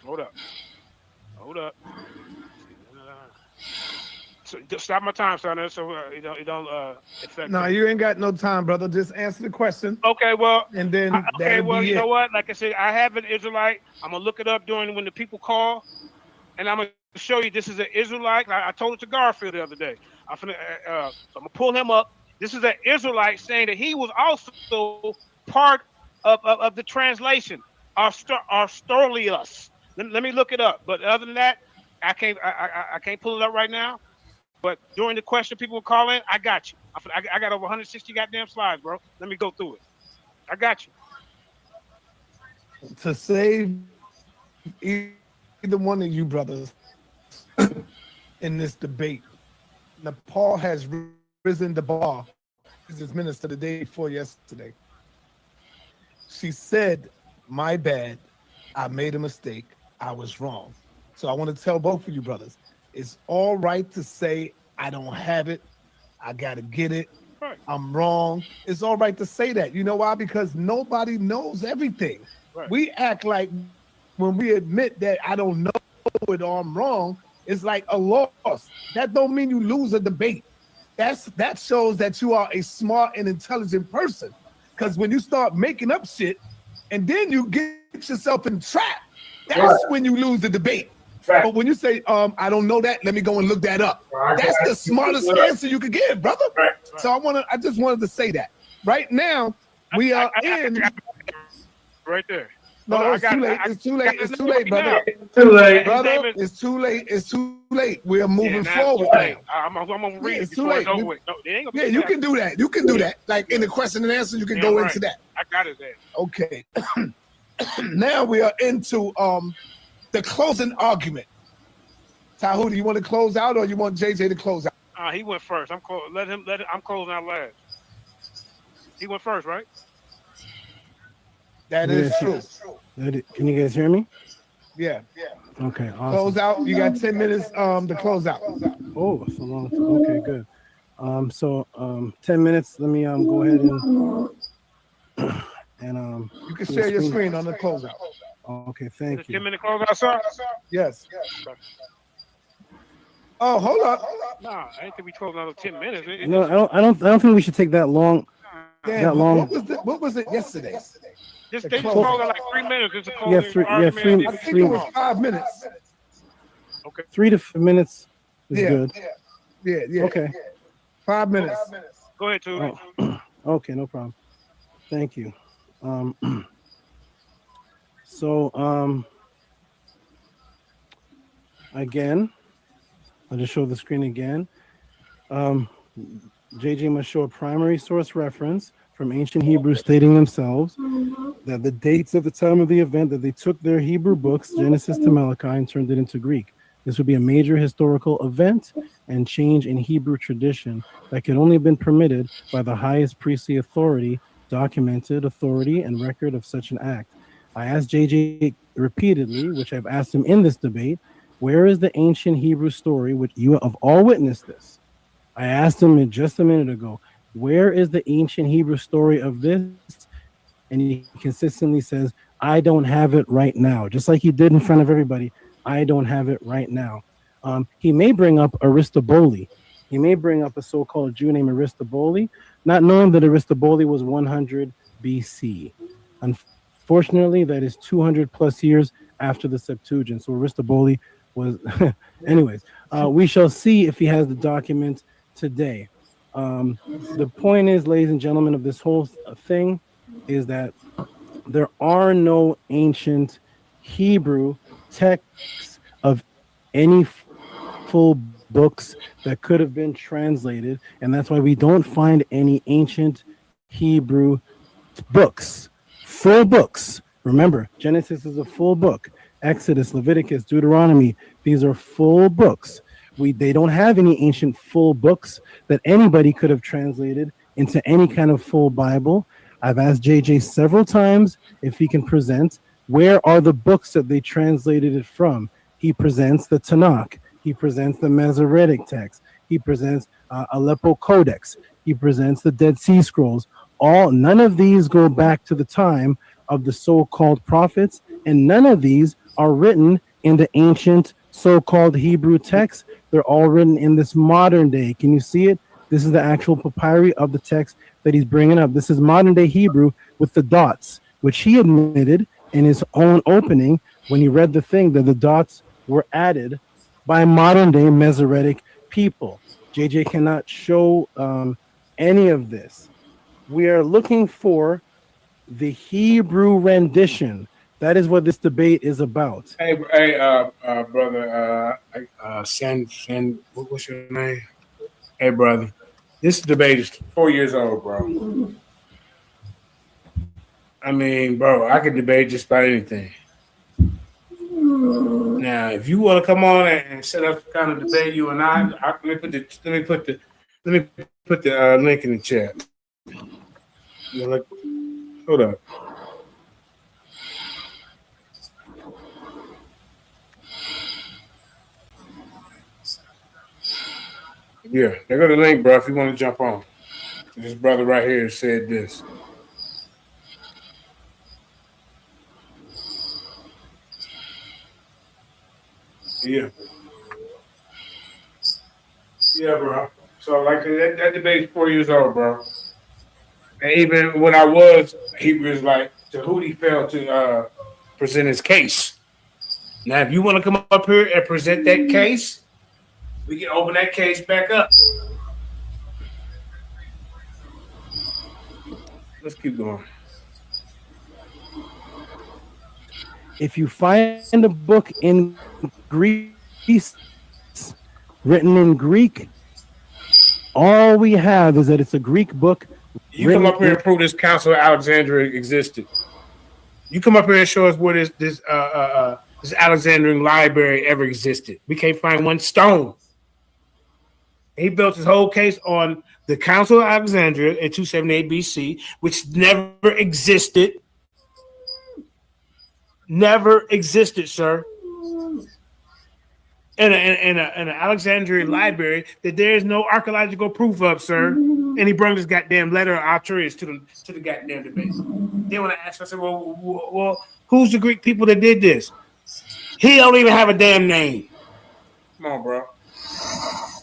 Hold up. So just stop my time, son. So it don't affect. No, you ain't got no time, brother. Just answer the question. Okay, well, and then you know what? Like I said, I have an Israelite. I'm gonna look it up when the people call, and I'm gonna show you this is an Israelite. I told it to Garfield the other day. So I'm gonna pull him up. This is an Israelite saying that he was also part of the translation. Arstolius. Let me look it up. But other than that, I can't pull it up right now. But during the question, people will call in. I got you. I got over 160 goddamn slides, bro. Let me go through it. I got you. To save either one of you brothers in this debate, Nepal has risen the bar. His minister the day before yesterday. She said, "My bad. I made a mistake. I was wrong." So I want to tell both of you brothers, it's all right to say, "I don't have it. I got to get it. Right. I'm wrong." It's all right to say that. You know why? Because nobody knows everything. Right. We act like when we admit that I don't know it or I'm wrong, it's like a loss. That don't mean you lose a debate. That shows that you are a smart and intelligent person. Because when you start making up shit and then you get yourself in trap, that's when you lose the debate. Right. But when you say, I don't know that, let me go and look that up. That's the smartest answer you could give, brother. Right. So I just wanted to say that. Right now, we are in. Right there. No, it's too late. It's too late. It's too late, brother. Too late. Brother, it's too late. It's too late. We are moving forward now. I'm gonna read it's it too before late. it's over with. No, it ain't gonna be you can do that. You can do that. Like in the question and answer, you can go into that. I got it there. Okay. now we are into the closing argument. Tehuti, you want to close out or you want JJ to close out? He went first. I'm I'm closing out last. He went first, right? That is true. Can you guys hear me? Yeah. Okay, awesome. Close out. You got 10 minutes to close out. Oh, so long. Okay, good. 10 minutes. Let me go ahead and you can share your screen on the closeout. Okay, thank you. 10-minute closeout, sir? Yes. Oh, hold up. Nah, I ain't think we closed another 10 minutes. No, I don't think we should take that long. Damn, that long. What was it yesterday? They just closed out like 3 minutes. It's a Yeah, closing argument. I think it was 5 minutes. Okay. 3 to 5 minutes is good. Yeah. Okay. 5 minutes. Go ahead, Tootie. Okay, no problem. Thank you. Again, I'll just show the screen again. JJ must show a primary source reference from ancient Hebrew stating themselves that the dates of the time of the event that they took their Hebrew books, Genesis to Malachi, and turned it into Greek. This would be a major historical event and change in Hebrew tradition that could only have been permitted by the highest priestly authority, documented authority, and record of such an act. I asked JJ repeatedly, which I've asked him in this debate, where is the ancient Hebrew story which you have all witnessed this? I asked him just a minute ago, where is the ancient Hebrew story of this? And he consistently says, I don't have it right now. Just like he did in front of everybody, I don't have it right now. He may bring up Aristobuli. He may bring up a so-called Jew named Aristobuli, not knowing that Aristobuli was 100 BC. Unfortunately, that is 200 plus years after the Septuagint. So Aristobuli was, anyways, we shall see if he has the document today. The point is, ladies and gentlemen, of this whole thing is that there are no ancient Hebrew texts of any full books that could have been translated, and that's why we don't find any ancient Hebrew books, full books. Remember, Genesis is a full book. Exodus, Leviticus, Deuteronomy, these are full books. They don't have any ancient full books that anybody could have translated into any kind of full Bible. I've asked JJ several times if he can present where are the books that they translated it from. He presents the Tanakh. He presents the Masoretic text. He presents Aleppo Codex. He presents the Dead Sea Scrolls. None of these go back to the time of the so-called prophets, and none of these are written in the ancient so-called Hebrew text. They're all written in this modern day. Can you see it? This is the actual papyri of the text that he's bringing up. This is modern day Hebrew with the dots, which he admitted in his own opening when he read the thing that the dots were added by modern day Masoretic people. JJ cannot show any of this. We are looking for the Hebrew rendition. That is what this debate is about. Hey, brother, Sen, what's your name? Hey, brother, this debate is 4 years old, bro. I mean, bro, I could debate just about anything. Now, if you want to come on and set up the kind of debate you and let me put the link in the chat. Hold up. Yeah, there go the link, bro, if you want to jump on. This brother right here said this. Yeah. Yeah, bro. So, like, that debate's 4 years old, bro. And even when I was Hebrew, like, Tehuti failed to present his case. Now, if you want to come up here and present that case, we can open that case back up. Let's keep going. If you find a book in Greece, written in Greek, all we have is that it's a Greek book. You come up here and prove this Council of Alexandria existed. You come up here and show us where this Alexandrian library ever existed. We can't find one stone. He built his whole case on the Council of Alexandria in 278 BC, which never existed. Never existed, sir. In an Alexandrian library that there is no archaeological proof of, sir. And he brought this goddamn letter of Arturius to the goddamn debate. Then when I asked, I said, well, who's the Greek people that did this? He don't even have a damn name. Come on, bro.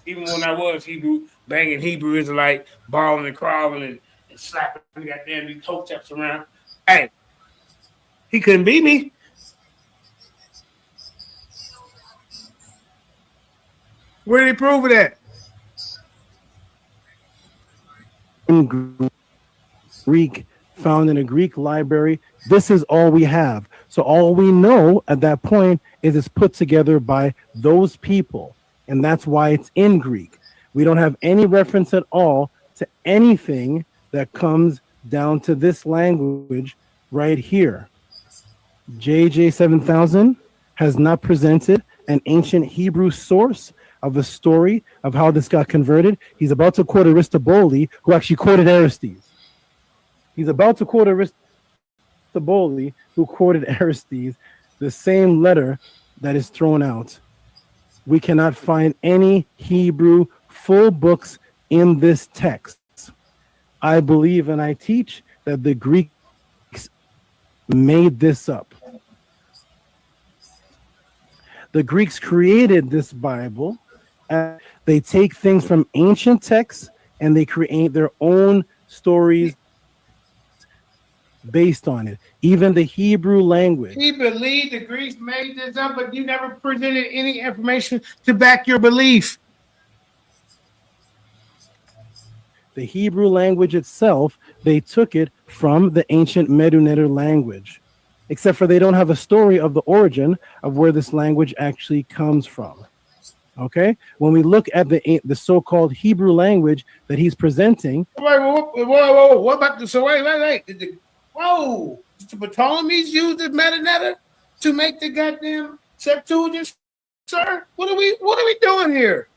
Even when I was Hebrew, banging Hebrew Israelite, balling and crawling and slapping goddamn these toe taps around. Hey, he couldn't beat me. Where did he prove it at? In Greek, found in a Greek library. This is all we have. So all we know at that point is it's put together by those people. And that's why it's in Greek. We don't have any reference at all to anything that comes down to this language right here. JJ 7000 has not presented an ancient Hebrew source of the story of how this got converted. He's about to quote Aristobulus, who actually quoted Aristides. He's about to quote Aristobulus, who quoted Aristides, the same letter that is thrown out. We cannot find any Hebrew full books in this text. I believe and I teach that the Greeks made this up. The Greeks created this Bible. They take things from ancient texts and they create their own stories based on it. Even the Hebrew language. He believed the Greeks made this up, but you never presented any information to back your belief. The Hebrew language itself, they took it from the ancient Medu-Neter language, except for they don't have a story of the origin of where this language actually comes from. Okay, when we look at the so-called Hebrew language that he's presenting. Whoa, what about the wait. Did the Ptolemies use the Medu-Neter to make the goddamn Septuagint, sir? What are we doing here?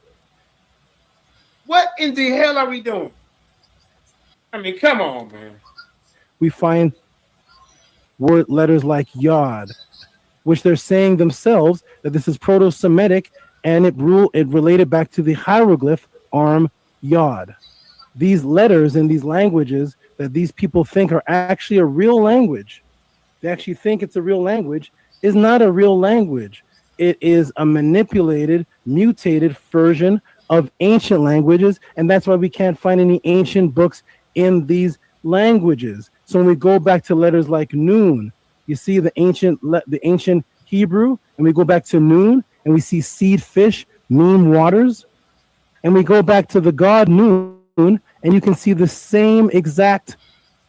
What in the hell are we doing? I mean, come on, man. We find word letters like Yod, which they're saying themselves that this is Proto-Semitic, and it related back to the hieroglyph arm Yod. These letters and these languages that these people think are actually a real language, they actually think it's a real language, is not a real language. It is a manipulated, mutated version of ancient languages, and that's why we can't find any ancient books in these languages. So when we go back to letters like Nun, you see the ancient Hebrew, and we go back to Nun, and we see seed fish, moon waters, and we go back to the god Nun, and you can see the same exact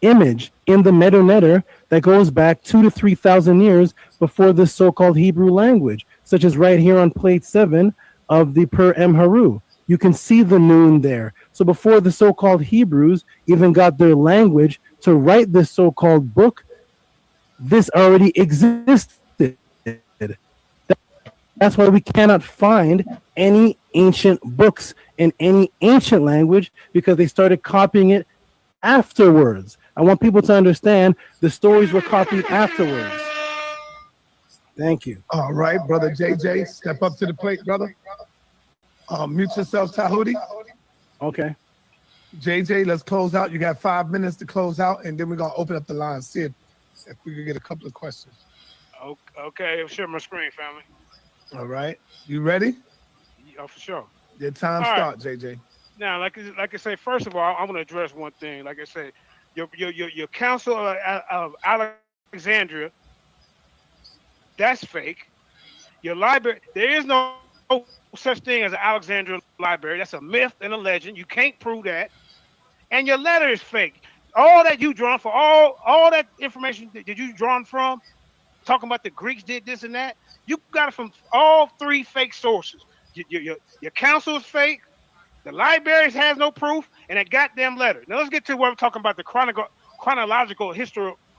image in the Medu-Neter that goes back 2,000 to 3,000 years before this so-called Hebrew language, such as right here on plate 7 of the Per Emharu. You can see the Nun there. So before the so-called Hebrews even got their language to write this so-called book, this already existed. That's why we cannot find any ancient books in any ancient language, because they started copying it afterwards. I want people to understand the stories were copied afterwards. Thank you. All right, brother JJ, step up to the plate, brother. Mute yourself, Tehuti. Okay. JJ, let's close out. You got 5 minutes to close out, and then we're gonna open up the line. See if we can get a couple of questions. Okay, share my screen, family. All right, you ready? Oh, for sure. Your time start, JJ. Now, like I say, first of all, I'm going to address one thing. Like I say, your Council of Alexandria, that's fake. Your library, there is no such thing as an Alexandria library. That's a myth and a legend. You can't prove that. And your letter is fake. All that you drawn for, all that information that you drawn from, talking about the Greeks did this and that, you got it from all three fake sources. Your council is fake, the libraries has no proof, and that goddamn letter. Now let's get to what I'm talking about, the chronological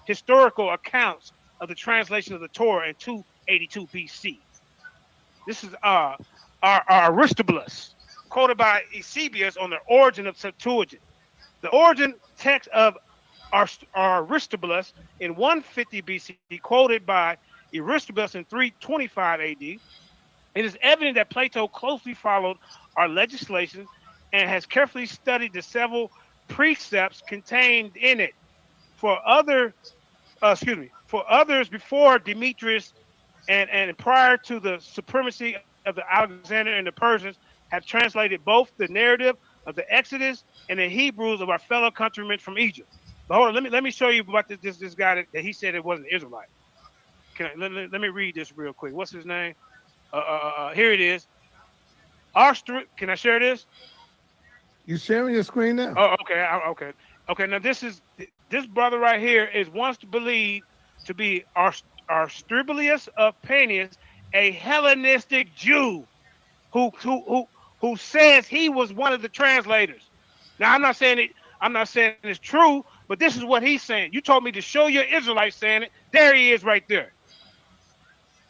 historical accounts of the translation of the Torah in 282 BC. This is Aristobulus, quoted by Eusebius on the origin of Septuagint. The origin text of Aristobulus in 150 BC, quoted by Aristobulus in 325 AD. It is evident that Plato closely followed our legislation and has carefully studied the several precepts contained in it. For others before Demetrius and prior to the supremacy of the Alexander and the Persians have translated both the narrative of the Exodus and the Hebrews of our fellow countrymen from Egypt. But hold on, let me show you about this guy that he said it wasn't Israelite. Let me read this real quick. What's his name? Here it is. Can I share this? You sharing your screen now? Oh, okay. Now this brother right here is once believed to be Aristobulus of Panias, a Hellenistic Jew who says he was one of the translators. Now I'm not saying it's true, but this is what he's saying. You told me to show your Israelites saying it. There he is right there.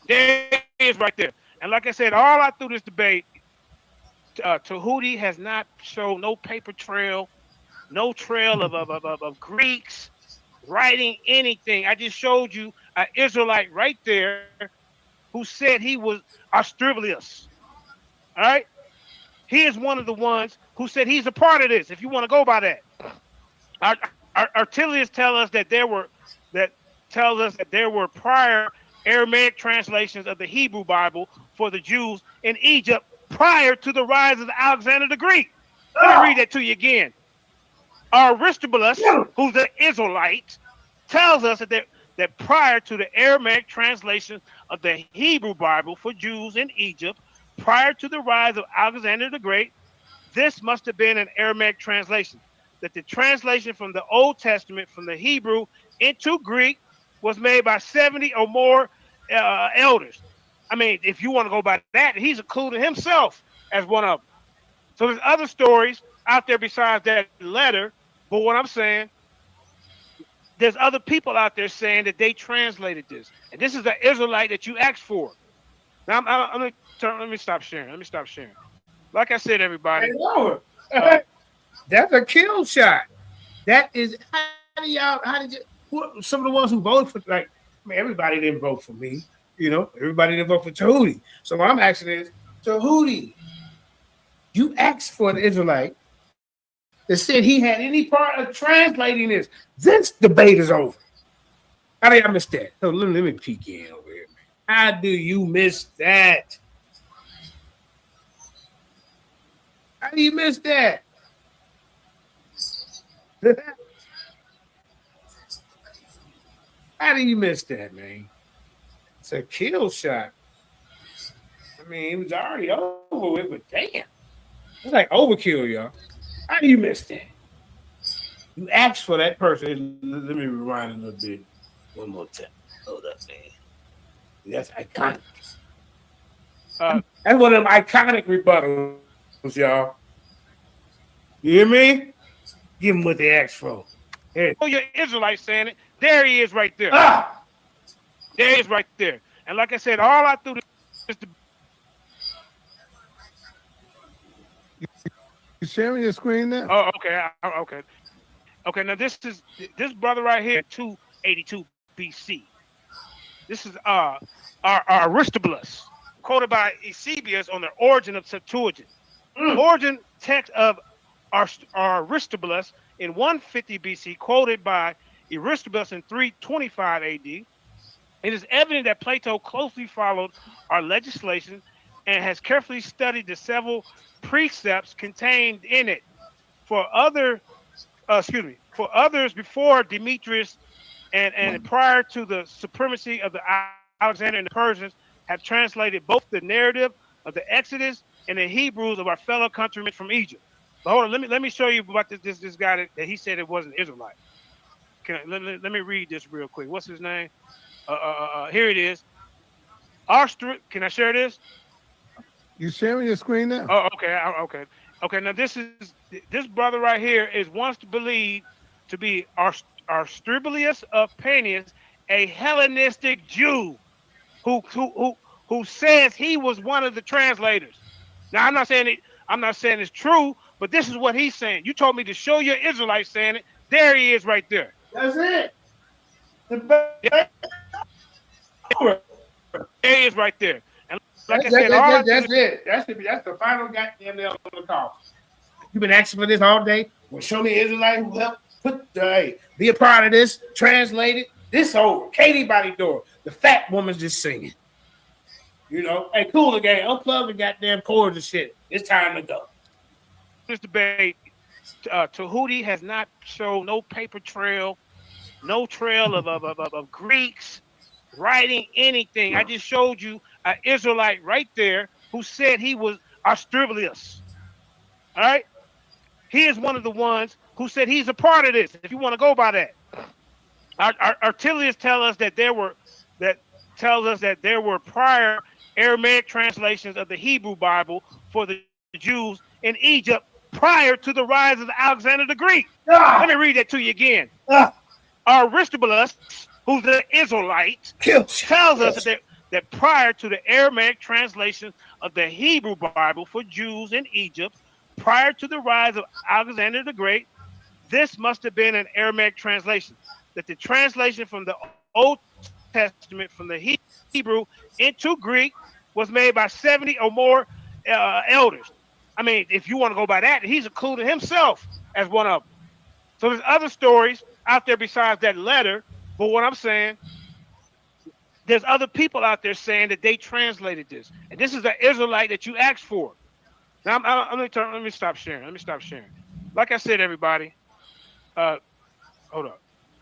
There he is right there. And like I said, all through this debate, Tehuti has not shown no paper trail, no trail of Greeks writing anything. I just showed you an Israelite right there who said he was Aristobulus. All right? He is one of the ones who said he's a part of this, if you want to go by that. Artilius tells us that there were prior Aramaic translations of the Hebrew Bible for the Jews in Egypt prior to the rise of Alexander the Greek. Let me read that to you again. Aristobulus, who's an Israelite, tells us that prior to the Aramaic translation of the Hebrew Bible for Jews in Egypt, prior to the rise of Alexander the Great, this must have been an Aramaic translation. That the translation from the Old Testament from the Hebrew into Greek was made by 70 or more elders. I mean, if you want to go by that, he's including himself as one of them. So there's other stories out there besides that letter, but what I'm saying, there's other people out there saying that they translated this. And this is the Israelite that you asked for. Now, let me stop sharing. Like I said, everybody. That's a kill shot. That is, some of the ones who voted for, everybody didn't vote for me. Everybody didn't vote for Tehuti. So what I'm asking is, Tehuti, you asked for an Israelite that said he had any part of translating this. This debate is over. How did I miss that? So let me peek in over here, man. How do you miss that? How do you miss that? How do you miss that, man? It's a kill shot. I mean, it was already over with, but damn. It's like overkill, y'all. How do you miss that? You asked for that person. Let me rewind a little bit. One more time. Hold up, man. That's iconic. That's one of them iconic rebuttals, y'all. You hear me? Give them what they asked for. Here. Oh, your Israelite saying it. There he is right there. There he is right there. And like I said, all I threw is the. You sharing your screen now? Oh, okay. Now this brother right here, 282 BC. This is Aristobulus, quoted by Eusebius on the origin of Septuagint. The origin text of Aristobulus in 150 BC, quoted by Aristobulus in 325 AD. It is evident that Plato closely followed our legislation and has carefully studied the several precepts contained in it. For others before Demetrius and prior to the supremacy of the Alexander and the Persians have translated both the narrative of the Exodus and the Hebrews of our fellow countrymen from Egypt. But hold on, let me show you about this guy that he said it wasn't Israelite. Let me read this real quick. What's his name? Here it is. Can I share this? You sharing your screen now? Oh, okay. Now this brother right here is once believed to be Aristobulus of Panias, a Hellenistic Jew who says he was one of the translators. Now I'm not saying it's true, but this is what he's saying. You told me to show your Israelites saying it. There he is right there. That's it. There he is right there. And like that's it. That's the final goddamn nail on the coffin. You've been asking for this all day. Well, show me Israelite who helped be a part of this, translate it. This over. Katie by the door. The fat woman's just singing. You know, hey, cool again. Unplug the goddamn cords and shit. It's time to go. This debate, Tehuti has not shown no paper trail, no trail of Greeks writing anything. I just showed you an Israelite right there who said he was Aristobulus. All right? He is one of the ones who said he's a part of this, if you want to go by that. Artilius tells us that there were prior Aramaic translations of the Hebrew Bible for the Jews in Egypt prior to the rise of Alexander the Greek. Let me read that to you again. Aristobulus, who's the Israelite, tells us that prior to the Aramaic translation of the Hebrew Bible for Jews in Egypt, prior to the rise of Alexander the Great, this must have been an Aramaic translation. That the translation from the Old Testament from the Hebrew into Greek was made by 70 or more elders. I mean, if you want to go by that, he's included himself as one of them. So there's other stories out there besides that letter. But what I'm saying, there's other people out there saying that they translated this. And this is the Israelite that you asked for. Now, let me stop sharing. Like I said, everybody, hold up.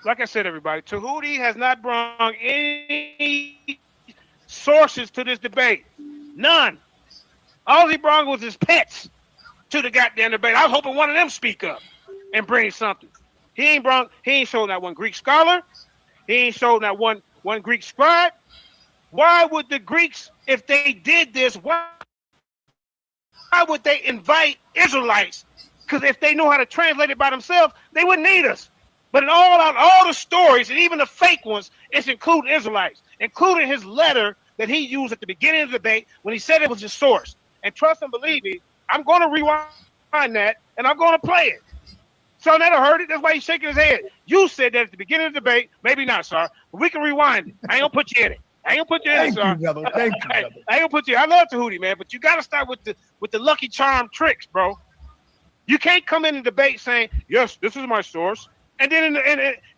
Like I said, everybody, Tehuti has not brought any sources to this debate. None. All he brought was his pets to the goddamn debate. I was hoping one of them speak up and bring something. He ain't showed that one Greek scholar. He ain't showed that one Greek scribe. Why would the Greeks, if they did this, why would they invite Israelites? Because if they know how to translate it by themselves, they wouldn't need us. But in all the stories, and even the fake ones, it's including Israelites, including his letter that he used at the beginning of the debate when he said it was his source. And trust and believe me, I'm going to rewind that, and I'm going to play it. So never heard it. That's why he's shaking his head. You said that at the beginning of the debate. Maybe not, sir. But we can rewind it. I ain't going to put you in it. Thank you, brother. Thank you, brother. I ain't going to put you. I love Tehuti, man, but you got to start with the Lucky Charm tricks, bro. You can't come in the debate saying, yes, this is my source. And then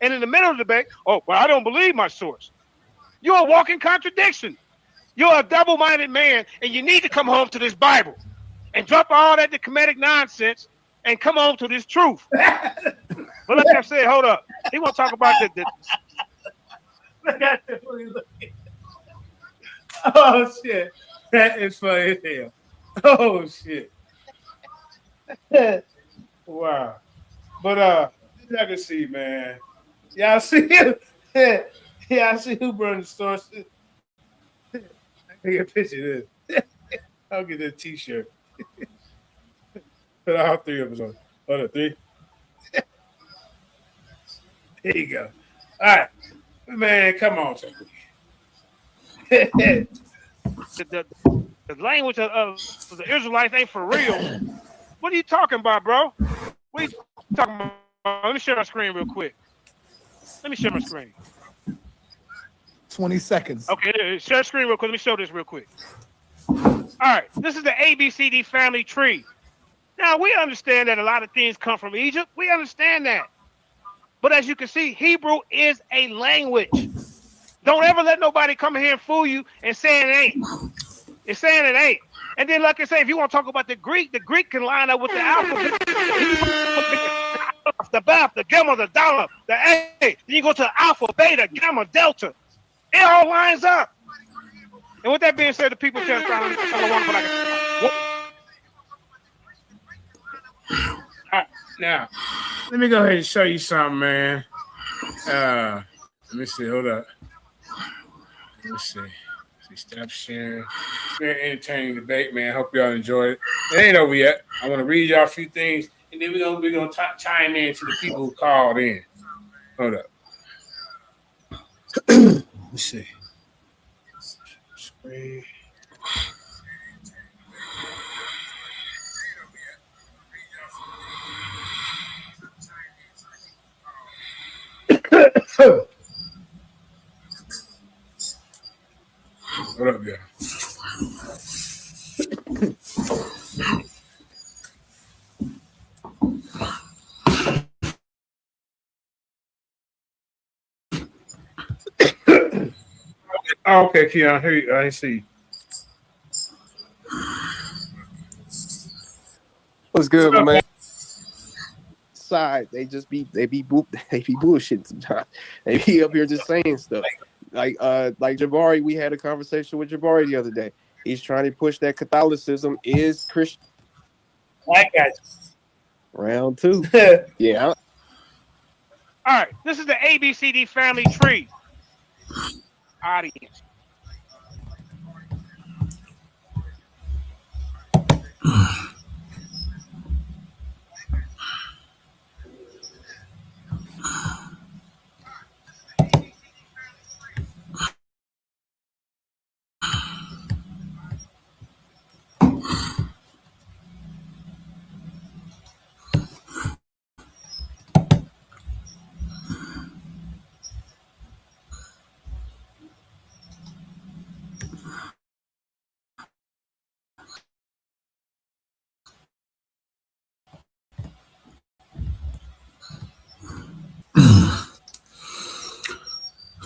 in the middle of the debate, oh, but I don't believe my source. You're a walking contradiction. You're a double-minded man, and you need to come home to this Bible and drop all that comedic nonsense and come home to this truth. But like I said, hold up. He want to talk about the Oh, shit. That is funny as hell. Oh, shit. Wow. But, I can see, man. Y'all see Y'all see who brought the source? I can get a picture of this. I'll get that t-shirt. Put all three of us on. Hold up, three. There you go. All right. Man, come on. the language of the Israelites ain't for real. What are you talking about, bro? What are you talking about? Let me share my screen real quick. Let me share my screen. 20 seconds. Okay, share screen real quick. Let me show this real quick. All right, this is the ABCD family tree. Now, we understand that a lot of things come from Egypt. We understand that. But as you can see, Hebrew is a language. Don't ever let nobody come here and fool you and say it ain't. It's saying it ain't. And then, like I say, if you want to talk about the Greek can line up with the alphabet. The Beth, the Gamma, the Dollar, the A. Then you go to Alpha, Beta, Gamma, Delta. It all lines up. And with that being said, the people just trying now, let me go ahead and show you something, man. Let me see. Hold up. Let's see. Stop sharing. Very entertaining debate, man. Hope y'all enjoyed it. It ain't over yet. I want to read y'all a few things, and then we're gonna chime in to the people who called in. Hold up. Let's see. Screen. What up, yeah? Oh, okay, Keon. Here, I see. What's good, my man? Side, they be bullshitting sometimes. They be up here just saying stuff. Like Jabari, we had a conversation with Jabari the other day. He's trying to push that Catholicism is Christian. I got you. Round two. Yeah. All right, this is the ABCD family tree. Audience.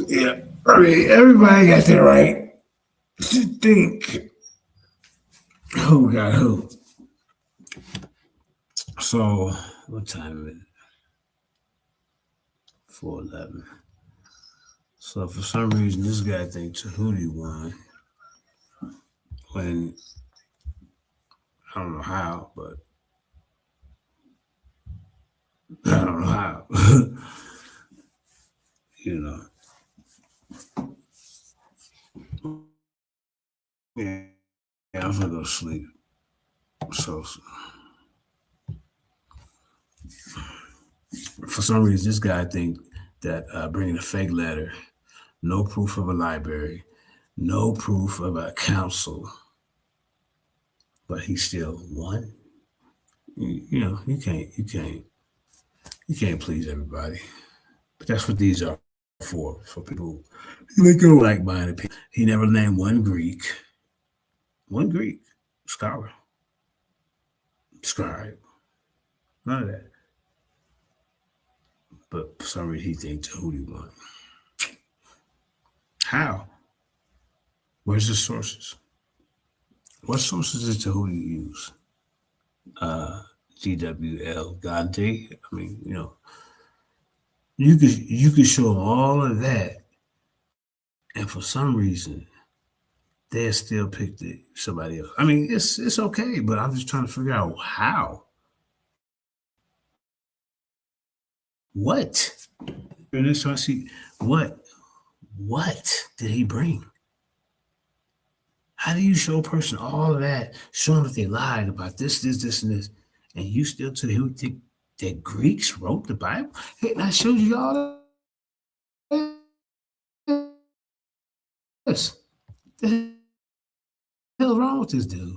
Yeah, I mean, everybody got their right to think who got who. So, what time is it? 4:11. So, for some reason, this guy thinks Tehuti won when I don't know how, but I don't know how. You know. Yeah, I'm gonna go to sleep. So, for some reason, this guy think that bringing a fake letter, no proof of a library, no proof of a council, but he still won. You know, you can't please everybody. But that's what these are for people who make go like-minded people. He never named one Greek scholar, scribe, none of that. But for some reason, he thinks Tehuti won. How? Where's the sources? What sources did Tehuti use? GWL Gandhi. I mean, you know, you could show them all of that, and for some reason, they still picked somebody else. I mean, it's okay, but I'm just trying to figure out how. What? And this, so I see what did he bring? How do you show a person all of that, show them that they lied about this, and this, and you still tell who think that Greeks wrote the Bible? Hey, and I showed you all of this. The hell wrong with this dude?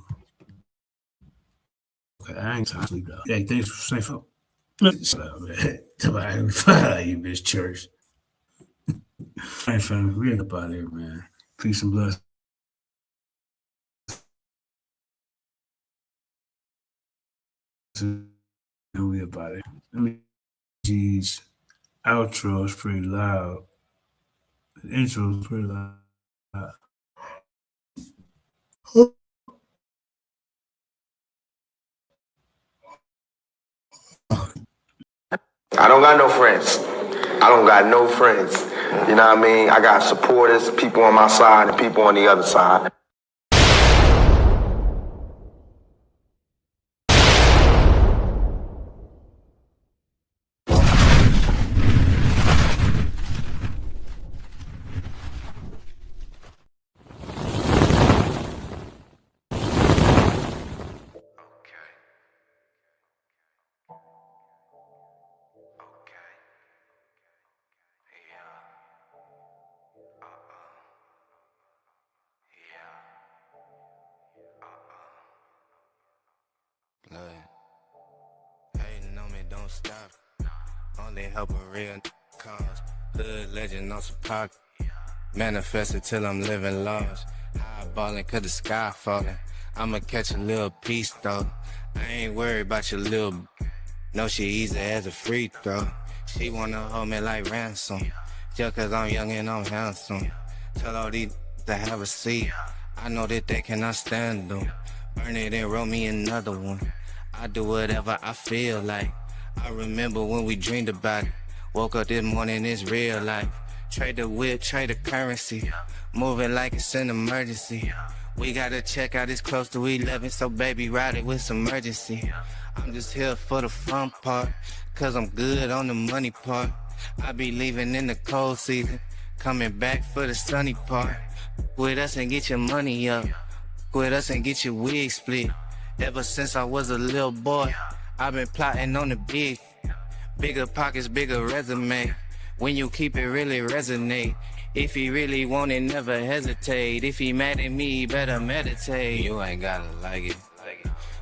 Okay, I ain't time to sleep though. Hey, thanks for saying so. Shut up, man. You bitch church. Hey, family, we ain't up out here, man. Peace and blessings. We about it. I mean, G's outro is pretty loud. The intro is pretty loud. I don't got no friends. I don't got no friends. You know what I mean? I got supporters, people on my side and people on the other side. don't stop. Only help a real cause. Hood legend on some pocket. Manifested till I'm living large. High ballin' cause the sky falling. I'ma catch a little piece though. I ain't worried about your little. No, she easy as a free throw. She wanna hold me like ransom. Just cause I'm young and I'm handsome. Tell all these to have a seat. I know that they cannot stand them. Burn it and roll me another one. I do whatever I feel like. I remember when we dreamed about it. Woke up this morning, it's real life. Trade the whip, trade the currency. Moving like it's an emergency. We gotta check out, it's close to 11, so baby ride it with some urgency. I'm just here for the fun part, cause I'm good on the money part. I be leaving in the cold season, coming back for the sunny part. With us and get your money up. With us and get your wig split. Ever since I was a little boy, I've been plotting on the big. Bigger pockets, bigger resume. When you keep it, really resonate. If he really want it, never hesitate. If he mad at me, better meditate. You ain't gotta like it.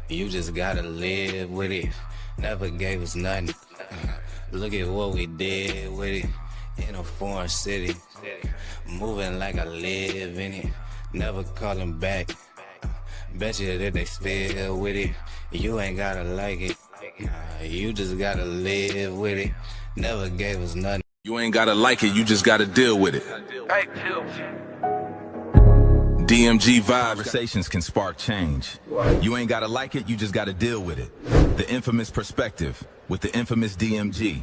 You just gotta live with it. Never gave us nothing. Look at what we did with it. In a foreign city. Moving like I live in it. Never calling back. Bet you that they still with it. You ain't gotta like it. You just gotta live with it. Never gave us nothing. You ain't gotta like it, you just gotta deal with it. DMG vibes. Conversations can spark change. You ain't gotta like it, you just gotta deal with it. The infamous perspective with the infamous DMG.